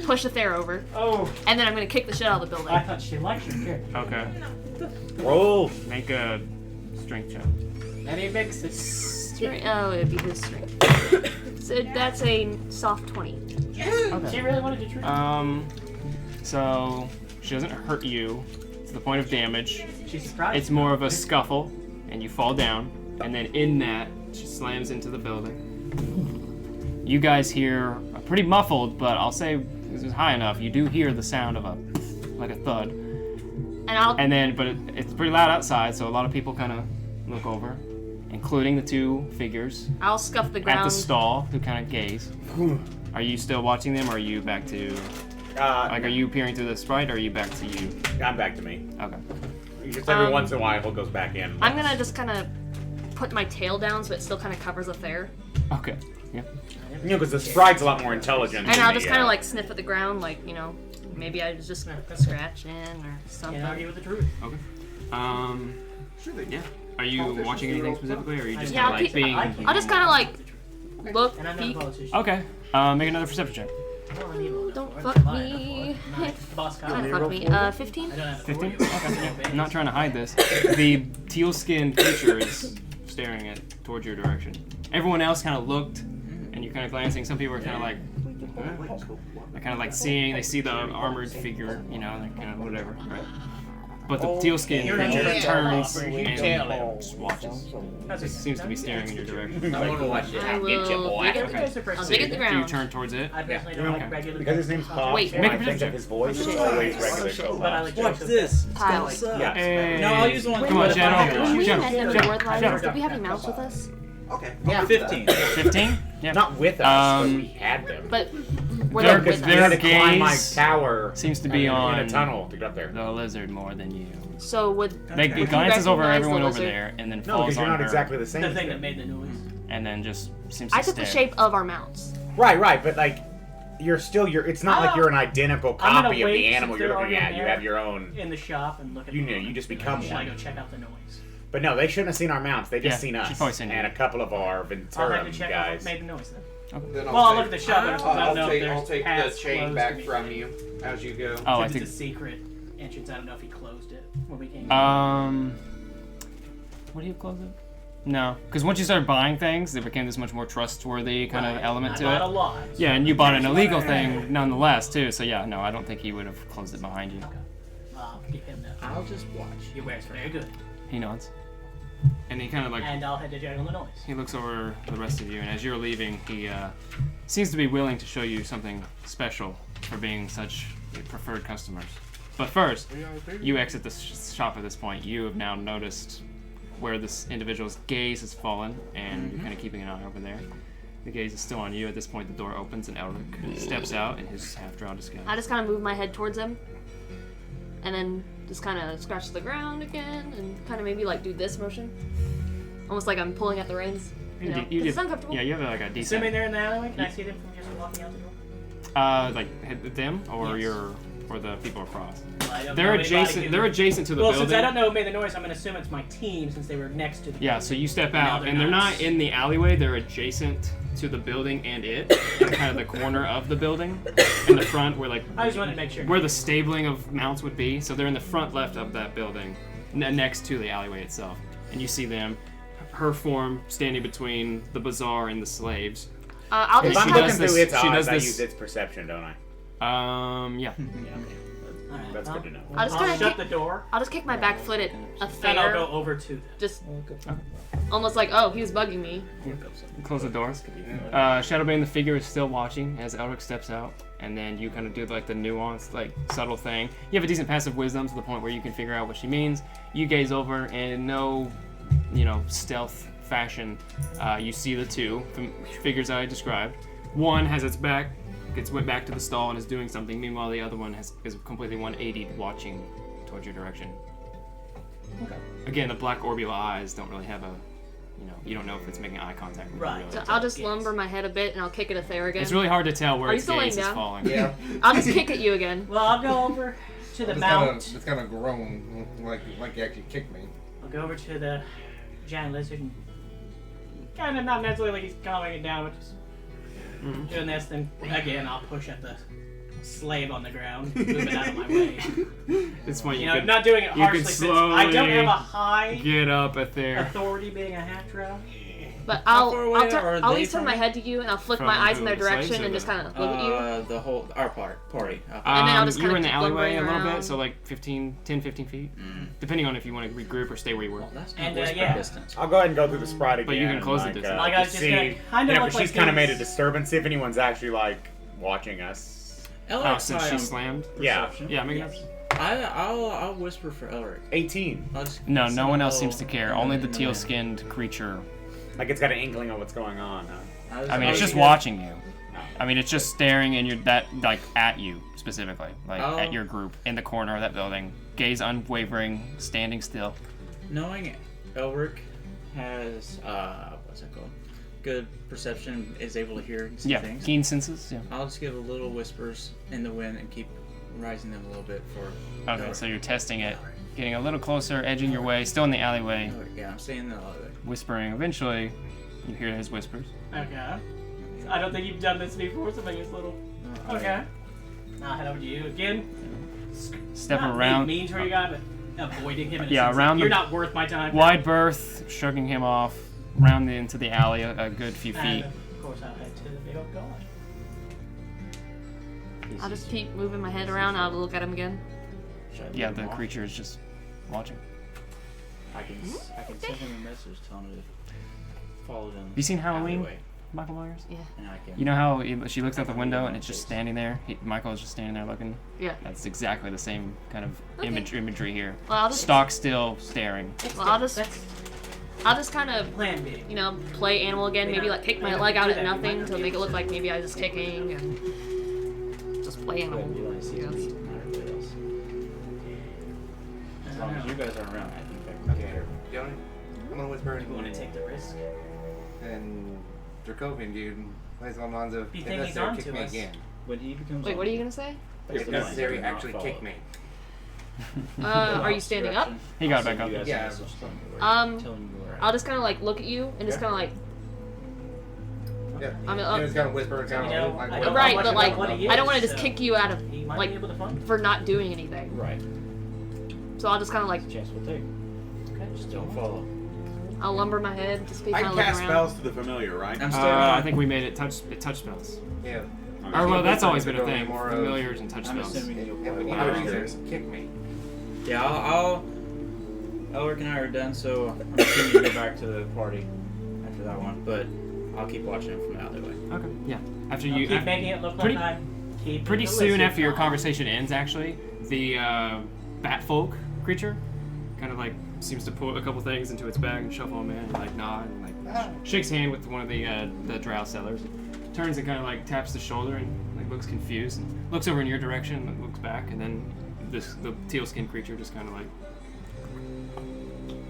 C: push Athair over,
D: Oh,
C: and then I'm gonna kick the shit out of the building.
D: I thought she liked your character.
B: okay,
A: Roll.
B: make a strength check.
D: And he makes it.
C: Oh, it'd be his strength. So that's a soft 20.
D: She really wanted to treat you.
B: So she doesn't hurt you to the point of damage.
D: She's surprised.
B: It's more of a scuffle, and you fall down, and then in that, she slams into the building. You guys hear a pretty muffled, but I'll say this is high enough. You do hear the sound of like a thud, but it's pretty loud outside, so a lot of people kind of look over, including the 2 figures
C: I'll scuff the
B: at
C: ground.
B: the stall who kind of gaze. Are you still watching them, or are you back to are you peering through the sprite, or are you back to you?
A: I'm back to me.
B: Okay.
A: Just every once in a while, it goes back in.
C: I'm gonna just kind of put my tail down so it still kind of covers Athair.
B: Okay. Yeah.
A: Because the sprite's a lot more intelligent.
C: And
A: than
C: I'll
A: the,
C: just kind of like sniff at the ground, like, maybe I was just scratching or something.
D: Can't argue with the truth.
B: Okay. Yeah. Are you watching anything specifically, or are you just
C: Yeah,
B: kind of like being?
C: I'll just kind of like look,
D: And I'm not a
C: peek.
D: politician.
B: Okay. Make another perception check.
D: Well, I need one.
C: Don't
D: Where's
C: fuck
D: my line?
C: me.
D: The boss
C: Kind of
D: got
C: fuck me. 15?
D: I don't have
B: 15?
D: authority.
B: Okay. Yeah. I'm not trying to hide this. The teal-skinned creature is staring towards your direction. Everyone else kind of looked, and you're kind of glancing. Some people are kind of like They're kind of like they see the armored figure, you know, like kind of whatever, right? But the teal skin creature turns and just watches. It seems to be staring in your direction.
F: I want to watch it.
C: I will dig at the
B: Do you
C: ground.
B: turn towards it?
D: I personally don't like regular
A: Because his name's Pop,
C: Wait,
A: when
B: make
A: I
B: a
A: think
B: perception
A: of his voice, it's
C: Shit.
A: always regular
D: But I like
H: Watch
D: Joseph.
H: this.
C: Tile.
A: Yeah.
F: No, I'll use the one.
B: Come on,
F: with the
B: Shadow.
F: fire.
C: When we
B: Shadow,
C: met them
B: Shadow,
C: in North Lions,
B: Shadow.
C: did we have any mounts with us?
H: Okay.
A: Yeah.
F: 15.
B: 15? Yeah.
A: Not with us, but we had them.
C: But were
B: They're-
C: they
A: Because
C: with
A: we had
C: us?
A: to climb my
B: gaze
A: tower
B: seems to be
A: in
B: on
A: a tunnel to get up there.
B: the lizard more than you.
C: So would
B: They
C: you
B: glances over
C: recognize
B: everyone
C: the
B: over
C: lizard?
B: there and then
A: No,
B: falls
A: because you're
B: on
A: not
B: her,
A: exactly the same.
D: The
A: as
D: thing
A: them.
D: that made the noise.
B: and then just seems to
C: I took
B: stare.
C: the shape of our mounts.
A: Right, but like, it's not like you're an identical
D: I'm gonna
A: copy of
D: wait
A: the animal
D: since
A: you're
D: they're
A: looking
D: already
A: at. You
D: there.
A: have your own.
D: In the shop and look at
A: You
D: the
A: know, you just become
D: Should I
A: one.
D: go check out the noise?
A: But no, they shouldn't have seen our mounts. They just
B: Yeah,
A: seen
B: she's
A: us
B: probably seen
A: and
B: you.
A: a couple of our
D: I'll have
A: Venturum
D: to check out what
A: guys.
D: made the noise then.
E: Then
D: Well, I'll look at the shop. I don't know if
E: I'll
D: there's
E: take the
D: paths
E: chain
D: closed
E: back
D: to me.
E: from you as you go.
B: Oh, I
D: Since
B: think.
D: it's a secret entrance, I don't know if he closed it when we came.
B: What do you close it? No, because once you started buying things, it became this much more trustworthy kind of element
D: I
B: to
D: bought a
B: it.
D: lot.
B: Yeah, and you bought an illegal thing nonetheless too. So yeah, no, I don't think he would have closed it behind you.
D: I'll give him that.
F: I'll just watch.
D: He wears very good.
B: He nods, and he kind of like
D: And I'll head to check on the noise.
B: he looks over the rest of you, and as you're leaving, he seems to be willing to show you something special for being such preferred customers. But first, you exit the shop at this point. You have now noticed where this individual's gaze has fallen, and you're kind of keeping an eye over there. The gaze is still on you. At this point, the door opens, and Elrich steps out in his half-drow disguise.
C: I just kind of move my head towards him, and then just kind of scratch the ground again, and kind of maybe like do this motion, almost like I'm pulling at the reins. You know, 'cause it's uncomfortable.
B: Yeah, you have like a decent.
D: Assuming they're in the alleyway, can I see them from just walking out the door?
B: Like hit them or
D: Yes.
B: or the people across.
D: Well, I don't
B: They're
D: know anybody
B: adjacent.
D: who-
B: They're adjacent to the
D: Well,
B: building.
D: since I don't know who made the noise, I'm going to assume it's my team since they were next to the
B: Yeah, so you step
D: Now
B: out,
D: they're
B: and they're
D: not.
B: not in the alleyway. They're adjacent to the building and it, in kind of the corner of the building, in the front where like
D: I just wanted to make sure.
B: where the stabling of mounts would be. So they're in the front left of that building, next to the alleyway itself, and you see them, her form standing between the bazaar and the slaves.
C: I'll
A: If
C: just
A: I'm
B: She
C: kind
A: looking
B: does
C: of,
B: this-
A: through its
B: she
A: eyes,
B: does
A: I
B: this-
A: use its perception, don't I?
B: Yeah.
A: Yeah, okay.
D: Alright,
A: That's good to know.
C: I'll just
D: I'll
C: kind
D: shut
C: of
D: the door
C: I'll just kick my back foot at
D: and I'll go
C: Athair,
D: over to them.
C: just almost like, oh, he was bugging me.
B: Close the door. Shadowbane, the figure, is still watching as Elrich steps out, and then you kind of do like the nuanced, like subtle thing. You have a decent passive wisdom to the point where you can figure out what she means. You gaze over, and in no, stealth fashion, you see the two figures I described. One has its back, went back to the stall and is doing something. Meanwhile, the other one is completely 180, watching towards your direction.
D: Okay.
B: Again, the black orbula eyes don't really have a, you don't know if it's making eye contact with
D: Right.
B: you.
C: So
B: Really.
C: I'll just lumber my head a bit and I'll kick at Athair again.
B: It's really hard to tell where
C: Are you
B: its
C: still laying
B: gaze is
C: down?
B: falling.
H: Yeah.
C: I'll just kick at you again.
D: Well, I'll go over to the mount.
H: It's kind of grown like you actually kicked me.
D: I'll go over to the giant lizard and kind of not necessarily like he's calming it down, but just doing this. Then again, I'll push at the slave on the ground, move it out of my way.
B: It's funny.
D: You know, not doing it
B: you
D: harshly
B: could
D: since I don't
B: slowly
D: have a high
B: get up at there.
D: authority being a half drow.
C: But
F: How far away are
C: I'll at
F: they
C: least turn
F: from
C: my
F: me?
C: head to you and I'll flick
B: From
C: my eyes in
B: who,
C: their
B: the slaves
C: direction
B: or
C: and just
B: the-
C: kind of look at you.
F: The whole our party. Okay.
C: And then I'll just
B: you were in
C: kinda
B: the
C: keep
B: alleyway a
C: lumbering
B: little bit,
C: around.
B: so like 10, 15 feet, depending on if you want to regroup or stay where you were.
F: Well, that's not
D: And,
F: whisper
D: yeah.
F: distance.
A: I'll go ahead and go through the sprite again.
B: But you can close the
A: and,
B: distance.
D: Like, I was
A: to
D: just
A: see,
D: gonna kinda look
A: because
D: like
A: she's kind of made a
D: these-
A: disturbance. See if anyone's actually like watching us.
B: Oh,
F: Elric's
B: since
F: high
B: she
F: on
B: slammed.
A: Yeah.
F: perception.
B: Yeah, make it.
F: I'll whisper for Elric.
A: 18.
F: I'll just
B: No,
F: say
B: no one else
F: hello
B: seems to care.
F: and
B: Only
F: then
B: the
F: in wind.
B: teal-skinned creature.
A: Like it's got an inkling of what's going on. Huh?
B: I mean, it's just
F: get-
B: watching you. I mean, it's just staring and you're at you specifically, like
F: Oh.
B: at your group in the corner of that building, gaze unwavering, standing still.
F: Knowing Elric has what's that called? Good perception, is able to hear and see
B: Yeah,
F: things.
B: keen senses. Yeah.
F: I'll just give a little whispers in the wind and keep rising them a little bit for.
B: Okay,
F: Elric.
B: so you're testing it, getting a little closer, edging your way, still in the alleyway,
F: Elric, yeah, I'm staying in the elevator.
B: whispering. Eventually, you hear his whispers.
D: Okay. I don't think you've done this before, so maybe it's a little. Okay. I'll head over to you again.
B: Step
D: Not
B: around.
D: being mean to your guy, but avoiding him. In a
B: Yeah,
D: sense that
B: around
D: You're
B: the-
D: not worth my time.
B: Wide berth, shrugging him off, round into the alley a good few
D: And
B: feet.
D: of course, I'll head to the big old guard.
C: I'll just keep moving my head around. I'll look at him again.
B: Yeah, the creature is just watching.
F: I can send him a message telling him to follow them.
B: Have you seen Halloween, Michael Myers?
C: Yeah.
F: And I can.
B: You know how she looks out the window and it's just standing there? Michael is just standing there looking?
C: Yeah.
B: That's exactly the same kind of imagery here.
C: Well, I'll just,
B: Stock still staring.
C: well, I'll just kind of,
D: Plan B.
C: you know, play animal again. Maybe like kick my leg out at nothing to make it look like maybe I was just kicking and just play animal.
F: You want to see
C: Yes.
F: me, not everybody else. As long as you guys are around, I think I can take care of it.
H: You know, I'm gonna whisper
D: You want to take the risk?
H: and Dracovian dude. Might as well Monzo.
D: You
H: If
D: think he's
H: necessary,
D: on
H: kick
D: to
H: me
D: us?
H: again.
F: When he becomes
C: Wait, what are you gonna say?
H: If necessary, actually kick me.
C: Are you standing up?
B: He got back up.
H: Yeah.
C: I'll just kind of like look at you and just kind of like.
H: Yeah.
C: I'm
H: You're just gonna whisper and sound
D: You know,
H: like
D: I don't
C: Right,
D: know
C: but
D: much
C: like,
D: about what he
C: I don't
D: is,
C: want to just
D: so
C: kick you out of
D: He might
C: like
D: be able to fund.
C: for not doing anything.
F: Right.
C: So I'll just kind of like,
F: Chance we'll take. Okay, just don't follow.
C: I'll lumber my head, just be
A: I
C: kind
A: can
C: of
A: cast
C: looking around.
A: spells to the familiar, right?
F: I'm still
B: I think we made it touch spells.
H: Yeah.
B: Or well, that's always been a
H: Go
B: thing.
H: more of-
B: Familiars and touch
F: I'm
B: spells.
F: assuming you'll
H: If we
F: play
H: need
F: one
H: a
F: of those.
H: reason, kick me.
F: Yeah, I'll Elrich and I are done, so I'm assuming you go back to the party after that one. But I'll keep watching him from the other way.
B: Okay. Yeah. After
D: I'll
B: you.
D: keep making it look
B: pretty-
D: like I'm keeping
B: Pretty
D: the
B: soon
D: lizard
B: after your
D: calm.
B: conversation ends, actually, the Batfolk creature kind of like seems to put a couple things into its bag and shuffle them in, and like nod, and like shakes hand with one of the drow sellers, turns and kind of like taps the shoulder and like looks confused and looks over in your direction and looks back, and then the teal skinned creature just kind of like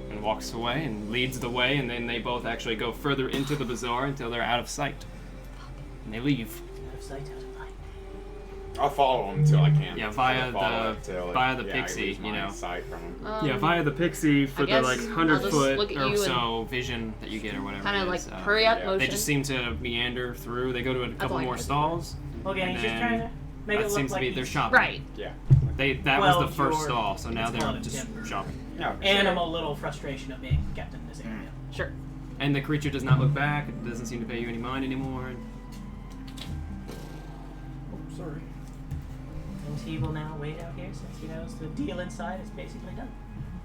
B: and walks away and leads the way, and then they both actually go further into the bazaar until they're out of sight, and they leave.
D: Out of sight, out of mind.
A: I'll follow him until I can.
B: Yeah, via
A: I'll follow
B: the-
A: him till,
B: via the
A: I
B: pixie,
A: lose
B: you
A: my
B: know.
A: sight from him.
B: Yeah, via the pixie for the
C: guess
B: like
C: I'll
B: 100
C: just
B: foot
C: look at
B: or
C: you
B: so vision that you get or whatever.
C: Kind
B: it
C: of like
B: is.
C: hurry up
A: yeah.
C: motion.
B: They just seem to meander through. They go to a couple
C: all I
B: more
C: can do.
B: stalls.
D: Okay,
B: and
D: he's just
B: then
D: trying to make it
B: that
D: look
B: seems
D: like
B: to be their
D: he's
B: shopping.
C: Right.
A: Yeah.
B: That
D: Well,
B: was the first
D: you're-
B: stall, so now
D: it's called
B: they're
D: a
B: just
D: temper.
B: shopping.
A: Yeah.
D: animal little frustration of being kept in this area.
C: Sure.
B: And the creature does not look back. It doesn't seem to pay you any mind anymore.
H: Sorry.
D: And he will now wait out here since he knows the deal inside is basically done.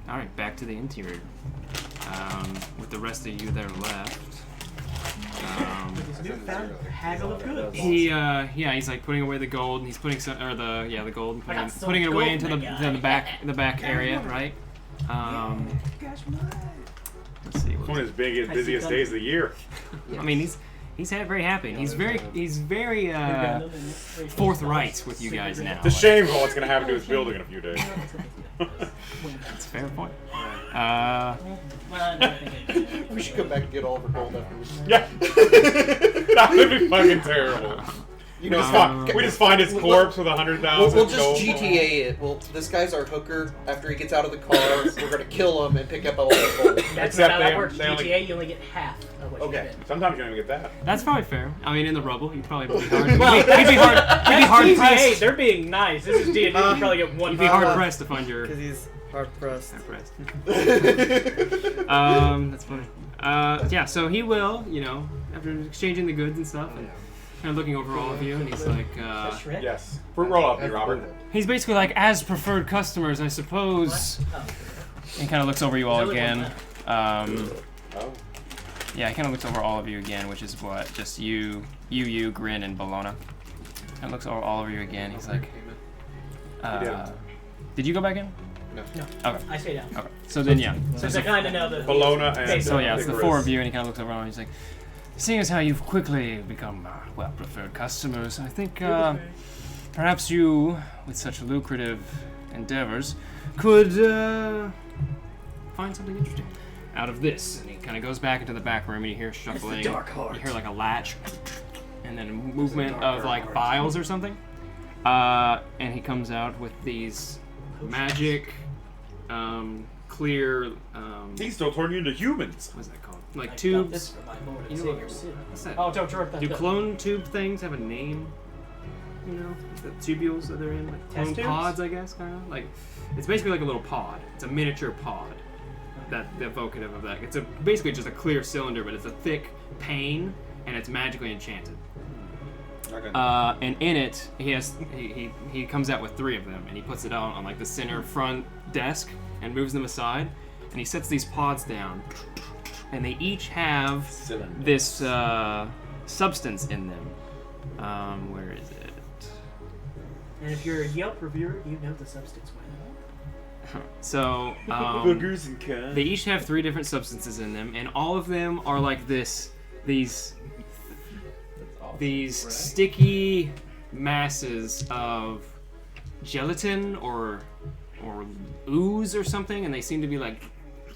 B: All right, back to the interior. With the rest of you that are left.
D: With his newfound haggle of goods.
B: He's like putting away the gold, and he's putting some, or the gold, and
D: I got some
B: putting it away
D: gold,
B: into the,
D: my guy.
B: the back area, right? Let's see.
A: It's one of his biggest, busiest days of the year.
B: I mean, he's very happy. He's very forthright with you guys now.
A: It's a shame for what's going to happen to his building in a few days.
B: That's a fair point.
H: We should come back and get all of our gold afterwards.
A: Yeah. That would be fucking terrible.
H: You
A: We
H: know,
A: just find his corpse with 100,000
J: We'll just
A: gold.
J: GTA it. This guy's our hooker. After he gets out of the car, we're gonna kill him and pick up all the gold.
D: That's
A: Except
D: not how that
A: they-
D: works.
A: they only-
D: GTA, you only get half of what
J: Okay.
D: you get.
A: Sometimes you don't even get that.
B: That's probably fair. I mean, in the rubble, you'd probably be hard.
D: Well,
B: You'd be hard
D: GTA,
B: pressed.
D: they're being nice. This is D&D. You probably get one.
B: You'd be hard pressed to find your.
G: Because he's hard pressed.
B: Hard pressed. That's funny. Yeah, so he will, after exchanging the goods and stuff, and kind of looking over all of you, and he's like,
A: Yes. Fruit roll up, you Robert.
B: he's basically like, as preferred customers, I suppose.
D: Oh.
B: And kind of looks over you all
D: There's only
B: again.
D: one
A: Oh.
B: Yeah, he kind of looks over all of you again, which is what? Just you, Grin, and Bologna. Kind of looks over all of you again. He's like, did you go back in?
J: No.
B: Okay.
D: I stay down.
B: Okay. So then, yeah.
D: Since I kind of know the
A: Bologna and
D: basic-
B: So yeah, it's the four of
A: Icarys.
B: you, and he kind of looks over and he's like, seeing as how you've quickly become preferred customers, I think perhaps you, with such lucrative endeavors, could find something interesting out of this. And he kind of goes back into the back room, and you hear shuffling.
D: dark heart.
B: You hear like a latch, and then a movement of like vials or something. And he comes out with these magic, clear.
A: He's still turning into humans.
B: What's that called?
D: I
B: Like
D: got
B: tubes.
D: this for my Lord and
B: You know
D: Savior sin.
B: What's that?
D: Oh, don't sure.
B: Do clone tube things have a name? The tubules that they're in, like
D: Test
B: clone
D: tubes?
B: pods, I guess, kind of. Like, it's basically like a little pod. It's a miniature pod. That evocative of that. It's basically just a clear cylinder, but it's a thick pane, and it's magically enchanted. And in it, he comes out with 3 of them, and he puts it on like the center front desk and moves them aside, and he sets these pods down, and they each have this substance in them. Where is it?
D: And if you're a Yelp reviewer, you know the substance well.
B: So,
A: boogers and cum.
B: they each have 3 different substances in them, and all of them are like these sticky masses of gelatin or ooze or something, and they seem to be like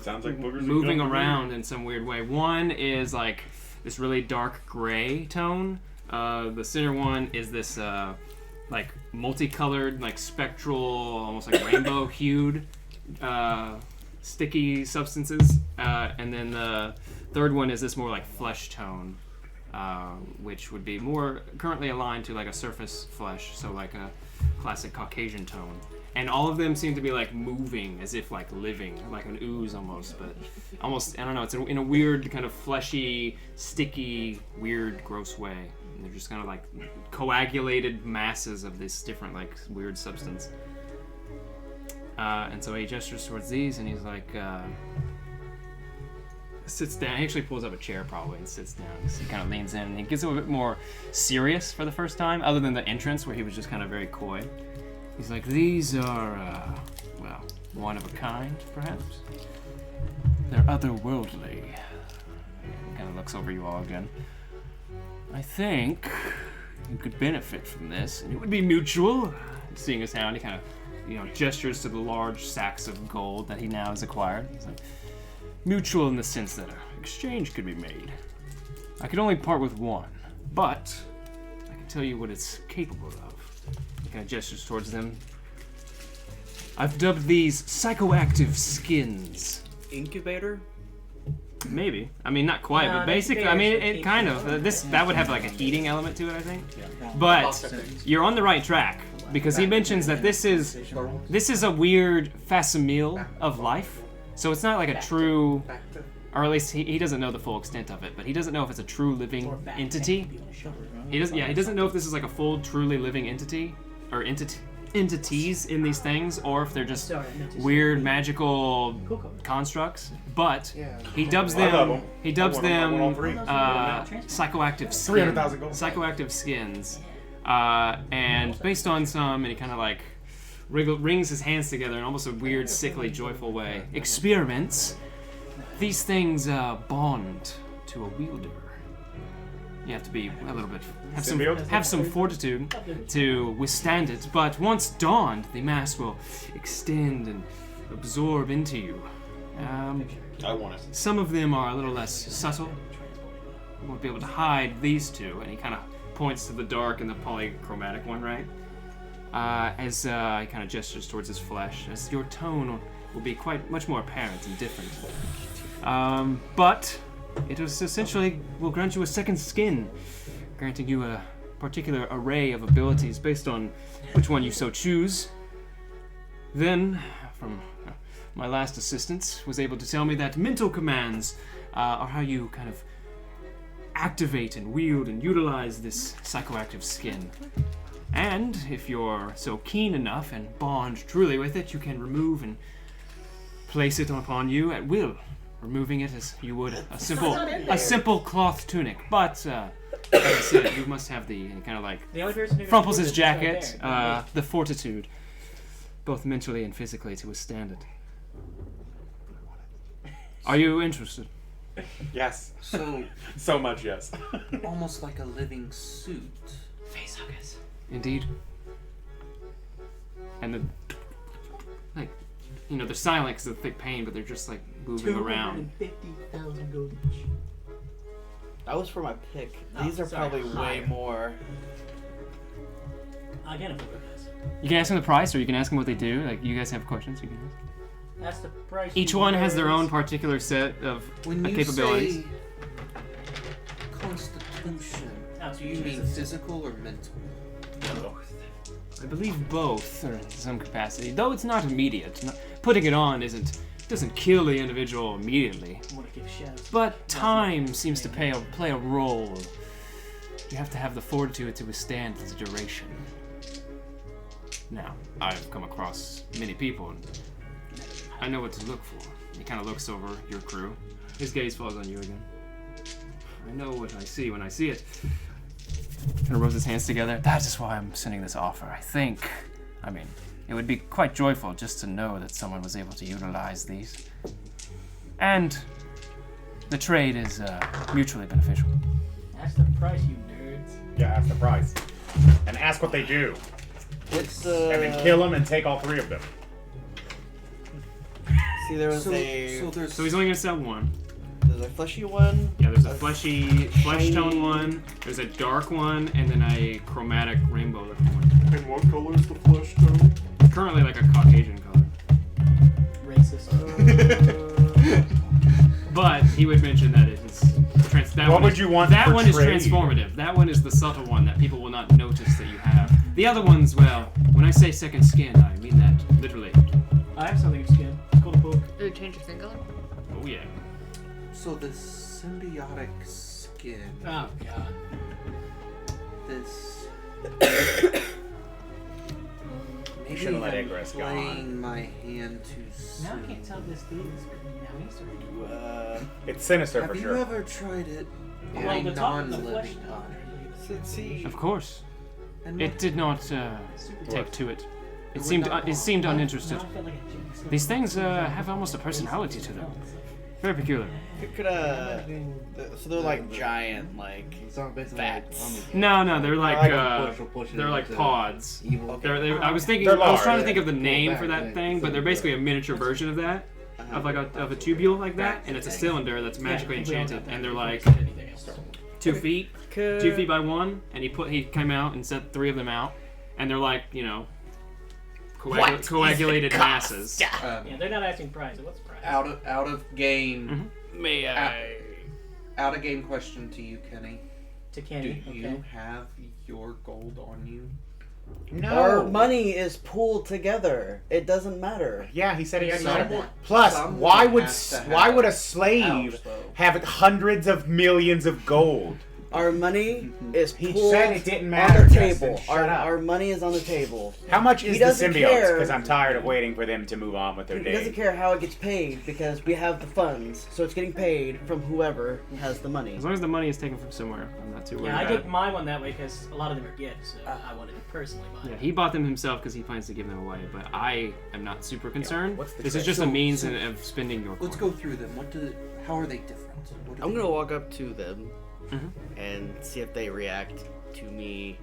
A: Sounds like boogers
B: moving
A: and cum.
B: around in some weird way. One is like this really dark gray tone. The center one is this like multicolored, like spectral, almost like rainbow hued sticky substances. And then the third one is this more like flesh tone, which would be more currently aligned to like a surface flesh, so like a classic Caucasian tone. And all of them seem to be like moving as if like living, like an ooze almost, but almost, I don't know, it's in a weird kind of fleshy, sticky, weird, gross way. And they're just kind of like coagulated masses of this different like weird substance. And so he gestures towards these and he's like, sits down. He actually pulls up a chair probably and sits down. So he kind of leans in and he gets a little bit more serious for the first time, other than the entrance where he was just kind of very coy. He's like, these are, well, one of a kind, perhaps. They're otherworldly. He kind of looks over you all again. I think you could benefit from this, and it would be mutual. Seeing as how he kind of, gestures to the large sacks of gold that he now has acquired. He's like, mutual in the sense that an exchange could be made. I could only part with one, but I can tell you what it's capable of. He kind of gestures towards them. I've dubbed these psychoactive skins.
I: Incubator?
B: Maybe. I mean, not quite, but basically, I mean, it kind of. That would have like a heating element to it, I think. But you're on the right track, because he mentions that this is a weird facsimile of life. So it's not like a true, or at least he doesn't know the full extent of it, but he doesn't know if it's a true living entity. He doesn't know if this is like a full, truly living entity, or entities in these things, or if they're just weird magical constructs. But he dubs them psychoactive skins. And based on some, and he kind of like wrings his hands together in almost a weird, sickly, joyful way. Experiments. These things bond to a wielder. You have to be a little bit, have some fortitude to withstand it, but once dawned, the mass will extend and absorb into you.
A: I want it.
B: Some of them are a little less subtle. You won't be able to hide these two, and he kind of points to the dark and the polychromatic one, right? As he kind of gestures towards his flesh, as your tone will be much more apparent and different. But it is essentially will grant you a second skin, granting you a particular array of abilities based on which one you so choose. Then, from my last assistant, was able to tell me that mental commands are how you kind of activate and wield and utilize this psychoactive skin. And if you're so keen enough and bond truly with it, you can remove and place it upon you at will, removing it as you would a simple cloth tunic. But like I said, you must have the kind of like frumples his jacket, the fortitude, both mentally and physically, to withstand it. Are you interested?
A: Yes. So much yes.
E: Almost like a living suit.
C: Face huggers.
B: Indeed. And they're silent because of the thick pain, but they're just like moving around.
D: 250,000 gold each.
I: That was for my pick. These are probably way more.
D: I can't afford this.
B: You can ask them the price, or you can ask them what they do. Like, you guys have questions, you can ask.
D: That's the price.
B: Each one has their own particular set of capabilities.
E: Say constitution, do you mean physical or mental?
B: Both. I believe both, or in some capacity. Though it's not immediate. Putting it on doesn't kill the individual immediately. But time seems to play a role. you have to have the fortitude to withstand the duration. Now, I've come across many people, and I know what to look for. He kind of looks over your crew. His gaze falls on you again. I know what I see when I see it. Kind of rubs his hands together. That is why I'm sending this offer. I mean, it would be quite joyful just to know that someone was able to utilize these. And the trade is mutually beneficial.
D: That's the price, you nerds.
A: Yeah, that's the price. And ask what they do.
G: What's
A: And then kill them and take all 3 of them.
G: See, there was
B: So he's only gonna sell one.
G: There's a fleshy one.
B: Yeah, there's a fleshy, flesh tone one. There's a dark one, and then a chromatic rainbow looking one.
H: And what color is the flesh tone?
B: Currently, like a Caucasian color.
D: Racist.
B: But he would mention that it is that
A: What
B: one
A: would
B: is,
A: you want
B: That
A: for
B: one is
A: trade?
B: transformative. That one is the subtle one that people will not notice that you have. The other ones, well, when I say second skin, I mean that literally.
D: I have something of skin. It's called a book.
C: Did it change your skin color?
B: Oh yeah.
J: So the symbiotic skin.
D: Oh god.
J: This. Maybe
A: Should've let
J: I'm
A: Icarys go
J: playing
A: on.
J: my hand too soon.
D: Now I can't tell this dude is
A: It's sinister
J: Have
A: for
J: you
A: sure.
J: ever tried it in
D: Well,
J: a
D: the top of the
J: non-living
D: flesh
J: body?
G: Let's see.
B: Of course.
J: And
B: It did not take to it. It seemed uninterested. These things have almost a personality to them. Very peculiar.
G: It could so they're like giant, like bats.
B: No, they're like they're like pods. I was trying to think of the name for that thing, but they're basically a miniature version of that, of like of a tubule like that, and it's a cylinder that's magically enchanted, and they're like 2 feet, 2 feet by 1, and he came out and set 3 of them out, and they're like coagulated masses.
D: Yeah, they're not asking price. What's the price?
J: Out of game.
B: May I?
J: Out of game question to you, Kenny.
D: To Kenny.
J: Do you have your gold on you?
A: No.
G: Our money is pooled together. It doesn't matter.
A: Yeah, he said he had
J: Someone-
A: money. Plus,
J: someone
A: why would
J: has to
A: why would a
J: have
A: slave
J: ouch, though.
A: have hundreds of millions of gold?
G: Our money is
A: He
G: pooled
A: said it didn't matter,
G: on the
A: Justin,
G: table.
A: shut up.
G: Our money is on the table.
A: How much
G: He
A: is the
G: doesn't
A: symbiotes?
G: care.
A: Because I'm tired of waiting for them to move on with their
G: He
A: day.
G: doesn't care how it gets paid because we have the funds, so it's getting paid from whoever has the money.
B: As long as the money is taken from somewhere, I'm not too worried
D: Yeah, I
B: about
D: did
B: it.
D: my one that way because a lot of them are gifts, so I wanted to personally buy
B: Yeah,
D: them.
B: he bought them himself because he plans to give them away, but I am not super concerned.
A: what's the
B: This is
A: trick?
B: just a means of spending your
J: Let's
B: coin.
J: go through them. How are they different? What do
G: I'm
J: they
G: gonna
J: do?
G: walk up to them
B: Mhm.
G: and see if they react to me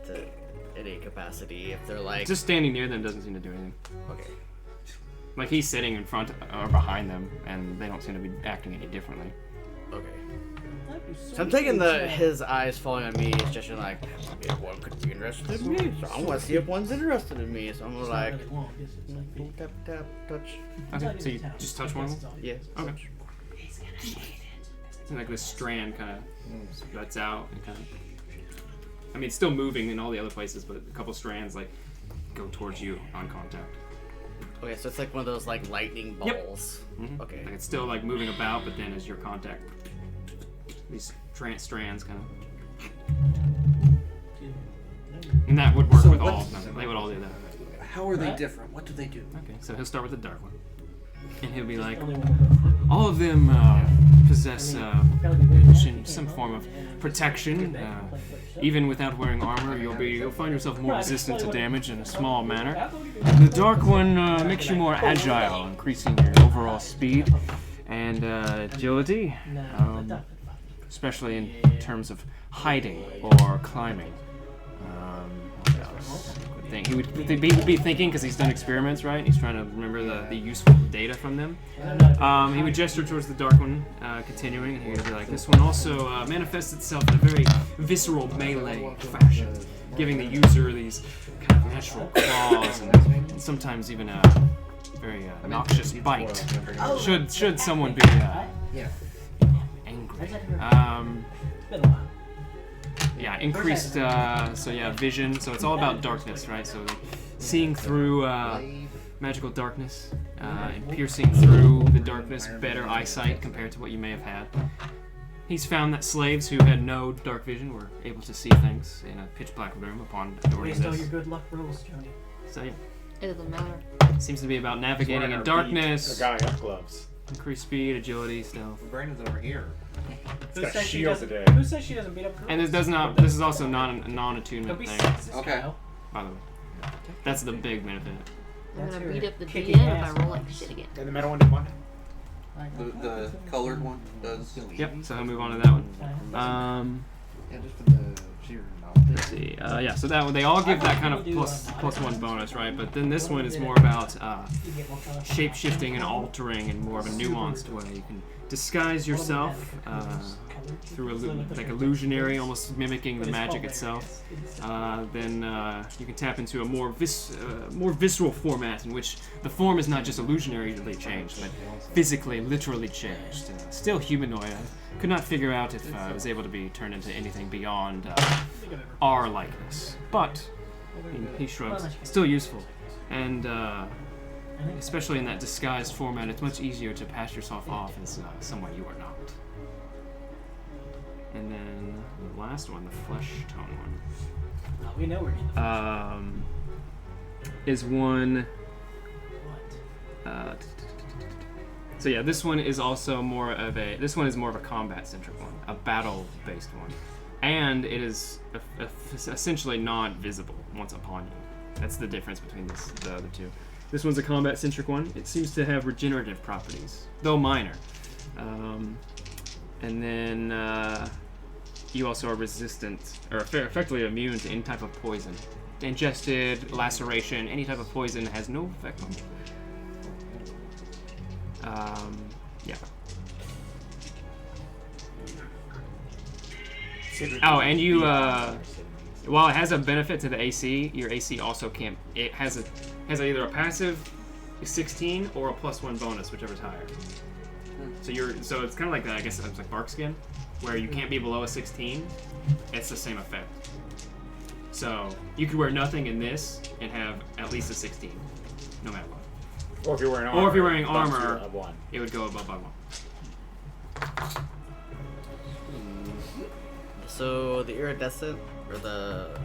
G: to any capacity. If they're like,
B: Just standing near them doesn't seem to do anything.
G: okay,
B: Like he's sitting in front or behind them, and they don't seem to be acting any differently.
G: okay. So I'm taking his eyes falling on me. It's just like, maybe one could be interested in me. So I want to see if one's interested in me. So I'm gonna like, tap, tap, touch.
B: Okay, so you just touch one of them?
G: Yeah.
B: Okay. And like this strand kind of sputs out and kind of. I mean, it's still moving in all the other places, but a couple strands like go towards you on contact.
G: Okay, so it's like one of those like lightning
B: Yep.
G: balls.
B: Mhm.
G: Okay.
B: Like it's still like moving about, but then as your contact, these strands kind of. And that would work
J: So
B: with all
J: what's-
B: of them. They would all do that.
J: How are they
D: What?
J: different? What do they do?
B: Okay, so he'll start with the dark one, and he'll be like,
D: Only one.
B: all of them possess some form of protection. Even without wearing armor, you'll find yourself more resistant to damage in a small manner. The dark one makes you more agile, increasing your overall speed and agility, especially in terms of hiding or climbing. What else? He would be thinking, because he's done experiments, right? He's trying to remember the useful data from them. He would gesture towards the dark one, continuing, and he would be like, this one also manifests itself in a very visceral melee fashion, giving the user these kind of natural claws and sometimes even a very noxious bite. Should someone be angry. Yeah, increased, vision. So it's all about darkness, right? So like, seeing through magical darkness, and piercing through the darkness, better eyesight compared to what you may have had. He's found that slaves who had no dark vision were able to see things in a pitch black room upon adoring
D: Based on
B: this.
D: your good luck rules, Jody.
B: So yeah,
C: It doesn't matter.
B: it seems to be about navigating in darkness,
A: A guy up gloves.
B: increased speed, agility, stealth.
E: Brandon's over here.
D: Who
A: got
D: says she
A: shield
D: doesn't?
A: today.
D: Who says she doesn't beat up girls?
B: And this does not. This is also not a
D: Don't
B: non-attunement
D: be
B: thing.
D: sexist,
E: Okay.
D: Kyle.
B: By the way, that's the big benefit.
C: I'm
D: That's
C: gonna
D: her
C: beat up the
D: kicking
C: DM if
D: ass
C: I roll like
D: voice.
C: shit again.
A: And the metal one did one.
E: The colored one does.
B: Yep. So I'll move on to that one.
H: Yeah, just for the sheer knowledge.
B: Let's see. Yeah. So that one, they all give that kind of plus one bonus, right? But then this one is more about
D: You get more color.
B: shape shifting and altering in more of a nuanced way. You can disguise yourself through like illusionary, almost mimicking the magic itself. Then you can tap into a more visceral format in which the form is not just illusionarily changed, but physically, literally changed. Still humanoid. I could not figure out if it was able to be turned into anything beyond our likeness. But he shrugs. Still useful, and especially in that disguised format, it's much easier to pass yourself off as someone you are not. And then the last one, the flesh tone one,
D: Oh, we know we're getting the
B: is one.
D: what?
B: So yeah, this one is also more of a. This one is more of a combat-centric one, a battle-based one, and it is essentially not visible once upon you. That's the difference between the other two. This one's a combat-centric one. It seems to have regenerative properties, though minor. And then you also are resistant, or effectively immune to any type of poison. Ingested, laceration, any type of poison has no effect on you. Yeah. Oh, and you, while it has a benefit to the AC, your AC also can't. It has either a passive 16 or a +1 bonus, whichever's higher. So it's kind of like that. I guess it's like bark skin, where you can't be below a 16. It's the same effect. So you could wear nothing in this and have at least a 16, no matter what.
A: Or if you're wearing armor.
B: Or if you're wearing armor,
A: a 1.
B: it would go above by 1.
G: So the iridescent or the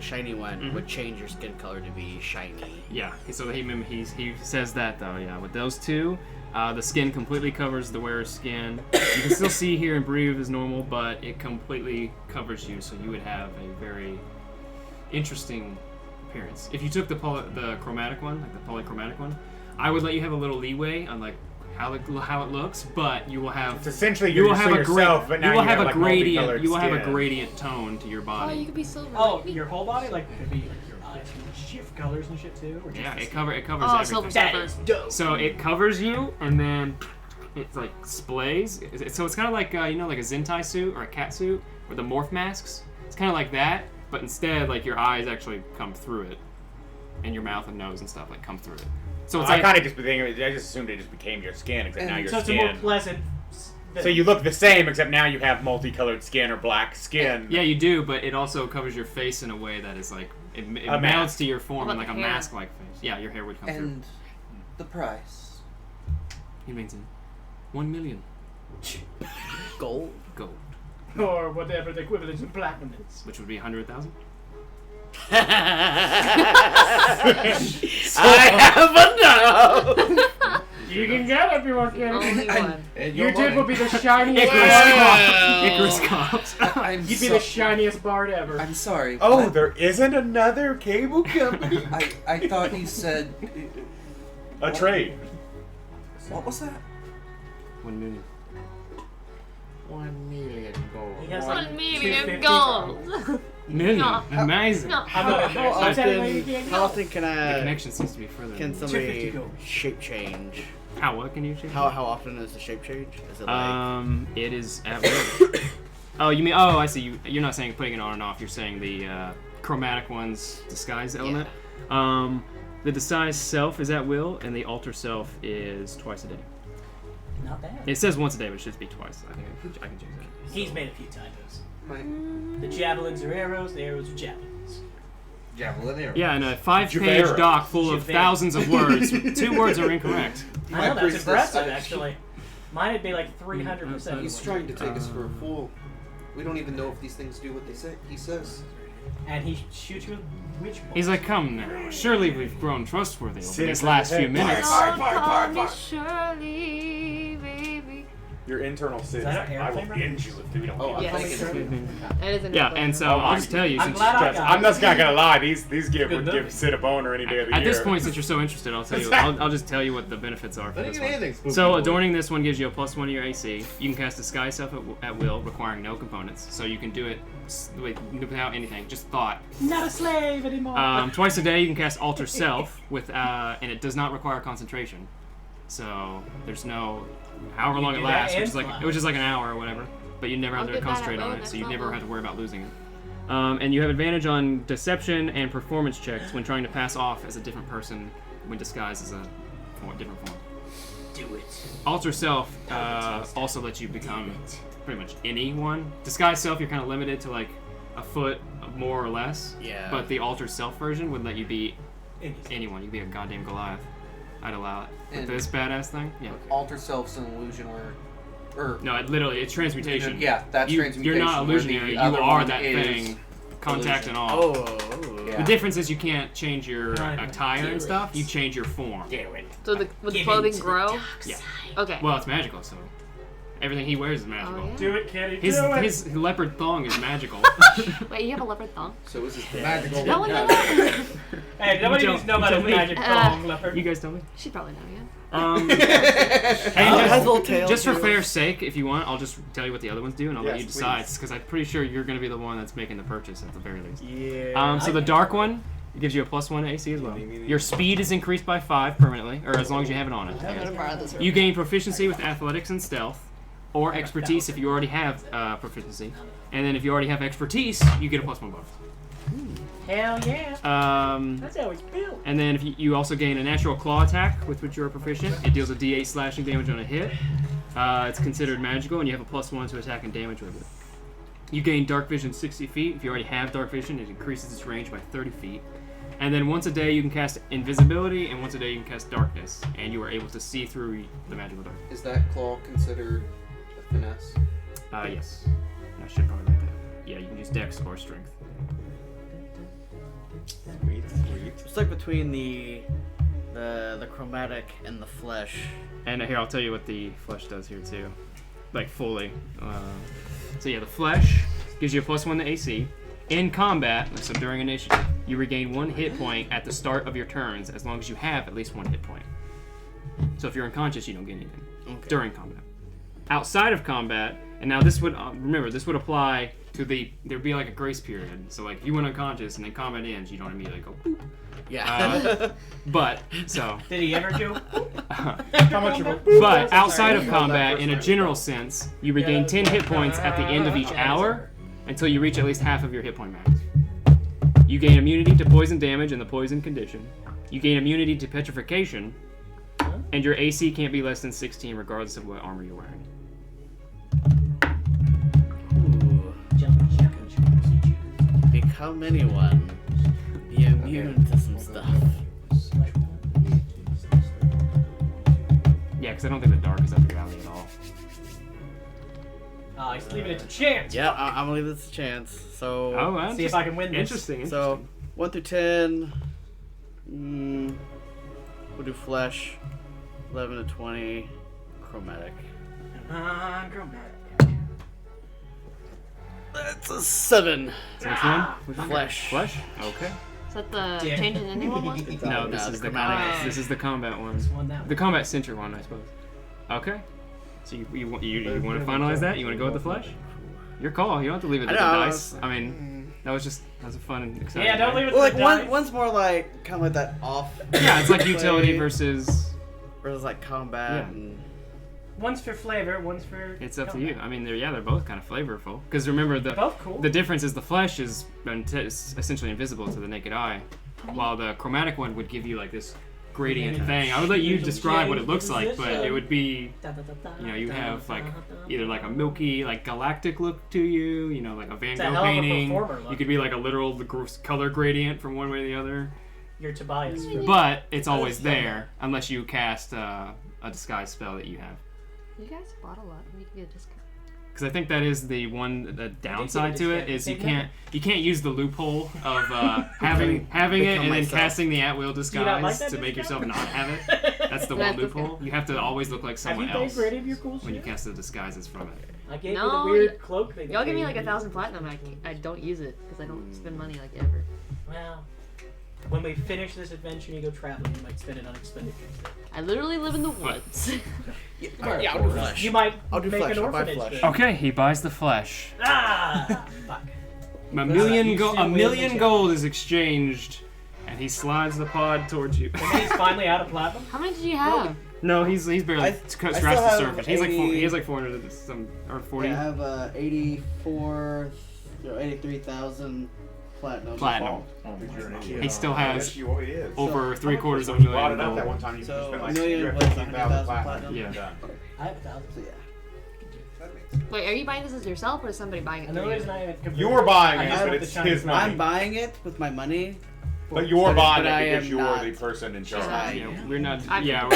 G: shiny one would change your skin color to be shiny.
B: Yeah. So he says that though. Yeah. With those two, the skin completely covers the wearer's skin. You can still see, hear, and breathe as normal, but it completely covers you. So you would have a very interesting appearance. If you took the chromatic one, like the polychromatic one, I would let you have a little leeway on like how it looks, but you will have
A: It's essentially
B: you will
A: you're
B: have
A: still
B: a
A: yourself, but now
B: you will
A: you
B: have a
A: like
B: gradient.
A: multicolored
B: You will have a
A: skin.
B: gradient tone to your
C: Oh,
B: body.
C: you could be silver.
D: Oh,
C: like me.
D: your whole body? Like, could be like your eyes can shift colors and shit too? Or just
B: Yeah,
D: the
B: it
D: skin?
B: covers
C: Oh, silver
B: everything.
C: surfer.
D: That is dope.
B: So it covers you, and then it like splays. So it's kind of like like a Zentai suit or a cat suit, or the morph masks. It's kind of like that, but instead like your eyes actually come through it, and your mouth and nose and stuff like come through it. So it's
A: I
B: like
A: kind of just assumed it just became your skin, except now your
D: So it's a more
A: skin.
D: pleasant.
A: So you look the same, except now you have multicolored skin or black skin.
B: yeah, you do, but it also covers your face in a way that is like it melds
A: mask.
B: to your form
C: What
B: in
C: about
B: like a
C: the hair?
B: mask-like face. Yeah, your hair would come
E: And the price.
B: through. He means in 1 million
G: Gold.
B: gold,
D: Or whatever the equivalent of platinum is.
B: which would be 100,000.
G: I have a no.
D: You can get it if you want to.
C: Only one.
D: Your tip would be the shiniest
B: Icarus cops.
D: You'd be the shiniest bard ever.
E: I'm sorry.
A: Oh,
E: what?
A: there isn't another cable company.
E: I thought you said.
A: A trade.
E: What was that?
B: 1 million.
H: 1 million gold.
D: He has like
C: 1 million
D: 250
C: gold.
B: Million.
C: No.
B: Amazing.
C: No.
D: I'm not
G: How
D: I'm telling you, you can't
G: how
D: go.
G: often can
B: The
G: I
B: connection seems to be further.
G: can
B: than-
G: somebody
D: 250 gold.
G: shape change?
B: What can you change?
G: How often is the shape change? Is it like
B: It is at will. Oh, you mean? Oh, I see. You're not saying putting it on and off. You're saying the chromatic one's disguise element. The disguise self is at will, and the alter self is twice a day.
D: Not bad.
B: It says once a day, but it should be twice. I think I can change that.
D: He's made a few typos.
E: My
D: The javelins are arrows, the arrows are javelins.
H: Javelin arrow.
B: Yeah, in a 5-page
A: Javera.
B: doc full of
D: Javera.
B: thousands of words, 2 words are incorrect.
D: I know, that's
E: priestess,
D: impressive,
E: I-
D: actually. Mine would be like 300%.
J: He's trying to take us for a fool. We don't even know if these things do what they say. He says.
D: And he shoots you with witch bolts.
B: He's like, come now. Surely we've grown trustworthy over these last few minutes.
C: Don't call me Shirley, baby.
A: Your internal
D: Is
A: says,
D: that our
A: I will
D: airplane?
A: end you if we don't.
J: Oh, I'm
C: Yes.
J: thinking.
C: That is an
B: Yeah,
C: airplane.
B: and so I'll just tell you,
D: I'm
B: since
D: glad I got
A: I'm
D: it.
A: just not gonna lie. These
D: Good
A: would
D: movie.
A: give Sid a boner any day of the
B: at
A: year.
B: this point, since you're so interested, I'll tell you. I'll just tell you what the benefits are for
H: But
B: this
H: ain't
B: one.
H: anything spooky,
B: So
H: boy.
B: adorning this one gives you a +1 to your AC. You can cast Disguise Self at will, requiring no components. So you can do it without anything, just thought.
D: Not a slave anymore.
B: Twice a day you can cast Alter Self with, and it does not require concentration. So there's no, however long
D: You
B: it
D: do that
B: lasts, which
D: and
B: is like
D: fly.
B: it was just like an hour or whatever. But you never
C: I'll
B: have to
C: get that
B: concentrate
C: at
B: on
C: will
B: it,
C: next
B: so you never
C: level.
B: have to worry about losing it. And you have advantage on Deception and Performance checks when trying to pass off as a different person when disguised as a different form.
D: Do it.
B: Alter Self also lets you become pretty much anyone. Disguise Self, you're kind of limited to like a foot more or less.
G: Yeah.
B: But the Alter Self version would let you be anyone. You could be a goddamn Goliath. I'd allow it. With
J: And-
B: this badass thing, yeah.
J: Alter Self's an illusion or
B: No, it's transmutation.
J: Yeah, that's transmutation.
B: You're not
J: where the
B: illusionary. You
J: other
B: are
J: one
B: that
J: is
B: thing. Contact and all.
G: Oh.
J: Yeah.
B: The difference is you can't change your
D: Right.
B: attire and stuff. You change your form.
C: So would the
D: Give
C: clothing
D: in to the
C: grow?
D: dark
B: Yeah.
D: side.
C: Okay.
B: Well, it's magical, so everything he wears is magical.
C: Oh, yeah?
D: Do it, kitty.
B: His
D: do it.
B: his leopard thong is magical.
C: Wait, you have a leopard thong?
J: So is his
H: Magical.
C: No one knows.
D: Hey, nobody
B: You
D: needs to know
B: tell-
D: about
B: you
D: his
B: tell me.
D: magic thong, leopard.
B: You guys tell me.
C: She'd probably know, yeah.
B: And
G: Has a little tail,
B: just for
G: too.
B: fair sake, if you want, I'll just tell you what the other ones do, and I'll let
A: Yes,
B: you decide,
A: please.
B: because I'm pretty sure you're going to be the one that's making the purchase at the very least.
G: Yeah.
B: So the dark one, it gives you a +1 to AC as well. Your speed is increased by 5 permanently, or as long as you have it on it. I guess. You gain proficiency with athletics and stealth, or expertise if you already have proficiency. And then if you already have expertise, you get a +1 bonus.
D: Hell yeah. That's how it's built.
B: And then if you also gain a natural claw attack with which you are proficient. It deals a D8 slashing damage on a hit. It's considered magical, and you have a +1 to attack and damage with it. You gain dark vision 60 feet. If you already have dark vision, it increases its range by 30 feet. And then once a day you can cast invisibility, and once a day you can cast darkness, and you are able to see through the magical dark.
J: Is that claw considered a finesse?
B: Yes. I should probably make that. Yeah, you can use Dex or Strength.
A: Sweet.
G: It's like between the chromatic and the flesh.
B: And here, I'll tell you what the flesh does here too, like fully. So yeah, the flesh gives you a +1 to AC. In combat, so during initiative, you regain 1 hit point at the start of your turns, as long as you have at least 1 hit point. So if you're unconscious, you don't get anything during combat. Outside of combat, and now this would remember this would apply to there'd be like a grace period. So like if you went unconscious and then combat ends, you don't immediately go boop.
G: Yeah.
B: But so.
D: Did he ever do?
A: How much of a
B: But outside of combat, in a general sense, you regain 10 hit points at the end of each hour until you reach at least half of your hit point max. You gain immunity to poison damage and the poison condition. You gain immunity to petrification, and your AC can't be less than 16 regardless of what armor you're wearing.
G: Ooh. Become anyone. Be immune to some stuff.
B: Yeah, because I don't think the dark is up your alley at all.
D: He's leaving it to chance.
G: Yeah, I'm gonna leave this a chance. So.
B: Oh, well,
D: See if I can win this.
B: Interesting.
G: So 1 through 10. We'll do flesh. 11 to 20. Chromatic. That's a 7.
B: So which one?
G: Flesh.
B: Flesh? Okay.
C: Is that the
D: Yeah.
C: changing anyone one?
B: No, this is the
G: chromatic.
B: combat. This is the combat one.
D: Won that
B: The combat center one, I suppose. Okay. So you want to finalize that? You want to go with the flesh? Your call. You don't have to leave it to the dice. I mean, that was a fun and exciting.
D: Yeah, don't
B: thing.
D: leave it to
G: Well,
D: the
G: like
D: dice.
G: one's more like kind of like that off.
B: Yeah, it's like utility
G: play
B: versus.
G: versus like combat.
B: Yeah.
G: And
D: One's for flavor, one's for.
B: It's up to you. I mean, they're both kind of flavorful. Because remember
D: Both cool.
B: the difference is the flesh is essentially invisible to the naked eye, while the chromatic one would give you like this gradient thing. I would let you describe what it looks like, but it would be, you have like either like a milky, like galactic look to you, like a Van
D: It's a
B: Gogh
D: hell of a
B: painting.
D: performer look.
B: You could be like a literal color gradient from one way to the other.
D: You're Tobias.
B: But it's always there unless you cast a disguise spell that you have.
C: You guys bought a lot. We can get a discount.
B: Because I think that is the downside to it is you can't use the loophole of having it and then casting the at will disguise to make yourself not have it. That's the one loophole. You have to always look like someone else when you cast the disguises from it.
D: I gave you the weird cloak thing.
C: Y'all give me like 1,000 platinum. I don't use it because I don't spend money like ever.
D: Well, when we finish this adventure and you go traveling, you might spend it on expenditures.
C: I literally live in the woods.
G: Yeah, I'll do flesh.
D: You might
G: I'll do
D: make
G: flesh.
D: an
G: I'll buy
D: orphanage
G: flesh.
D: thing.
B: Okay, he buys the flesh.
D: Ah! Fuck.
B: A million gold is exchanged, and he slides the pod towards you.
D: And he's finally out of platinum?
C: How many did you have?
B: No, he's barely scratched the
G: have
B: surface. He has like 400 and some or 40.
G: Yeah, I have 83,000 platinum.
B: Platinum. He still has
A: Yes, he is.
B: over 3/4 of a
A: When you bought it
B: million
A: up that
B: gold.
A: one time, you
G: So,
A: spent
G: a
A: like
G: million
A: you had
G: was
A: 15,000
G: 100,000
A: platinum.
B: Yeah.
A: Done.
D: I have 1,000.
G: So yeah.
C: Wait, are you buying this as yourself or is somebody buying it?
D: And the
C: for you?
D: reason I haven't converted-
A: You're buying
D: I
A: it,
D: just
A: but
D: want
A: it's
D: the shiny
A: his
D: flag.
A: money.
G: I'm buying it with my money.
A: But you're buying
G: but I
A: it because
G: am
A: you're
G: not.
A: the person in charge.
B: Yeah, we're not.
C: I-
B: Yeah,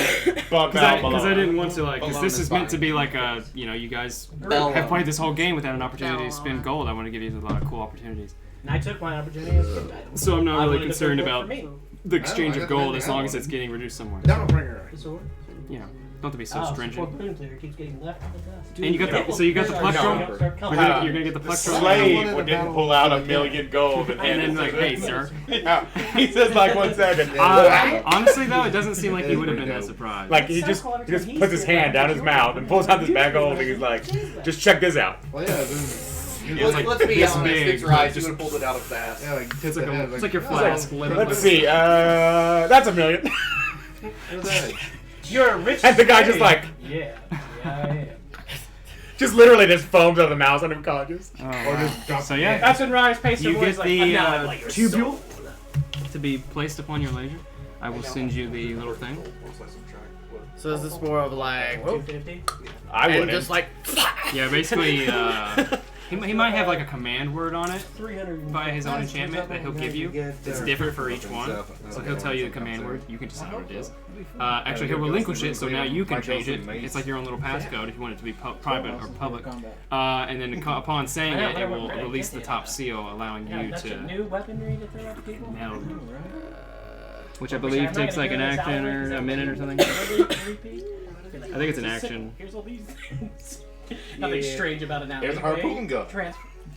A: Bug
B: because I didn't want to like. Because
E: Belwyn
B: this
E: is
B: is meant to
E: fine.
B: be like a. You guys
E: Belwyn.
B: have played this whole game without an opportunity to spend
C: Belwyn.
B: gold. I want to give you a lot of cool opportunities.
D: And I took my opportunity as a
B: So I'm not
D: I
B: really
D: wanted to
B: concerned
D: work
B: about
D: for me.
B: the exchange
H: I
B: of
H: got
B: gold
H: everything
B: as
H: I
B: long as
H: wanted.
B: it's getting reduced somewhere.
H: Downbringer.
D: The sword?
B: You know, don't have to be so
D: Oh,
B: stringent.
D: support Boon Cleaver keeps getting left in the dust.
B: And you got the so you got the plectrum. You're gonna get the
A: The
B: plectrum.
A: slave didn't pull out a million gold and hand
B: And
A: it
B: then
A: to
B: like, hey
A: the-
B: sir.
A: Yeah. He says like 1 second.
B: Honestly though, it doesn't seem like he would have been that surprised.
A: Like he just puts his hand down his mouth and pulls out this bag of gold and he's like, just check this out.
H: Well, yeah, then.
B: It's like
J: Let's be
B: this
J: honest,
B: big,
J: it's Rhyse.
B: just-
J: You would have pulled it out of fast.
H: Yeah, like,
B: It's like
H: the head,
B: it's like your flask.
A: Let's see. That's a million.
H: What's that?
D: You're a rich
A: And the guy
D: slave.
A: just like,
D: Yeah, I am.
A: just literally just foams out of the mouth unconscious.
B: Oh, wow. So yeah,
D: That's when Rhyse pays
B: you
D: the
B: get
D: words like,
B: the
D: "I'm not like your
B: tubule
D: soul."
B: to be placed upon your ledger. I will send you the little thing.
G: So is this more of like, whoa,
D: 250?
A: I
G: and
A: wouldn't.
G: just like,
B: Yeah, basically, he might have like a command word on it
D: 300
B: by his own enchantment that he'll give you. It's different for each one, so he'll tell you the command word. You can decide what it is. Actually, he'll relinquish it, so now you can change it. It's like your own little passcode if you want it to be private or public. And then upon saying it, it will release the top seal, allowing
D: Yeah,
B: you
D: that's a
B: to
D: new weaponry to throw at people?
B: now, which I
D: I'm
B: believe
D: not
B: takes
D: gonna
B: like an
D: do this
B: action
D: hour,
B: or
D: is
B: a
D: that
B: minute or
D: what
B: something.
D: I
B: think it's an action.
D: Here's all these things. Nothing strange about an hour.
H: There's a harpoon gun.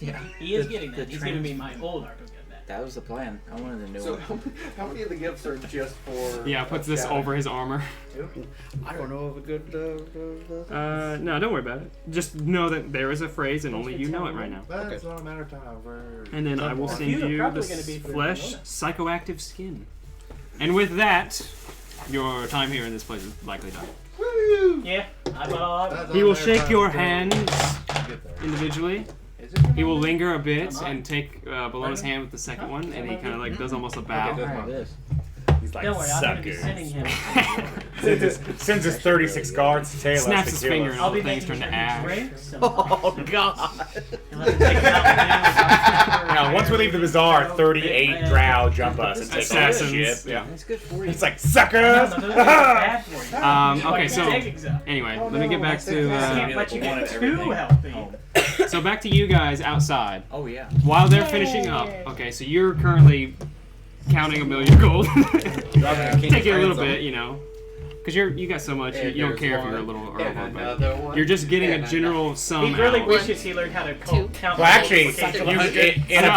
F: Yeah.
D: He is getting that. He's giving me my old harpoon gun back.
F: That was the plan. I wanted a new
J: So
F: one.
J: how many of the gifts are just for?
B: Yeah, puts this
J: Shadow?
B: over his armor.
G: I don't know of a good.
B: No, don't worry about it. Just know that there is a phrase and only you know it right now.
H: That's not a matter of time.
B: And then I will send
D: You're
B: you
D: probably
B: the
D: gonna be for
B: flesh
D: Ramona.
B: psychoactive skin. And with that, your time here in this place is likely done.
D: Yeah, I bought all of it.
B: He will shake your hands individually. He will linger a bit and take below his hand with the second one, and he kind of like does almost a bow.
F: Alright, this.
A: He's like,
D: Don't worry, I'm going to be
A: suckers.
D: sending him.
A: Sends his 36 guards to tail us
B: Snaps
A: to
B: his
A: kill
B: finger
A: us.
B: and
D: I'll
B: all the
D: be
B: things
D: making
B: turn
D: sure
B: to
D: he
B: ash.
D: drinks some.
G: Oh God!
D: And let him take him out with
A: Now, once we leave the bazaar, 38 drow jump us and take all the
B: Assassins.
A: shit. Yeah.
F: It's good for you.
A: It's like,
D: No,
A: suckers!
D: no, those are bad for you.
B: Okay,
D: Like,
B: so
D: taking some.
B: anyway, let me get back
D: I
B: to
D: can't let you get too healthy.
B: so back to you guys outside.
F: Oh yeah.
B: While they're finishing up, okay, so you're currently counting a million gold. Take it a little bit, you know, because you got so much, you don't care if you're a little or a little bit. You're just getting a general sum
D: He really
B: out.
D: wishes he learned how to count.
A: Well, actually,
D: multiplication.
A: in a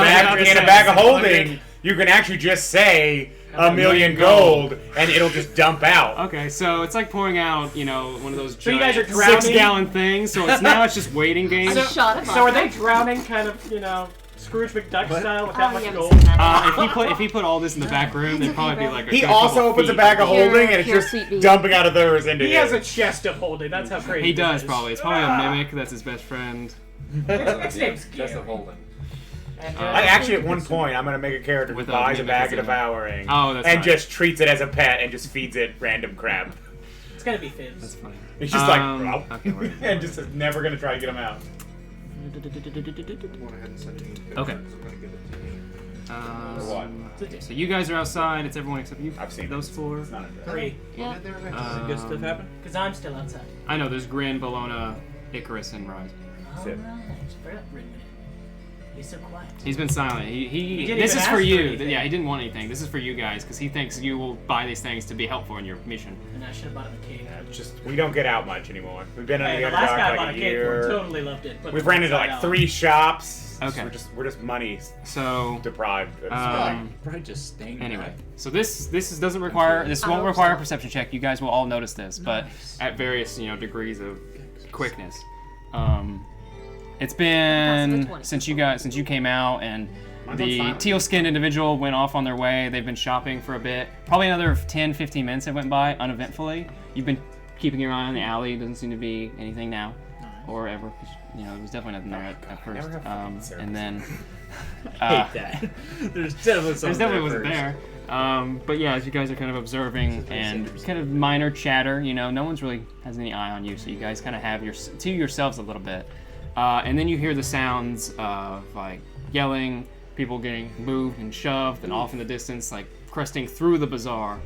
A: bag of holding, you can actually just say a million gold, and it'll just dump out.
B: Okay, so it's like pouring out, you know, one of those
D: So you guys
B: giant
D: are drowning?
B: 6-gallon things. So it's just waiting games.
C: A shot of
D: So are they
C: vodka.
D: drowning, kind of, you know, Scrooge McDuck style with
C: Oh,
D: that
C: you
D: much
C: haven't
D: gold?
C: seen that.
B: If he put all this in the back room, they'd probably be like.
A: He also opens a bag of
C: Pure-
A: holding, and it's
C: pure
A: just
C: sweet bean.
A: dumping out of theirs into
D: He
A: his.
D: has a chest of holding. That's how crazy.
B: He does
D: this is.
B: probably. It's probably a mimic. That's his best friend.
D: This name's
E: Just
D: Gary.
E: a holding.
D: And,
A: I actually, at one point, I'm gonna make a character who
B: With a
A: buys a
B: mimic
A: bag
B: as
A: of
B: a-
A: devouring,
B: Oh, that's
A: and
B: right.
A: just treats it as a pet and just feeds it random crap.
D: It's gonna be Fizz.
B: That's funny.
A: It's just like,
B: Okay, wait.
A: and just is never gonna try to get him out.
B: Okay.
A: what?
B: So you guys are outside. It's everyone except you.
A: I've seen
B: those four.
A: It's not a drag.
D: 3.
C: Yeah.
F: Good stuff happen?
D: Because I'm still outside.
B: I know. There's Grin, Bologna, Icarys, and Rhyse.
A: Sit.
D: Alright. Spread up, Ridley. He's so quiet.
B: He's been silent.
D: He
B: He
D: didn't
B: this
D: even
B: is
D: ask
B: for
D: for
B: you.
D: anything.
B: Yeah, he didn't want anything. This is for you guys because he thinks you will buy these things to be helpful in your mission.
D: And I should have bought him a cake.
A: Just we don't get out much anymore. We've been
D: Hey,
A: on
D: the
A: the
D: last
A: underdog
D: guy
A: for
D: bought
A: like
D: a
A: a
D: cake for.
A: year.
D: Totally loved it.
A: We've rented to like 3 shops.
B: Okay.
A: We're just money
B: So
A: deprived.
F: Probably just staying
B: anyway,
F: back.
B: so this doesn't require
C: I
B: won't
C: hope
B: require
C: so.
B: a perception check. You guys will all notice this, but
F: Nice.
B: at various degrees of quickness. It's
C: That's
B: been
C: the 20.
B: since you came out, and
A: Mine's on
B: the
A: silent.
B: teal-skinned individual went off on their way. They've been shopping for a bit. Probably another 10-15 minutes that went by uneventfully. You've been keeping your eye on the alley. Doesn't seem to be anything now, or ever. 'Cause, it was definitely nothing there at first.
A: Never have fucking service.
B: And then
F: Hate that. There's definitely something
B: there's definitely wasn't
F: first.
B: there. But yeah, as you guys are kind of observing and kind of minor chatter, no one's really has any eye on you, so you guys kind of have to yourselves a little bit. And then you hear the sounds of like yelling, people getting moved and shoved and off in the distance, like cresting through the bazaar.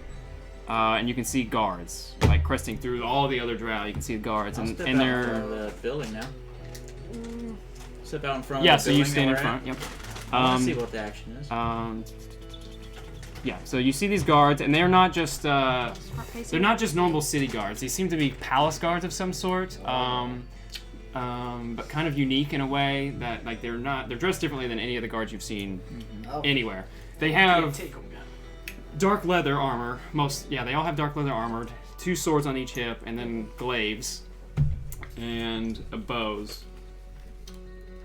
B: And you can see guards, like cresting through all the other drow. You can see the guards,
F: I'll
B: and
F: step
B: and
F: out in
B: they're
F: front of the building now. Step out in front
B: yeah.
F: of the
B: So you
F: building
B: stand in
F: that we're
B: front. Yep.
F: at. I want to see what the action is.
B: Yeah, so you see these guards, and they're not just
C: Front
B: they're
C: facing.
B: not just normal city guards. They seem to be palace guards of some sort, but kind of unique in a way that like they're dressed differently than any of the guards you've seen anywhere. They have
D: Take him down.
B: dark leather armor. They all have dark leather armored. 2 swords on each hip, and then glaives and bows.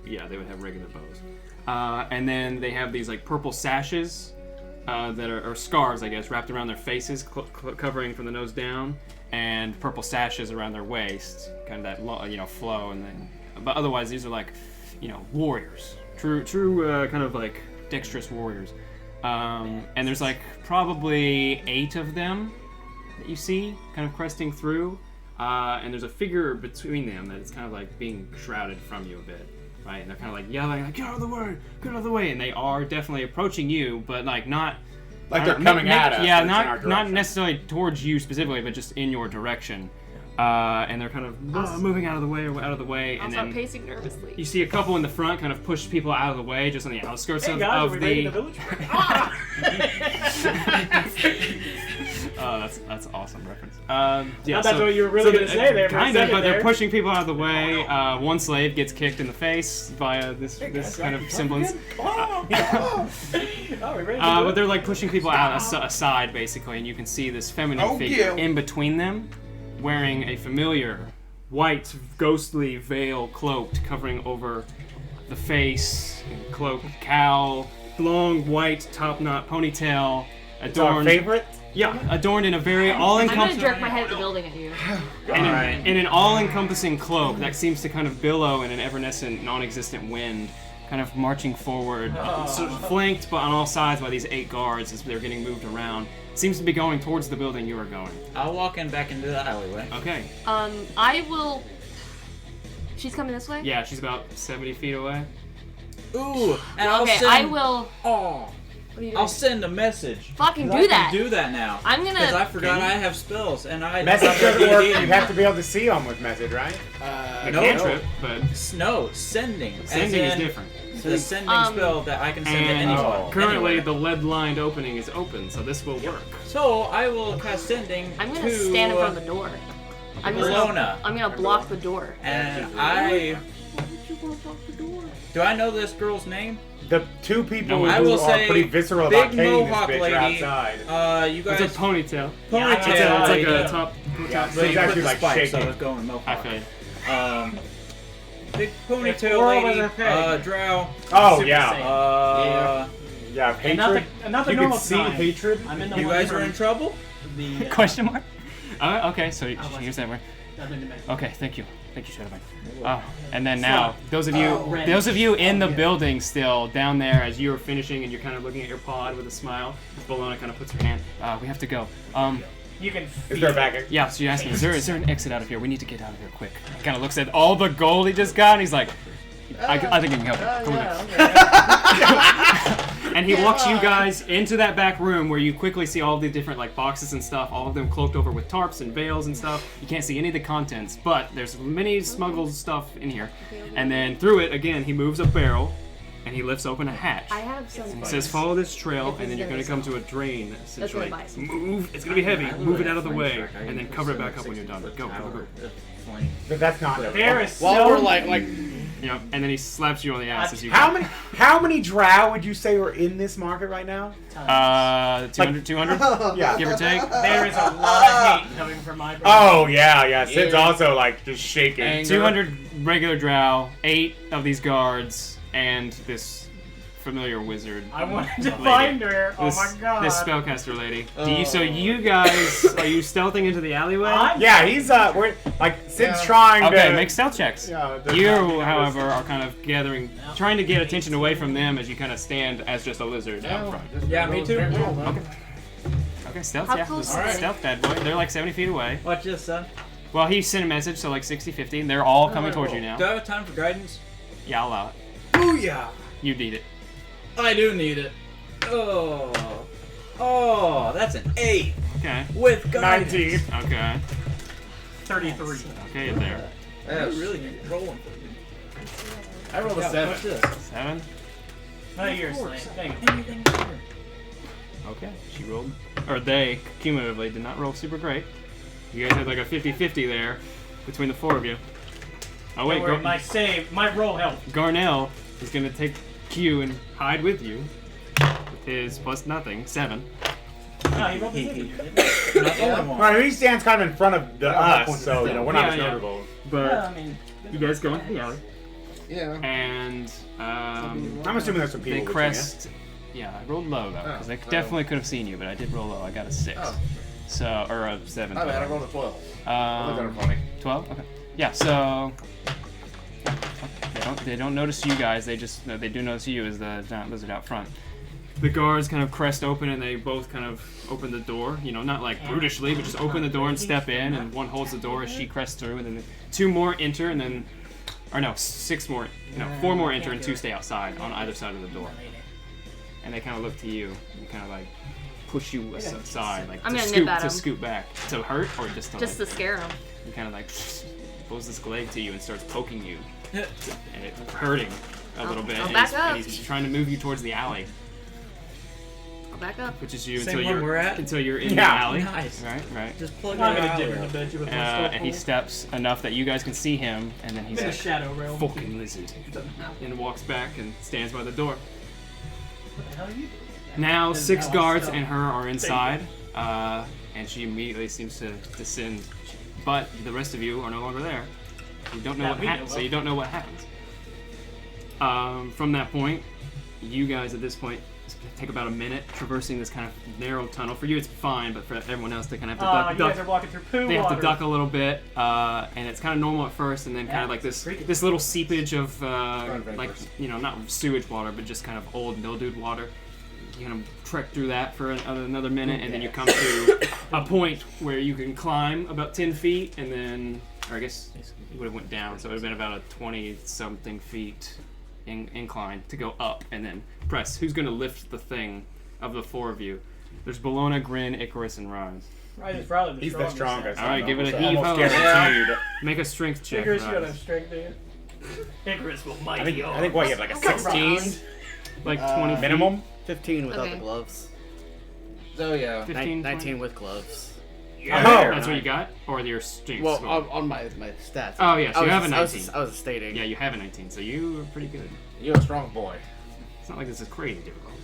B: Yeah, they would have regular bows. And then they have these like purple sashes that are scarves, I guess, wrapped around their faces, covering from the nose down, and purple sashes around their waist, kind of that flow. And then, but otherwise, these are like, warriors, true kind of like dexterous warriors. And there's like probably 8 of them that you see kind of cresting through, and there's a figure between them that is kind of like being shrouded from you a bit. Right, and they're kind of like yelling, like, "Get out of the way! Get out of the way!" And they are definitely approaching you, but like not
A: Like they're coming at us.
B: Yeah,
A: but it's in our
B: not
A: direction.
B: necessarily towards you specifically, but just in your direction. And they're kind of moving out of the way,
C: I'll
B: and
C: start
B: then
C: pacing nervously.
B: you see a couple in the front kind of push people out of the way, just on the outskirts
D: Hey
B: of,
D: guys, are
B: of
D: we
B: the.
D: ready to village?
B: That's awesome reference.
D: I thought that's what you were really gonna say there for a
B: Kind of,
D: second
B: but they're
D: there.
B: pushing people out of the way. One slave gets kicked in the face by this kind of semblance.
D: Oh, we're ready to
B: But
D: go.
B: they're like pushing people out aside, basically, and you can see this feminine figure in between them, wearing a familiar white, ghostly veil cloaked, covering over the face, cloak, cowl, long white top knot ponytail,
A: It's our
B: adorned.
A: favorite.
B: Yeah, adorned in a very
C: I'm gonna
B: all-encompassing.
C: jerk my head at the building at you.
B: In an all-encompassing cloak that seems to kind of billow in an evanescent, non-existent wind, kind of marching forward, sort of flanked but on all sides by these 8 guards as they're getting moved around. Seems to be going towards the building you are going.
F: I'll walk back into the alleyway.
B: Okay.
C: I will. She's coming this way.
B: Yeah, she's about 70 feet away.
F: Ooh, and I'll
C: Okay,
F: send.
C: I will.
F: Oh,
C: What are you doing?
F: I'll send a message.
C: Fucking
F: 'Cause
C: do
F: I
C: that.
F: can do that now.
C: I'm gonna-
F: Because I forgot
A: Can you?
F: I have spells, and I
A: Message
F: don't have
A: doesn't work.
F: D&D
A: You
F: anymore.
A: have to be able to see them with message, right?
F: No.
B: Cantrip, but
F: No, sending. As
B: sending is
F: in
B: different.
F: The sending spell that I can send to
B: And
F: anyone.
B: currently,
F: anywhere.
B: the lead-lined opening is open, so this will work.
F: So I will cast sending
C: I'm gonna
F: to
C: stand in front of the door. I'm
F: Bologna.
C: gonna block the door.
F: And I. Do I know this girl's name?
A: The 2 people
B: No,
F: I
A: who
F: will
A: are
F: say
A: pretty visceral
F: big
A: about painting this
F: mohawk
A: bitch are
F: lady.
A: outside.
F: You guys.
B: It's a ponytail.
F: Ponytail.
B: It's like
F: lady.
B: a top.
A: Yeah,
F: But
A: she's
F: you put
A: actually
F: the
A: like
F: spike, so
A: shaking.
F: it's going
B: I
F: mohawk.
B: feel.
F: Big
D: If
F: ponytail
D: Laura was
F: lady.
D: a pig.
F: Drow.
A: Oh
D: Super
A: yeah.
D: Saiyan.
A: Yeah, hatred.
D: And not the
A: You
D: normal
A: can see
D: kind.
A: hatred.
D: I'm in the
F: You
D: one
F: guys are
D: from
F: in trouble?
D: the
B: Question mark? Okay, so
D: watch
B: here's that one.
D: other dimension.
B: Okay, thank you, Shadowbane. And then now, those of you in the building still down there, as you are finishing and you're kind of looking at your pod with a smile, Bologna kind of puts her hand. We have to go.
D: You can.
A: Is there a back?
B: Yeah. So you ask me, is there an exit out of here? We need to get out of here quick. He kind of looks at all the gold he just got, and he's like, I think you can help. Come with me. And he walks you guys into that back room where you quickly see all the different like boxes and stuff, all of them cloaked over with tarps and veils and stuff. You can't see any of the contents, but there's many smuggled stuff in here. And then through it, again, he moves a barrel and he lifts open a hatch.
C: I have some.
B: It says follow this trail and then you're going to come to a drain, essentially. Move, it's going to be heavy, move it out of the way, and then cover it back up when you're done. Go, go, go.
A: But that's not
D: There is
I: While we're like,
B: Yep, and then he slaps you on the ass as you
A: How many drow would you say are in this market right now?
B: 200, 200?
A: Yeah.
B: Give or take?
D: There is a lot of hate coming from my brother.
A: Oh, yeah. Sid's also, like, just shaking.
B: Anger. 200 regular drow, 8 of these guards, and this familiar wizard.
D: I wanted to
B: lady.
D: find her. Oh
B: This,
D: my god.
B: this spellcaster lady. So you guys, are you stealthing into the alleyway?
A: Yeah, he's, we're, like, Sid's trying to...
B: Okay, make stealth checks.
A: Yeah,
B: You, however, are kind of trying to get attention away from them as you kind of stand as just a lizard out front.
F: Yeah, me too.
B: Okay, stealth,
C: How
B: yeah.
C: close
B: Let's
C: is it?
B: stealth, bad boy. They're like 70 feet away.
F: Watch this, son.
B: Well, he sent a message, so like 60, 50, and they're all coming towards you now.
F: Do I have time for guidance?
B: Yeah, I'll allow it.
F: Booyah!
B: You need it.
F: I do need it. Oh, that's an 8
B: Okay.
F: with guidance.
A: 19.
B: Okay.
D: 33.
B: Okay, you're there.
F: I really need rolling for you.
I: I rolled a
F: Yeah,
I: 7.
F: watch this.
B: 7.
D: No, you're slaying. Thank you.
F: Anything better.
B: Okay, she rolled. Or they, cumulatively, did not roll super great. You guys had like a 50-50 there between the 4 of you. Oh wait,
D: Don't worry, my save, my roll helped.
B: Garnell is going to take Q and hide with you with his plus nothing, 7.
D: No, he rolled the 50.
F: Not the only one.
A: Well, he stands kind of in front of us, so, you know, we're not as
B: Yeah, yeah.
A: notable.
B: But
D: Yeah, I mean,
B: you guys go into the alley.
H: Yeah.
B: And
A: I'm assuming there's some people
B: they
A: between
B: crest. Yeah, I rolled low though, because they definitely could have seen you, but I did roll low. I got a 6.
H: Oh.
B: So, or a 7.
H: My bad, I rolled a 12. Look at her funny.
B: 12? Okay. Yeah, so they don't notice you guys, they do notice you as the giant lizard out front. The guards kind of crest open and they both kind of open the door, you know, not like brutishly, but just open the door and step in, and one holds the door as she crests through, and then 2 more enter, and then, or no, 4 more enter and 2 stay outside on either side of the door. And they kind of look to you and kind of like push you aside, like
C: I'm
B: to
C: gonna nip at him.
B: scoot back. To hurt or just to
C: Just
B: like,
C: to scare him.
B: he kind of like pulls this leg to you and starts poking you, and it's hurting a little bit.
C: I'll
B: And
C: back
B: he's,
C: up.
B: and he's trying to move you towards the alley,
C: I'll back up.
B: which is you
F: Same
B: until
F: one
B: you're
F: we're at?
B: until you're in
A: Yeah.
B: the alley.
F: Nice.
B: Right.
F: Just plug
D: I'm
F: it
D: gonna
F: out.
D: dip in the bed with my
B: And he steps enough that you guys can see him, and then he's
D: in a
B: like,
D: shadow realm.
B: "Fucking lizard," and walks back and stands by the door.
D: What the hell are you doing?
B: Now
D: And
B: 6
D: now I
B: guards
D: stealth.
B: and her are inside, and she immediately seems to descend. But the rest of you are no longer there. You don't know
D: That
B: what
D: we know
B: happens. So
D: of.
B: you don't know what happens. From that point, you guys at this point take about a minute traversing this kind of narrow tunnel. For you, it's fine, but for everyone else, they kind of have to
D: You guys are walking through poo
B: They have
D: water.
B: to duck a little bit, and it's kind of normal at first, and then kind of like this little seepage of like, you know, not sewage water, but just kind of old mildewed water. You kind of trek through that for another minute, and then you come to a point where you can climb about 10 feet, and then, or I guess it would have went down, so it would have been about a 20-something feet incline to go up, and then press. Who's going to lift the thing of the 4 of you? There's Bologna, Grin, Icarys, and Rhyse.
D: Rhyse is probably the
A: He's the
D: strongest.
A: strongest.
B: All right, give it a
A: Almost
B: heave-ho.
A: guaranteed.
B: Make a strength check.
D: Icarys, you don't
B: Rhyse.
D: have strength, do you? Icarys will mighty
A: I think what, you have like a 16?
B: Like 20
A: Minimum?
I: 15 without
C: Okay.
I: the gloves.
E: Oh yeah.
B: 15,
I: 19 with gloves.
A: Oh,
B: That's what you got? Or your strength
I: Well,
B: score?
I: on my stats.
B: Oh, yeah, so you have a
I: I was
B: 19.
I: I was stating.
B: Yeah, you have a 19, so you are pretty good.
H: You're a strong boy.
B: It's not like this is crazy difficult.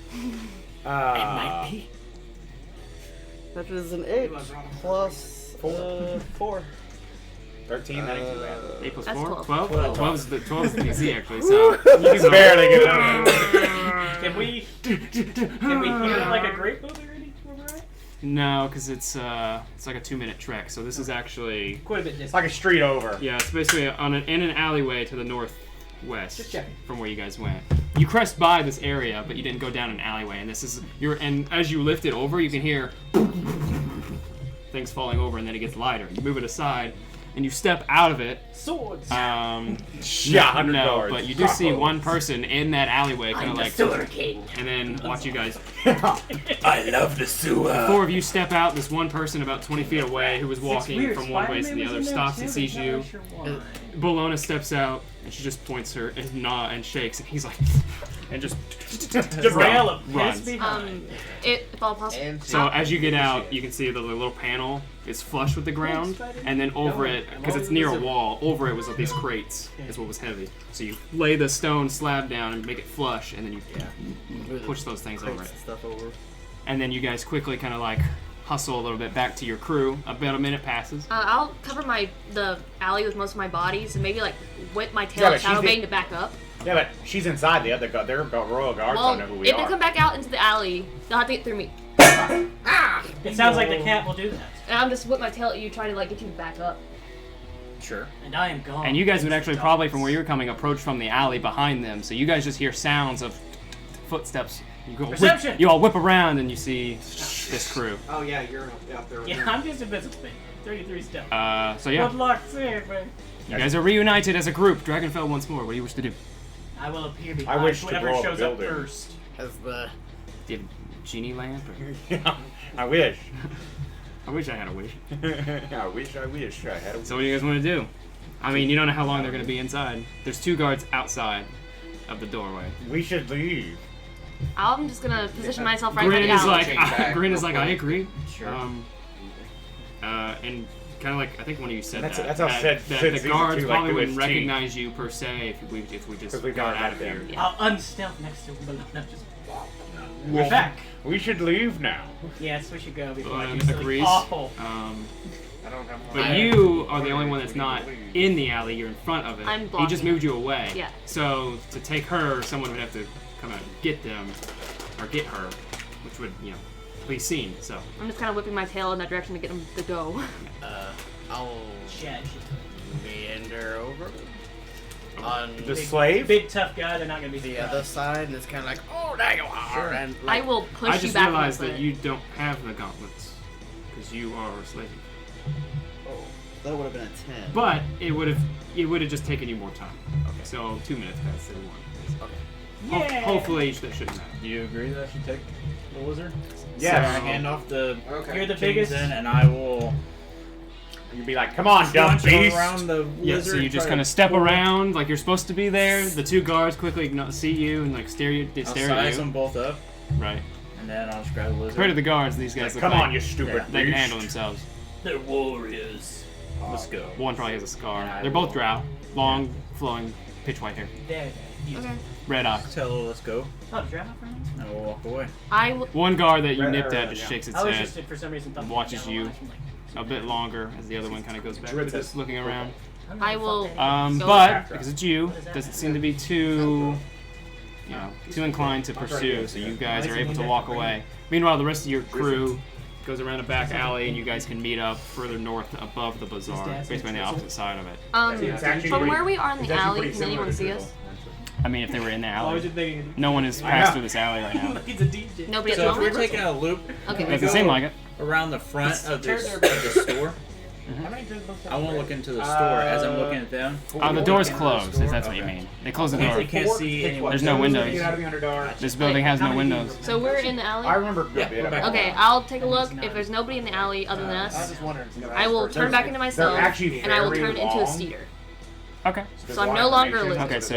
I: That is an 8 plus 4.
A: 13, that ain't too bad.
B: 8 plus
C: That's
B: 4?
C: 12.
B: 12? 12 is the DC, actually, so...
A: You can barely get it.
D: Can we hear like a great movie or anything where we're at?
B: No, because it's like a 2-minute trek, so this is actually...
D: Quite a bit
A: It's
D: distant.
A: like a street over.
B: Yeah, it's basically in an alleyway to the northwest
D: Just checking.
B: from where you guys went. You crest by this area, but you didn't go down an alleyway, and this is... And as you lift it over, you can hear... things falling over, and then it gets lighter. You move it aside, and you step out of it.
D: Swords.
A: Yeah, 100
B: no,
A: guards.
B: but you do see one person in that alleyway, kind of like.
D: Sewer King.
B: And then watch you guys.
A: I love the sewer.
B: Four of you step out. This one person about 20 feet away, who was walking from one place to the other, stops and sees you. Bologna steps out, and she just points her and and shakes, and he's like, and just runs.
C: If all possible.
B: So as you get out, you can see the little panel is flush with the ground, and then over it, because it's near a wall, over it was like these crates, is what was heavy. So you lay the stone slab down and make it flush, and then you push those things over it. And then you guys quickly kind of like hustle a little bit back to your crew. About a minute passes.
C: I'll cover the alley with most of my bodies and maybe like whip my tail at Shadowbane to back up.
A: Yeah, but she's inside the other guard. Their royal guards
C: Well,
A: don't know who we
C: if
A: are.
C: they come back out into the alley, they'll have to get through me.
D: It sounds like the cat will do that.
C: And I'm just whip my tail at you, trying to like get you to back up.
F: Sure.
D: And I am gone.
B: And you guys would actually probably, from where you were coming, approach from the alley behind them. So you guys just hear sounds of footsteps. You go
D: Perception!
B: you all whip around and you see this crew.
J: Oh yeah, you're up there.
D: Yeah, I'm just invisible. 33 stealth.
B: So yeah,
D: Good luck, save me.
B: you guys are reunited as a group. Dragonfell once more. What do you wish to do?
D: I will appear
A: I
D: behind
A: wish to
D: whoever
A: blow up
D: shows
A: the
D: up
A: building.
D: first.
I: As the
B: Do you have a genie lamp? Or...
A: Yeah, I wish.
B: I wish I had a wish.
A: I wish I had a
B: So what do you guys want to do? I mean, you don't know how long they're going to be inside. There's 2 guards outside of the doorway.
A: We should leave.
C: I'm just gonna position myself right by
B: Grin
C: the
B: is
C: alley.
B: like, Grin is like, I agree.
F: Sure.
B: And kind of like, I think one of you said
A: That's
B: that
A: how Sid
B: the
A: season
B: guards
A: 2,
B: probably
A: like,
B: wouldn't
A: with his teeth.
B: recognize you per se if we just
A: 'Cause we
B: got
A: got
B: out of
A: them.
B: here.
D: I'll unstealth next to Bologna. Just we're back.
A: We should leave now.
D: Yes, we should go before I
B: Bologna
D: do something
B: agrees.
D: awful.
B: But you are the only one that's not in the alley. You're in front of it.
C: I'm
B: He just
C: blocking
B: moved you away.
C: Yeah.
B: So to take her, someone would have to come out and get them, or get her, which would, be seen. So
C: I'm just kind of whipping my tail in that direction to get them to go.
I: I'll
D: Shit.
I: meander over on
A: The slave?
D: Big tough guy, they're not gonna be
I: the
D: surprised.
I: other side, and it's kind of like, oh, there you are. And
C: I
I: like,
C: will push
B: I
C: you
B: just
C: back
B: realized
C: a
B: that
C: little
B: you don't have the gauntlets because you are a slave.
I: that would have been a 10.
B: But it would have just taken you more time. Okay. So 2 minutes past the 1.
I: Okay.
D: Yeah.
B: Hopefully that shouldn't matter.
F: Do you agree that I should take the wizard?
A: Yeah.
F: So I hand off the
D: You're the
F: chains
D: biggest.
F: in, and I will
A: You'd be like, come on, dumb
F: scrunch
A: beast.
F: around the
B: Yeah,
F: wizard.
B: so you just
F: try
B: kind
F: to
B: of step
F: pull-
B: around like you're supposed to be there. The 2 guards quickly see you and like stare
F: I'll
B: at
F: size
B: you.
F: them both up,
B: Right.
F: and then I'll just grab the wizard.
B: Compared to the guards, these guys look
A: Come
B: like
A: on, you stupid
B: they can
A: beast.
B: handle themselves.
D: They're warriors.
F: Let's go.
B: One probably has a scar.
F: And I
B: They're both
F: will-
B: drow, long, flowing, pitch white hair,
D: There.
C: Okay.
B: red eye.
F: Tell her, let's go,
D: Oh, drown for me?
F: and we'll walk away.
C: I will.
B: One guard that you
A: Red
B: nipped
A: hair,
B: at just
A: yeah.
B: shakes its
D: I was
B: head
D: just for some reason thought
B: watches
D: down
B: you.
D: the line, I'm like,
B: a bit longer as the other one kind of goes back to just looking around.
C: I will. Go
B: But because it's you, doesn't seem to be too inclined to pursue. So you guys are able to walk away. Meanwhile, the rest of your crew goes around a back alley, and you guys can meet up further north above the bazaar, basically on the opposite side of it.
A: It's actually
C: From
A: pretty-
C: where we are in
A: it's
C: the
A: actually
C: alley,
A: pretty
C: can
A: similar
C: anyone
A: to
C: see
A: Drizzle.
C: us?
B: I mean, if they were in the
D: I was
B: alley,
D: just thinking.
B: no one has passed through this alley right now.
D: He's a DJ.
C: Nobody at the
F: So if we're
C: moment.
F: taking a loop,
C: Okay.
B: Doesn't seem like it.
F: around the front of
D: turn
F: this
D: their-
F: of the store,
A: How many Drizzles
F: I won't look into the store as I'm looking at them.
B: The door's closed, if that's what you mean. They close the
F: You
B: door.
F: can't see anyone.
B: There's no windows.
A: Get out of the Underdark.
B: This building has no windows.
C: So we're in the alley.
A: I remember a good
F: Yeah,
A: bit
F: we're
A: about
F: back.
C: Okay, I'll take a look. If there's nobody in the alley other than
H: I was
C: us,
H: just wondering.
C: I will turn back into myself,
A: actually
C: and I will
A: very
C: turn into a
A: long.
C: cedar.
B: Okay.
C: So I'm no longer a lizard.
B: Okay, so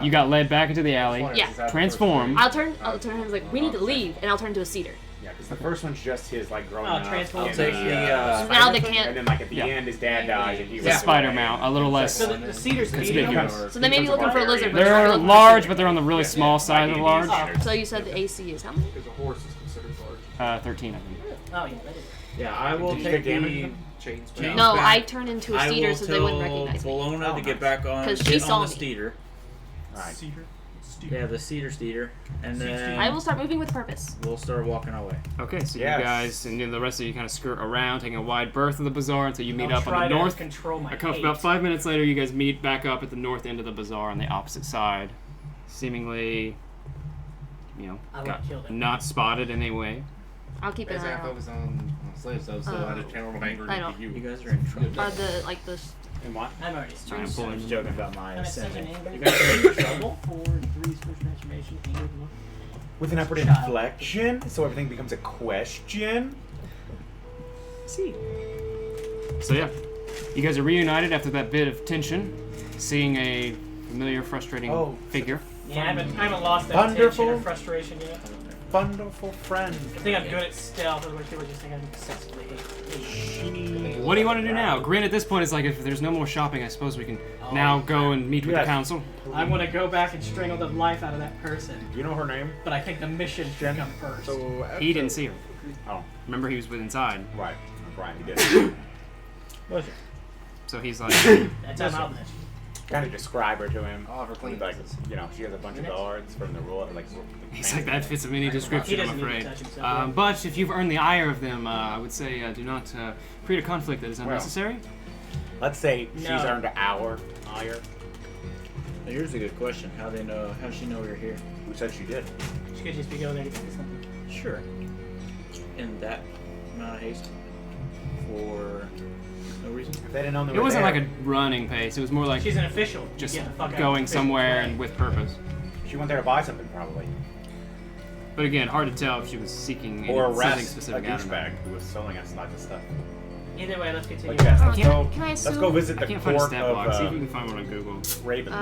B: you got led back into the alley.
C: Yeah.
B: Transformed.
C: I'll turn him like, we need to leave, and I'll turn into a cedar.
A: Yeah, because the first one's just his like growing
D: Oh,
A: up.
D: transform.
A: and,
F: Take the,
C: Now they
A: and
C: can't.
A: then like at the
B: Yeah.
A: end, his dad dies, and he
B: The
A: runs
B: spider
A: away.
B: mount, a little less.
D: So the cedar's
B: Conspicuous.
D: medium.
C: So they may be looking for a lizard, but
B: They're
C: they're looking for
B: large,
C: a
B: but they're on the really small side of the large.
C: cedar. So you said the AC is how many?
H: Because a horse is considered large.
B: 13, I think.
D: Oh, yeah. that is-
F: Yeah, I will
A: Did you
F: take
A: take damage
F: the
A: from
J: Chains.
F: chains
C: No,
F: back.
C: I turned into a
F: I
C: cedar
F: will
C: so they wouldn't
F: tell
C: recognize me.
F: Bologna
A: Oh,
F: to get
A: nice.
F: back on,
C: 'Cause
F: get
C: she saw
F: on the
C: me.
F: steeder.
A: Alright.
H: Cedar.
F: Yeah, the cedar, and then
C: I will start moving with purpose.
F: we'll start walking our way.
B: Okay, so
A: Yes.
B: you guys and then the rest of you kind of skirt around, taking a wide berth of the bazaar until you meet
D: I'll
B: up on
D: try
B: the
D: to
B: north.
D: Control my
B: About
D: hate.
B: 5 minutes later, you guys meet back up at the north end of the bazaar on the opposite side, seemingly,
D: I
B: got
D: won't kill them.
B: not spotted in any way.
C: I'll keep an
G: Basically,
C: eye
G: I
C: out.
G: focus on slaves, though, so I just channel my anger
C: I
G: into
C: know.
G: you.
F: You guys are in trouble.
C: Are the like the
A: And what?
D: I'm already
B: I'm
D: stressed.
B: pulling.
F: I was joking about my
D: Can I send an
F: ascending.
D: anger?
F: You guys are in trouble.
D: 4 and 3 switch transformation. Anger look.
A: With an upward
D: Child.
A: inflection, so everything becomes a question.
B: See. So yeah, you guys are reunited after that bit of tension, seeing a familiar, frustrating figure.
D: Yeah, I haven't lost that
A: Wonderful.
D: tension or frustration yet.
A: Wonderful friend.
D: I think I'm good at stealth, or what people just think I'm excessively hate.
B: What do you want to do now? Grin at this point is like, if there's no more shopping, I suppose we can now go and meet with the
A: Yes.
B: council.
D: I want to go back and strangle the life out of that person,
A: Do you know her name?
D: but I think the mission should come first.
G: So
B: He didn't see her.
A: Oh,
B: Remember, he was with inside.
A: right. Right, he did.
B: So he's like,
D: That's how I'm
A: Kind of describe her to him.
G: all of her clean
A: Like, you know, she has a bunch of guards from the royal, like.
B: he's like, that fits of any
D: He
B: description, I'm
D: doesn't need to
B: afraid.
D: touch himself, yeah.
B: But if you've earned the ire of them, I would say do not create a conflict that is unnecessary.
A: Let's say she's
D: No.
A: earned our ire.
F: Now, here's a good question. How they know? How does she know we were here?
A: Who said she did?
D: She could just be going there to get something.
F: Sure. In that amount of haste for no reason.
A: If they didn't know they
B: It
A: were
B: wasn't
A: there,
B: like a running pace. It was more like
D: She's an official. You
B: just
D: get the fuck out
B: going
D: of the
B: somewhere
D: play.
B: and with purpose.
A: She went there to buy something, probably.
B: But again, hard to tell if she was seeking
A: Or
B: something
A: arrest a
B: specific out of
A: douchebag who was selling us lots of stuff.
D: Either way, let's continue.
A: But yes,
C: Oh,
A: let's
C: can I-
A: go.
C: can I
A: Let's
C: assume-
A: go visit
B: I
A: the
B: can't find a
A: court
B: stat
A: of
B: block. See if you can find one on Google.
A: Ravens.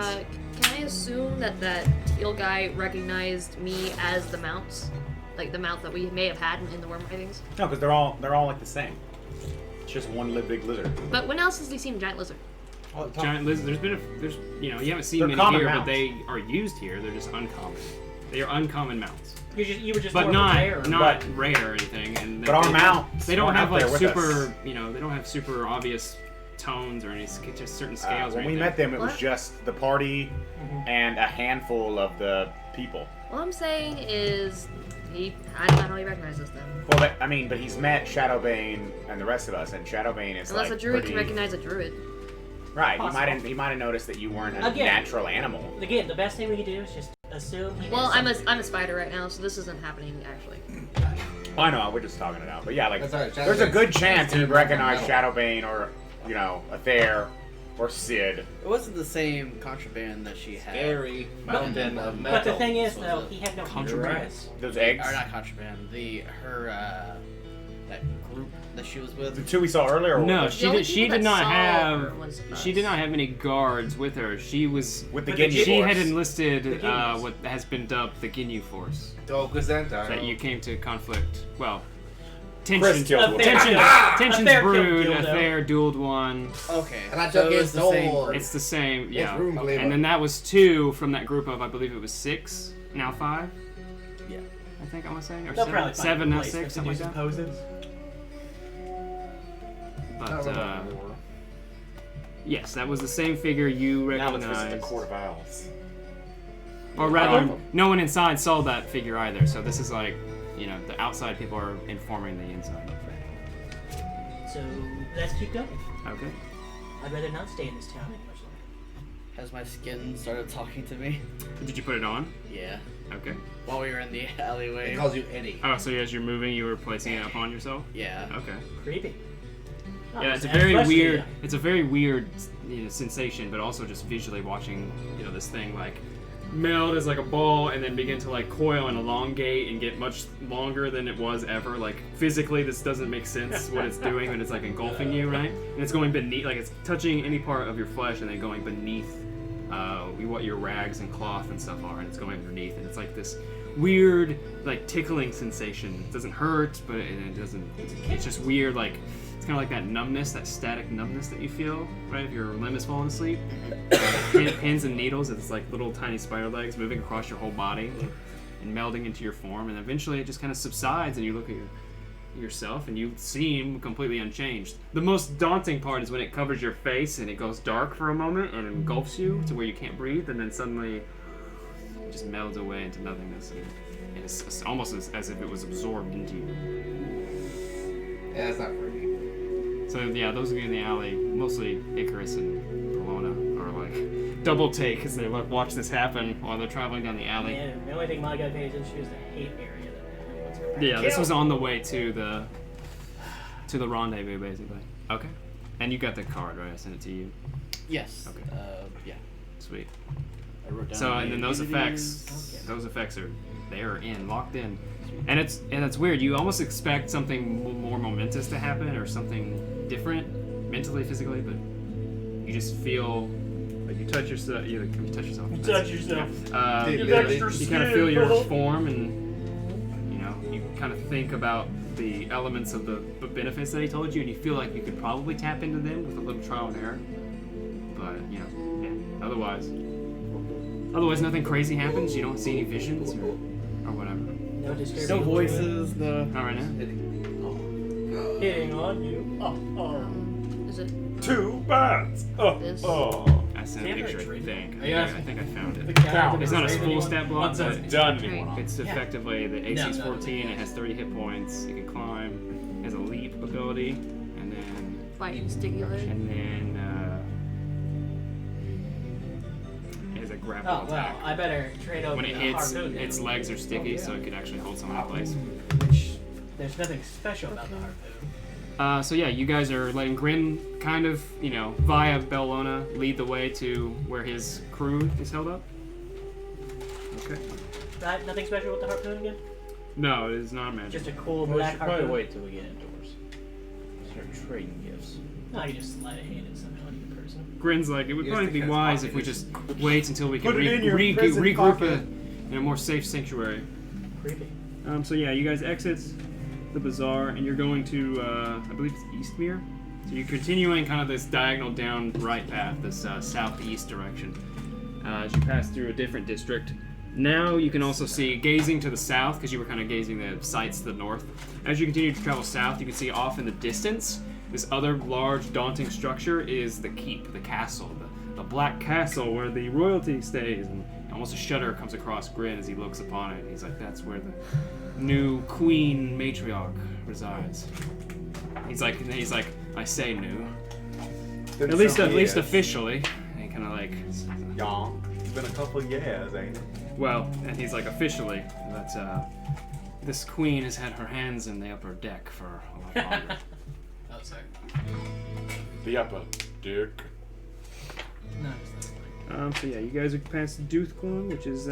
C: Can I assume that teal guy recognized me as the mounts? Like the mount that we may have had in the worm writings?
A: No, because they're all like the same. It's just one big lizard.
C: But when else has he seen a giant lizard?
B: Giant lizard. There's you haven't seen
A: They're
B: many
A: common
B: here,
A: mounts.
B: but they are used here. They're just uncommon. They are uncommon mounts,
D: You were just
B: but
D: more
B: not
D: rare.
B: rare or anything. And
A: But our
B: they
A: mounts
B: they don't
A: weren't
B: have
A: up there
B: like
A: with
B: super
A: us.
B: they don't have super obvious tones or any just certain scales. or
A: When we
B: anything.
A: met them, it was
C: What?
A: just the party and a handful of the people.
C: All I'm saying is, I don't know how he recognizes them.
A: Well, but he's met Shadowbane and the rest of us, and Shadowbane is
C: Unless
A: like
C: a druid
A: pretty...
C: can recognize a druid.
A: Right,
D: Possible.
A: he might have noticed that you weren't a
D: Again.
A: natural animal.
D: Again, the best thing we can do is just assume he
C: Well,
D: knows
C: I'm a spider right now, so this isn't happening actually.
A: I know, we're just talking it out. But yeah, like,
G: That's all right,
A: there's a
G: Shadowbane's-
A: good chance
G: Shadowbane's
A: you'd recognize
G: metal.
A: Shadowbane or, Athair or Sid.
I: It wasn't the same contraband that she had.
G: Scary mountain of metal.
D: But the thing is,
G: was
D: though,
G: it.
D: he had no
B: Contraband.
D: controls.
A: Those eggs.
I: Or not contraband. That group that she was with.
A: The two we saw earlier? Or
B: No,
A: with
B: she
C: only
B: did. She
C: people
B: did
C: that
B: not
C: saw
B: have.
C: her was
B: She did not have many guards with her. She was.
A: the
D: But
A: Ginyu
B: She
A: Force.
B: had enlisted
D: The Ginyus.
B: what has been dubbed the Ginyu Force.
G: That
B: That you came to conflict. Well,
A: Chris
B: tensions.
A: killed one.
B: Tensions. Tensions
D: Athair
B: brewed.
D: killed
B: A
D: Dildo.
B: fair dueled one.
I: Okay.
G: And I
I: so
G: took
I: it
G: his
I: was the same
G: sword.
I: group.
B: It's the same. Yeah.
G: room glimmer.
B: And then that was 2 from that group of, I believe it was 6, now 5.
I: Yeah.
B: I think I want to say, or
D: They'll
B: 7,
D: probably find
B: 7
D: a
B: now
D: place
B: 6,
D: to
B: something
D: do
B: like
D: some
B: that.
D: poses.
B: But yes, that was the same figure you
A: Now let's visit the
B: recognized.
A: Court of Owls.
B: Or rather, no one inside saw that figure either. So this is like, the outside people are informing the inside.
D: So let's keep going.
B: Okay.
D: I'd rather not stay in this town any much longer.
I: Has my skin started talking to me?
B: Did you put it on?
I: Yeah.
B: Okay.
I: While we were in the alleyway.
G: It calls you Eddie.
B: Oh, so as you're moving, you were placing it upon yourself?
I: Yeah.
B: Okay.
D: Creepy.
B: Yeah, it's a
D: Add
B: very
D: flesh to
B: weird.
D: you.
B: It's a very weird, sensation, but also just visually watching, this thing like meld as like a ball and then begin to like coil and elongate and get much longer than it was ever. Like physically, this doesn't make sense what it's doing, but it's like engulfing you, right? And it's going beneath, like it's touching any part of your flesh and then going beneath what your rags and cloth and stuff are, and it's going underneath, and it's like this weird, like tickling sensation. It doesn't hurt, but it doesn't. It's just weird, like. It's kind of like that numbness, that static numbness that you feel, right? If your limb is falling asleep. Pins and needles, it's like little tiny spider legs moving across your whole body and melding into your form. And eventually it just kind of subsides and you look at yourself and you seem completely unchanged. The most daunting part is when it covers your face and it goes dark for a moment and engulfs you to where you can't breathe, and then suddenly it just melds away into nothingness. And it's almost as if it was absorbed into you.
G: Yeah, that's not pretty.
B: So yeah, those of you in the alley, mostly Icarys and Pelona, are like double take as they watch this happen while they're traveling down the alley.
D: Yeah, the only thing my guy pays attention to is the hate area that what's her
B: Yeah, this was on the way to the rendezvous, basically. Okay. And you got the card, right? I sent it to you.
G: Yes.
B: Okay.
G: Yeah.
B: Sweet.
G: I wrote down.
B: So and then those effects are locked in, and it's weird. You almost expect something more momentous to happen or something different, mentally, physically, but you just feel like you touch yourself. You touch yourself.
D: You touch yourself.
B: You kind of feel your form, and you kind of think about the elements of the benefits that he told you, and you feel like you could probably tap into them with a little trial and error. But otherwise nothing crazy happens. You don't see any visions or whatever.
D: No disturbing.
G: No voices. No.
B: Not right now.
D: Hitting on you.
C: Is it
A: 2 bats.
C: this?
B: I sent a picture. I think.
D: Are you
B: I think I found it.
A: Count.
B: It's not a full stat block,
A: Once
B: but
A: it's done anymore.
B: it's effectively the AC's
D: No.
B: 14. It has 30 hit points. It can climb. It has a leap ability, and then
C: Bite and sticky leg?
B: it has a grapple
D: Oh,
B: attack.
D: well, I better trade over
B: When it
D: the
B: hits,
D: harpoon then.
B: its legs are sticky, so it could actually hold someone in place.
D: Which, there's nothing special about the harpoon.
B: So yeah, you guys are letting Grin kind of, via Belwyn lead the way to where his crew is held up. Okay.
D: Right? Nothing special with the harpoon again?
B: No, it is not magic.
D: Just a cool
F: We
D: black
F: should probably
D: harpoon?
F: wait till we get indoors. Start trading gifts.
D: No, I can just slide a hand in somehow in person.
B: Grin's like, it would
E: Use
B: probably
E: the
B: be
E: cat's
B: wise
E: pocket
B: if we
E: as-
B: just wait until we can
A: Put it in your prison
B: regroup
A: pocket.
B: in a more safe sanctuary.
D: Creepy.
B: So yeah, you guys exit the bazaar, and you're going to, I believe it's Eastmere. So you're continuing kind of this diagonal down right path, this southeast direction. As you pass through a different district. Now you can also see, gazing to the south, because you were kind of gazing the sights to the north. As you continue to travel south, you can see off in the distance, this other large, daunting structure is the keep, the castle, the black castle where the royalty stays. And almost a shudder comes across Grin as he looks upon it. He's like, that's where the new queen matriarch resides. He's like, I say new.
A: Been
B: At least
A: some years.
B: officially. And he kind of like,
A: Yeah. It's been a couple of years, ain't it?
B: well, and he's like, officially, that this queen has had her hands in the upper deck for a lot longer.
D: Outside.
A: The upper dick.
D: No, it's not.
B: So yeah, you guys are past Doothcloim, which is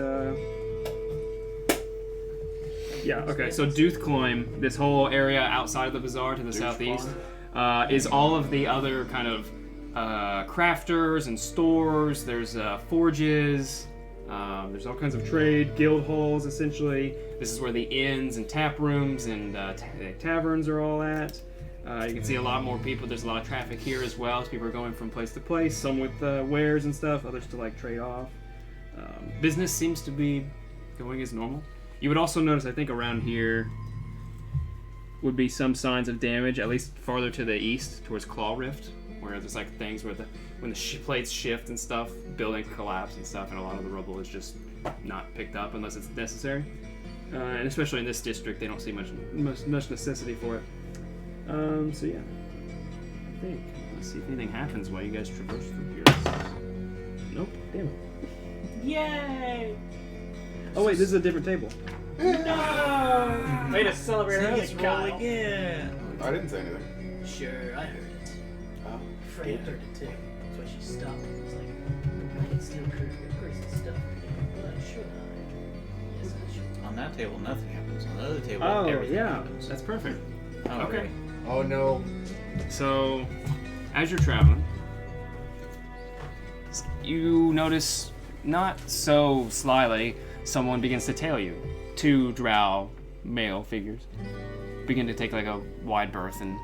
B: yeah, okay. So Doothcloim, this whole area outside of the bazaar to the southeast, is all of the other kind of crafters and stores. There's forges. There's all kinds of trade, guild halls, essentially. This is where the inns and tap rooms and taverns are all at. You can see a lot more people. There's a lot of traffic here as well, as people are going from place to place, some with wares and stuff, others to like trade off. Business seems to be going as normal. You would also notice, I think around here would be some signs of damage, at least farther to the east, towards Claw Rift, where there's like things where when the plates shift and stuff, buildings collapse and stuff, and a lot of the rubble is just not picked up unless it's necessary. And especially in this district, they don't see much necessity for it. So yeah, I think, let's see if anything happens while you guys traverse through here. Nope, damn it.
D: Yay!
B: Oh wait, this is a different table.
D: No! Way to celebrate
F: Let's
D: early,
F: roll
D: Kyle.
F: again.
A: I didn't say anything.
D: Sure, I heard it.
A: Oh.
D: Freya heard it too. That's why she stopped. It was like, I can steal Icarys' stuff. But should I? Yes, I should.
F: On that table, nothing happens. On the other table,
B: Oh
F: everything
B: yeah,
F: happens.
B: that's perfect.
F: Oh,
B: okay.
F: really?
H: Oh no.
B: So, as you're traveling, you notice, not so slyly, someone begins to tail you. Two drow male figures begin to take like a wide berth and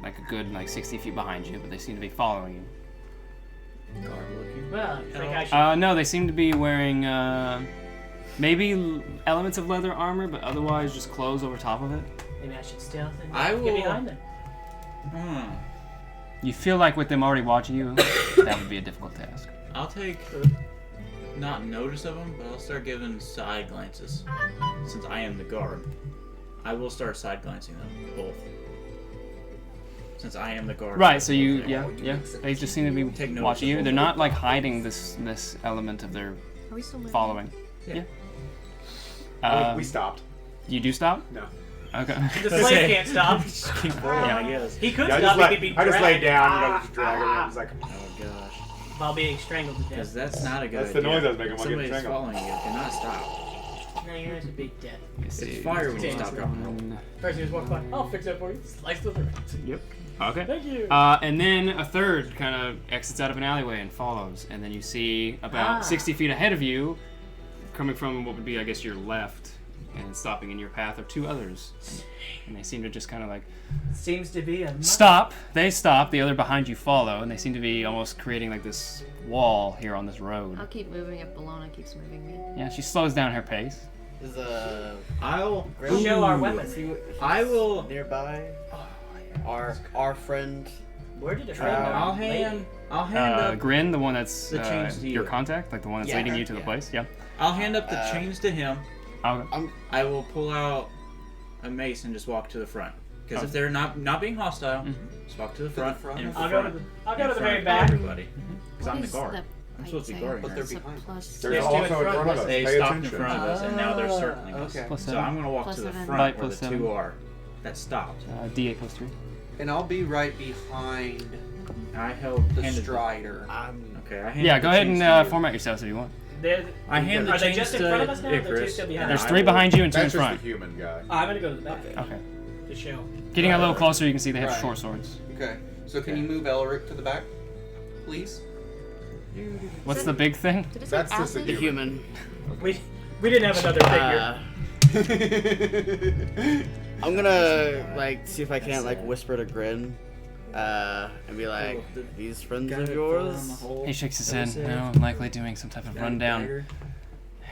B: like a good 60 feet behind you, but they seem to be following you.
F: Garb looking.
D: Well, I think I should.
B: No, they seem to be wearing maybe elements of leather armor, but otherwise just clothes over top of it.
D: Maybe I should stealth and
F: I
D: get
F: will-
D: behind them.
B: You feel like with them already watching you, that would be a difficult task.
F: I'll take not notice of them, but I'll start giving side glances. Since I am the guard, I will start side glancing them both. Since I am the guard.
B: Right, so yeah, they just seem to be
F: Take notice
B: watching
F: of
B: you.
F: them.
B: They're not like hiding this element of their
C: Are we still moving?
B: following.
F: Yeah.
B: Yeah.
A: we stopped.
B: You do stop?
A: No.
B: Okay.
D: The slave can't stop.
F: Keep rolling, I guess.
D: He could
A: Yeah,
D: stop. He could be
A: I just lay
D: dragged
A: down, just dragging him. I was like,
F: Oh gosh.
D: while being strangled to
F: Because
D: death.
F: that's not a good
A: That's
F: idea.
A: the noise I was making while getting
F: Somebody's
A: strangled.
F: following you. Do not stop.
D: No, you're just a big death.
F: It's fire when you stop dropping.
D: Person just walks by. I'll fix it for you. Slice the throat.
B: Yep. Okay.
D: Thank you.
B: And then a third kind of exits out of an alleyway and follows. And then you see about 60 feet ahead of you, coming from what would be, I guess, your left, and stopping in your path are 2 others. And they seem to just kind of like
D: Seems to be a
B: stop. They stop. The other behind you follow, and they seem to be almost creating like this wall here on this road.
C: I'll keep moving if Bologna keeps moving me.
B: Yeah, she slows down her pace.
G: Is
F: I'll
D: show our weapons.
F: I will.
G: nearby? Our friend.
D: Where did the
G: Drow.
D: friend
F: I'll hand up.
B: Grin, the one that's
F: the chains to
B: your
F: you.
B: contact, like the one that's
G: Yeah.
B: leading you to the
G: Yeah.
B: place. Yeah.
F: I'll hand up the chains to him.
B: Okay.
F: I will pull out a mace and just walk to the front. Because if they're not being hostile, just walk to the front. And
D: I'll go to the
F: in front
D: very
F: of
D: back.
F: Everybody. Because I'm the
C: What is
F: guard.
C: the
F: I'm supposed to be
C: fight
F: guarding
J: But
F: her.
J: they're
C: It's a
J: behind.
C: plus-
A: there's
D: There's two
A: also
D: in
A: in
D: front.
A: front of us.
F: They
A: Pay
F: stopped in
A: attention.
F: front of us, and now they're circling us.
J: Okay.
B: Plus
F: So
B: 7.
F: I'm going to walk
C: Plus
F: to the
C: 7.
F: front
B: Right,
F: where
B: plus
F: the
B: 7.
F: 2 are that stopped.
B: D8 plus 3.
J: And I'll be right behind
F: I held
J: the
F: handed
J: Strider.
F: Okay, I handed
B: Yeah,
F: the
B: go ahead
F: chains
B: and
F: to you.
B: format yourselves if you want.
F: I hand the
D: Are they
F: chains
D: just in
F: to
D: front of us now? Or are there two
F: Icarys,
D: still
F: and
D: behind
B: There's
D: us?
F: I
B: 3
F: will-
B: behind you and 2 in
A: That's just
B: front.
A: the human guy.
D: I'm gonna go to the back
B: Okay.
D: to show.
B: Getting a little closer, you can see they have
J: Right.
B: short swords.
J: Okay. So can you move Elrich to the back, please?
B: What's the big thing?
C: Did it say
A: That's just a
C: acid?
G: The human.
D: We didn't have another figure.
G: I'm gonna like see if I can't like whisper to Grin, and be like, "These friends of yours."
B: He shakes his head. No, likely doing some type of rundown.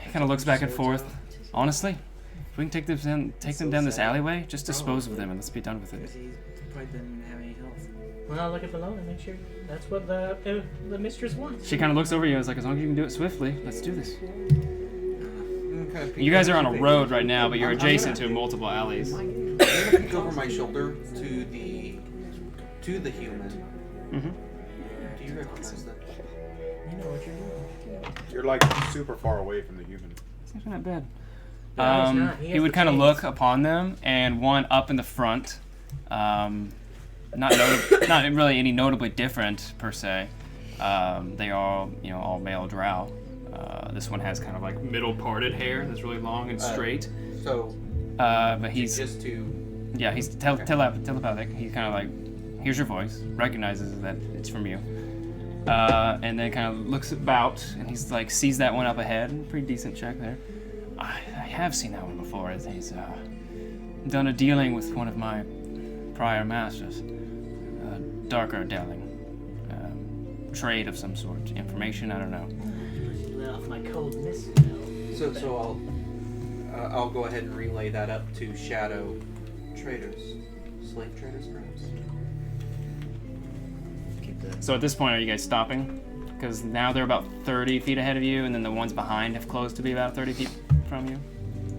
B: He kind of looks back and forth. Honestly, if we can take them down this alleyway, just dispose of them and let's be done with it.
F: He probably didn't have any health.
D: Well, I'll look at below and make sure that's what the mistress wants.
B: She kind of looks over you and is like, as long as you can do it swiftly, let's do this.
J: Okay.
B: You guys are on a road right now, but you're adjacent to multiple alleys.
J: I'm gonna peek over my shoulder to the human.
B: Mm-hmm.
J: Do you recognize them?
D: You know what you're doing.
A: You're like super far away from the human.
B: It's actually not bad.
D: No, he's not. He
B: He
D: has
B: would
D: the
B: kind of
D: chains.
B: look upon them, and one up in the front, not really any notably different per se. They are, all male drow. This one has kind of like middle parted hair that's really long and straight.
J: So
B: But he's
J: just to
B: he's telepathic. He kind of like hears your voice, recognizes that it's from you, and then kind of looks about, and he's like sees that one up ahead. Pretty decent check there. I have seen that one before. He's done a dealing with one of my prior masters, darker dealing, trade of some sort, information. I don't know.
D: Let off my cold mist.
J: so I'll go ahead and relay that up to shadow traders, slave traders, perhaps.
B: So at this point, are you guys stopping? Because now they're about 30 feet ahead of you, and then the ones behind have closed to be about 30 feet from you.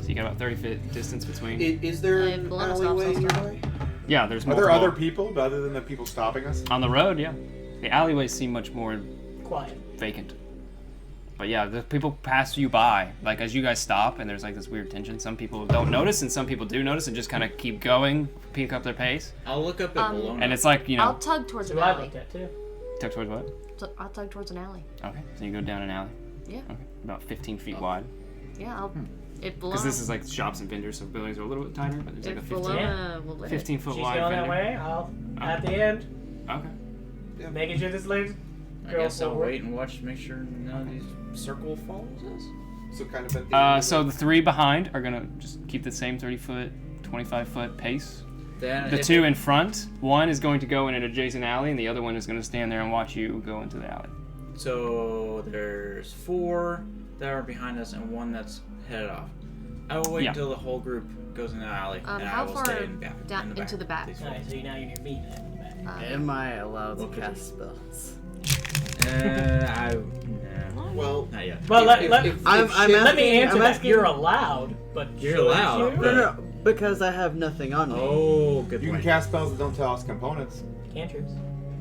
B: So you got about 30 feet distance between.
J: Is there
C: If
J: an
C: Bologna stops,
J: alleyway
C: I'll stop.
J: nearby?
B: Yeah, there's
A: Are
B: multiple.
A: there other people other than the people stopping us?
B: On the road, yeah. The alleyways seem much more
D: Quiet.
B: vacant. But yeah, the people pass you by. Like, as you guys stop, and there's like this weird tension. Some people don't notice, and some people do notice, and just kind of keep going, pick up their pace.
F: I'll look up at Bologna.
B: And it's like,
C: I'll tug towards an
D: Who I
C: alley.
D: looked at too.
B: Tuck towards what?
C: So I'll tug towards an alley.
B: Okay, so you go down an alley.
C: Yeah.
B: Okay, about 15 feet wide.
C: Yeah, I'll. If
B: Because
C: Bologna,
B: this is like shops and vendors, so buildings are a little bit tighter, but there's like a
C: if
B: 15,
C: Bologna will let
B: 15 foot
D: She's
B: wide
D: going that
B: vendor.
D: way. I'll at the end,
B: Okay.
D: making sure this lady's
F: I
D: girl
F: guess I'll
D: forward.
F: wait and watch to make sure none of these circle follows us.
J: So kind of at the end of
B: So the 3 behind are gonna just keep the same 30 foot, 25 foot pace.
F: Then
B: The
F: if
B: 2 in front, one is going to go in an adjacent alley, and the other one is going to stand there and watch you go into the alley.
F: So there's 4 that are behind us and 1 that's headed off. I will wait
B: Yeah.
F: until the whole group goes in the alley, and I
C: how
F: will
C: far
F: stay in back,
C: down
F: in the
C: into the back?
F: Please.
D: Alright, so now you're near me.
G: Am I allowed to cast spells?
J: Well,
F: Not yet.
D: Well, let
J: if
D: me
J: shit-
D: answer
G: I'm
D: that.
G: asking-
D: You're allowed, but
F: You're
D: should
F: allowed,
D: you?
F: but-
G: No, because I have nothing on me.
F: Oh, good
A: You can
F: point.
A: cast spells that don't tell us components.
D: Cantrips.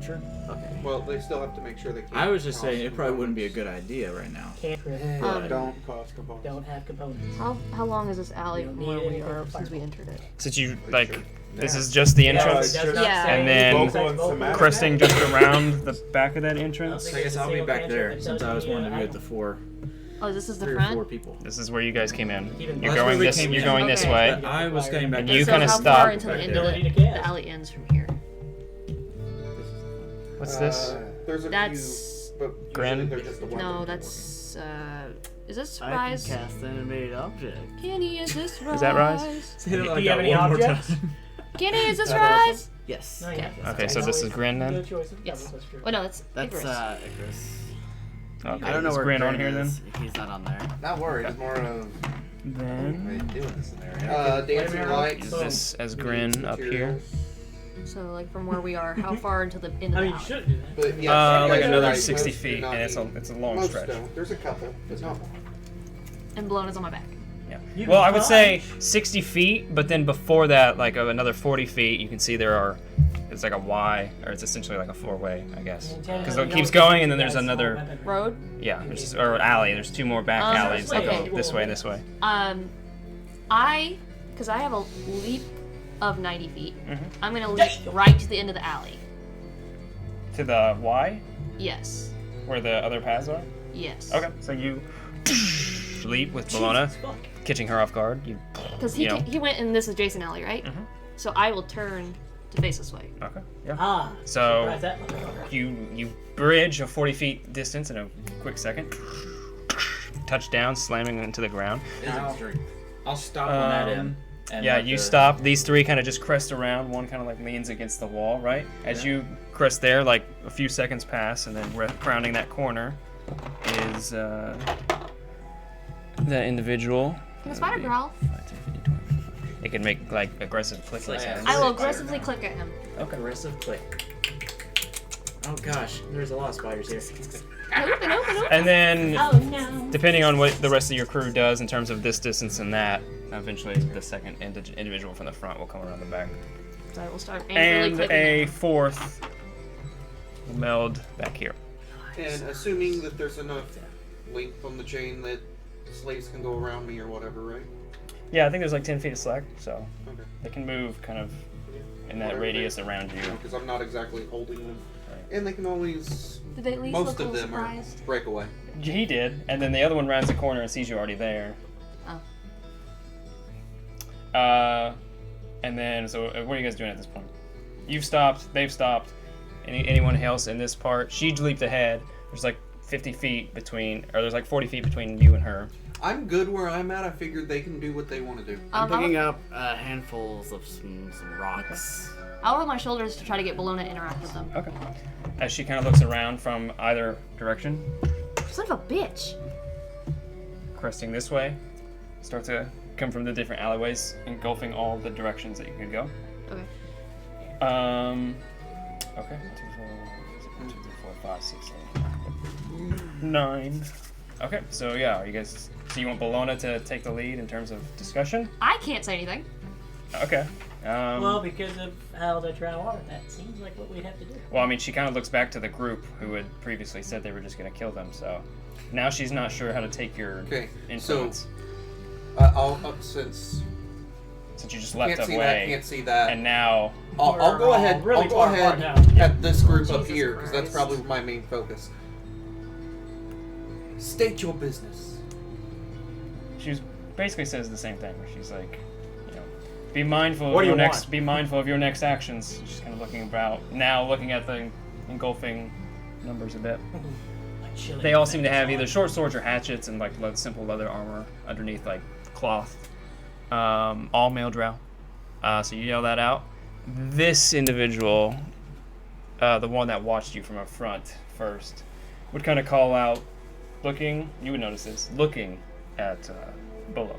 F: temperature.
G: Okay.
J: Well, they still have to make sure they can't.
F: I was just saying it
J: cost
F: probably wouldn't be a
J: components.
F: good idea right now.
D: Can't
H: Don't cost components.
D: don't have components.
C: How long is this alley
D: You don't
C: from
D: need
C: where we
D: any
C: are
D: fire.
C: since we entered it?
B: Since you like, this is just the entrance,
C: Yeah.
B: and then
H: Vocal and somatic.
B: cresting just around the back of that entrance.
F: I guess I'll be back there since I was wanting to be with the
C: Oh, this is the
F: 3 or 4
C: front?
F: people.
B: This is where you guys came in. You're
F: That's
B: going
F: where we
B: this.
F: came
B: You're
F: in.
B: going this
C: Okay.
B: way.
F: But I was getting back.
B: And
F: to
B: you
C: so
B: kinda
C: how
B: stop
C: far into the
F: right
C: end
F: there.
C: of
D: Ability to
C: the
D: cast.
C: alley ends from here?
B: What's this?
J: There's a
C: That's
J: few, but usually
B: Grin?
J: they're just the one
C: no,
J: that
C: that's is this
G: I can
C: Rhyse?
G: cast animated object.
C: Kenny, is this Rhyse?
B: Is that Rhyse?
F: Say that
D: Do
F: like
D: you have
F: that
D: any
F: one more
D: objects?
F: time.
C: Kenny, is this Rhyse?
G: Yes.
D: No, yeah.
B: Okay, so this is Grin then.
D: Good choices.
C: Yes.
D: That's true.
C: Oh no, that's
G: That's
C: Icarys.
G: Icarys.
B: Okay,
G: I don't know
B: is
G: where
B: Grin on
G: Grin
B: here then.
G: is. He's not on there.
H: Not worried. It's more of
B: Then
H: what are you doing this scenario.
J: dancing lights.
B: is this as Grin up here?
C: So like from where we are, how far into the end of
D: I
C: the
D: mean, you
C: alley?
D: should do that.
J: But yeah,
B: Like
J: you're
B: another
J: right,
B: 60
J: most do
B: feet,
J: not
B: and it's
J: need-
B: a long
J: most
B: stretch.
J: don't. There's a couple, but not more.
C: And Blown is on my back.
B: Yeah.
D: You
B: Well, I
D: can
B: would say 60 feet, but then before that, like another 40 feet, you can see there are. It's like a Y, or it's essentially like a 4-way, I guess. Because it keeps going, and then there's another.
C: Road?
B: Yeah, there's or alley. There's 2 more back alleys that
C: okay.
B: go this way and this way.
C: Because I have a leap of 90 feet.
B: Mhm.
C: I'm gonna leap right to the end of the alley.
B: To the Y,
C: Yes.
B: where the other paths are.
C: Yes.
B: Okay, so you leap with Bologna, catching her off guard. You.
C: Because he
B: You know.
C: he went in this adjacent alley, right?
B: Mhm.
C: So I will turn to face this way.
B: Okay. Yeah.
D: Ah.
B: So
D: Surprise that motherfucker.
B: you bridge a 40 feet distance in a quick second. Touch down, slamming into the ground.
F: I'll stop on that
B: Um,
F: end. And
B: Yeah,
F: let
B: you
F: the-
B: stop. These 3 kind of just crest around. One kind of like leans against the wall, right? As you crest there, like a few seconds pass, and then rounding that corner is that individual.
C: Can the spider growl?
B: 5, 10, 15, 20. It can make like aggressive click
F: like
B: sounds.
C: I will aggressively click at him.
F: Aggressive click. Oh gosh, there's a lot of spiders here.
C: Open.
B: And then,
D: Oh no.
B: depending on what the rest of your crew does in terms of this distance and that, eventually the second individual from the front will come around the back.
C: So I will start angrily
B: And
C: clicking
B: a
C: at him.
B: 4th will meld back here.
J: And assuming that there's enough length on the chain that slaves can go around me or whatever, right?
B: Yeah, I think there's like 10 feet of slack, so
J: Okay.
B: they can move kind of in that
J: Whatever
B: radius
J: they-
B: around you.
J: Because I'm not exactly holding them.
B: Right.
J: And they can always.
C: Did they at least
J: Most
C: look a
J: of
C: little
J: them are
C: surprised?
J: breakaway.
B: He did, and then the other one rounds the corner and sees you already there.
C: Oh.
B: And then, so what are you guys doing at this point? You've stopped, they've stopped. Anyone else in this part? She leaped ahead. There's like 50 feet between, or there's like 40 feet between you and her.
J: I'm good where I'm at. I figured they can do what they want to do.
G: I'm picking up handfuls of some rocks.
C: I'll roll my shoulders to try to get Bologna to interact with them.
B: Okay. As she kind of looks around from either direction,
C: Son of a bitch.
B: cresting this way, start to come from the different alleyways, engulfing all the directions that you could go.
C: Okay.
B: Okay. 1, 2, 3, 4, 5, 6, 7, 9. Okay, so yeah, are you guys? So you want Bologna to take the lead in terms of discussion?
C: I can't say anything.
B: Okay.
D: Well, because of how the Drow are, that seems like what we'd have to do.
B: Well, I mean, she kind of looks back to the group who had previously said they were just going to kill them. So now she's not sure how to take your
J: Okay.
B: influence.
J: So I'll since
B: you just left
J: can't see
B: away,
J: that, can't see that.
B: and now
J: I'll go ahead.
D: really
J: I'll go
D: far
J: ahead
D: apart now.
J: at this group up
C: Jesus
J: here because that's
C: Christ.
J: probably my main focus. State your business.
B: she basically says the same thing. Where she's like, you know, be mindful
H: What
B: of
H: do
B: your
H: you
B: next.
H: want?
B: Be mindful of your next actions. She's kind of looking about now, looking at the engulfing numbers a bit. They all seem to have either short swords or hatchets and like simple leather armor underneath, like cloth. All male drow. So you yell that out. This individual, the one that watched you from up front first, would kind of call out, looking. You would notice this, looking at Bologna.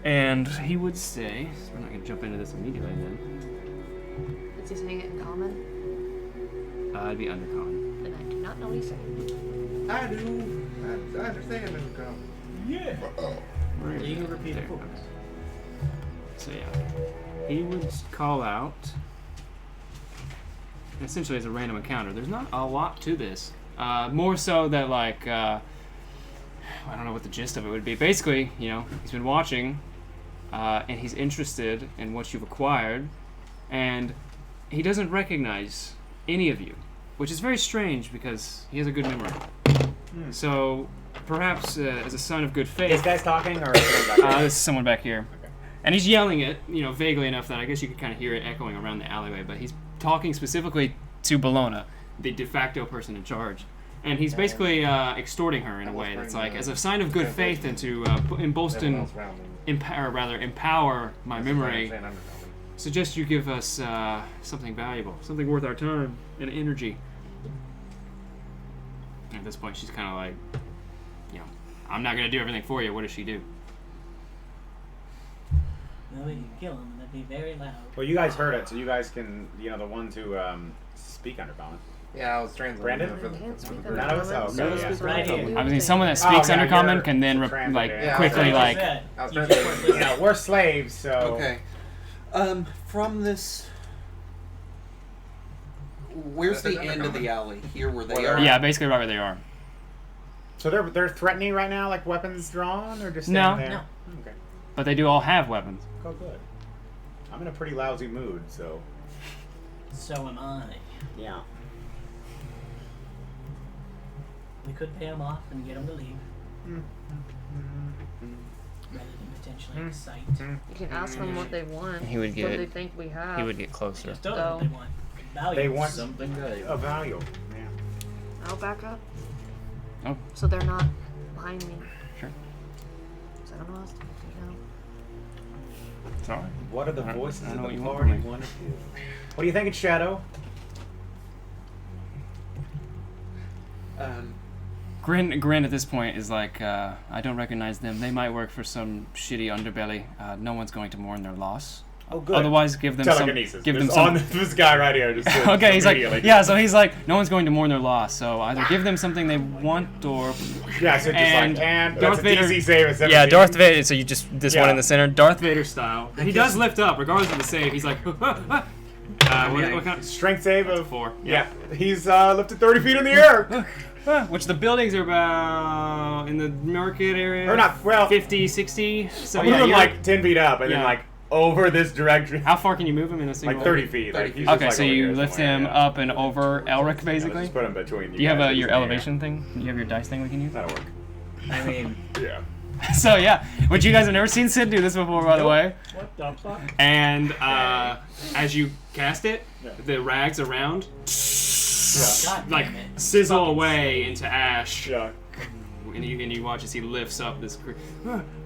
B: And he would say, we're not going to jump into this immediately then.
C: Is he saying it in common?
B: It'd be undercommon.
C: Then I do not know what he's saying.
H: I do. I understand it will come.
D: Yeah.
B: Where
D: You
B: is
D: can
B: it?
D: repeat
B: There
D: it for
B: it
D: us.
B: goes. So yeah, he would call out. essentially as a random encounter. There's not a lot to this. More so that like I don't know what the gist of it would be. Basically, you know, he's been watching, and he's interested in what you've acquired, and he doesn't recognize any of you, which is very strange because he has a good memory. So perhaps as a sign of good faith.
A: This guy's talking, or is someone back there?
B: This is someone back here. Okay. And he's yelling it, you know, vaguely enough that I guess you could kind of hear it echoing around the alleyway. But he's talking specifically to Bologna, the de facto person in charge, and he's basically extorting her in a way that's like as a sign of good faith and to empower my memory. Suggest you give us something valuable, something worth our time and energy. At this point, she's kind of like, you know, I'm not gonna do everything for you. What does she do?
D: No, you kill him, that'd be very loud.
A: Well, you guys heard it, so you guys can, you know, the ones who speak under Belwyn.
H: Yeah, I was translating.
A: Brandon?
H: For the
A: None of us? Oh, okay, yeah.
D: Right here.
B: I mean, someone that speaks
A: yeah,
B: Undercommon
A: you're
B: can then
A: translating.
B: quickly like.
H: I was translating.
A: You know, we're slaves, so.
J: Okay. From this, where's the end of the alley? Here where they are?
B: Yeah, basically right where they are.
A: So they're threatening right now, like weapons drawn, or just
B: No.
A: standing there?
D: No.
A: Okay.
B: But they do all have weapons.
A: Oh, good. I'm in a pretty lousy mood, so.
D: So am I.
A: Yeah.
D: We could pay him off and get him to leave. Rather than potentially excite.
C: You can ask them what they want.
B: He would
C: What
B: get-
C: they think we have.
B: He would get closer.
D: Just don't know what they want. Value.
A: They want
F: Something valuable.
A: a value. Yeah.
C: I'll back up.
B: Oh.
C: So they're not behind me.
B: Sure.
C: 'Cause I don't know what else to do now.
B: It's all right.
A: What are the
B: I don't-
A: voices
B: I don't
A: of
B: know what
A: the
B: you want
A: party
B: from me.
A: want to do? What do you think it's Shadow?
B: Grin at this point is like, I don't recognize them. They might work for some shitty underbelly. No one's going to mourn their loss.
A: Oh, good.
B: Otherwise, give them some.
A: Telekinesis.
B: Give them
A: This
B: some.
A: on this guy right here. Just
B: Okay, he's like,
A: immediately.
B: yeah. So he's like, no one's going to mourn their loss. So either give them something they want, or
A: Yeah, so just
B: and
A: like, and
B: Darth
A: that's
B: Vader.
A: a DC save of 17.
B: Yeah, Darth Vader. So you just this one
A: Yeah.
B: in the center, Darth Vader style. He does lift up, regardless of the save. He's like, what kind of
A: Strength save of
B: 4?
A: Yeah, he's lifted 30 feet in the air.
B: Which the buildings are about in the market area.
A: Or not, well,
B: 50, 60. So
A: I'm
B: yeah,
A: moving
B: you're
A: like 10 feet up and then
B: Yeah.
A: like over this direction.
B: How far can you move him in a single?
A: Like 30 feet. Like, he's just,
B: Okay,
A: like,
B: so
A: over
B: you
A: here
B: lift
A: somewhere,
B: him
A: yeah.
B: up and over Elrich,
A: Yeah,
B: basically.
A: let's just put him between you.
B: Do you have
A: guys.
B: your
A: He's in the air.
B: elevation thing? Do you have your dice thing we can use?
A: That'll work.
F: I mean,
A: Yeah.
B: So yeah, which you guys have never seen Sid do this before, by the way.
D: What the fuck?
B: And as you cast it, the rags around
D: God
B: like
D: damn it.
B: sizzle away into ash.
A: Yeah.
B: And you watch as he lifts up this.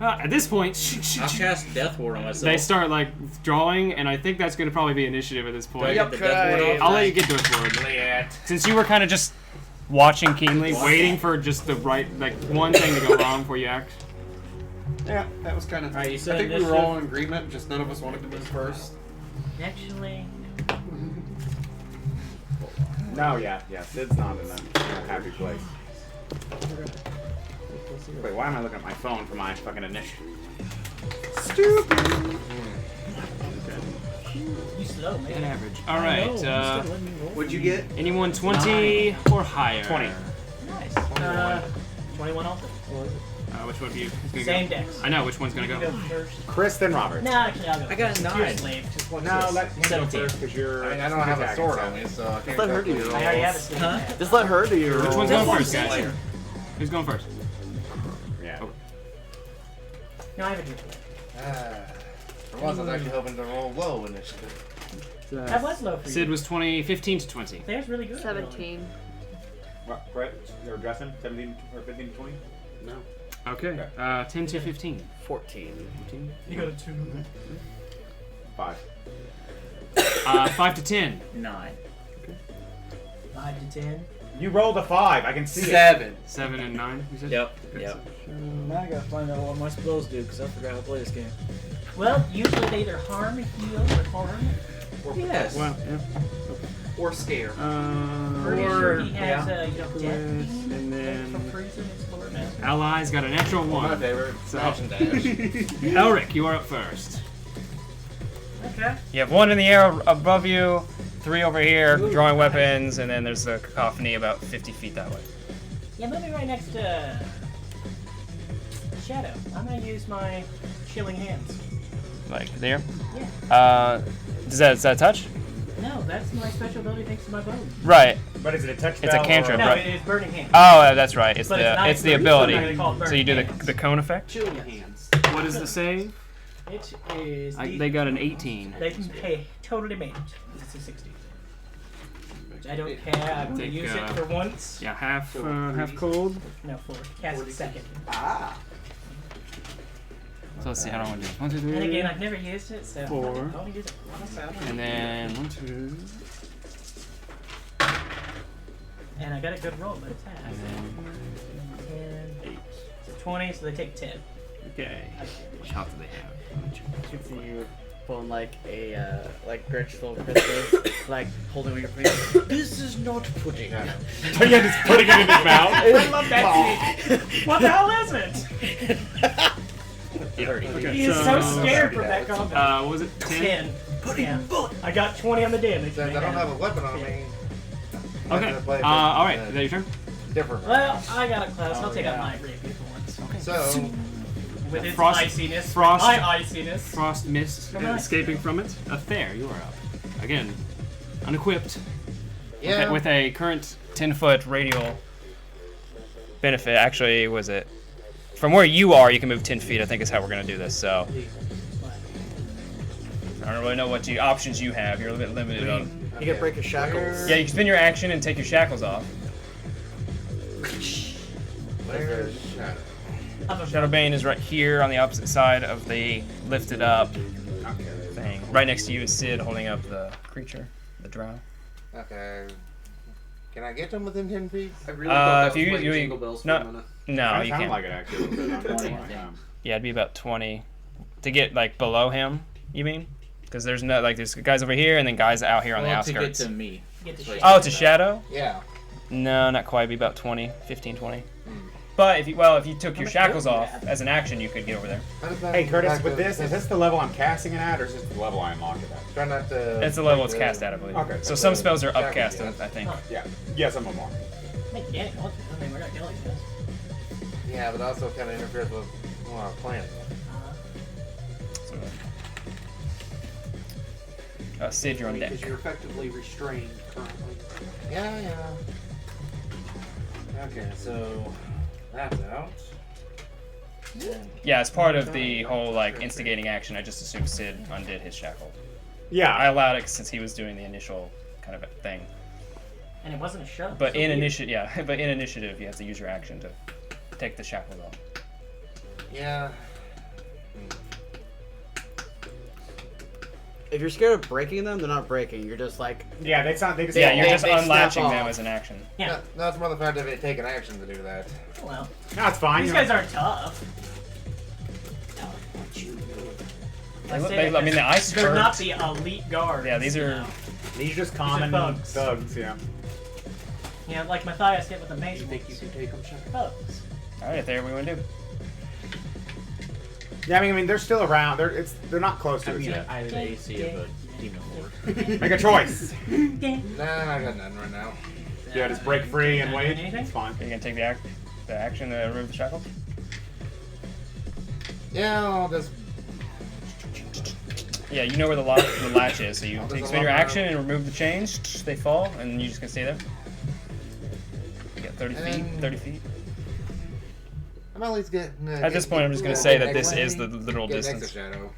B: At this point,
F: I'll cast Death Ward on myself.
B: they start like drawing, and I think that's going to probably be initiative at this
F: Do I
B: point.
F: get the Death Ward off?
B: I'll let you get to it, Lord. Since you were kind of just watching keenly, waiting for just the right, like one thing to go wrong before you act.
J: Yeah, that was kind of.
F: Alright, you
J: I
F: said
J: think we were
F: initiative?
J: all in agreement. Just none of us wanted to move first.
D: Actually,
A: No, yeah. Sid's not in a happy place. Wait, why am I looking at my phone for my fucking initiative?
D: you slow, man.
B: An average. All right.
J: What'd you get?
B: Anyone 20 or higher?
A: 20.
D: Nice. 21 also.
B: Which one of you is gonna
D: Same
B: go?
D: dex.
B: I know which one's gonna
D: You
B: go.
D: go first.
A: Chris, then Robert.
D: No, actually, I'll go.
F: I got a
D: You're
F: 9.
D: slave. Just watch
A: No,
D: this.
A: let him go
D: 17.
A: first because you're.
H: I mean, I don't have a
A: attacking,
H: sword
A: so-
H: on me, so I can't.
I: Let her
H: go
I: do
H: for
I: your
H: it.
D: I already have a slave.
F: Huh?
I: Just let her do your
B: Which one's
I: roll.
B: going first, guys? Who's going first?
A: Yeah.
D: No, I have a druid.
H: For once, I was actually hoping to roll low initiative.
D: That was low for you.
B: Sid was 15 to 20.
D: There's really good.
C: 17.
A: What, Brett, you're addressing 17 or 15 to 20?
I: No.
B: Okay. 10 to 15.
I: 14.
D: You got a 2.
A: 5.
B: 5 to 10.
F: 9.
D: 5 to 10.
A: You rolled a 5. I can see it.
J: 7.
B: 7 and 9. You said?
F: Yep. Now I gotta find out what my spells do because I forgot how to play this game.
D: Well, usually they either harm, heal, or harm.
J: Yes.
B: Well, yeah.
J: Or scare.
D: Pretty sure he
F: yeah.
D: has, death
B: and
D: demon,
B: then-
D: from freezing his Lord Master.
B: Allies got a natural
H: My
B: 1.
H: favorite.
B: So-
H: Smash and dash.
B: Elrich, you are up first.
D: Okay.
B: You have 1 in the air above you, 3 over here, drawing weapons, and then there's a cacophony about 50 feet that way.
D: Yeah, moving right next to Shadow. I'm gonna use my chilling hands.
B: Like there?
D: Yeah.
B: Does that touch?
D: No, that's my special ability thanks to my bow.
B: Right.
A: But is it a touch
B: It's a
A: spell
B: cantrip,
D: No,
B: right?
D: it is burning hands.
B: Oh, that's right. It's
D: But
B: the
D: it's not
B: the
D: burning, so I'm
B: ability.
D: gonna call it
B: So you do
D: burning hands.
B: the cone effect.
E: Chilling hands.
B: What is the save?
D: It is.
B: They got an 18.
D: They can pay totally made it. It's a 60. Which I don't care. I'm gonna
B: Take,
D: use it for once.
B: Yeah, half cold.
D: No, 4. Cast it second.
E: Ah.
B: So let's see how do I want to do. 1, 2, 3.
D: And again, I've never used it, so
B: 4.
D: I'll use it once out.
B: And then 1, 2.
D: And I got a good roll, but it's half.
B: And then
D: 10, 8. So 20, so they take 10.
B: okay. How do they have?
G: You can see you pulling like a like Grinch little Christmas, like holding your finger. This is not pudding.
A: Yeah, just putting it in his mouth.
D: I love that scene. What the hell is it?
B: Okay,
D: He is so scared from that combat.
B: What was it?
D: 10. Yeah. I got 20 on the damage.
H: Since I don't have a weapon on me. I
B: Okay.
H: have to play
B: All right.
H: with,
B: Is that your turn?
H: different.
D: Well, I got it close. I'll take out my rapier for once.
B: Okay.
H: So,
D: With its
B: Frost-
D: iciness.
B: frost-
D: My iciness.
B: Frost mist
D: Come on.
B: escaping from it. Athair, you are up. Again, unequipped.
H: yeah.
B: With a current 10-foot radial benefit. Actually, was it? From where you are, you can move 10 feet, I think is how we're going to do this. So I don't really know what options you have. You're a little bit limited on.
G: You can break your shackles.
B: Yeah, you can spin your action and take your shackles off.
H: Where's Shadow?
B: Shadowbane is right here on the opposite side of the lifted up thing. Right next to you is Sid holding up the creature, the drow.
H: Okay. Can I get them within 10 feet?
E: I really thought that
B: if
E: was
B: you-
E: playing
B: you-
E: Jingle Bells for
B: no.
E: a minute.
B: No, you
A: Sound
B: can't.
A: like it actually. A little bit.
D: 20,
B: Yeah, it'd be about 20 to get like below him. You mean? Because there's no there's guys over here and then guys out here on the
F: Well,
B: outskirts.
F: to get to me.
D: Get the
F: Like,
D: shit.
B: Oh, it's a shadow?
H: Yeah.
B: No, not quite. It'd be about 20, 15, 20. But if you took your shackles off as an action, you could get over there.
A: Hey Curtis, with this, is this the level I'm casting it at, or is this the level I unlocked it at?
H: Try not to.
B: It's the level it's cast at, I believe.
A: Okay.
B: So some spells are
H: Shackles,
B: upcast,
H: yes.
B: I think.
A: Yeah, some of them are.
D: Make Danny want to. I mean, we're not killing this.
H: Yeah, but also kind of interferes with our plan.
B: So, Sid, you're on deck.
E: Because you're effectively restrained currently.
H: Yeah, yeah. Okay, so that's out.
B: Yeah, as part of the whole instigating action, I just assumed Sid undid his shackle. I
A: Yeah.
B: allowed it since he was doing the initial kind of thing.
D: And it wasn't a shove.
B: But
D: so
B: in
D: weird.
B: initiative, you have to use your action to take the shackles off.
H: Yeah.
G: If you're scared of breaking them, they're not breaking. You're just like
A: Yeah, they sound. They just.
B: Yeah, you're just
G: they snap
B: unlatching them
G: off.
B: as an action.
D: Yeah.
H: No, it's more the fact that they take an action to do that.
D: Well,
A: No, it's fine.
D: these
A: you know.
D: guys aren't tough.
B: I mean, the ice
D: They're not
B: curved.
D: the elite guards.
B: Yeah, these are.
A: These are just common
D: thugs.
A: thugs. Yeah.
D: You know, like Matthias hit with the mace.
E: You think you can take them, Shadow?
D: Thugs.
B: All right, there we want to do.
A: Yeah, I mean, they're still around. They're not close to
F: I
A: us
F: mean,
A: yet.
F: I have the AC of a demon lord.
A: Make a choice.
H: Nah, I got none right now.
A: Yeah, just break free and wait.
D: Anything?
A: It's fine.
B: Are you gonna take the action to remove the shackles?
H: Yeah, I'll just.
B: Yeah, you know where the latch is, so you spin your action and remove the chains. They fall, and you just can stay there. You got 30 feet.
H: And-
B: 30 feet.
H: I'm at least getting.
B: At this point, I'm just gonna say that this is the literal
H: Get next to
B: distance.
H: Shadow.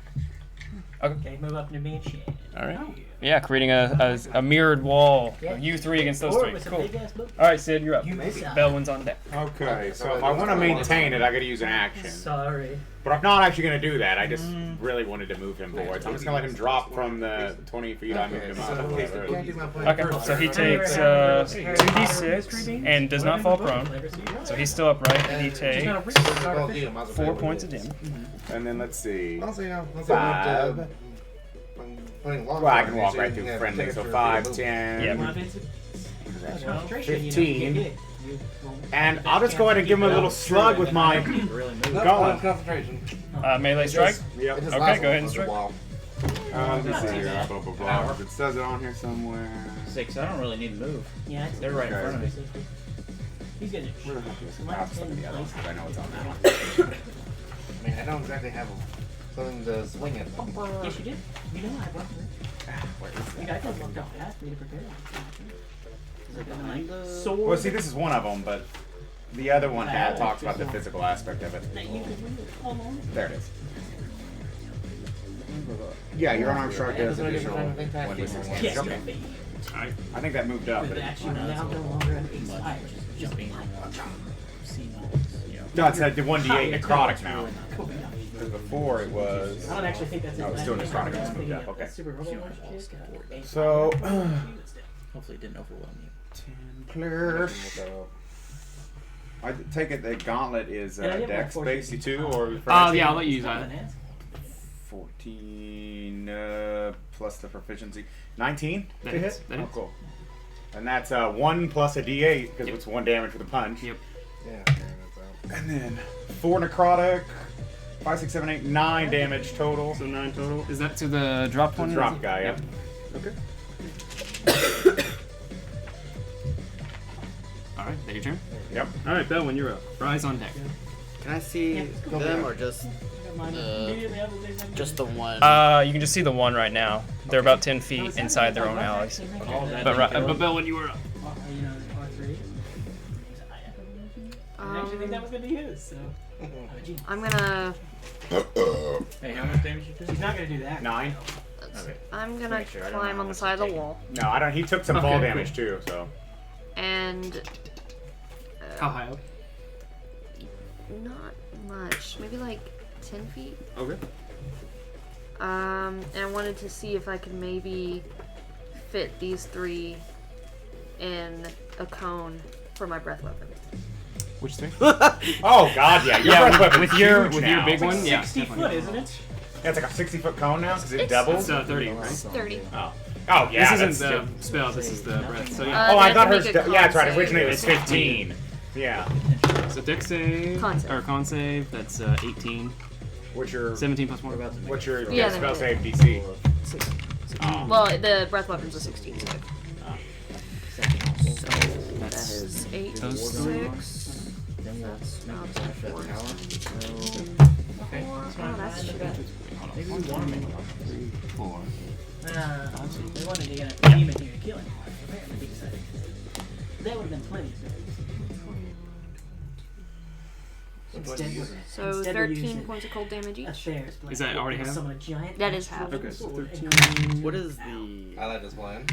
D: Okay, move up to me and shit.
B: All right. Yeah, creating a mirrored wall.
D: Yeah.
B: You three against those
D: Or
B: three.
D: with a
B: Cool.
D: big ass book.
B: All right, Sid, you're up.
D: You may suck.
B: Belwyn's on deck.
A: Okay, so if I want to maintain it, I got to use an action.
D: Sorry.
A: But I'm not actually going to do that. I just really wanted to move him forward. So I'm just going to let him drop from the 20 feet I moved him up. or whatever.
H: Can't do my plan
B: Okay,
H: first.
B: so he takes 2d6 and does not fall prone. So he's still upright, and he takes
H: Well, you might as well
B: 4
H: play
B: points of
H: with it.
B: damage.
A: And then let's see.
H: Also, you know, once
A: 5.
H: I'm putting long
A: Well, I can
H: time,
A: walk
H: so
A: right
H: you
A: through
H: can
A: friendly.
H: take it
A: So
H: for a
A: 5,
H: little-
A: 10.
B: Yeah.
D: Well, if it's concentration,
A: 15. And I'll just go ahead and give him a little slug with my
F: Really move.
H: No,
A: Going.
H: concentration.
B: Melee strike?
A: Yep.
H: It just
B: Okay,
H: lasts
B: go ahead and
H: for a
B: strike.
H: while.
A: Let me see here. Blah, blah, blah. If it says it on here somewhere.
F: 6. I don't really need to move.
D: Yeah,
F: They're right in front of me.
D: He's gonna.
A: Where the heck is it? I'll just look at the other one, 'cause I know it's on that one.
H: I mean, I don't exactly have something to swing at.
D: Yes, you did. You know I blocked it.
A: Where is
D: You
A: that?
D: guys have walked out fast for me to prepare.
G: Is it behind the...
D: Sword.
A: Well, see, this is one of them, but the other one talks about the physical aspect of it.
D: That you could win it alone.
A: There it is. Yeah, your unarmed strike does additional 1d6
D: Yes,
A: damage. Okay. I think that moved up.
D: But
A: But
D: actually now no longer an inspired.
F: Jumping.
A: no, it's the 1d8 necrotic now.
D: Cool.
A: Because before it was.
D: I don't actually think that's
A: No, it's still necrotic. It's moved up. Okay.
D: Super robot
A: So.
F: Hopefully it didn't overwhelm you.
A: 10 clear. I take it the gauntlet is dex based too, or?
B: Yeah, I'll let you use that.
A: 14 plus the proficiency. 19
B: That
A: to
B: hits,
A: hit?
B: that
A: Oh,
B: hits.
A: cool. And that's 1 plus a d8, because it's 1 damage with a punch.
B: Yep.
H: Yeah, okay, that's out.
A: And then 4 necrotic, 5, 6, 7, 8, 9 damage total.
B: So 9 total. Is that to the drop one?
A: Drop guy, yep.
B: Okay. Alright, that your turn?
A: Yep.
B: Alright, Belwyn, you're up. Rise on deck.
G: Can I see them or just the one?
B: You can just see the one right now. They're about 10 feet inside their own alleys. But Belwyn, you were up.
D: I actually think that was going to be his, so.
C: I'm gonna.
F: Hey, how much damage you did?
D: He's not going to do that.
A: 9?
F: Okay.
C: I'm gonna
F: Make sure I don't know
C: climb
F: how
C: on the
F: much
C: side of
F: you
C: the
F: take.
C: wall
A: No, I don't. He took some
B: Okay,
A: fall
B: cool.
A: damage too, so.
C: and.
B: How high up?
C: Not much. Maybe like 10 feet.
B: Okay.
C: And I wanted to see if I could maybe fit these 3 in a cone for my breath weapon.
B: Which 3?
A: Oh god, yeah. Your breath weapon's
B: with your
A: huge now.
B: big one, yeah.
D: 60 foot, isn't it?
A: Yeah, it's like a 60-foot cone now, because it
C: It's-
A: doubles.
B: It's 30, right?
C: 30.
A: Oh. Oh, yeah.
B: This
A: that's
B: isn't the spell, this is the breath. So yeah.
A: Oh,
C: they
A: I
C: have
A: thought
C: to
A: hers.
C: make a
A: Yeah, that's right.
C: con
A: Originally it was
B: save.
A: 15. Yeah.
B: So dex save,
C: Con save.
B: or con save, that's 18.
A: What's your
B: 17 plus 1.
A: What's your
C: Yeah,
A: spell
C: then-
A: save DC?
B: Oh.
C: Well, the breath weapon's a 16 save. So that
B: That's
C: is 8,
B: those
C: 6. That's not 4.
B: Okay.
C: Oh, that's shit.
F: Maybe we want to make
B: 3, 4.
D: They wanted to get a demon here to kill him. Apparently they decided that would have been plenty.
C: So
D: Instead we're
C: 13
D: using
C: points of cold damage each.
D: Athhair's blade.
B: Is that already half?
D: Summon a giant
C: That is half.
B: Okay, so
D: sword
B: 13.
G: What is the...
H: I like this plan.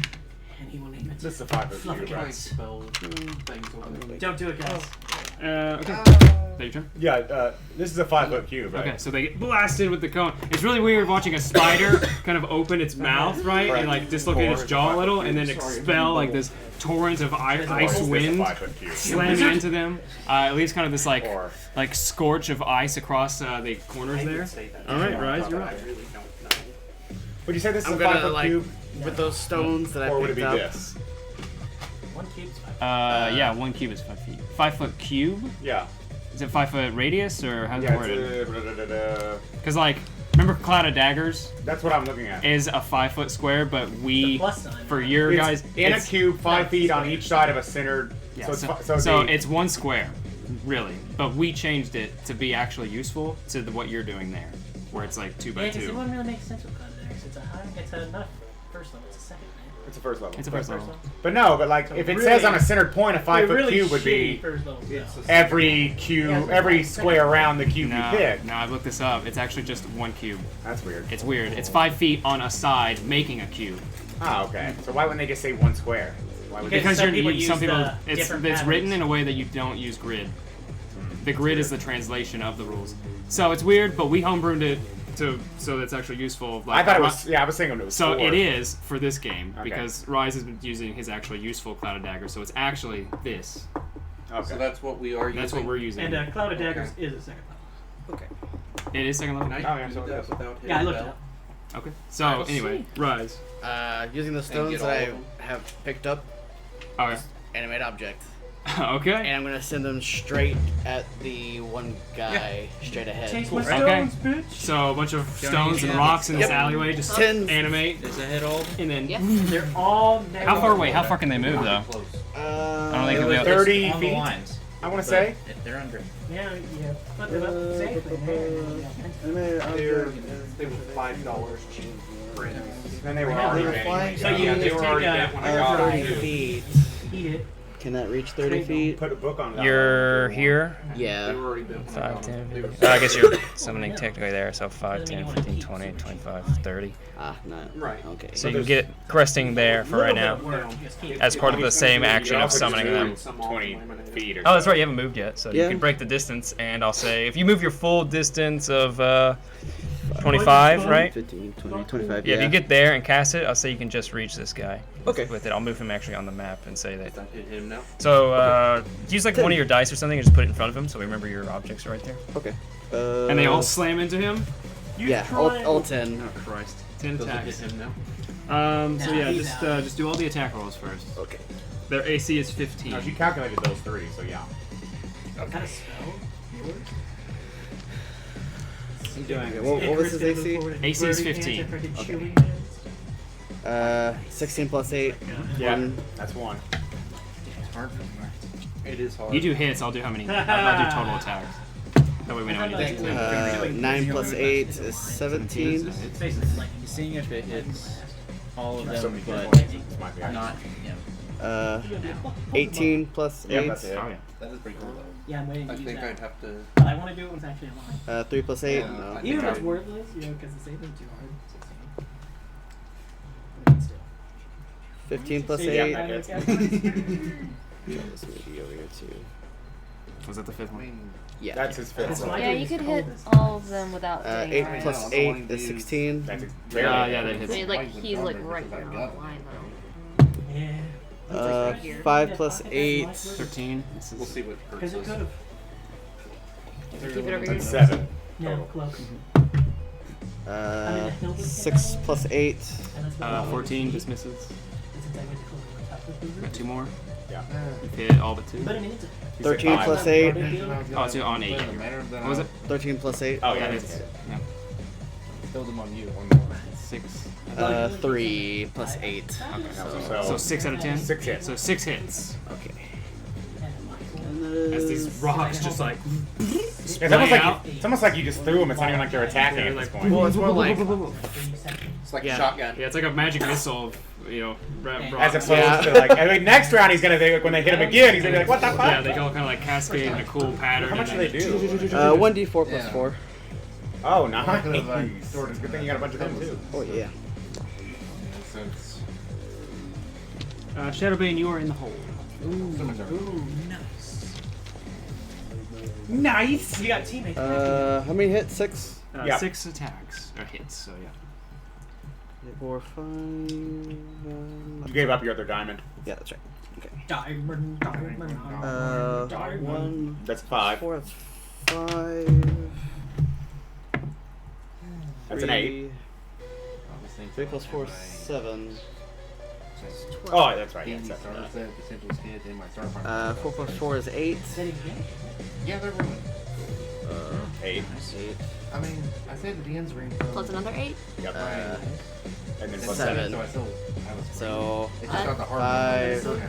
D: and he will name it.
A: This is a 5-foot
D: Fluffy
A: cube,
J: Can I
A: right?
J: spell things over?
D: Don't do it, guys.
B: Okay. That your turn?
A: Yeah, this is a 5-foot cube, right?
B: Okay, so they get blasted with the cone. It's really weird watching a spider kind of open its mouth, right, and like dislocate its jaw a little, and then expel like this torrent of ice
A: Or is this a
B: wind
A: 5-foot cube?
B: slamming into them. It leaves kind of this
A: Or-
B: like scorch of ice across the corners there. All right, Rise, you're up.
A: Would you say this is
G: I'm
A: a
G: gonna
A: 5-foot
G: like
A: cube?
G: with those stones that I
A: Or would it
G: picked
A: be
G: up.
A: this?
D: One cube's 5.
B: Yeah, 1 cube is 5 feet. 5 foot cube?
A: Yeah.
B: Is it 5 foot radius or how's it
A: Yeah,
B: worded?
A: it's
B: Because like, remember Cloud of Daggers
A: that's what I'm looking at.
B: is a 5 foot square, but
D: The
B: we
D: plus sign.
B: for your
A: It's
B: guys
A: in a
B: it's-
A: cube, 5 feet on each side of a centered.
B: Yeah,
A: so it's,
B: so,
A: so
B: it's 1 square, really. But we changed it to be actually useful to what you're doing there, where it's like 2 by
D: Yeah, because it
B: 2.
D: wouldn't really make sense with context. It's a high, it's enough first level, it's a second man.
A: it's a first level.
B: It's a first level.
A: But no, but like if it
D: really-
A: says on a centered point, a 5-foot
D: really
A: cube would
D: shitty
A: be
D: first level spell.
A: every cube, every square around the cube you pick.
B: No, I've looked this up. It's actually just 1 cube.
A: That's weird.
B: It's weird. It's 5 feet on a side, making a cube.
A: Ah, okay. So why wouldn't they just say 1 square? Why would
B: Because
D: some people
B: some
D: use
B: people,
D: the
B: it's
D: different
B: written
D: patterns.
B: in a way that you don't use grid. The grid is the translation of the rules. So it's weird, but we homebrewed it so that's actually useful. Like,
A: I thought it was. Yeah, I was thinking it was.
B: So
A: 4.
B: it is for this game
A: Okay.
B: because Rhyse has been using his actually useful Cloud of Dagger, so it's actually this.
A: Okay.
J: So that's what we are using.
B: That's what we're using.
D: And Cloud of Daggers is a second level.
J: Okay.
B: It is second level.
J: Can
A: Oh,
J: I
A: yeah,
J: do
A: so it
J: that
A: is.
J: without hitting
D: Yeah, I looked
J: bell?
D: it up.
B: Okay. So anyway, Rhyse.
G: Using the stones
J: get
G: that
J: all
G: I
J: of them.
G: have picked up,
B: Okay.
G: animate object.
B: Okay.
G: And I'm gonna send them straight at the one guy straight ahead.
D: Take my
B: Okay.
D: stones, bitch.
B: So a bunch of stones and rocks in this alleyway, just
G: 10.
B: animate,
F: Does it hit all of them?
B: and then.
C: Yeah.
D: They're all negative.
B: How far away? How far can they move though?
G: Uh,
B: I don't think it'll be able
A: 30
F: on the
A: feet,
F: lines.
A: I want to say.
F: They're under.
D: Yeah, but they're not safely.
J: They were $5 cheap.
A: And they were
G: Yeah,
A: already
G: they were flying.
D: So you
J: they
D: just
J: were already
D: take
J: bent when I got
G: 30
J: them.
G: feet.
D: Eat it.
G: Can that reach 30 feet?
A: Put a book on that.
K: You're here.
J: They
G: Yeah.
J: were already bent when I
K: 5,
J: got them.
K: 10.
J: They were
K: I guess you're summoning technically there, so 5, 10, 15, 20, 25, 30.
G: Ah, not.
J: Right.
G: Okay.
K: So you can get cresting there for right now, as part of the same action of summoning them.
A: 20 feet or
K: Oh, that's right, you haven't moved yet, so
G: Yeah.
K: you can break the distance, and I'll say, if you move your full distance of 25, right?
G: 15, 20, 25.
K: Yeah, if you get there and cast it, I'll say you can just reach this guy.
G: Okay.
K: With it, I'll move him actually on the map and say that.
J: Hit him now.
K: So use like one of your dice or something and just put it in front of him, so we remember your objects are right there.
G: Okay.
B: And they all slam into him.
G: Yeah, all 10.
B: Oh Christ! 10
J: Does it
B: attacks.
J: hit him now?
B: So yeah, just do all the attack rolls first.
G: Okay.
B: Their AC is 15.
A: No, she calculated those 3, so yeah.
D: What kind of spell?
A: I'm doing
G: Okay, what was his AC?
B: AC is 15.
G: 16 plus 8.
A: Yeah,
G: One.
A: that's 1.
F: It's hard for me.
J: It is hard.
B: You do hits. I'll do how many? I'll do total attacks. That way we know how many attacks.
G: 9 plus 8 is 17.
F: It's seeing if it hits all of
A: So
F: them,
A: many
F: but
A: points. This might be
F: not. Yeah.
G: 18 plus 8.
A: Yeah, that's it.
B: Oh yeah.
J: That is pretty cool though.
D: Yeah, I'm waiting to
J: I
D: use
J: think
D: that.
J: I'd have to.
D: But I want to do it when it's actually alive.
G: 3 plus 8.
J: Yeah,
G: No.
J: I
D: Even if it's
J: I'd-
D: worthless, because the saving too hard. 16.
G: 15 plus
A: Yeah,
G: 8.
A: that hits.
G: This maybe over here too.
B: Was that the fifth
J: I
B: one?
J: mean,
G: Yeah.
A: That's his 5th one.
C: Yeah, you could hit all of them without getting
G: 8
C: right.
G: plus 8 is 16.
A: That's a
B: Yeah,
A: very
B: that
C: I
B: hits.
C: mean, like, he's like right there on the line though.
D: Yeah.
G: 5 plus 8.
B: 13. This
J: we'll
B: is
J: see what
D: Because
J: hurts
D: it
J: us.
D: could have.
C: Keep it over here.
A: That's 7.
D: Yeah, close.
G: 6 plus 8.
B: 14 just misses.
D: It's exactly the
B: Got 2 more.
A: Yeah.
B: You've hit all but 2.
D: But I mean, it's a
G: 13 plus 8.
B: Oh, it's on 8. What was it?
G: 13 plus 8.
A: Oh,
B: That
A: yeah.
B: hits. Yeah.
J: Build them on you.
B: 6.
G: 3 plus 8.
B: So
A: So,
B: 6 out of 10?
A: 6 hits.
B: So 6 hits.
G: Okay.
B: As these rocks just like.
A: It's almost like you just threw them. It's not even like they're attacking at this point.
G: Well, it's more like.
J: It's like
G: Yeah.
J: a shotgun.
B: Yeah, it's like a magic missile of,
A: As
B: rocks.
A: opposed
G: Yeah.
A: to like, I mean, next round he's gonna think when they hit him again, he's gonna be like, what the fuck?
B: Yeah, they all kind of like cascade in a cool pattern.
A: How much do
B: and
A: they
B: then-
A: do?
G: 1d4 plus 4.
A: Oh, nice. Good thing you got a bunch of them too.
G: Oh, yeah.
B: Shadowbane, you are in the hole.
D: nice. You got teammates.
G: How many hits? 6?
A: Yeah.
B: 6 attacks. Or hits, so yeah.
G: 4, 5.
A: You gave up your other diamond.
G: Yeah, that's right. Okay.
D: Diamond.
G: 1.
A: That's 5.
G: 4, that's 5.
A: That's an 8.
G: 3 plus 4 is 7.
A: Oh, that's right. Yeah, it's
G: 4 plus 4 is 8.
J: Yeah, they're ruined.
A: 8.
G: 8.
J: I mean, I said the DN's ring.
C: Plus another 8.
A: Yep. And then plus
G: 7.
A: 7.
J: So I still. I was.
G: So,
J: It's just not the hard
G: 5.
J: one.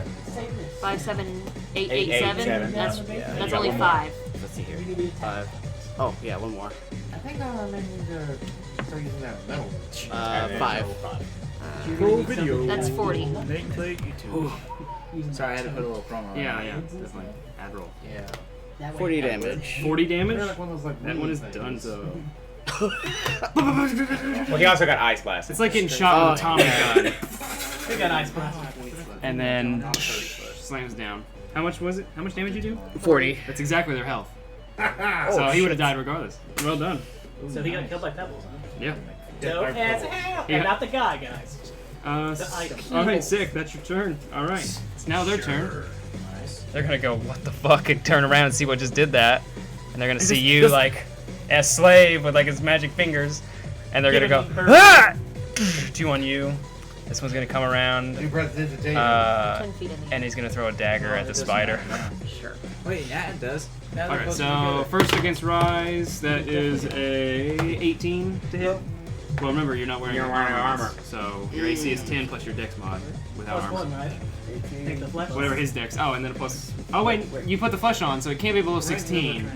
C: 5, 7, 8,
A: 8,
C: 8, 7.
A: 7.
C: That's
G: Yeah.
C: that's
A: You
C: only
A: got one
C: 5.
G: Let's see here. 5. Oh, yeah, one more.
J: I think I may need to start using that metal.
A: And then
G: 5.
A: 5.
C: That's 40.
F: Nate and Klate, you too. Sorry, I had to put a little promo on
B: Yeah,
F: it.
B: yeah. Definitely. Ad roll.
J: Yeah.
G: 40 damage.
B: 40 damage?
J: They're like one of those like
B: That one is
J: things.
B: done so.
A: Well, he also got ice glasses.
B: It's like getting shot with a Tommy gun.
D: We got ice blast.
B: And then slams down. How much was it? How much damage you do?
G: 40.
B: That's exactly their health. So he would have died regardless. Well done.
D: So he got killed by pebbles, huh?
B: Yeah.
D: Dope as hell.
B: Yeah.
D: And not the guy, guys. The item.
B: Alright, sick. That's your turn. Alright. It's now their turn.
K: They're gonna go, what the fuck, and turn around and see what just did that. And they're gonna see
B: this-
K: you,
B: this-
K: like, as slave with, like, his magic fingers. And they're gonna go,
D: Give him
K: ah! 2 on you. This one's gonna come around,
H: New breath into
C: 10 feet in the
K: and he's gonna throw a dagger at the spider.
C: Sure.
F: Wait, yeah, it does. Now
B: Alright, so first against Rhyse, that is a 18 to hit. Well, remember, you're not wearing armor. So your AC is 10 plus your dex mod without
D: Plus
B: armor.
D: 1, right? Take the flesh.
B: Whatever his dex. Oh, and then a plus. Oh, wait, you put the flesh on, so it can't be below 16.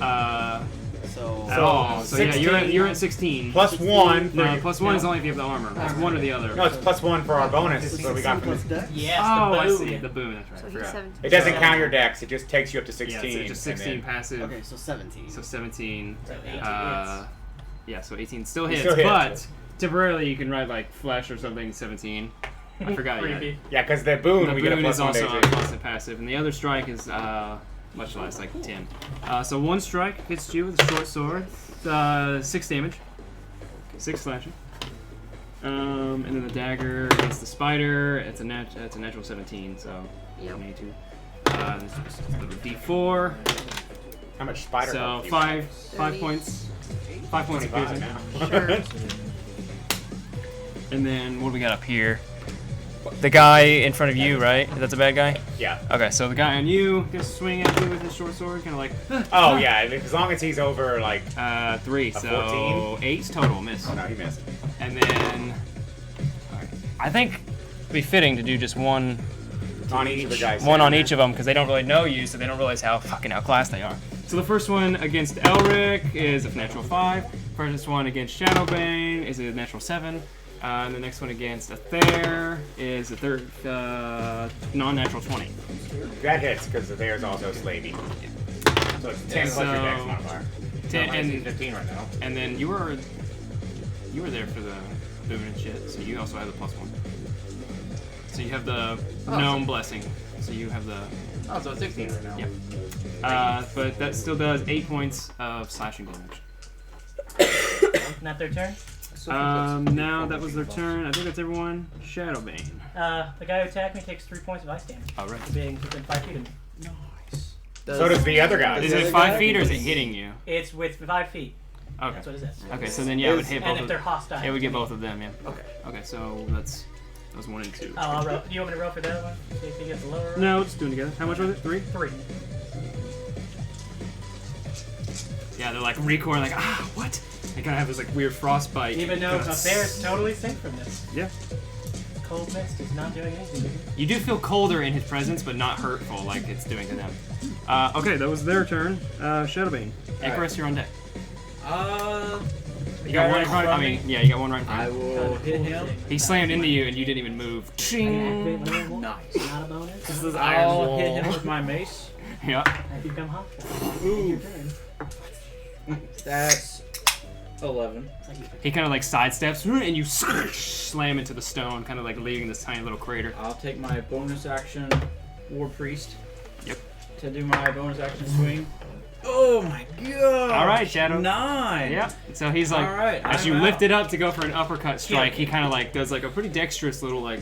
B: At all. So yeah, you're at 16.
A: Plus 1.
B: No, plus 1 is only if you have the armor. It's one or the other.
A: No, it's plus 1 for our bonus. That's what we got from this.
D: Yes,
B: Oh,
D: the
B: I
D: boom.
B: see. The boom, that's right.
C: So
B: I
C: he's
B: forgot.
C: 17.
A: It doesn't count your dex. It just takes you up to 16.
B: Yeah, so just 16
A: and then-
B: passive.
I: Okay, so 17.
B: So 17.
D: So 18
B: Yeah, so 18 still
A: It
B: hits,
A: still hits.
B: but temporarily you can ride like flesh or something 17. I forgot yet.
D: Creepy.
A: Yeah, because the boon,
B: The
A: we get a
B: boon
A: plus
B: is
A: 1
B: also
A: daisy.
B: on constant passive, and the other strike is much less, like 10. So one strike hits you with a short sword, 6 damage, 6 slashing. And then the dagger against the spider, it's a natural 17, so
C: Yep.
B: 22. This is a little D4.
A: How much spider
B: So
A: health do you
B: 5
C: 30.
B: points. 5 points of
A: 25
B: piercing.
A: now.
C: Sure.
K: And then what do we got up here? The guy in front of you, right? That's a bad guy?
A: Yeah.
K: Okay, so
B: So the guy on you just swing at you with his short sword, kind of like.
A: Oh, yeah. As long as he's over, like...
B: 3, so
A: 14?
B: 8 total, miss.
A: Oh, no, he missed.
B: And then
K: I think it'd be fitting to do just one
A: On each of the guys.
K: on each of them because they don't really know you, so they don't realize how fucking outclassed they are.
B: so the first one against Elrich is a natural 5. First one against Shadowbane is a natural 7. And the next one against Athair is a non-natural 20.
A: That hits because the Athair is also slavey. So it's 10 plus your dex modifier.
B: 10
A: No, mine's
B: and
A: 15 right now.
B: and then you were there for the boom and shit, so you also have the plus 1. So you have the gnome blessing. So you have the
A: Oh, so it's 16 right now.
B: yeah. But that still does 8 points of slashing damage.
D: Not their turn?
B: Now that was their turn. I think that's everyone. Shadowbane.
D: The guy who attacked me takes 3 points of ice damage.
B: Alright.
D: For being within 5 feet of me.
A: So does the other guy.
B: Is it 5 feet or is it hitting you?
D: It's with 5 feet.
B: Okay.
D: That's what it says.
B: Okay, so then yeah, it would hit both
D: And if
B: of
D: they're
B: them.
D: hostile.
B: It would get both of them, yeah.
D: Okay.
B: Okay, so that was 1 and 2.
D: Oh, I'll roll. Do you want me to roll for the other one? See if he gets a lower roll?
B: No, just doing it together. How much was it? 3?
D: 3.
B: Yeah, they're like recoiling, like, what? They kind of have this like weird frostbite.
D: Even though
B: Kinda
D: Athair's totally safe from this.
B: Yeah.
D: Cold mist is not doing anything.
B: You do feel colder in his presence, but not hurtful like it's doing to them. Okay, that was their turn. Shadowbane. Icarys, you're on deck. You got one in front. I mean, yeah, you got one right in front.
F: I will hit him.
B: He slammed into you, and you didn't even move. Ching.
D: Nice. Not a bonus.
I: This is Iron
F: I'll
I: Wall.
F: hit him with my mace.
B: Yeah.
D: Have you become hostile?
F: Ooh. That's 11.
B: He kind of like sidesteps, and you slam into the stone, kind of like leaving this tiny little crater.
F: I'll take my bonus action War Priest.
B: Yep.
F: To do my bonus action swing. Oh my god!
B: All right, Shadow.
F: 9!
B: Yeah. So he's like,
F: All right,
B: as
F: I'm
B: you
F: out.
B: lift it up to go for an uppercut strike,
F: Yeah.
B: he kind of like does like a pretty dexterous little like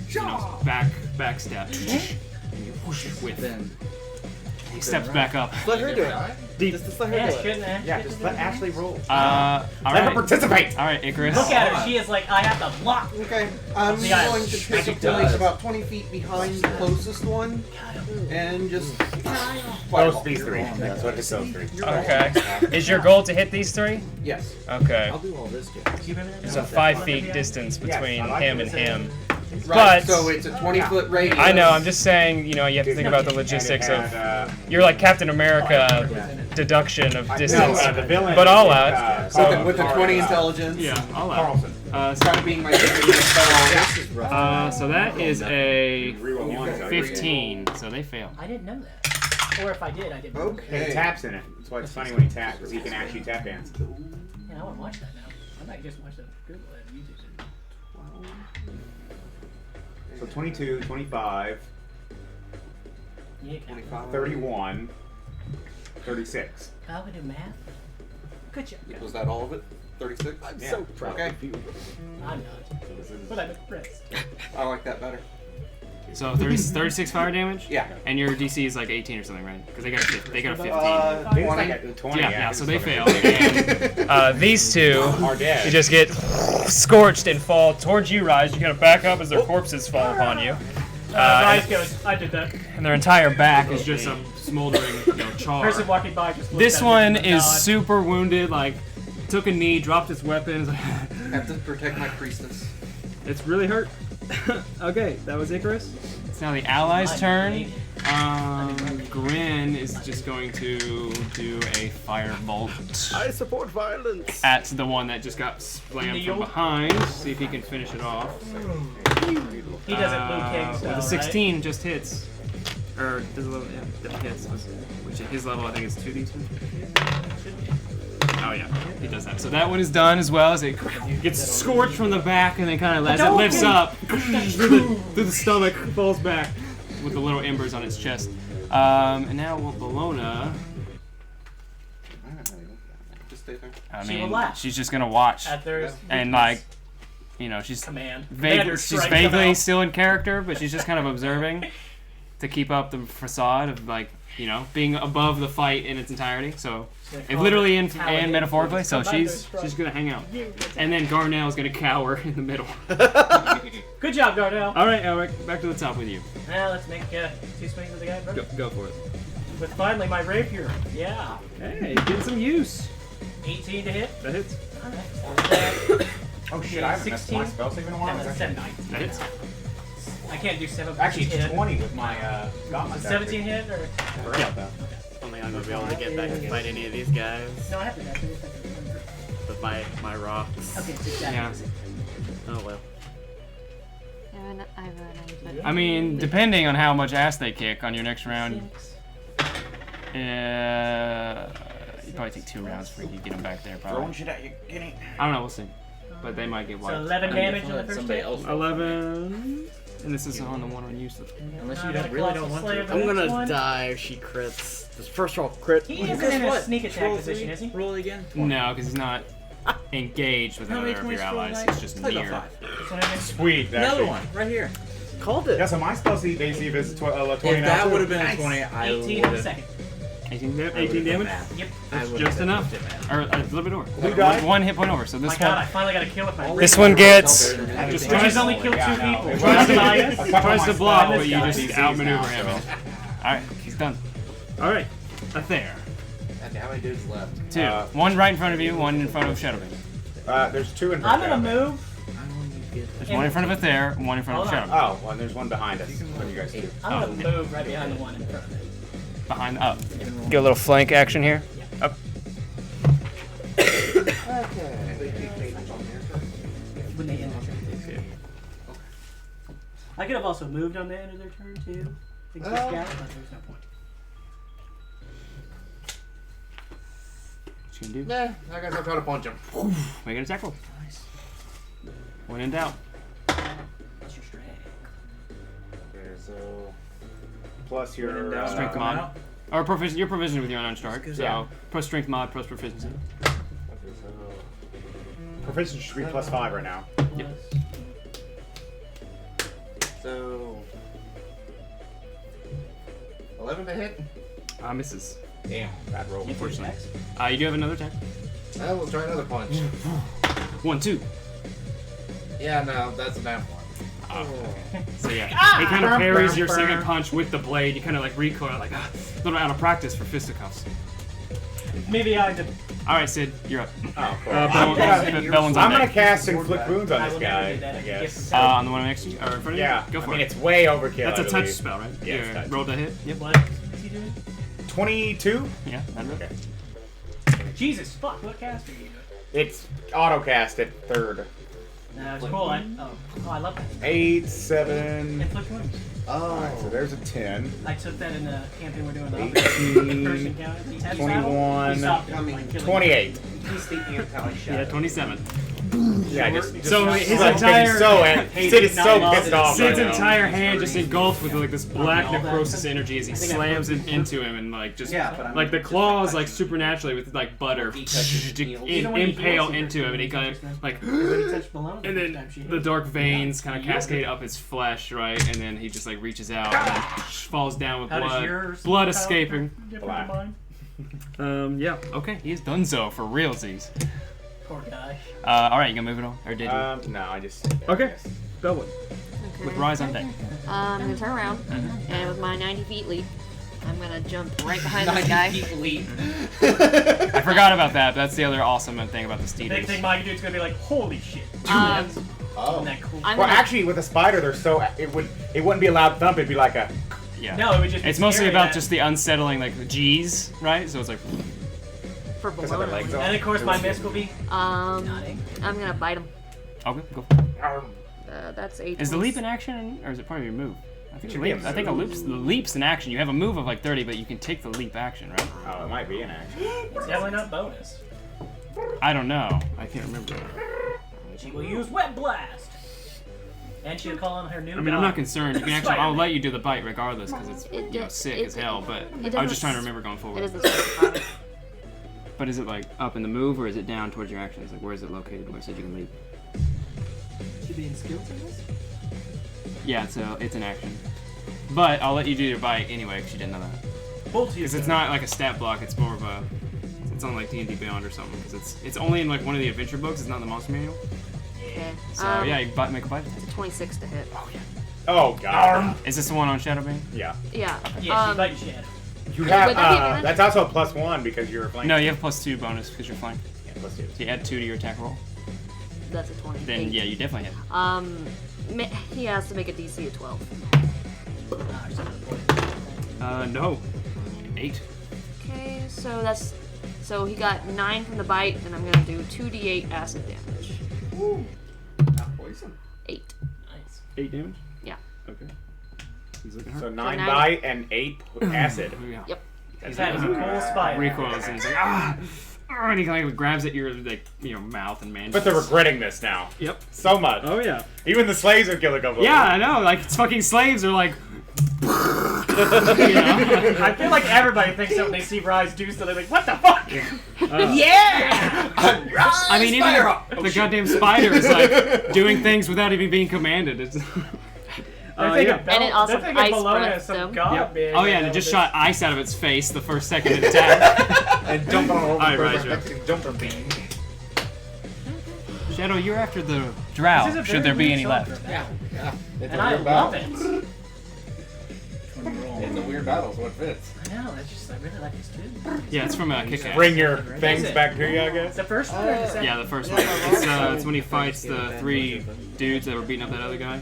B: back step, and you push it with.
F: Then
B: He steps back up.
I: Let her do it. Just let her
D: Yeah,
I: do it.
D: shouldn't I?
A: Yeah, just let Ashley roll.
B: All
A: Let her
B: right.
A: participate.
B: All right, Icarys.
D: Look at her. She is like, I have to block.
H: Okay, I'm
D: The island.
H: going to take a place about 20 feet behind the closest one and just.
A: Those these 3. That's what hits those 3.
K: Okay. Is your goal to hit these 3?
H: Yes.
K: Okay.
F: I'll do all this, Jack.
D: Do you remember that?
K: There's a 5 feet distance between
A: I like
K: him
A: it.
K: and him.
H: Right,
K: But
H: so it's a 20-foot radius.
K: I know. I'm just saying. You know, you have to think about the logistics of. You're like Captain America deduction of distance,
A: the villain.
K: but all out.
H: With a 20 intelligence.
B: Yeah, all out.
A: Carlson.
H: Kind of being my signature spell.
B: So that is a
A: Reroll 1. so
B: 15. So they fail.
D: I didn't know that. Or if I did, I didn't.
A: He
H: Okay.
A: taps in it. That's why it's funny when he taps, because he can actually tap dance.
D: Yeah, I want to watch that now. I might just watch that on Google and YouTube.
A: So 22, 25,
D: Yeah,
A: 31, 36.
D: How we do math? Good job.
J: Was that all of it? 36?
H: I'm
A: Yeah.
H: so proud
J: Okay.
H: of you.
D: I'm not. But I'm impressed.
J: I like that better.
B: So 36 fire damage.
J: Yeah.
B: And your DC is like 18 or something, right? Because they got a 15.
A: 20.
B: Yeah, so they fail. And
K: These two,
A: Are dead.
K: you just get scorched and fall towards you, Rhyse. You gotta back up as their corpses fall upon you.
D: Rhyse goes, I did that.
B: And their entire back is just a smoldering, char.
D: Person walking by just looks
B: This
D: at it
B: one
D: and
B: is
D: nods.
B: super wounded, like, took a knee, dropped its weapon.
J: Have to protect my priestess.
B: It's really hurt. Okay, that was Icarys. It's now the allies' turn. Grin is just going to do a firebolt
G: I support violence.
B: at the one that just got slammed from behind. See if he can finish it off.
D: He doesn't Blue King
B: With
D: style,
B: a 16 just hits. Or does a level, yeah, hits. Which at his level I think is 2d2. Oh yeah, he does that. So that one is done as well as it gets scorched from the back and then kind of as it lifts up through the stomach, falls back with the little embers on its chest. And now Bologna.
J: Just stay there.
B: I
D: She will
B: mean,
D: laugh.
B: she's just gonna watch
D: Athair's
B: and like, she's
D: command.
B: she's vaguely still in character, but she's just kind of observing to keep up the facade of like, being above the fight in its entirety. So, literally and metaphorically. So she's gonna hang out, and then Garnell's gonna cower in the middle.
D: Good job, Garnell.
B: All right, Elrich, back to the top with you.
D: Now let's make 2 swings with the guy first.
B: Go for it.
D: With finally my rapier. Yeah.
B: Hey, get some use.
D: 18 to hit.
B: That hits.
D: Alright.
A: Oh shit, I haven't messed my
D: 16.
A: spell save in a while.
D: And
A: It's
D: then
A: actually
D: 7.
A: 19.
B: That hits.
D: I can't do 7.
A: Actually,
D: hit.
A: it's 20 with my gauntlet.
D: 17 hit or?
A: I forgot about that.
G: I don't think I'm gonna be able to get back and fight any of these guys
D: No, I have to do that.
G: with my rocks.
D: Okay, it's exactly.
B: Yeah.
G: Oh well.
C: I have a 9 foot.
B: I mean, depending on how much ass they kick on your next round, you probably take 2 rounds before you get them back there. Probably.
A: Throwing shit at you, Kenny.
B: I don't know. We'll see. But they might get
D: So
B: wiped.
D: 11 damage on the first
F: Somebody
D: hit.
F: else.
B: 11. And this is on the one on you. So.
F: Unless you really don't want to.
G: I'm gonna die if she crits. This first roll crit.
D: He isn't in a sneak attack position, is he?
F: Roll again.
B: No, because he's not engaged with
F: How many
B: another of your
F: 20s roll
B: allies.
F: tonight?
B: He's just
F: I got
B: near.
F: 5.
D: This one again?
A: Sweet.
F: Another
A: actually.
F: one right here.
G: Called it.
A: Yeah, so my spell save AC is 20
F: If
A: now.
F: that
A: too.
F: would have been a
A: Nice.
F: 20, I
D: 18
F: would
D: in the
F: have.
D: 2nd.
B: 18 damage?
D: Yep.
B: That's just enough. Or a little bit over.
A: Who died?
B: One hit point over. So
D: My
B: this
D: God,
B: one.
D: I finally got a kill with my
K: This one gets.
B: Just
D: Which
B: tries,
D: has only killed 2
A: Yeah, no.
D: people.
A: It
D: Tries to
A: was-
D: buy
A: a
D: us.
A: couple of
B: tries
A: my
B: to block,
A: spells
B: but you
A: got
B: just
A: DCs
B: outmaneuver
A: now,
B: him.
A: so.
B: Alright, he's done. Alright, Athair.
J: Okay, how many dudes left?
B: 2. One right in front of you, one in front of Shadowbane.
A: There's 2 in
D: I'm
A: front
D: gonna
A: of
D: move.
B: There's one in front of Athair and one in front of
D: Hold on.
B: Shadowbane.
A: Oh, well, and there's one behind us. What do you guys do?
D: I'm gonna move right behind the one in front of me.
B: Behind the up.
K: Get a little flank action here. Up.
D: When they end their turn. I could have also moved on the end of their turn too. Think this guy, but there's no point.
B: What you gonna do?
G: Nah, I guess I'll try to punch him.
B: Make an attack roll. Nice. When in doubt.
D: That's your strength.
A: Okay, so plus your
B: Strength mod. Or you're proficient with your unarmed strike. So
A: Yeah.
B: plus strength mod, plus proficiency.
A: Okay, so proficiency should be +5 right now.
B: Yep.
J: So 11 to hit.
B: Misses.
J: Damn, bad roll.
B: Unfortunately. You do have another attack.
J: I will try another punch.
B: 1, 2.
J: Yeah, no, that's a damn one.
B: So yeah, he kind of parries your second punch with the blade. You kind of like recoil, like a little out of practice for fisticuffs.
D: Maybe I did.
B: All right, Sid, you're up.
A: Oh, cool.
B: Belwyn's on
A: I'm gonna
B: deck.
A: cast inflict wounds on
D: I
A: this
D: will never
A: guy.
D: do that.
A: I
D: I
A: guess.
B: On the one next to you, or in front of you.
A: Yeah,
B: Go for
A: I mean,
B: it.
A: it's way overkill.
B: That's
A: I
B: a touch
A: believe.
B: spell, right?
A: Yeah, it's touch.
B: Roll to hit. Yep.
D: What is he doing?
A: 22.
B: Yeah, that'll
A: Okay.
D: Jesus, fuck, what caster are you doing?
A: It's auto cast at 3rd.
D: No, it's cool. I love that.
A: 8, 7.
D: Inflict wounds.
A: Alright, so there's a 10.
D: I took that in the campaign we're doing. The
A: 18,
D: person count. He had
A: 21,
D: battle. He stopped him, like, killing
A: 28.
J: He's the anti-shadow.
B: Yeah, 27.
A: Yeah, just
B: So
A: just-
B: his
A: like,
B: entire
A: Sid is so pissed off.
B: Sid's
A: right now.
B: entire hand just engulfed with like this black necrosis energy as he slams it into him and like just like the claws like supernaturally with like butter impale into him and he kind of like and then the dark veins kind of cascade up his flesh, right, and then he just like reaches out and then falls down with blood escaping.
A: Black.
B: Yeah, okay, he's done so for realsies.
D: Poor guy.
B: All right, you gonna move it on, or did you?
A: No, I just.
B: Okay. Belwyn.
C: Okay.
B: With Rhyse on deck.
C: I'm gonna turn around, and with my 90 feet leap, I'm gonna jump right behind this guy.
E: 90 feet leap.
B: I forgot about that. That's the other awesome thing about the steed.
D: Big thing my dude's gonna be like, holy shit.
A: Oh.
D: Isn't that cool?
C: I'm
A: Well,
C: gonna-
A: actually, with a spider, they're so it wouldn't be a loud thump. It'd be like a.
B: Yeah.
D: No, it would just be
B: It's mostly
D: scary
B: about
D: that-
B: just the unsettling like G's, right? So it's like.
C: for
A: Because of their legs
C: below.
A: off.
D: And of course my miss will be
C: I'm gonna bite him.
B: Okay, go.
C: That's 8.
B: Is the leap in action or is it part of your move? I think
A: Should
B: the
A: be
B: leap.
A: a
B: I think the leap's in action. You have a move of like 30, but you can take the leap action, right?
A: Oh, it might be an action.
D: it's definitely not bonus.
B: I don't know. I can't remember.
D: She will use Web Blast. And she'll call on her new
B: I mean, I'm not
D: dog.
B: concerned. You can actually. I'll let you do the bite regardless because it's
C: It
B: you know,
C: do-
B: sick
C: it-
B: as hell. But
C: it
B: I was
C: doesn't
B: just trying to
C: s-
B: remember going forward.
C: It doesn't specify.
B: But is it like up in the move or is it down towards your actions? Like where is it located? Where it says you can leap?
E: Should be in skills in this?
B: Yeah, it's an action. But I'll let you do your bite anyway because you didn't know that. Because it's not like a stat block. It's more of a. It's on like D&D Beyond or something. Because it's only in like one of the adventure books. It's not in the monster manual.
C: Okay.
B: So yeah, you make a bite.
C: It's a 26 to hit.
B: Oh yeah.
A: Oh god.
B: Is this the one on Shadowbane?
A: Yeah.
C: Yeah.
D: Yeah, she bites shadow.
A: You have.
C: Would that be advantage?
A: That's also a +1 because you're flanking.
B: No, you have +2 bonus because you're flanked.
A: Yeah, +2.
B: So you add 2 to your attack roll.
C: That's a 20.
B: Then yeah, you definitely hit.
C: He has to make a DC of 12.
B: No. 8.
C: Okay, so he got 9 from the bite, and I'm gonna do 2d8 acid damage.
H: Not poison.
C: 8.
D: Nice.
B: 8 damage.
C: Yeah.
B: Okay. He's looking hurt.
A: So 9
C: nine-
A: bite and 8 acid.
B: Yeah.
C: Yep.
D: That is a cool spider.
B: Recoils and he's like and he kind of grabs at your like mouth and mandibles.
A: But they're regretting this now.
B: Yep.
A: So much.
B: Oh yeah.
A: Even the slaves are killing a couple.
B: Yeah, I know. Like fucking slaves are like.
D: I feel like everybody thinks that when they see Rhyse do so, they're like, what the fuck?
E: Yeah!
B: I mean, even the goddamn spider is like doing things without even being commanded. It's.
D: Yeah.
C: And it also
D: they're thinking
C: ice
D: Bologna
C: breath
D: is some
C: them.
D: god
B: Yep.
D: being
B: Oh yeah, and it just shot ice out of its face the first second it attacked.
H: And jump on over.
B: Alright, Rhyse,
H: Mexican jumper beam.
B: Shadow, you're after the drow. Should there be any left?
H: Yeah. It's
D: And
H: a
D: I
H: weird
D: love
H: battle.
D: it.
H: It's a weird battle, so it fits.
D: I know, that's just, I really like this too.
B: Yeah, it's from Kick-Ass.
A: Bring your things back to you, I guess.
D: The first one or the second?
B: Yeah, the first one. It's when he fights the 3 dudes that were beating up that other guy.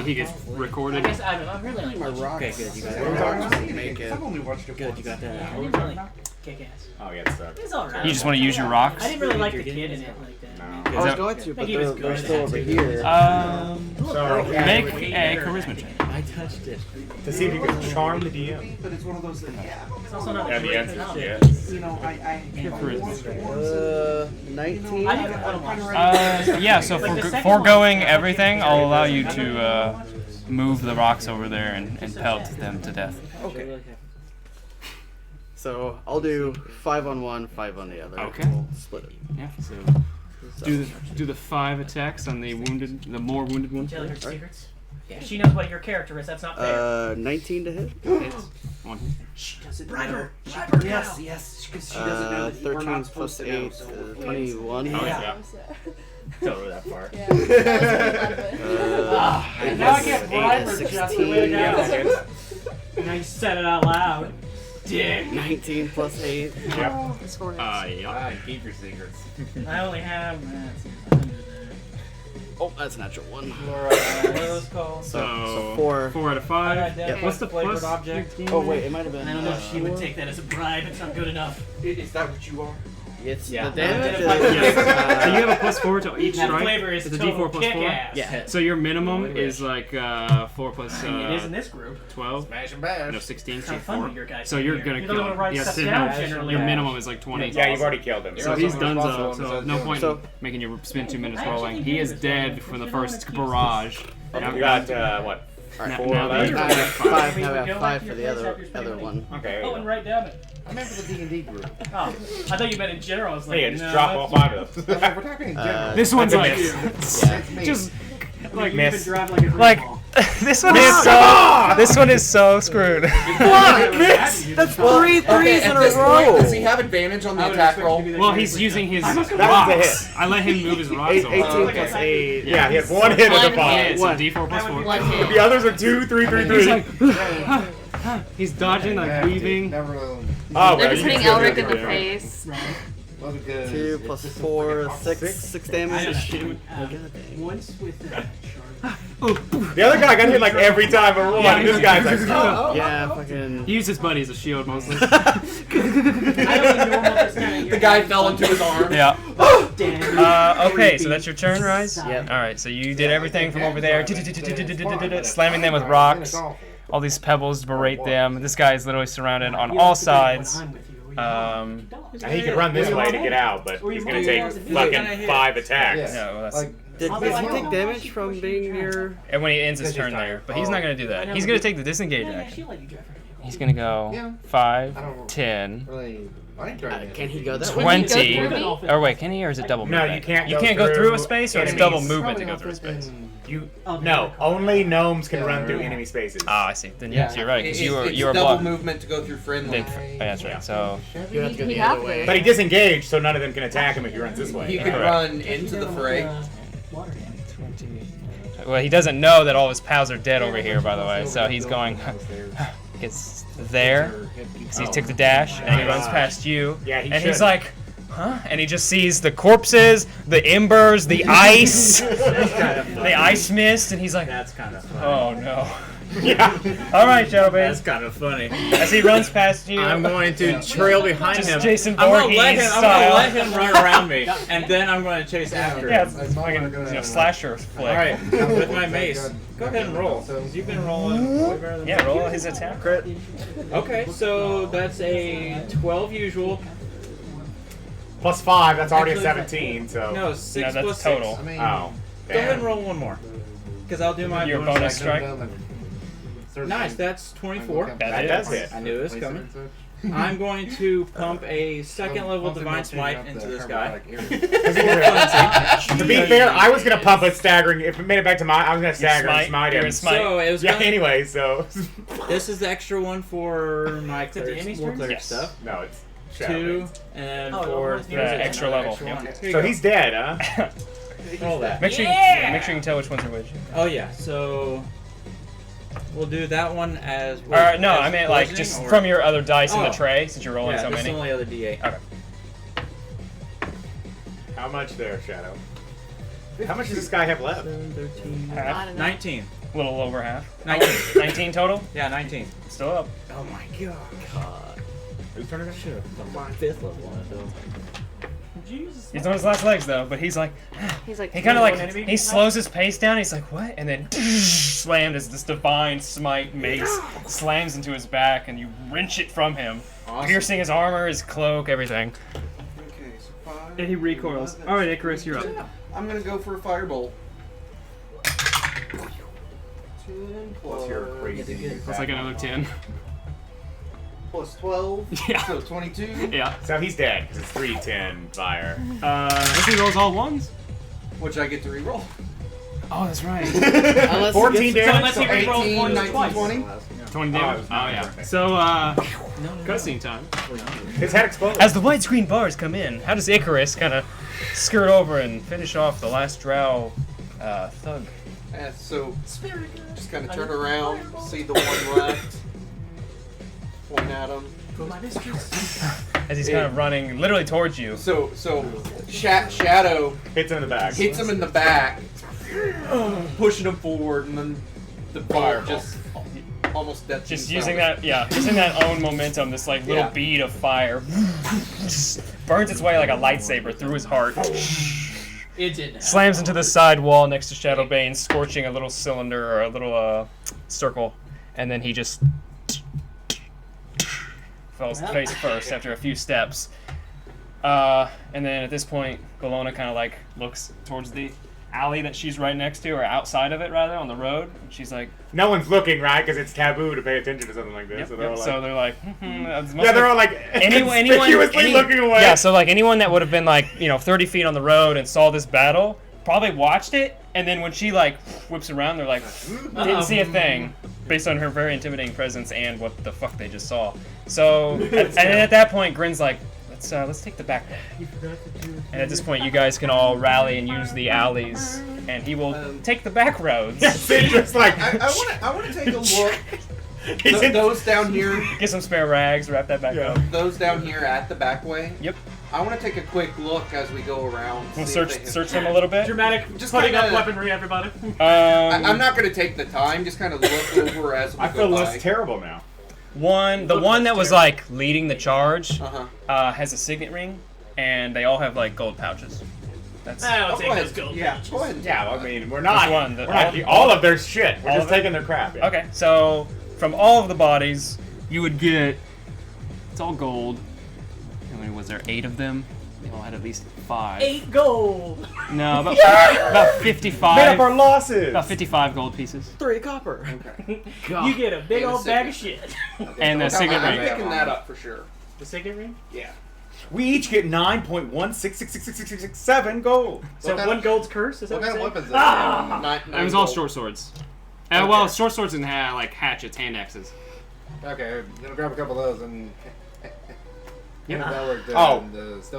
B: He gets
D: I
B: recorded.
D: guess I'm really like
G: My rocks.
E: Okay, good, you got
G: What are we talking about? Make it.
H: I've only watched it
E: Good,
H: once.
E: you got that.
D: I didn't really kick ass.
A: Oh yeah, it sucks.
D: It's alright.
B: You just want to use your rocks?
D: I didn't really like the kid in it like that.
A: No.
G: I
B: Is
G: was
B: that-
G: going to, but
D: think he was
G: they're
D: good
G: still
D: at
G: over
D: it.
G: here.
A: So
B: Make a charisma check.
E: I touched it.
A: to see if you can charm the DM.
H: But it's one of those that,
D: It's also not
A: Yeah,
D: a
A: the
D: great
A: answer is
D: phenomenon.
A: yes.
H: you know, I
B: Charisma check.
G: 19.
D: I haven't watched
B: Yeah, so
D: Like the second
B: foregoing
D: one,
B: everything, I'll allow you
D: I don't
B: to
D: know.
B: move the rocks over there and pelt them to death.
G: Okay. So I'll do 5 on one, 5 on the other.
B: Okay.
G: We'll split it.
B: Yeah, so do the 5 attacks on the more wounded one.
D: Tell her secrets. Yeah, she knows what your character is. That's not fair.
G: 19 to hit.
B: Hits. One.
H: she doesn't
D: Bribe her.
H: know.
D: Bribe her
H: Yes,
D: now.
H: yes, because she doesn't know that we're
G: 13
H: not supposed
G: plus
H: to know.
G: 8,
H: So
G: 21.
A: Oh yeah. Tell her that part.
D: And now I can't bribe her just the way to
A: Yeah,
D: go. Now you said it out loud. Dick.
G: 19 plus 8.
A: Yeah.
C: It's 4 hits.
B: Yeah.
H: keep your secrets.
D: I only have.
G: Oh, that's a natural 1.
D: What are those called?
B: So
G: 4.
B: 4 out of 5.
D: Yep.
B: What's the
D: Flavored
B: plus?
D: object?
G: Oh, wait, it might have been.
D: I don't know if she would take that as a bribe. It's not good enough.
H: Is that what you are?
G: It's
B: Yeah.
G: the damage.
B: Yeah. So you have a +4 to each
D: That
B: strike.
D: flavor is
B: It's a
D: total
B: D4 plus 4.
D: kick-ass.
G: Yeah.
B: So your minimum is like 4 plus
D: It is in this group.
B: 12.
H: Smash and bash.
B: No, 16.
D: It's
B: So
D: kind of fun
B: 4.
D: when your guys
B: So
D: are
B: you're
D: here.
B: gonna
D: You
B: kill
D: don't
B: him.
D: write
B: Yeah,
D: stuff
B: so
D: down
B: no,
D: generally.
B: your minimum is like 20.
A: Yeah, you've already killed him.
B: So he's done
H: responsible
B: so
H: for
B: no
H: doing
B: point
H: it.
B: in making you spend 2 minutes rolling. He is dead from the first barrage.
A: You got, what?
B: Now-
A: 4
B: now
A: left?
B: you're-
G: I have 5.
D: We
G: I
D: would
G: have
D: go
G: 5
D: back to
G: for
D: your
G: the
D: place
G: other
D: after spending
G: other
D: money.
G: one.
A: Okay.
D: Oh, and write down it.
H: I meant for the D&D group.
D: Oh, I thought you meant in general. I was like,
A: Hey, just
D: no,
A: drop all 5 of them.
H: We're talking in general.
B: This one's
A: That's a
B: like
A: miss.
H: That's me.
K: Just
A: Like,
D: You even
A: miss.
D: drive like a
K: like
D: green ball.
K: this one is so this one is so screwed.
G: That's 3 threes in
J: at
G: a
J: this
G: row.
J: point, does he have advantage on the attack roll?
B: Well, he's using his
A: was a
B: rocks. I let him move his rocks
A: 18
B: over.
A: plus 8. Yeah, he had 1 hit as a
C: One
A: bomb.
C: hit.
B: It's a D4 plus 4.
C: One hit.
A: The others are 2, 3, 3, 3.
B: He's like, he's dodging, like weaving.
H: Never
A: Oh,
C: They're
A: well,
C: just
A: you
C: hitting
A: still
C: Elrich
A: did
C: in the
A: it.
C: face.
H: wasn't good.
G: 2 plus 4, 6 damage.
D: Once with the
A: The other guy got hit like every time but one.
B: Yeah,
A: This guy's like,
B: oh.
G: Yeah, fucking.
B: He used his buddy as a shield mostly.
J: The guy fell into his arm.
K: Yeah. Okay, so that's your turn, Rhyse?
G: Yep.
K: All right, so you did everything from over there, slamming them with rocks. All these pebbles berate them. This guy is literally surrounded on all sides.
A: and he could run this way to get out, but he's gonna take fucking 5 attacks.
K: No, well, that's,
H: Like,
G: Does he take damage from being near?
K: and when he ends his turn there, but he's not gonna do that. He's gonna take the disengage action. He's gonna go 5, 10,
H: really, I ain't trying to
G: Can he go that way?
K: 20.
C: Would he go
K: Or wait, can he, or is it double
A: No,
K: movement?
A: you can't.
K: You can't go through a
A: through
K: space, or it's
A: enemies.
K: double movement to go through a space.
A: You no, only gnomes can run through enemy spaces.
K: Ah, I see. Then yes, you're right, because you
J: It's
K: are
J: double
K: blocked.
J: movement to go through friendly.
K: Oh, that's right. So
G: You have to go
C: He'd
G: the
C: have
G: other
C: to.
G: way.
A: But he disengaged, so none of them can attack him if he runs this way.
J: He could
K: Correct.
J: run into the fray.
K: well, he doesn't know that all his pals are dead over here, by the way. So he's going, gets there, because he took the dash, and he runs past you,
A: Yeah, he
K: and he's
A: should.
K: like, huh? And he just sees the corpses, the embers, the ice, the ice mist, and he's like,
F: That's kind of funny.
K: oh no.
A: Yeah.
K: All right, Shadowbane.
F: That's kind of funny.
K: As he runs past you,
F: I'm going to trail behind
K: just
F: him.
K: Jason
F: I'm gonna
K: Voorhees
F: let him. I'm
K: style.
F: gonna let him run around me, and then I'm going to chase after
K: Yeah,
F: him.
K: it's fucking slasher flick.
F: All right, with my mace. Go ahead and roll. 'Cause you've been rolling way better than
K: Yeah, roll his attack. Crit.
F: Okay, so that's a 12 usual.
A: Plus 5, that's already a
F: Actually,
A: 17, so.
F: No, 6
K: No, that's
F: plus
K: total.
F: 6.
H: I mean,
A: Oh.
F: Go ahead and
A: Damn.
F: roll one more. Because I'll do my
K: Your
F: bonus
K: bonus
F: action.
K: strike.
F: Nice, that's 24.
A: That does hit.
F: I knew it was coming. I'm going to pump a second level Divine Smite into this guy.
A: To be fair, I was gonna pump a staggering. If it made it back to my, I was gonna stagger and smite
K: You're
A: him.
K: gonna smite.
F: So it was
A: Yeah.
F: gonna-
A: Anyway, so
F: This is the extra one for my
D: the
F: cleric,
D: enemy's
F: more
D: turn?
F: cleric
K: Yes.
F: stuff.
A: no, it's
F: 2,
A: Shadowbane.
F: and
D: Oh,
F: for
D: the
F: here's
K: extra
F: another
K: level,
F: extra
K: yep.
F: one. Here you
A: So
F: go.
A: he's dead, huh?
F: Roll that.
K: Make sure you can tell which ones are which.
F: Oh yeah, so we'll do that one as.
K: No,
F: as
K: I meant like
F: bludgeoning,
K: just
F: or-
K: from your other dice in the
F: Oh.
K: tray, since you're rolling
F: Yeah,
K: so
F: this is the
K: many.
F: only other D8.
K: Okay.
A: How much there, Shadow? How much does this guy have left?
F: 13,
K: Half.
C: Not enough.
F: 19.
K: A little over half.
F: 19.
K: 19 total?
F: Yeah, 19.
K: Still up.
F: Oh my god.
A: Who's turn it again?
F: Fifth level one, though.
D: Jesus.
K: He's on his last legs though, but he's like,
C: He's like,
K: he kind of like,
D: enemy?
K: he slows his pace down. He's like, what? And then slammed as this divine smite mace slams into his back, and you wrench it from him,
J: Awesome.
K: piercing his armor, his cloak, everything.
J: Okay, so 5.
B: And he recoils. All right, Icarys, you're up.
J: I'm gonna go for a firebolt. 10
A: Plus your crazy.
B: That's like another 10.
J: plus 12.
B: Yeah.
J: So 22.
B: Yeah.
A: So he's dead because it's 310 fire.
B: If he rolls all ones.
J: Which I get to reroll.
B: Oh, that's right.
G: Unless
A: 14
G: he gets,
A: damage.
D: So unless he rolls
J: 18,
D: one
J: 19,
D: twice.
J: 20.
B: 20 damage. Oh yeah. So cutscene time.
A: His head exploded.
K: As the widescreen bars come in, how does Icarys kind of skirt over and finish off the last Drow thug?
J: Yeah, so just kind of turn around, see the one left, point at him.
K: As he's kind of running literally towards you.
J: So Shadow
A: Hits him in the back.
J: hits him in the back, pushing him forward, and then the fire just almost death.
K: Just using that, using that own momentum, this like little
J: Yeah.
K: bead of fire, just burns its way like a lightsaber through his heart.
D: It didn't.
K: Slams into the side wall next to Shadowbane, scorching a little cylinder or a little circle, and then he just falls face first after a few steps. And then at this point, Golona kind of like looks towards the alley that she's right next to, or outside of it rather, on the road. And she's like,
A: no one's looking, right? Because it's taboo to pay attention to something like this.
K: yep,
A: So they're all like,
K: so they're like,
A: yeah, they're all like conspicuously looking away.
K: Yeah, so like anyone that would have been like 30 feet on the road and saw this battle probably watched it, and then when she like whips around, they're like, didn't see a thing, based on her very intimidating presence and what the fuck they just saw. So and at that point, Grin's like, let's take the back road. And at this point, you guys can all rally and use the alleys, and he will take the back roads.
A: Just like
J: I want to take a look. Those down here.
K: Get some spare rags, wrap that back up.
J: Those down here at the back way.
K: Yep.
J: I want to take a quick look as we go around.
K: We'll search them a little bit.
D: Dramatic, just putting up weaponry, everybody.
J: I'm not going to take the time. Just kind of look over as we go by.
A: I feel less terrible now.
K: The one that was like leading the charge has a signet ring, and they all have like gold pouches. That's
D: I'll take those gold.
J: Yeah, go ahead.
A: Yeah, I mean, we're not
K: one.
A: all of their shit. We're just taking their crap. Yeah.
K: Okay, so from all of the bodies, you would get. It's all gold. How many was there? 8 of them. They all had at least 5.
D: 8 gold.
K: No, about 55.
A: Made up our losses.
K: About 55 gold pieces.
G: 3 copper.
J: Okay.
D: You get a big old bag of shit.
K: And the signet
J: I'm
K: ring.
J: picking that up for sure.
D: The signet ring?
J: Yeah.
A: We each get 9.1666667 gold.
D: So one gold's curse? Is that
H: What kind of
D: what
H: weapons?
K: It was all short swords. Well, short swords and like hatchets, hand axes.
H: Okay, I'm gonna grab a couple of those and.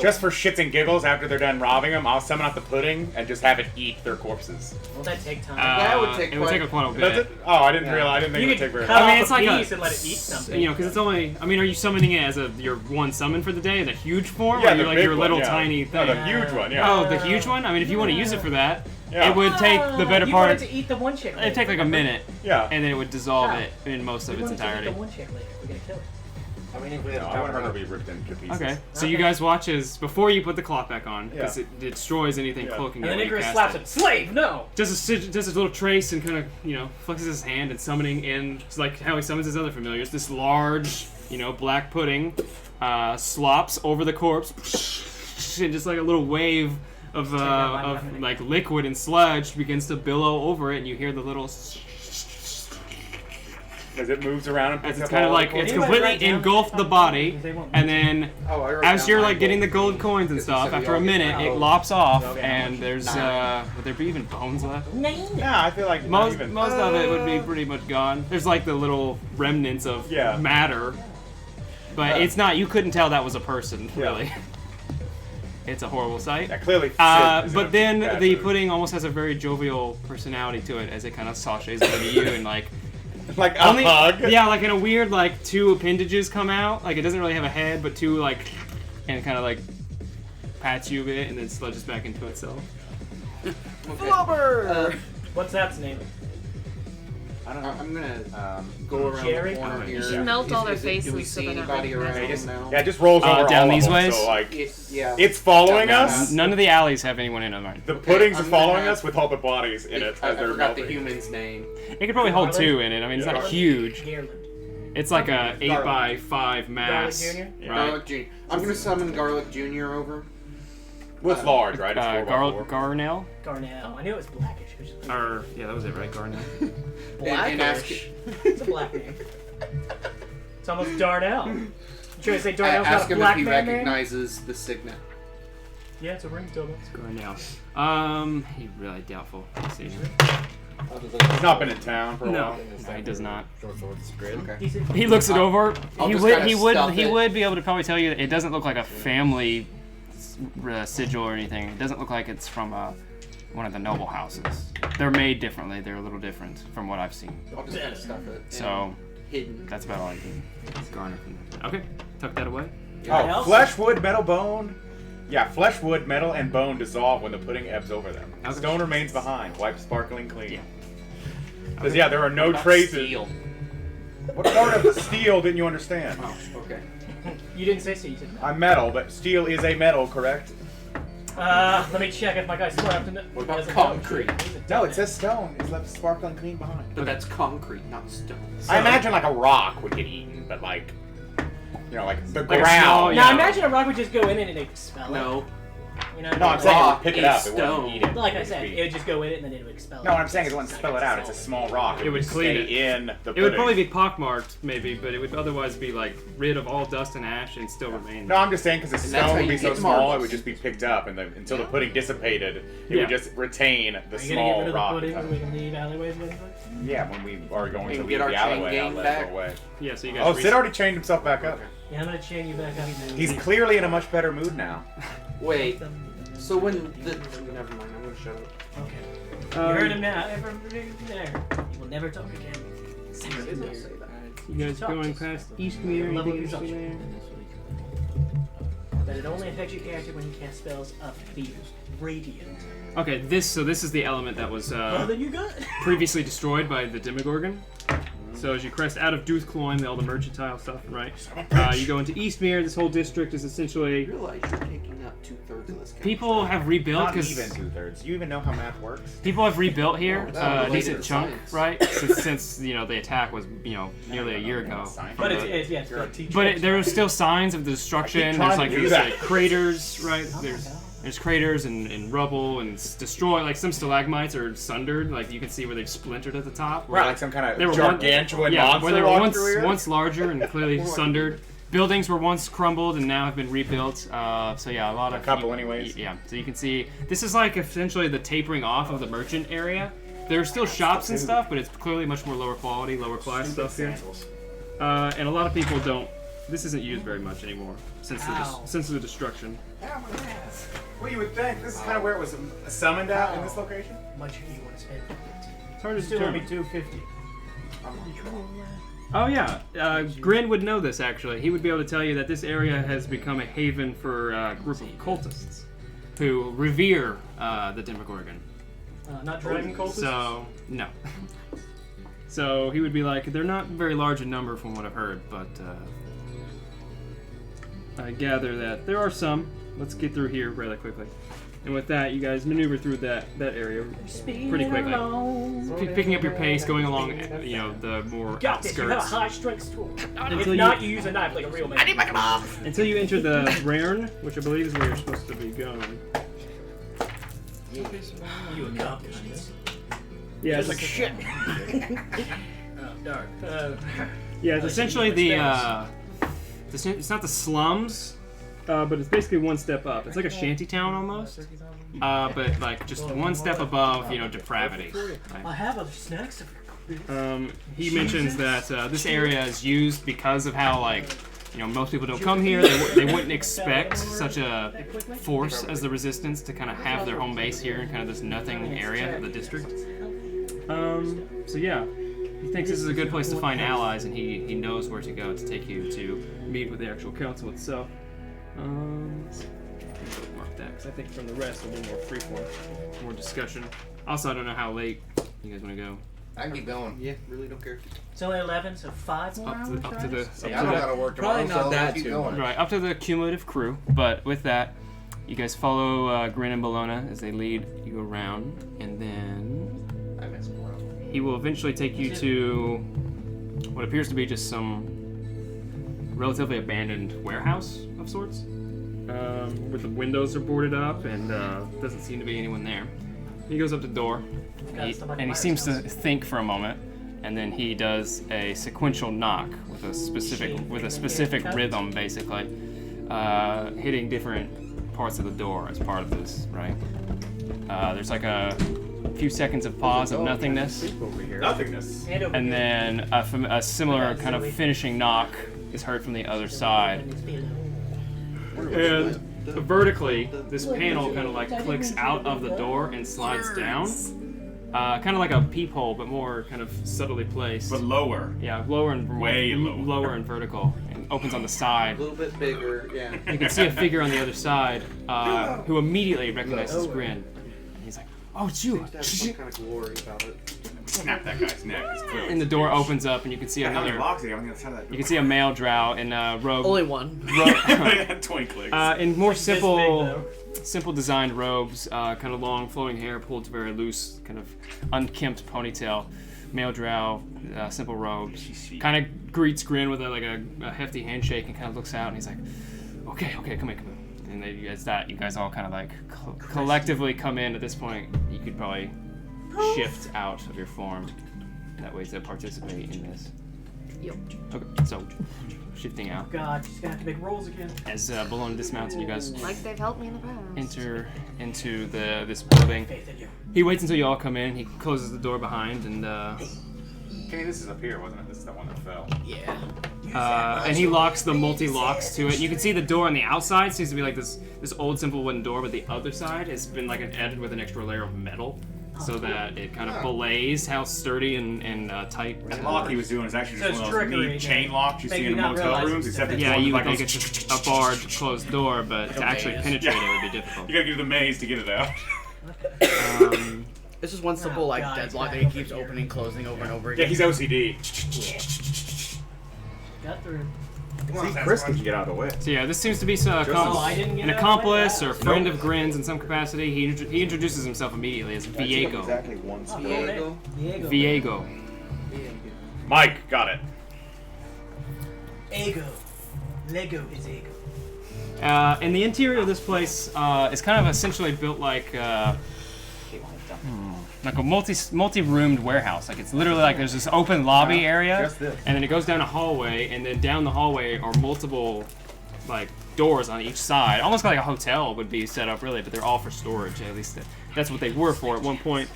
A: Just for shits and giggles, after they're done robbing them, I'll summon out the pudding and just have it eat their corpses.
D: Will that take time?
J: That would take
K: It would take quite a bit.
A: Does it? Oh, I didn't realize. I didn't think
D: You
A: it would
D: could
A: take very
D: cut
A: long.
D: off
K: it's
D: a
K: like
D: piece and let it eat something.
K: Because it's only. I mean, are you summoning it as your one summon for the day, the huge form,
A: Yeah,
K: or
A: the
K: like
A: big
K: your
A: one,
K: little
A: yeah.
K: tiny
A: No,
K: thing?
A: the huge one, yeah.
K: Oh, the huge one. I mean, if you want to use it for that,
A: Yeah.
K: it would take the better
D: you
K: part.
D: wanted to eat the one chick.
K: It'd take like a minute,
A: Yeah.
K: and then it would dissolve
D: Yeah.
K: it in most of
D: We
K: its
D: wanted to eat
K: entirety.
D: the one chick later. We're gonna kill it.
H: I mean, if we
A: No,
H: have
A: I want her to be ripped into pieces.
K: Okay, so you guys watch as before you put the cloth back on, because
A: Yeah.
K: it destroys anything cloaking
D: And
K: it
D: then
K: when you
D: Icarys
K: cast
D: slaps
K: it.
D: him. Slave, no!
K: Does a little trace and kind of flexes his hand and summoning in. It's like how he summons his other familiars. This large black pudding slops over the corpse, and just like a little wave of like liquid and sludge begins to billow over it, and you hear the little.
A: As it moves around and picks
K: As it's
A: up
K: kind of
A: all
K: like
A: the
K: it's
A: corpses.
K: completely engulfed the body, and then as you're like getting the gold coins and
J: Because
K: stuff,
J: we
K: after a
J: all get
K: minute it
J: gold.
K: lops off, and there's would there be even bones left?
A: Yeah, I feel like
K: Most
A: not even.
K: of it would be pretty much gone. There's like the little remnants of matter, but it's not. You couldn't tell that was a person, really. It's a horrible sight.
A: Yeah, clearly.
K: But then the pudding almost has a very jovial personality to it as it kind of sashays over to you and like
A: like a hug.
K: Yeah, like in a weird like 2 appendages come out. Like it doesn't really have a head, but 2 like and kind of like pats you a bit and then sludges back into itself.
G: Flubber!
D: What's that's name?
J: I don't know. I'm gonna go around
D: Jerry?
J: the corner here.
C: You should melt all their faces
J: Do we
C: so
J: see
C: they're not
J: anybody around
C: recognizable.
J: now?
A: Yeah, it just rolls over
K: down
A: all
K: these
A: of them,
K: ways?
A: So like,
J: Yeah.
A: it's following
J: Down
A: us.
K: None of the alleys have anyone in them. Right?
A: The puddings are
J: I'm gonna
A: following
J: have-
A: us with all the bodies in it
J: I
A: as they're
J: forgot the
A: melting.
J: human's name.
K: It could probably hold 2 in it. I mean, it's not huge.
D: Garland.
K: It's like a 8x5 mass.
D: Garlic Jr.?
K: Right?
J: Garlic Jr. I'm gonna summon Garlic Jr. over.
A: Well, it's large, right? It's 4x4.
K: Garnell?
D: Garnell. I knew it was blackish.
K: Or yeah, that was it, right? Garnell.
J: And ask,
D: It's a black name. It's almost Darnell. You trying to say Darnell's
J: ask
D: not a
J: him
D: black
J: if he
D: man name?
J: recognizes the signet.
D: Yeah, it's a ringtone.
K: Garnell. He's really doubtful. Let's see.
A: He's not been in town for a
K: No,
A: while.
K: no, he does not.
H: Short swords, grid.
J: Okay.
K: He looks it over.
J: I'll
K: He
J: just
K: would.
J: kinda
K: He would.
J: stuff
K: He
J: it.
K: would be able to probably tell you that it doesn't look like a family sigil or anything. It doesn't look like it's from one of the noble houses. They're made differently. They're a little different from what I've seen.
J: I'll just kind of stuff it.
K: So
J: Hidden.
K: that's about all you can garner from that. Okay, tuck that away.
A: Oh, flesh, wood, metal, bone. Yeah, flesh, wood, metal, and bone dissolve when the pudding ebbs over them.
K: Okay.
A: Stone remains behind, wiped sparkling clean.
K: Yeah.
A: Because there are no
J: What about
A: traces.
J: steel?
A: What part of the steel didn't you understand?
J: Oh, okay.
D: You didn't say so. You said no.
A: I'm metal, but steel is a metal, correct?
D: Let me check if my guy's smart enough to know.
J: What about concrete?
A: No, it says stone. It's left sparkling clean behind.
J: But that's concrete, not stone.
A: I imagine like a rock would get eaten, but like, you know, like the
B: Like a
A: ground.
B: small-
D: Now
B: Yeah.
D: imagine a rock would just go in it and expel it.
J: No.
D: You know?
A: No, I'm saying it
J: Rock
A: would pick it
J: is
A: up. It
J: stone.
A: wouldn't eat it.
D: Like I
A: It would
D: said,
A: be-
D: it would just go in it and then it would expel it.
A: No, what I'm saying is it wouldn't spill it out. It's a small rock.
B: It would
A: just
B: clean
A: stay in the
B: It would
A: pudding.
B: probably be pockmarked, maybe, but it would otherwise be like rid of all dust and ash and still remain.
A: No, I'm just saying because the
J: And that's
A: stone
J: how
A: would be
J: you
A: so
J: get
A: small, it
J: marbles.
A: would just be picked up, and until the pudding dissipated, it
B: Yeah.
A: would just retain the
D: Are you gonna get
A: small
D: rid of
A: rock.
D: the pudding so we can leave alleyways with it?
A: Yeah, when we are going
J: We
A: to
J: can
A: leave
J: get our
A: the
J: chain
A: alleyway
J: gang
A: outlet
J: back.
A: go away.
B: Yeah, so you guys.
A: Oh, Sid already chained himself back up.
D: Yeah, I'm gonna chain you back up now.
A: He's clearly in a much better mood now.
J: Wait. So when the never mind, I'm gonna shut up.
D: Okay. You heard him now. Ever there. He will never talk again.
B: You guys going past Eastmere?
D: Level
B: Anything
D: of
B: interesting
D: But it only affects your character when you cast spells of the Radiant.
B: there? Okay, this is the element that was
D: Well, then you got.
B: previously destroyed by the Demogorgon. So as you crest out of Doothcloyne, all the mercantile stuff, right? You go into Eastmere. This whole district is
J: I
B: essentially
J: realize you're taking up 2/3 of this.
B: people have rebuilt
A: Not
B: because
A: even 2/3. Do you even know how math works?
B: people have rebuilt here
J: Oh,
B: a
J: later
B: decent chunk,
J: science.
B: right? Since you know the attack was nearly a year ago.
D: But it's yeah.
A: You're a teacher.
B: But there are still signs of the destruction.
A: trying
B: There's
A: to
B: like
A: do
B: these
A: that.
B: like, craters, right? There's craters and rubble and destroyed. Like some stalagmites are sundered. Like you can see where they've splintered at the top.
A: Right, like some kind
B: They
A: of
B: were
A: gargantuan
B: yeah,
A: monster
B: where they were
A: walking
B: once
A: through here.
B: once larger and clearly sundered. Buildings were once crumbled and now have been rebuilt. So yeah, a lot of
A: A couple anyways.
B: Yeah, so you can see this is like essentially the tapering off of the merchant area. There are still shops and stuff, but it's clearly much more lower quality, lower class stuff here. And a lot of people don't. This isn't used very much anymore since the destruction.
A: Well, you would think this is kind of where it was summoned at in this location.
D: How much do you want to spend?
B: It's hard to
D: Still only
B: determine.
D: 250.
B: Oh yeah, Grin would know this actually. He would be able to tell you that this area has become a haven for a group of cultists who revere the Demogorgon.
D: Not dragon cultists.
B: So no. So he would be like, they're not very large in number from what I've heard, but I gather that there are some. Let's get through here rather quickly. And with that, you guys maneuver through that area pretty quickly. Picking up your pace, going along, the more
D: Got this. You have a
B: outskirts.
D: high strength tool. If
B: Until
D: not, you use a knife like a real man.
B: Until you enter the Rairn, which I believe is where you're supposed to be going.
D: You accomplished this.
B: Yeah, it's
D: like shit. Oh, dark.
B: Yeah, it's essentially it's not the slums, but it's basically one step up. It's like a shanty town almost, but like just one step above, depravity.
D: I have other snacks.
B: He mentions that this area is used because of how most people don't come here. They wouldn't expect such a force as the Resistance to kind of have their home base here in kind of this nothing area of the district. So yeah, he thinks this is a good place to find allies, and he knows where to go to take you to meet with the actual council itself. Let's mark that because I think from the rest it'll be more freeform, more discussion. Also, I don't know how late you guys want to go.
H: I can keep going.
J: Yeah, really don't care.
D: It's only 11, so 5 more hours.
B: Up to the
H: I don't gotta work tomorrow,
J: Probably not
H: so
J: that
H: I'll keep
J: too
H: going.
B: right up to the cumulative crew. But with that, you guys follow Grin and Bologna as they lead you around, and then
H: I missed one.
B: he will eventually take you to what appears to be just some relatively abandoned warehouse of sorts, where the windows are boarded up and doesn't seem to be anyone there. He goes up to the door, and he seems to think for a moment, and then he does a sequential knock with a specific rhythm, basically, hitting different parts of the door as part of this, right? There's like a few seconds of pause of nothingness,
A: Nothingness.
D: And
B: and then a similar kind of finishing knock is heard from the other side. And vertically, this panel kind of like clicks out of the door and slides down. Kind of like a peephole, but more kind of subtly placed.
A: But lower.
B: Yeah, lower and
A: Way lower.
B: lower and vertical, and opens on the side.
J: A little bit bigger, yeah.
B: You can see a figure on the other side who immediately recognizes Grin. And he's like, "Oh, it's you!"
J: Seems to have some kind of glory about it.
A: snap that guy's neck. It's clearly
B: And the door opens up, and you can see
A: How many
B: another.
A: locks are on the other side of that door?
B: You can see a male drow in robe.
G: Only one.
A: 20 clicks.
B: In more
D: This big, though.
B: simple designed robes, kind of long flowing hair pulled to very loose, kind of unkempt ponytail. Male drow, simple robes. Kind of greets Grin with a hefty handshake and kind of looks out and he's like, okay, come here. And then you guys all kind of like collectively come in. At this point, you could probably shift out of your form that way to participate in this.
C: Yep.
B: Okay, so shifting out.
D: God, she's gonna have to make rolls again.
B: As Belwyn dismounts and you guys
C: Like they've helped me in the past.
B: enter into this building.
D: Faith in you.
B: He waits until you all come in. He closes the door behind, and
A: Kenny, this is up here, wasn't it? This is the one that fell.
B: and he locks the multi-locks to it. You can see the door on the outside seems to be like this old simple wooden door, but the other side has been like added with an extra layer of metal, so that it kind of belays how sturdy and tight.
A: That lock he was doing is actually
D: So
A: just
D: it's
A: one of those
D: trickery
A: neat
D: again.
A: chain locks you
D: Make
A: see
D: you
A: in
D: not
A: motel
D: realize
A: rooms,
D: it's
A: except it's
B: Yeah,
A: one
B: you
A: with
B: would
A: like
B: think it's a barred closed door, but to actually penetrate it would be difficult.
A: You gotta get to the maze to get it out.
G: It's just one simple like
D: God,
G: deadlock that
D: he's
G: he keeps opening, closing over and over
A: Yeah,
G: again.
A: he's OCD.
D: Got through.
A: See, Chris can get out of the way.
B: So yeah, this seems to be
D: I didn't get
B: an
D: out of the way.
B: accomplice or friend
A: Nope.
B: of Grin's in some capacity. He introduces himself immediately as Viego.
H: Exactly one
D: Diego.
B: Viego.
A: Mike, got it.
D: Ego. Lego is ego.
B: And the interior of this place is kind of essentially built like a multi-roomed warehouse. Like it's literally like there's this open lobby area,
H: just this.
B: and then it goes down a hallway, and then down the hallway are multiple like doors on each side, almost like a hotel would be set up really, but they're all for storage. At least that's what they were for at one point.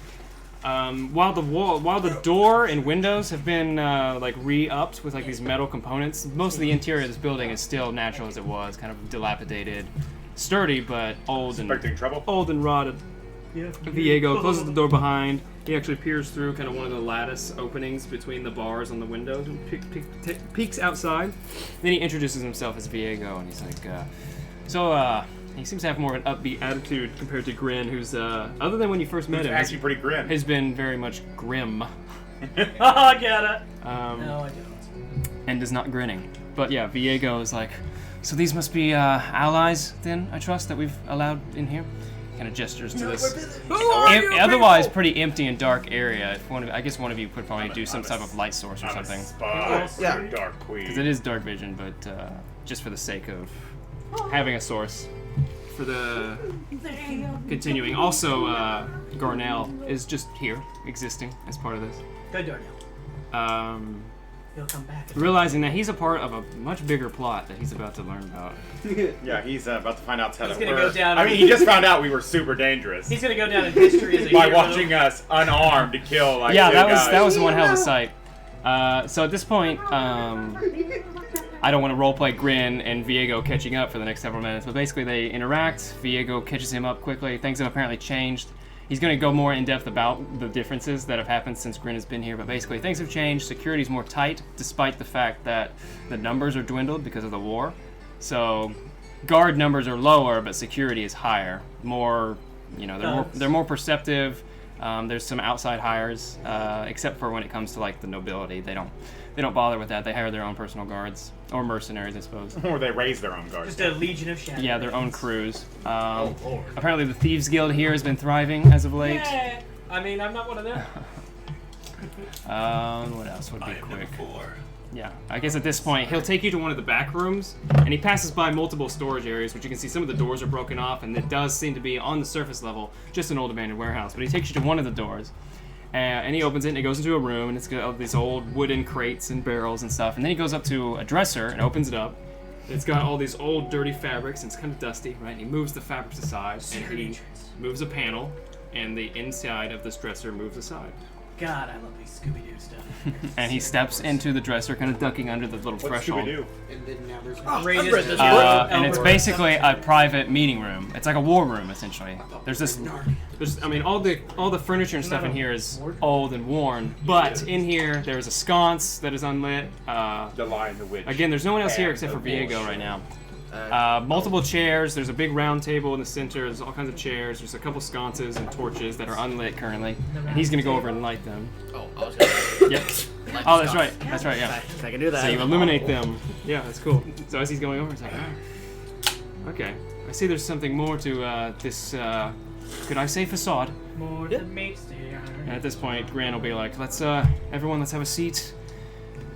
B: While the door and windows have been like re-upped with like these metal components, most of the interior of this building is still natural as it was, kind of dilapidated, sturdy but old
A: Expecting trouble?
B: and rotted.
D: Yeah.
B: Viego closes the door behind. He actually peers through kind of one of the lattice openings between the bars on the windows and peeks outside. Then he introduces himself as Viego, and he's like, he seems to have more of an upbeat attitude compared to Grin, who's, other than when you first met
A: It's
B: him,
A: actually pretty grim.
B: has been very much grim.
D: I get it. No, I don't.
B: And is not grinning. But yeah, Viego is like, so these must be allies then, I trust, that we've allowed in here? Kind of gestures to this otherwise pretty empty and dark area. If I guess one of you could probably do some type of light source or
A: I'm a
B: something.
A: spy
H: Yeah.
A: for Dark Queen.
B: Because it is dark vision, but just for the sake of having a source. For the continuing. Also, Garnell is just here, existing as part of this.
D: Good Darnell. He'll come back.
B: Realizing that he's a part of a much bigger plot that he's about to learn about.
A: Yeah, he's about to find out how
D: He's
A: to
D: gonna
A: work.
D: go down-
A: I mean, he just found out we were super dangerous
D: He's gonna go down in history as a
A: by
D: hero.
A: watching us unarmed to kill like
B: Yeah,
A: two
B: that
A: guys.
B: was one hell of a sight. So at this point, I don't want to roleplay Grin and Viego catching up for the next several minutes, but basically they interact. Viego catches him up quickly. Things have apparently changed. He's going to go more in depth about the differences that have happened since Grin has been here, but basically things have changed. Security's more tight, despite the fact that the numbers are dwindled because of the war. So guard numbers are lower, but security is higher. More, they're more perceptive. There's some outside hires, except for when it comes to like the nobility. They don't bother with that. They hire their own personal guards or mercenaries, I suppose.
A: Or they raise their own guards.
D: Just a legion of shadows.
B: Yeah, their own crews. Apparently, the Thieves Guild here has been thriving as of late.
D: Yeah. I mean, I'm not one of them.
B: What else would be quick? Yeah, I guess at this point, he'll take you to one of the back rooms, and he passes by multiple storage areas, which you can see some of the doors are broken off, and it does seem to be, on the surface level, just an old abandoned warehouse. But he takes you to one of the doors, and he opens it, and it goes into a room, and it's got all these old wooden crates and barrels and stuff. And then he goes up to a dresser and opens it up. It's got all these old dirty fabrics, and it's kind of dusty, right? And he moves the fabrics aside, and he moves a panel, and the inside of this dresser moves aside.
D: God, I love these Scooby-Doo stuff.
B: And he steps into the dresser, kind of ducking under the little
A: What's
B: threshold.
A: Scooby-Doo?
J: And then now there's
G: I've read this book.
B: And it's basically a private meeting room. It's like a war room, essentially. There's all the furniture and stuff in here is old and worn, but in here there's a sconce that is unlit.
A: The Lion, the Witch.
B: Again, there's no one else here
A: and
B: except for
A: the
B: Viego
A: Bullshit.
B: right now. Multiple chairs. There's a big round table in the center. There's all kinds of chairs. There's a couple sconces and torches that are unlit currently. And he's gonna go over and light them.
G: Oh, I was gonna.
B: Yep. Oh, that's right. That's right. Yeah.
G: I can do that.
B: So you illuminate them. Yeah, that's cool. So as he's going over, he's like, ah. Okay. I see there's something more to this. Could I say facade?
D: More
G: Yeah.
D: to mates there.
B: And at this point, Gran will be like, let's everyone, let's have a seat.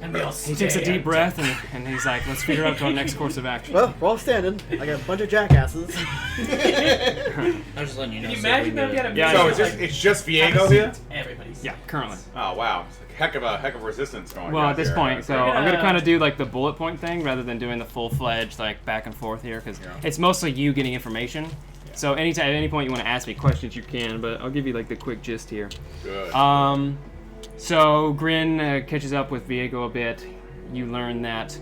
D: And we all
B: He takes a deep breath and he's like, let's figure out our next course of action.
G: Well, we're all standing. I got a bunch of jackasses.
F: I was just letting you know.
D: Can you
F: so
D: imagine
F: we
D: them
F: knew.
D: getting
B: Yeah,
A: So
B: I know.
A: it's just Viego here?
D: Everybody's.
B: Yeah, currently.
A: Oh wow, it's a heck of resistance going on.
B: Well, at this
A: here.
B: point, so
A: Okay.
B: I'm gonna kind of do like the bullet point thing rather than doing the full-fledged like back and forth here, because it's mostly you getting information. So anytime, at any point you want to ask me questions, you can, but I'll give you like the quick gist here.
A: Good.
B: So Grin catches up with Viego a bit. You learn that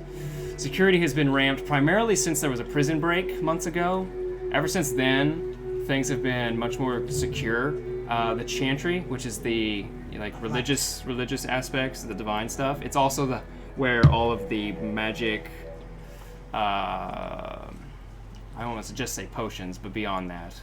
B: security has been ramped primarily since there was a prison break months ago. Ever since then, things have been much more secure. The Chantry, which is the religious aspects, the divine stuff. It's also where all of the magic. I don't want to just say potions, but beyond that,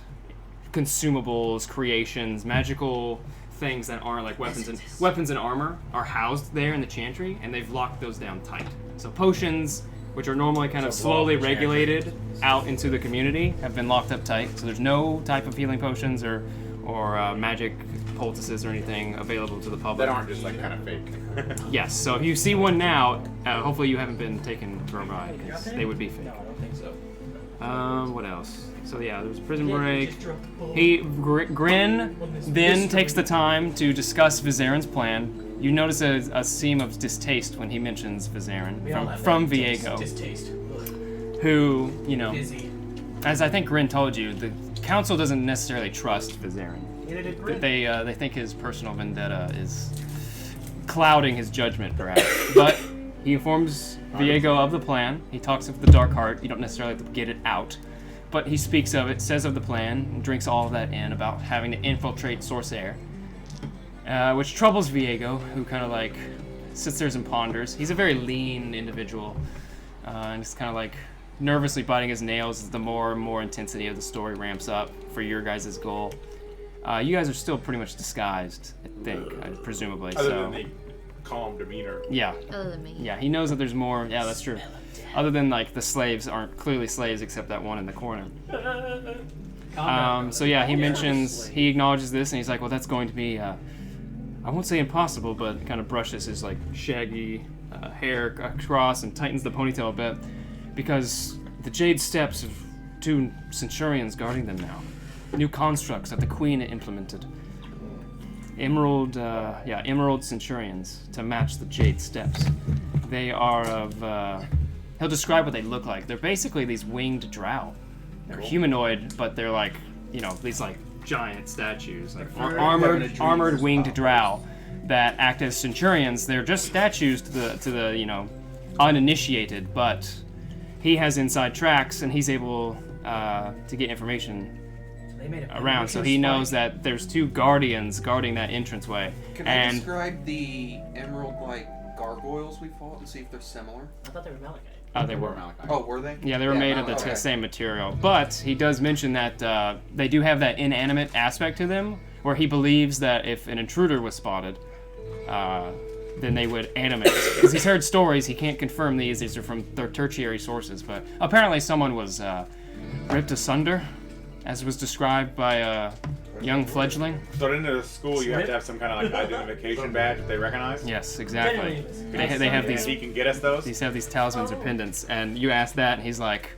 B: consumables, creations, magical things that aren't like weapons and armor are housed there in the Chantry, and they've locked those down tight. So potions, which are normally kind of slowly regulated out into the community, have been locked up tight. So there's no type of healing potions or magic poultices or anything available to the public.
A: That aren't just like kind of fake.
B: Yes. So if you see one now, hopefully you haven't been taken for a ride, 'cause they would be fake.
D: No, I don't think so.
B: What else? So yeah, there was a prison break. Grin then takes the time to discuss Vizarin's plan. You notice a seam of distaste when he mentions Vizarin from Viego,
D: Distaste.
B: who, you know,
D: Busy.
B: as I think Grin told you, the council doesn't necessarily trust Vizarin.
D: Neither did Grin.
B: They think his personal vendetta is clouding his judgment, perhaps. But he informs Viego of the plan. He talks of the Dark Heart. You don't necessarily have to get it out, but he speaks of it, says of the plan, and drinks all of that in about having to infiltrate Sorcerer, which troubles Viego, who kind of like sits there and ponders. He's a very lean individual, and he's kind of like nervously biting his nails as the more and more intensity of the story ramps up for your guys' goal. You guys are still pretty much disguised, I think, presumably.
A: Other
B: so.
A: than the calm demeanor.
B: Yeah.
C: Other than me.
B: Yeah, he knows that there's more. Yeah, that's true. Other than like the slaves aren't clearly slaves except that one in the corner. So yeah, he acknowledges this and he's like, well, that's going to be, I won't say impossible, but kind of brushes his like shaggy hair across and tightens the ponytail a bit, because the Jade Steps have 2 Centurions guarding them now. New constructs that the Queen implemented. Emerald Centurions to match the Jade Steps. They are of, he'll describe what they look like. They're basically these winged drow. They're humanoid, but they're like, you know, these like giant statues, like armored winged drow that act as Centurions. They're just statues to the you know, uninitiated, but he has inside tracks and he's able to get information around, so he knows that there's 2 guardians guarding that entranceway.
J: Can I describe the emerald-like gargoyles we fought and see if they're similar?
D: I thought they were Malachite.
B: They were.
J: Oh, were they?
B: Yeah, they were made of the same material. But he does mention that they do have that inanimate aspect to them, where he believes that if an intruder was spotted, then they would animate. Because he's heard stories, he can't confirm these. These are from tertiary sources, but apparently someone was ripped asunder, as was described by a young fledgling.
A: So into the school, you have to have some kind of like identification badge that they recognize.
B: Yes, exactly. They have these.
A: He can get us those.
B: These have these talismans or pendants, and you ask that, and he's like,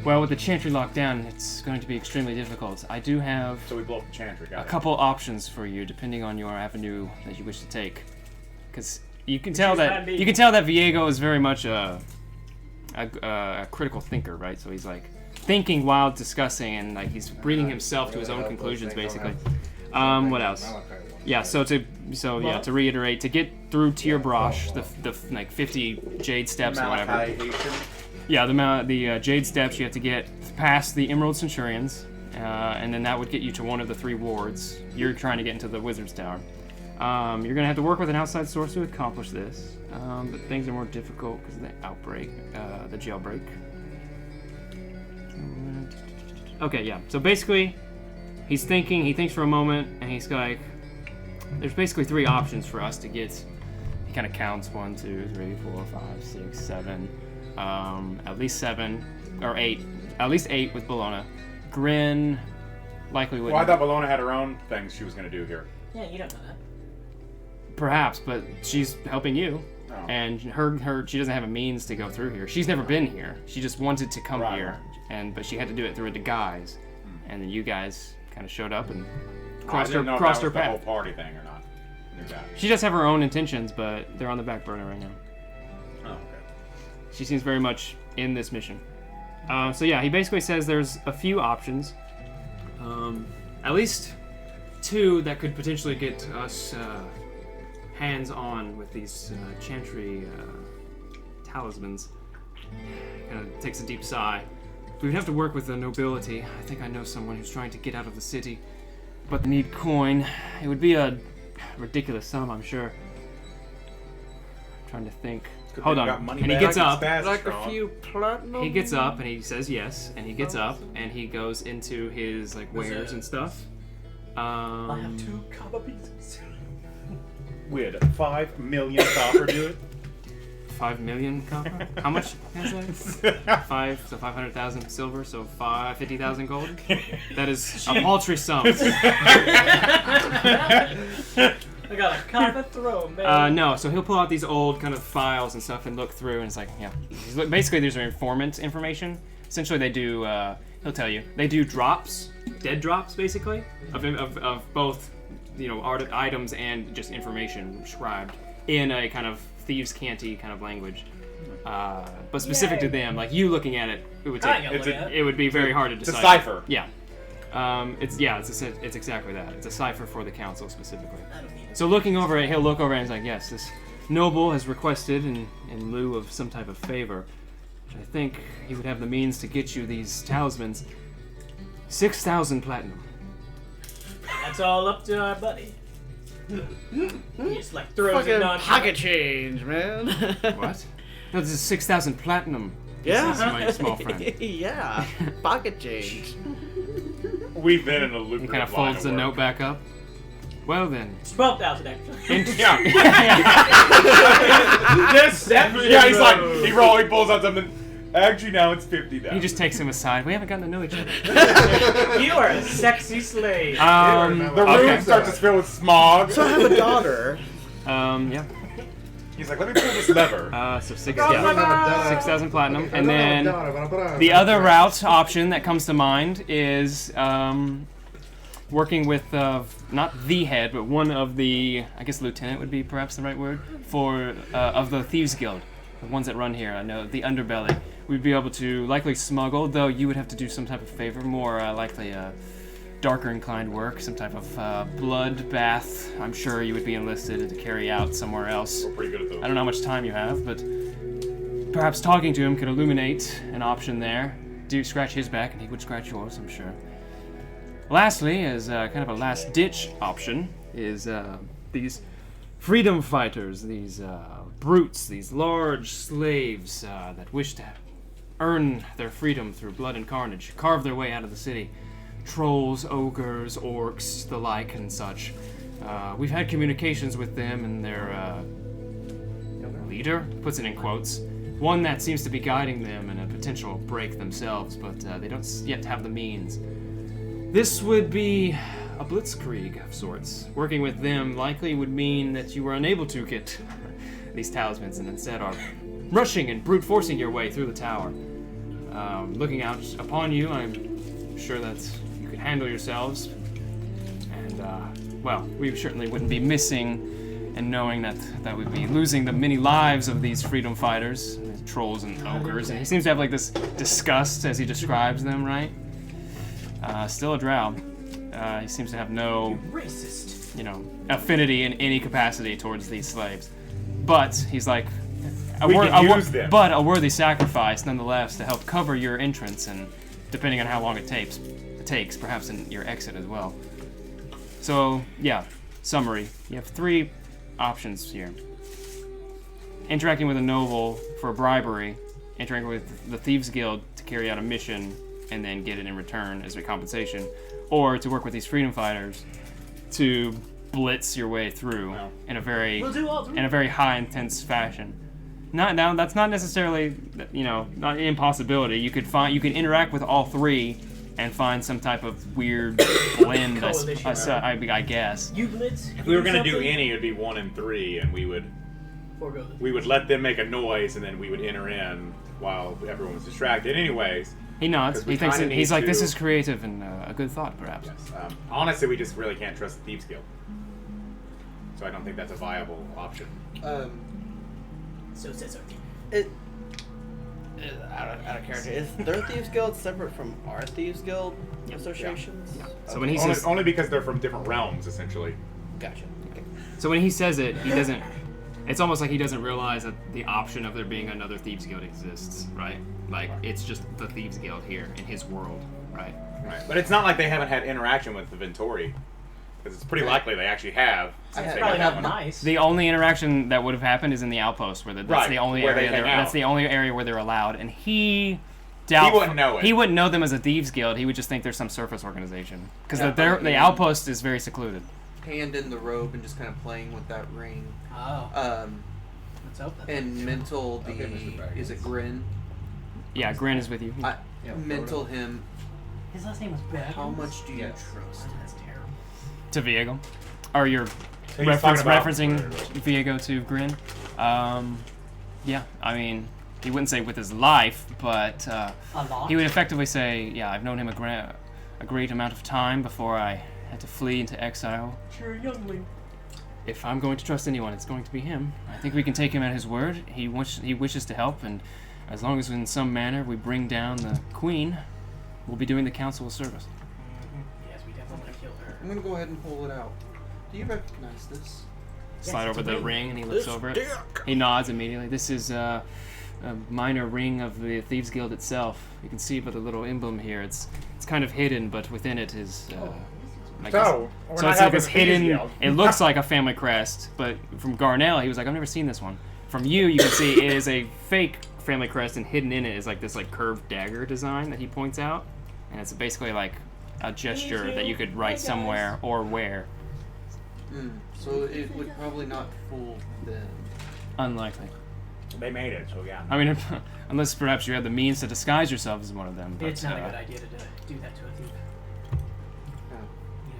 B: "Well, with the Chantry locked down, it's going to be extremely difficult. I do have
A: So we blow up the Chantry.
B: a couple options for you, depending on your avenue that you wish to take, because you can tell that Viego is very much a critical thinker, right? So he's like thinking while discussing, and like he's bringing himself to his own conclusions, basically. What else? Yeah. So to reiterate, to get through Tir Brosh, the like 50 Jade Steps or whatever. Yeah, the Jade Steps, you have to get past the Emerald Centurions, and then that would get you to one of the 3 wards. You're trying to get into the Wizard's Tower. You're going to have to work with an outside source to accomplish this, but things are more difficult because of the outbreak, the jailbreak. Okay, yeah. So basically, he's thinking. He thinks for a moment, and he's like, "There's basically 3 options for us to get." He kind of counts 1, 2, 3, 4, 5, 6, 7, at least 7 or 8. At least 8 with Bologna. Grin likely would.
A: Well, I thought Bologna had her own things she was going to do here.
D: Yeah, you don't know that.
B: Perhaps, but she's helping you.
A: Oh.
B: And she doesn't have a means to go through here. She's never been here. She just wanted to come here, but she had to do it through a disguise. And then you guys kind of showed up and crossed her path.
A: The whole party thing or not.
B: She does have her own intentions, but they're on the back burner right now.
A: Oh, okay.
B: She seems very much in this mission. So yeah, he basically says there's a few options. At least 2 that could potentially get us hands-on with these chantry talismans. Kind of takes a deep sigh. We would have to work with the nobility. I think I know someone who's trying to get out of the city, but they need coin. It would be a ridiculous sum, I'm sure. I'm trying to think. Hold on. And he gets up.
G: Like a few platinum.
B: He gets up and he says yes, and he gets up and he goes into his like wares and stuff.
E: I have 2 copper pieces.
A: We had 5 million copper do it.
B: 5 million copper? How much is that? 500,000 silver, so 50,000 gold. That is a paltry sum.
D: I got a copper throne, baby.
B: No, so he'll pull out these old kind of files and stuff and look through, and it's like, yeah. Basically, these are informant information. Essentially, they do. He'll tell you they do drops, dead drops, basically, of both, items and just information scribed in a kind of thieves' canty kind of language. But specific to them, like you looking at it, it would take. It would be very hard to decipher.
A: It's a cipher.
B: Yeah. It's exactly that. It's a cipher for the council specifically. So looking over it, he'll look over and he's like, yes, this noble has requested in lieu of some type of favor, which I think he would have the means to get you these talismans. 6,000 platinum.
D: That's all up to our buddy. He just like throws it on
G: pocket change, man.
B: What? No, this is 6,000 platinum.
G: Yeah.
B: This is my small friend.
G: Yeah. Pocket change.
A: We've been in a lucrative
B: He kind of folds the note back up. Well then.
D: 12,000 extra.
A: Yeah. Yeah, he's like, he pulls out something. Actually, now it's 50,000.
B: He just takes him aside. We haven't gotten to know each other.
D: You are a sexy slave.
A: The room starts to fill with smog.
G: So I have a daughter.
B: Yeah.
A: He's like, let me pull this lever.
B: So 6,000 platinum, and then the other route option that comes to mind is working with not the head, but one of the, I guess lieutenant would be perhaps the right word for of the Thieves Guild, the ones that run here. I know the underbelly. We'd be able to likely smuggle, though you would have to do some type of favor, more likely darker inclined work, some type of blood bath. I'm sure you would be enlisted to carry out somewhere else.
A: We're pretty good at those.
B: I don't know how much time you have, but perhaps talking to him could illuminate an option there. Do scratch his back and he would scratch yours, I'm sure. Lastly, as kind of a last-ditch option, is these freedom fighters, these brutes, these large slaves that wish to earn their freedom through blood and carnage, carve their way out of the city. Trolls, ogres, orcs, the like, and such. We've had communications with them, and their leader, puts it in quotes, one that seems to be guiding them in a potential break themselves, but they don't yet have the means. This would be a blitzkrieg of sorts. Working with them likely would mean that you were unable to get these talismans and instead are rushing and brute forcing your way through the tower. Looking out upon you, I'm sure that you could handle yourselves. And, well, we certainly wouldn't be missing and knowing that we'd be losing the many lives of these freedom fighters, trolls and ogres. And he seems to have like this disgust as he describes them, right? Still a drow. He seems to have no, affinity in any capacity towards these slaves. But he's like, a worthy sacrifice nonetheless to help cover your entrance and, depending on how long it takes, perhaps in your exit as well. So, yeah, summary. You have 3 options here. Interacting with a noble for bribery, interacting with the Thieves Guild to carry out a mission, and then get it in return as a compensation, or to work with these freedom fighters to blitz your way through in a very high intense fashion. Now that's not necessarily not an impossibility. You could interact with all three and find some type of weird blend. I guess.
D: You blitz.
A: If we were gonna do any, it'd be 1 and 3, and we would let them make a noise, and then we would enter in while everyone was distracted. Anyways.
B: He nods. He thinks he's like, this is creative and a good thought, perhaps.
A: Yes. Honestly, we just really can't trust the Thieves Guild. So I don't think that's a viable option.
D: So says
G: Out of character, is their Thieves Guild separate from our Thieves Guild associations?
A: Yeah.
B: So when he says
A: only because they're from different realms, essentially.
G: Gotcha. Okay.
B: So when he says it, he doesn't. It's almost like he doesn't realize that the option of there being another Thieves Guild exists, right? Like, it's just the Thieves Guild here in his world, right?
A: Right. But it's not like they haven't had interaction with the Ventori. Because it's pretty likely they actually have.
D: Probably not nice.
B: The only interaction that would have happened is in the outpost, where that's the only area. That's the only area where they're allowed, and he wouldn't know it. He wouldn't know them as a Thieves Guild. He would just think there's some surface organization, because the outpost is very secluded.
J: Hand in the robe and just kind of playing with that ring.
D: Oh. Let's hope that.
J: And mental is it Grin?
B: Yeah, Grin is with you.
J: Mental him.
D: His last name was Baggins.
J: How much do you trust?
D: That's terrible.
B: To Viego, or you're referencing Viego to Grin? Yeah, I mean, he wouldn't say with his life, but he would effectively say, yeah, I've known him a great amount of time before I had to flee into exile.
D: Sure, youngling.
B: If I'm going to trust anyone, it's going to be him. I think we can take him at his word. He wishes to help, and as long as in some manner we bring down the queen, we'll be doing the council a service.
D: Yes, we definitely want to kill her.
J: I'm gonna go ahead and pull it out. Do you recognize this?
B: Slide over the ring, and he looks over it. He nods immediately. This is a minor ring of the Thieves Guild itself. You can see by the little emblem here. It's kind of hidden, but within it is. So it's like this hidden. It looks like a family crest, but from Garnell, he was like, I've never seen this one. From you can see it is a fake family crest, and hidden in it is like this curved dagger design that he points out, and it's basically like a gesture that you could write somewhere or wear.
J: So it would probably not fool them.
B: Unlikely.
A: They made it, so yeah.
B: I mean, unless perhaps you had the means to disguise yourself as one of them. But,
D: it's not a good idea to do that to a thief.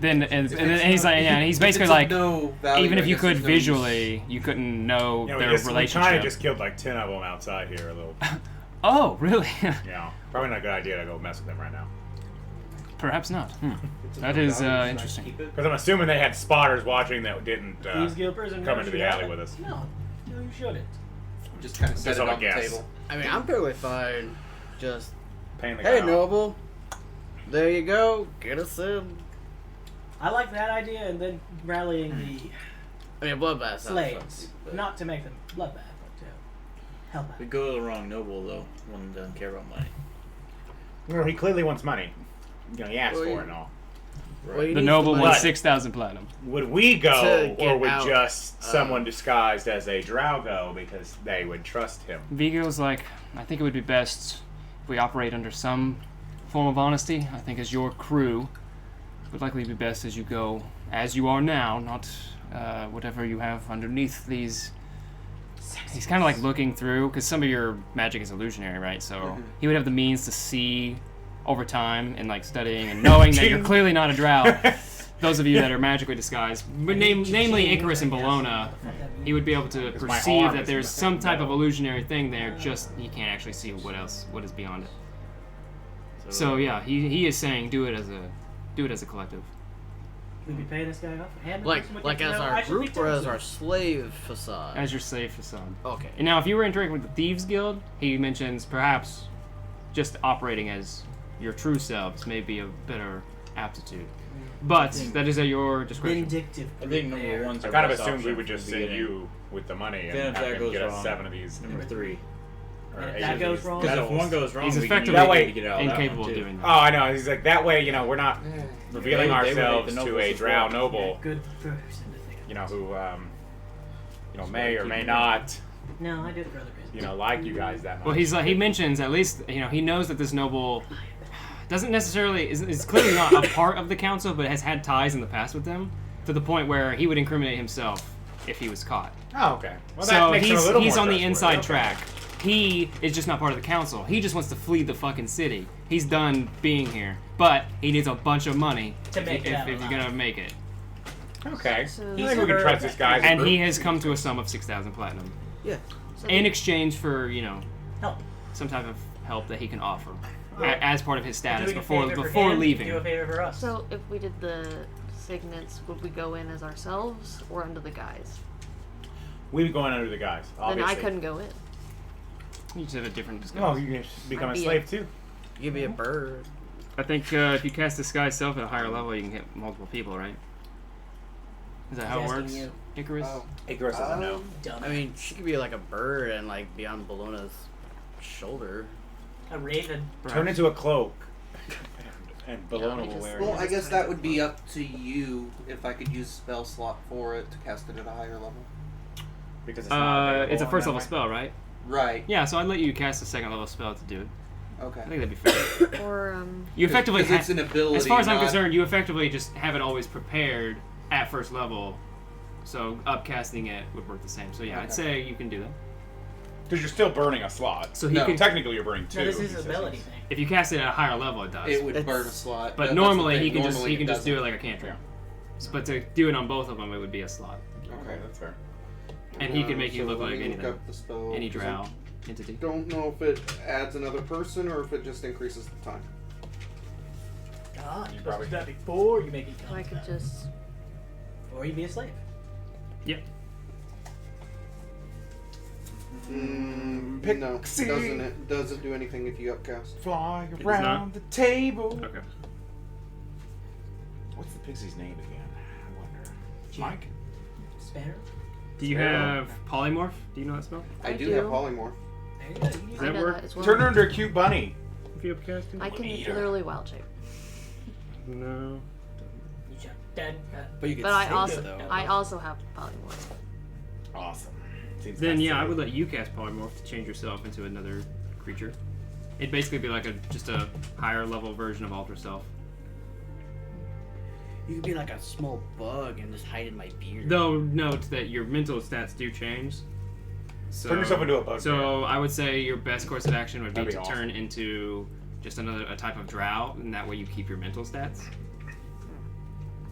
B: Then and he's like, yeah, and he's basically like,
J: no value,
B: even if you could visually, you couldn't know their relationship. We
A: kind of just killed like 10 of them outside here a little.
B: Oh, really?
A: Yeah, probably not a good idea to go mess with them right now.
B: Perhaps not. That is interesting.
A: Because I'm assuming they had spotters watching that didn't come into the alley with us.
D: No, you shouldn't.
J: Just kind of set it on the table.
G: I mean, I'm perfectly fine. Just,
A: hey,
G: Noble, there you go. Get us in.
D: I like that idea, and then rallying the
G: bloodbath
D: slaves. Not to make them bloodbath, but to help out.
F: We go to the wrong noble, though. One doesn't care about money.
A: Well, he clearly wants money. He asked for it and all.
B: Right. The noble wants 6,000 platinum.
A: Would we go, or would just someone disguised as a Drow go because they would trust him?
B: Vigo's like, I think it would be best if we operate under some form of honesty. I think as your crew, it would likely be best as you go, as you are now, not whatever you have underneath these. He's kind of like looking through, because some of your magic is illusionary, right? So he would have the means to see over time and like studying and knowing that you're clearly not a Drow. Those of you that are magically disguised, but namely Icarys and Bologna, he would be able to perceive that there's some type of illusionary thing there, just he can't actually see what is beyond it. So yeah, he is saying do it as a collective.
D: We'd be paying this guy off.
G: Like as our group or as our slave facade?
B: As your slave facade.
G: Okay.
B: And now if you were interacting with the Thieves Guild, he mentions perhaps just operating as your true selves may be a better aptitude. But that is at your discretion.
D: Vindictive.
F: I think number one's
A: I kind of assumed we would just send you with the money and have him get us 7 of these.
F: Number 3.
D: If that goes wrong,
F: because if one goes wrong,
B: he's
F: we
B: effectively
F: that way get out
B: incapable of doing that.
A: Oh, I know. He's like that way. We're not revealing ourselves to a Drow noble.
D: Good person to think.
A: Who may or may not.
D: No, I did brother business.
A: Like you guys that much.
B: Well, he mentions at least he knows that this noble doesn't necessarily is clearly not a part of the council, but has had ties in the past with them to the point where he would incriminate himself if he was caught.
A: Oh, okay. Well, that
B: So
A: makes him a little
B: he's
A: more
B: on the
A: trustworthy.
B: inside
A: Okay.
B: track. He is just not part of the council. He just wants to flee the fucking city. He's done being here, but he needs a bunch of money
D: To make it out
B: if you're gonna make it.
A: Okay.
C: So-
A: I think we can trust this guy. as a
B: And he
A: group.
B: has come to a sum of 6,000 platinum
G: Yeah.
C: So
B: in exchange for
D: Help.
B: some type of help that he can offer as part of his status
D: Doing a
B: before
D: favor for
B: before
D: him,
B: leaving.
D: Do a favor for us.
C: So if we did the signets, would we go in as ourselves or under the guys?
A: We'd be going under the guys. Obviously.
C: Then I couldn't go in.
B: You just have a different disguise.
A: Oh, you can become
C: I'd
A: a
C: be
A: slave too.
G: You could be a bird.
B: I think if you cast disguise self at a higher level, you can hit multiple people, right? Is that how it
D: He's
B: works?
D: asking you.
B: Icarys?
J: Oh.
A: Icarys doesn't know.
D: Dumb.
G: I mean, she could be like a bird and like be on Bellona's shoulder.
D: A raven.
A: Turn into a cloak. And
C: Yeah,
A: Belona
C: let me
A: will
C: just-
A: wear
J: Well,
A: it.
J: I guess that would be up to you if I could use a spell slot for it to cast it at a higher level.
A: Because it's not available
B: It's a
A: in
B: first
A: that
B: level
A: way.
B: spell, right?
J: Right.
B: Yeah, so I'd let you cast a second level spell to do it.
J: Okay.
B: I think that'd be fair.
C: Or
B: You effectively,
J: Because it's an ability.
B: as far as I'm
J: not-
B: concerned, you effectively just have it always prepared at first level. So upcasting it would work the same. So yeah, I'd
J: Okay.
B: say you can do that.
A: Because you're still burning a slot.
B: So he
J: No.
B: can,
A: Technically, you're burning two.
D: No, this
A: he
D: is
A: says
D: an ability
A: he's-
D: thing.
B: if you cast it at a higher level, it does.
J: It would
G: It's-
J: burn a slot.
B: But
J: That's the
B: normally
J: thing.
B: he can
J: Normally
B: just do it
J: doesn't.
B: like a cantrip.
A: Yeah.
B: But to do it on both of them, it would be a slot.
A: Okay, that's fair.
B: And he can make you
J: So
B: look
J: let
B: like
J: me
B: anything.
J: look up the spell,
B: Any
J: 'cause
B: drow entity.
J: I don't know if it adds another person or if it just increases the time.
D: God, you're supposed
A: Probably.
D: to do that before you make it
C: I could just.
D: Or you be a slave.
B: Yep.
J: No, doesn't it? Doesn't do anything if you upcast.
A: Fly
B: does
A: around
B: not?
A: the table.
B: Okay.
A: What's the pixie's name again? I wonder. Mike?
D: Spanner?
B: Do you have polymorph? Do you know that spell?
J: I
C: I
J: do
C: do.
J: have polymorph.
D: There you go. You can use
B: Does
C: I
B: that
C: know
B: work?
C: that as well.
A: Turn her into a cute bunny.
B: If you upcast it?
C: I can
A: Eat her.
C: literally wild shape.
B: No.
D: You jump dead.
G: But you could
C: But I
G: save
C: also
G: it, though.
C: I also have polymorph.
A: Awesome. Seems
B: Then
A: kinda
B: yeah, I
A: silly.
B: would let you cast polymorph to change yourself into another creature. It'd basically be like just a higher level version of alter self.
G: You could be like a small bug and just hide in my beard.
B: Though note that your mental stats do change. So,
A: Turn yourself into a bugbear.
B: So I would say your best course of action would be
A: That'd
B: to
A: be
B: turn into just a type of drow, and that way you keep your mental stats.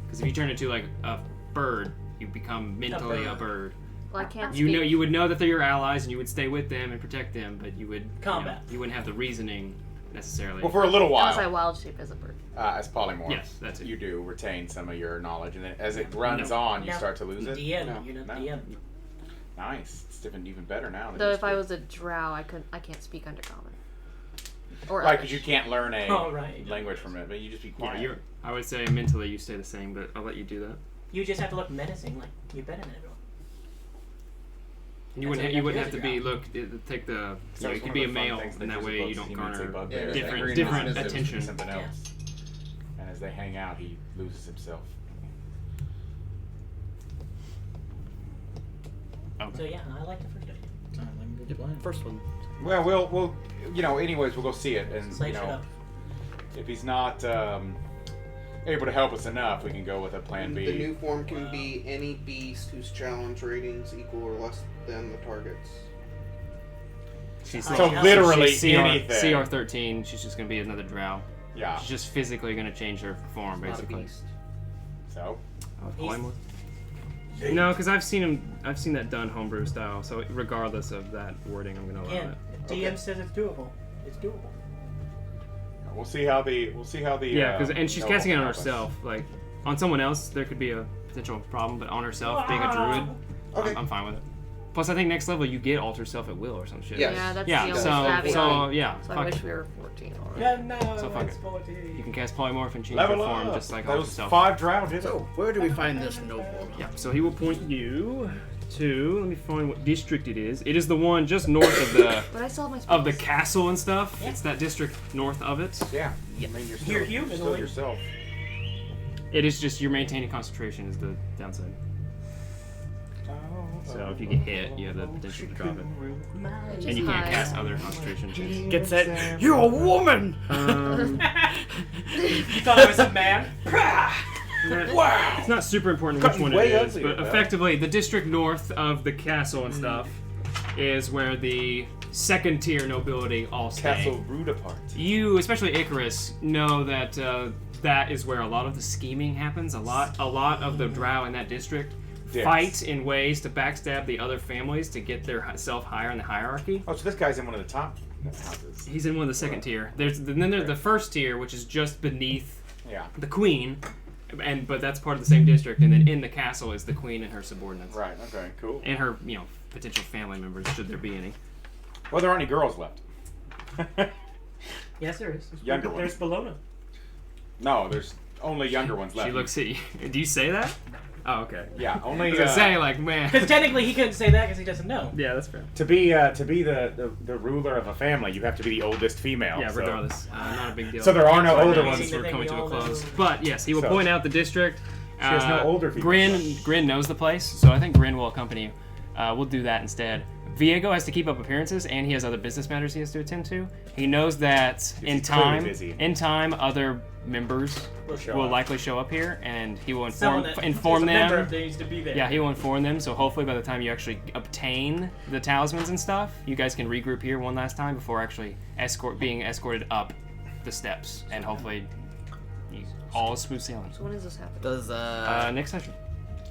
B: Because if you turn into like a bird, you become mentally a bird.
C: Well, I can't
B: You
C: speak.
B: know, you would know that they're your allies, and you would stay with them and protect them, but you would
D: Combat.
B: You wouldn't have the reasoning necessarily.
A: Well, for a little
C: Unless I
A: while,
C: wild shape as a bird.
A: as polymorph,
B: Yes, that's it.
A: you do retain some of your knowledge, and then as it runs
B: No.
A: on, you
D: No.
A: start to lose it.
D: DM.
J: No.
D: You're not
A: No.
D: DM.
A: Nice. It's even better now. than
C: Though
A: it
C: if I
A: used
C: was a drow, I can't speak undercommon. Or
A: to. Right,
C: Elvish.
A: because you can't learn a
D: Oh, right.
A: language from it, but you just be
B: Yeah,
A: quiet.
B: I would say mentally you stay the same, but I'll let you do that.
D: You just have to look menacing, like you're better than everyone.
B: And you
D: That's
B: wouldn't
D: what
B: you wouldn't
D: you
B: have to be take the
A: So
B: you
A: it's
B: could
A: one
B: be a
A: of the fun
B: male,
A: things that
B: and that
A: gives
B: way
A: the
B: you
A: books
B: don't
A: humans say
B: garner
A: bugbear.
B: different
A: Green
B: different
A: is
B: attention.
A: Something else. And as they hang out, he loses himself.
D: So yeah, I like the first idea.
F: Sounds like a good plan.
G: First one.
A: Well, we'll anyways, we'll go see it, and
D: Slave shit up.
A: if he's not able to help us enough, we can go with a plan B.
J: The new form can be any beast whose challenge ratings equal or less than the target's.
B: She's
D: So
A: literally
B: she's CR,
A: anything.
B: CR 13. She's just gonna be another drow.
A: Yeah.
B: She's just physically gonna change her form,
J: Not a
B: basically.
J: beast.
A: So
B: Oh,
D: He's-
B: polymorph? No, because I've seen that done homebrew style. So regardless of that wording, I'm gonna allow
D: Yeah,
B: it.
D: if DM says it's doable. It's doable.
A: we'll see how the
B: Yeah, and she's
A: noble
B: casting it on
A: help us.
B: herself. Like on someone else, there could be a potential problem, but on herself, being a druid,
J: Okay.
B: I'm fine with it. Plus, I think next level you get alter self at will or some shit.
J: Yes.
C: Yeah, that's
B: Yeah.
C: the only
B: So
C: savvy I-
B: yeah,
C: So I
B: fuck
C: wish
B: it.
C: we were 14 already.
D: Yeah, no,
B: So fuck
D: it's
B: it.
D: 14.
B: You can cast polymorph and change
A: Level
B: your form
A: up.
B: just like alter
A: Those
B: self.
A: 5 drow did it.
G: So, where do we find this noble?
B: Yeah, so he will point you to. Let me find what district it is. It is the one just north of the
C: But I still have my
B: of the
C: spells.
B: castle and stuff.
D: Yeah.
B: It's that district north of it.
A: Yeah. I mean, you're still,
D: You're human,
A: still
D: like-
A: yourself.
B: It is just you're maintaining concentration is the downside. So if you get hit, you have the potential to drop it. And you can't cast other concentration checks.
G: Get set. You're a woman.
D: You thought I was a man?
B: Wow! It's not super important which one it
A: way
B: is,
A: uglier,
B: but
A: though.
B: effectively, the district north of the castle and stuff is where the second tier nobility all stay.
A: Castle Rudapart.
B: You, especially Icarys, know that that is where a lot of the scheming happens. A lot of the Drow in that district fight in ways to backstab the other families to get their self higher in the hierarchy.
A: Oh, so this guy's in one of the top houses.
B: He's in one of the second tier. Then there's the first tier, which is just beneath the queen. But that's part of the same district, and then in the castle is the queen and her subordinates.
A: Right. Okay. Cool.
B: And her, potential family members, should there be any.
A: Well, there aren't any girls left.
D: Yes, there is.
A: Younger
D: There's Bologna.
A: No, there's only younger ones left.
B: She looks at you. Do you say that? Oh, okay.
A: Yeah, only.
B: I was gonna say, like, man.
D: Because technically he couldn't say that because he doesn't know.
B: Yeah, that's fair.
A: To be the ruler of a family, you have to be the oldest female.
B: Yeah,
A: so.
B: regardless, not a big deal.
A: So there are no older
B: ones.
A: ones.
B: We're coming to a close. But yes, he will point out the district.
A: She has no older females.
B: Grin knows the place, so I think Grin will accompany you. We'll do that instead. Viego has to keep up appearances, and he has other business matters he has to attend to. He knows that in time, other members will likely show up here, and he will inform them.
D: Needs to be there.
B: Yeah, he will inform them. So hopefully, by the time you actually obtain the talismans and stuff, you guys can regroup here one last time before actually being escorted up the steps, and hopefully, all is smooth sailing.
C: So when does this happen?
G: Does
B: next session.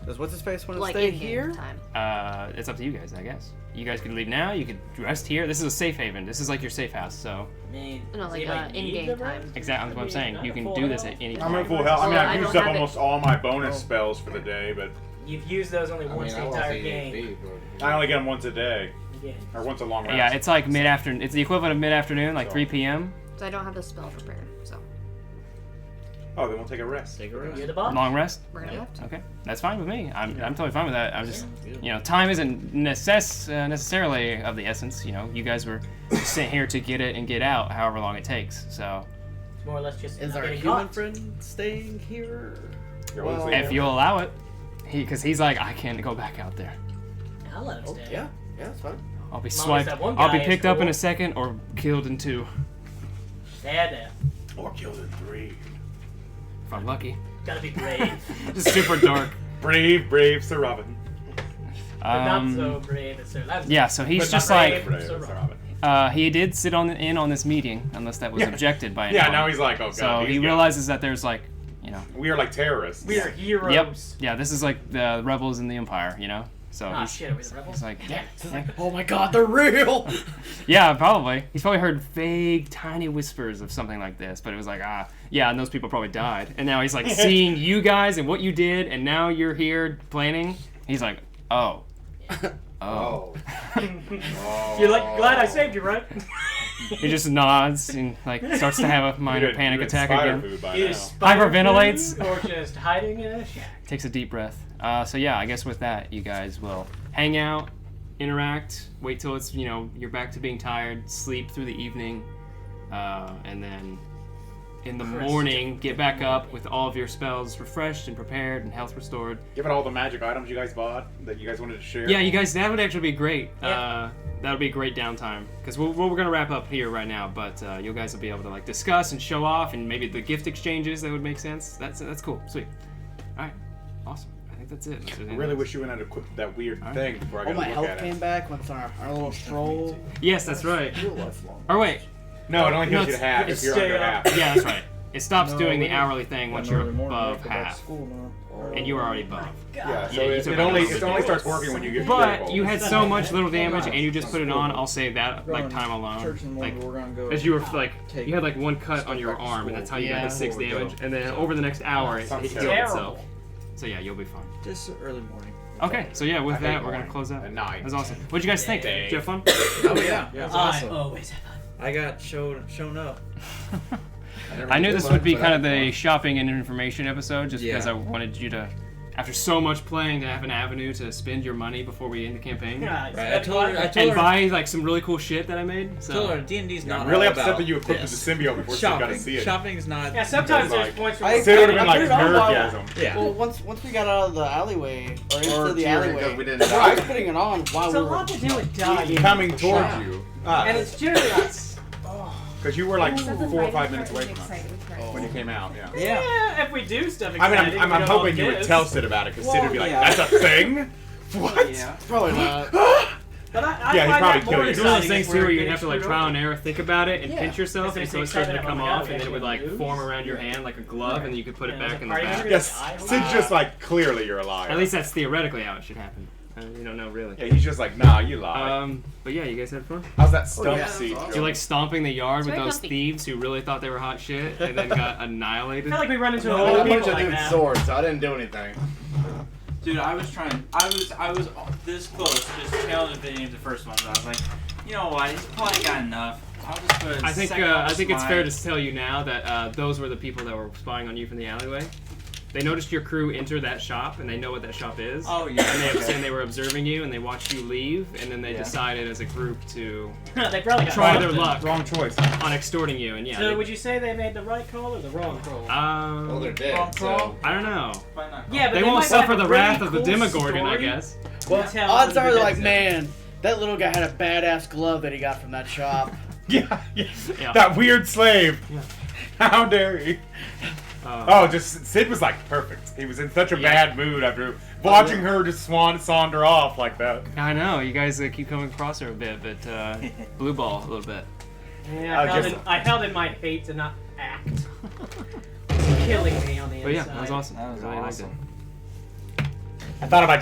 G: Does what's his face want to
C: Like
G: stay
C: in-game
G: here?
C: time.
B: It's up to you guys, I guess. You guys could leave now. You could rest here. This is a safe haven. This is like your safe house. So.
C: No, like in-game time.
B: Exactly what I'm saying. You can do this at any time.
A: I'm in full health. I mean, I've
C: I
A: used
C: don't
A: up
C: have it.
A: almost all my bonus spells for the day, but
D: You've used those only once the entire game.
A: I only get them once a day, or once a long rest.
B: Yeah, it's like mid-afternoon. It's the equivalent of mid-afternoon, like 3 p.m.
C: So I don't have the spell prepared, so
A: Oh, then we'll take a rest.
D: You're the boss.
B: Long rest.
C: we're gonna have to.
B: Okay, that's fine with me. I'm totally fine with that. I'm just, time isn't necessarily of the essence. You guys were sent here to get it and get out, however long it takes. So,
D: It's more or less just
G: Is
D: not
G: our
D: getting
G: human
D: caught.
G: friend staying here?
A: Well,
B: if you'll allow it, because he's like, I can't go back out there.
D: I'll let him stay.
G: Yeah, that's fine.
B: I'll be
D: As long as
B: swiped.
D: that one
B: I'll be
D: guy is
B: picked up in
D: cool.
B: a second or killed in 2.
D: Stay there.
A: or killed in 3.
B: If I'm lucky.
D: Gotta be brave.
B: Just super dark.
A: Brave Sir Robin.
D: But not so brave as Sir Lansdowne.
B: Yeah, so he's
D: But
B: just
D: not
B: like,
D: brave as
A: Brave
D: Sir
A: Sir
D: Robin.
A: Robin.
B: he did sit in on this meeting, unless that was objected by anyone.
A: Yeah, now he's like, oh god.
B: So
A: these
B: he
A: guys.
B: realizes that there's like,
A: We are like terrorists.
D: We are heroes.
B: Yep. Yeah, this is like the rebels in the Empire, So
D: Ah,
B: he's,
D: shit, are we the rebels?
B: he's like, yeah.
G: Oh my god, they're real!
B: Yeah, probably. He's probably heard vague, tiny whispers of something like this, but it was like, yeah, and those people probably died. And now he's like seeing you guys and what you did, and now you're here planning. He's like, oh.
A: Oh.
D: You're like, glad I saved you, right?
B: He just nods and like starts to have a minor panic attack again.
D: Is
B: Hyperventilates.
D: or just hiding in a shack.
B: Takes a deep breath. So yeah, I guess with that, you guys will hang out, interact, wait till it's, you're back to being tired, sleep through the evening, and then in the morning, get back up with all of your spells refreshed and prepared and health restored.
A: Give it all the magic items you guys bought that you guys wanted to share.
B: Yeah, you guys, that would actually be great.
D: Yeah.
B: That would be a great downtime, because we're going to wrap up here right now, but you guys will be able to like discuss and show off, and maybe the gift exchanges, that would make sense. That's cool. Sweet. All right. Awesome. I think that's it.
A: I really wish you wouldn't have equipped that weird thing before I
G: Oh,
A: got
G: my
A: to look
G: health
A: at
G: came
A: it.
G: back once our little stroll.
B: Yes, that's right. Or wait.
A: No, it only
B: No,
A: gives you to half if
B: it's
A: you're
D: stay
A: under
D: up.
A: half.
B: Yeah, that's right. It stops
H: No,
B: doing the
H: we-
B: hourly thing once you're above half. And you were already above.
A: Yeah, so
B: Yeah, you
A: it
B: took
A: only
B: a little bit.
A: starts working when you get
B: But
A: critical.
B: you had so much little damage and you just put it on, I'll save that like time alone. Like as you were like you had like one cut on your arm and that's how you got the 6 damage, and then over the next hour it healed itself. So yeah, you'll be fine.
H: Just early morning.
B: Okay, so yeah, with
A: I hate
B: that we're gonna
A: morning.
B: close out.
A: At night.
B: That's awesome. What'd you guys think?
A: Day.
B: Did you have fun?
H: Oh yeah, yeah, it's
D: I
H: awesome.
D: always have fun.
H: I got shown up.
B: I knew this would be kind of the shopping and information episode just because
H: Yeah.
B: I wanted you to after so much playing, to have an avenue to spend your money before we end the campaign.
D: Yeah,
F: Right, I told her.
B: And buy like some really cool shit that I made. So.
F: Told her D&D's not.
A: I'm really
F: all
A: upset
F: about
A: that you equipped
F: this.
A: the symbiote before Sid got to see it.
F: Shopping's not.
D: Yeah, sometimes there's
A: Like,
D: points
G: I-
D: where
A: Sid would have
G: I
A: been like
G: put it on while-
A: nerdgasm.
F: Yeah.
G: Well, once we got out of the alleyway, or into
H: Or
G: the
H: cheering
G: alleyway,
H: because we didn't
G: I was
H: die.
G: putting it on while
D: it's
G: we
D: a
G: were
D: lot to do with dying.
A: Coming towards
G: Yeah.
A: you.
D: And it's generally not.
A: Because you were like
L: That's a
A: 4 or 5
L: fighting
A: minutes
L: part
A: away
L: and
A: from us
L: exciting part.
A: when you came out. Yeah.
D: Yeah, if we do stuff
A: I mean,
D: exciting,
A: I'm
D: we don't
A: hoping
D: all
A: you would
D: kiss.
A: tell Sid about it, because Sid would be like,
J: yeah.
A: "That's a thing." What?
J: Yeah.
G: probably not.
D: But I
A: Yeah, he'd
D: find
A: probably
D: that
A: kill
D: more
A: you.
B: It's one of those
D: exciting
B: things
D: if
B: too
D: we're
B: where you'd
D: getting
B: have to like
D: screwed
B: trial
D: over.
B: and error, think about it, and
G: Yeah.
B: pinch yourself,
D: Because
B: and so
D: they
B: it started
D: say
B: to
D: that,
B: come
D: oh my God,
B: off, and then it would like
D: moves.
B: form around your hand like a glove, and then you could put it
D: Yeah,
B: back in the
D: are you
B: back.
D: gonna-
A: Yes. Sid's just like, clearly you're a liar.
B: At least that's theoretically how it should happen. You don't know really.
A: Yeah, he's just like, nah, you lie.
B: But yeah, you guys had fun.
A: How's that stump
G: yeah,
A: seat?
G: that's awesome.
B: You're like stomping the yard
C: It's
B: with
C: very
B: those
C: comfy.
B: thieves who really thought they were hot shit and then got
D: I
B: annihilated.
D: feel like we run into a
H: I
D: lot
H: had
D: of
H: a bunch
D: people
H: of
D: like
H: dudes
D: that.
H: swords, so I didn't do anything.
F: Dude, I was this close, just challenging the first one, but I was like, you know what, he's probably got enough. I'll just put
B: I think
F: second on
B: I think it's
F: slide.
B: fair to tell you now that those were the people that were spying on you from the alleyway. They noticed your crew enter that shop, and they know what that shop is.
F: Oh yeah.
B: And they were observing you, and they watched you leave, and then they
F: Yeah.
B: decided as a group to
D: They probably got
B: try their
D: busted.
B: luck
A: Wrong choice.
B: on extorting you. And yeah,
D: So
B: they-
D: would you say they made the right call or the wrong call?
H: Well, they're dead.
F: Wrong call?
H: So.
B: I don't know.
F: Why not?
D: Yeah, but
B: They
D: they
B: won't
D: might
B: suffer
D: have
B: the
D: a
B: wrath
D: really
B: of the
D: cool
B: Demogorgon, I
D: story.
B: guess.
G: Well,
D: tell
G: odds
D: them
G: are
D: who
G: like,
D: did it.
G: man, that little guy had a badass glove that he got from that shop.
A: Yeah, yeah.
B: Yeah.
A: That weird slave.
B: Yeah.
A: How dare he? Just Sid was like perfect. He was in such a bad mood after watching her just saunter off like that.
B: I know you guys keep coming across her a bit, but blue ball a little bit.
D: Yeah, I held in my hate to not act. It's killing me on the
B: But yeah,
D: inside.
B: that was awesome.
F: That was
B: Really liked
F: awesome.
B: it.
A: I thought if I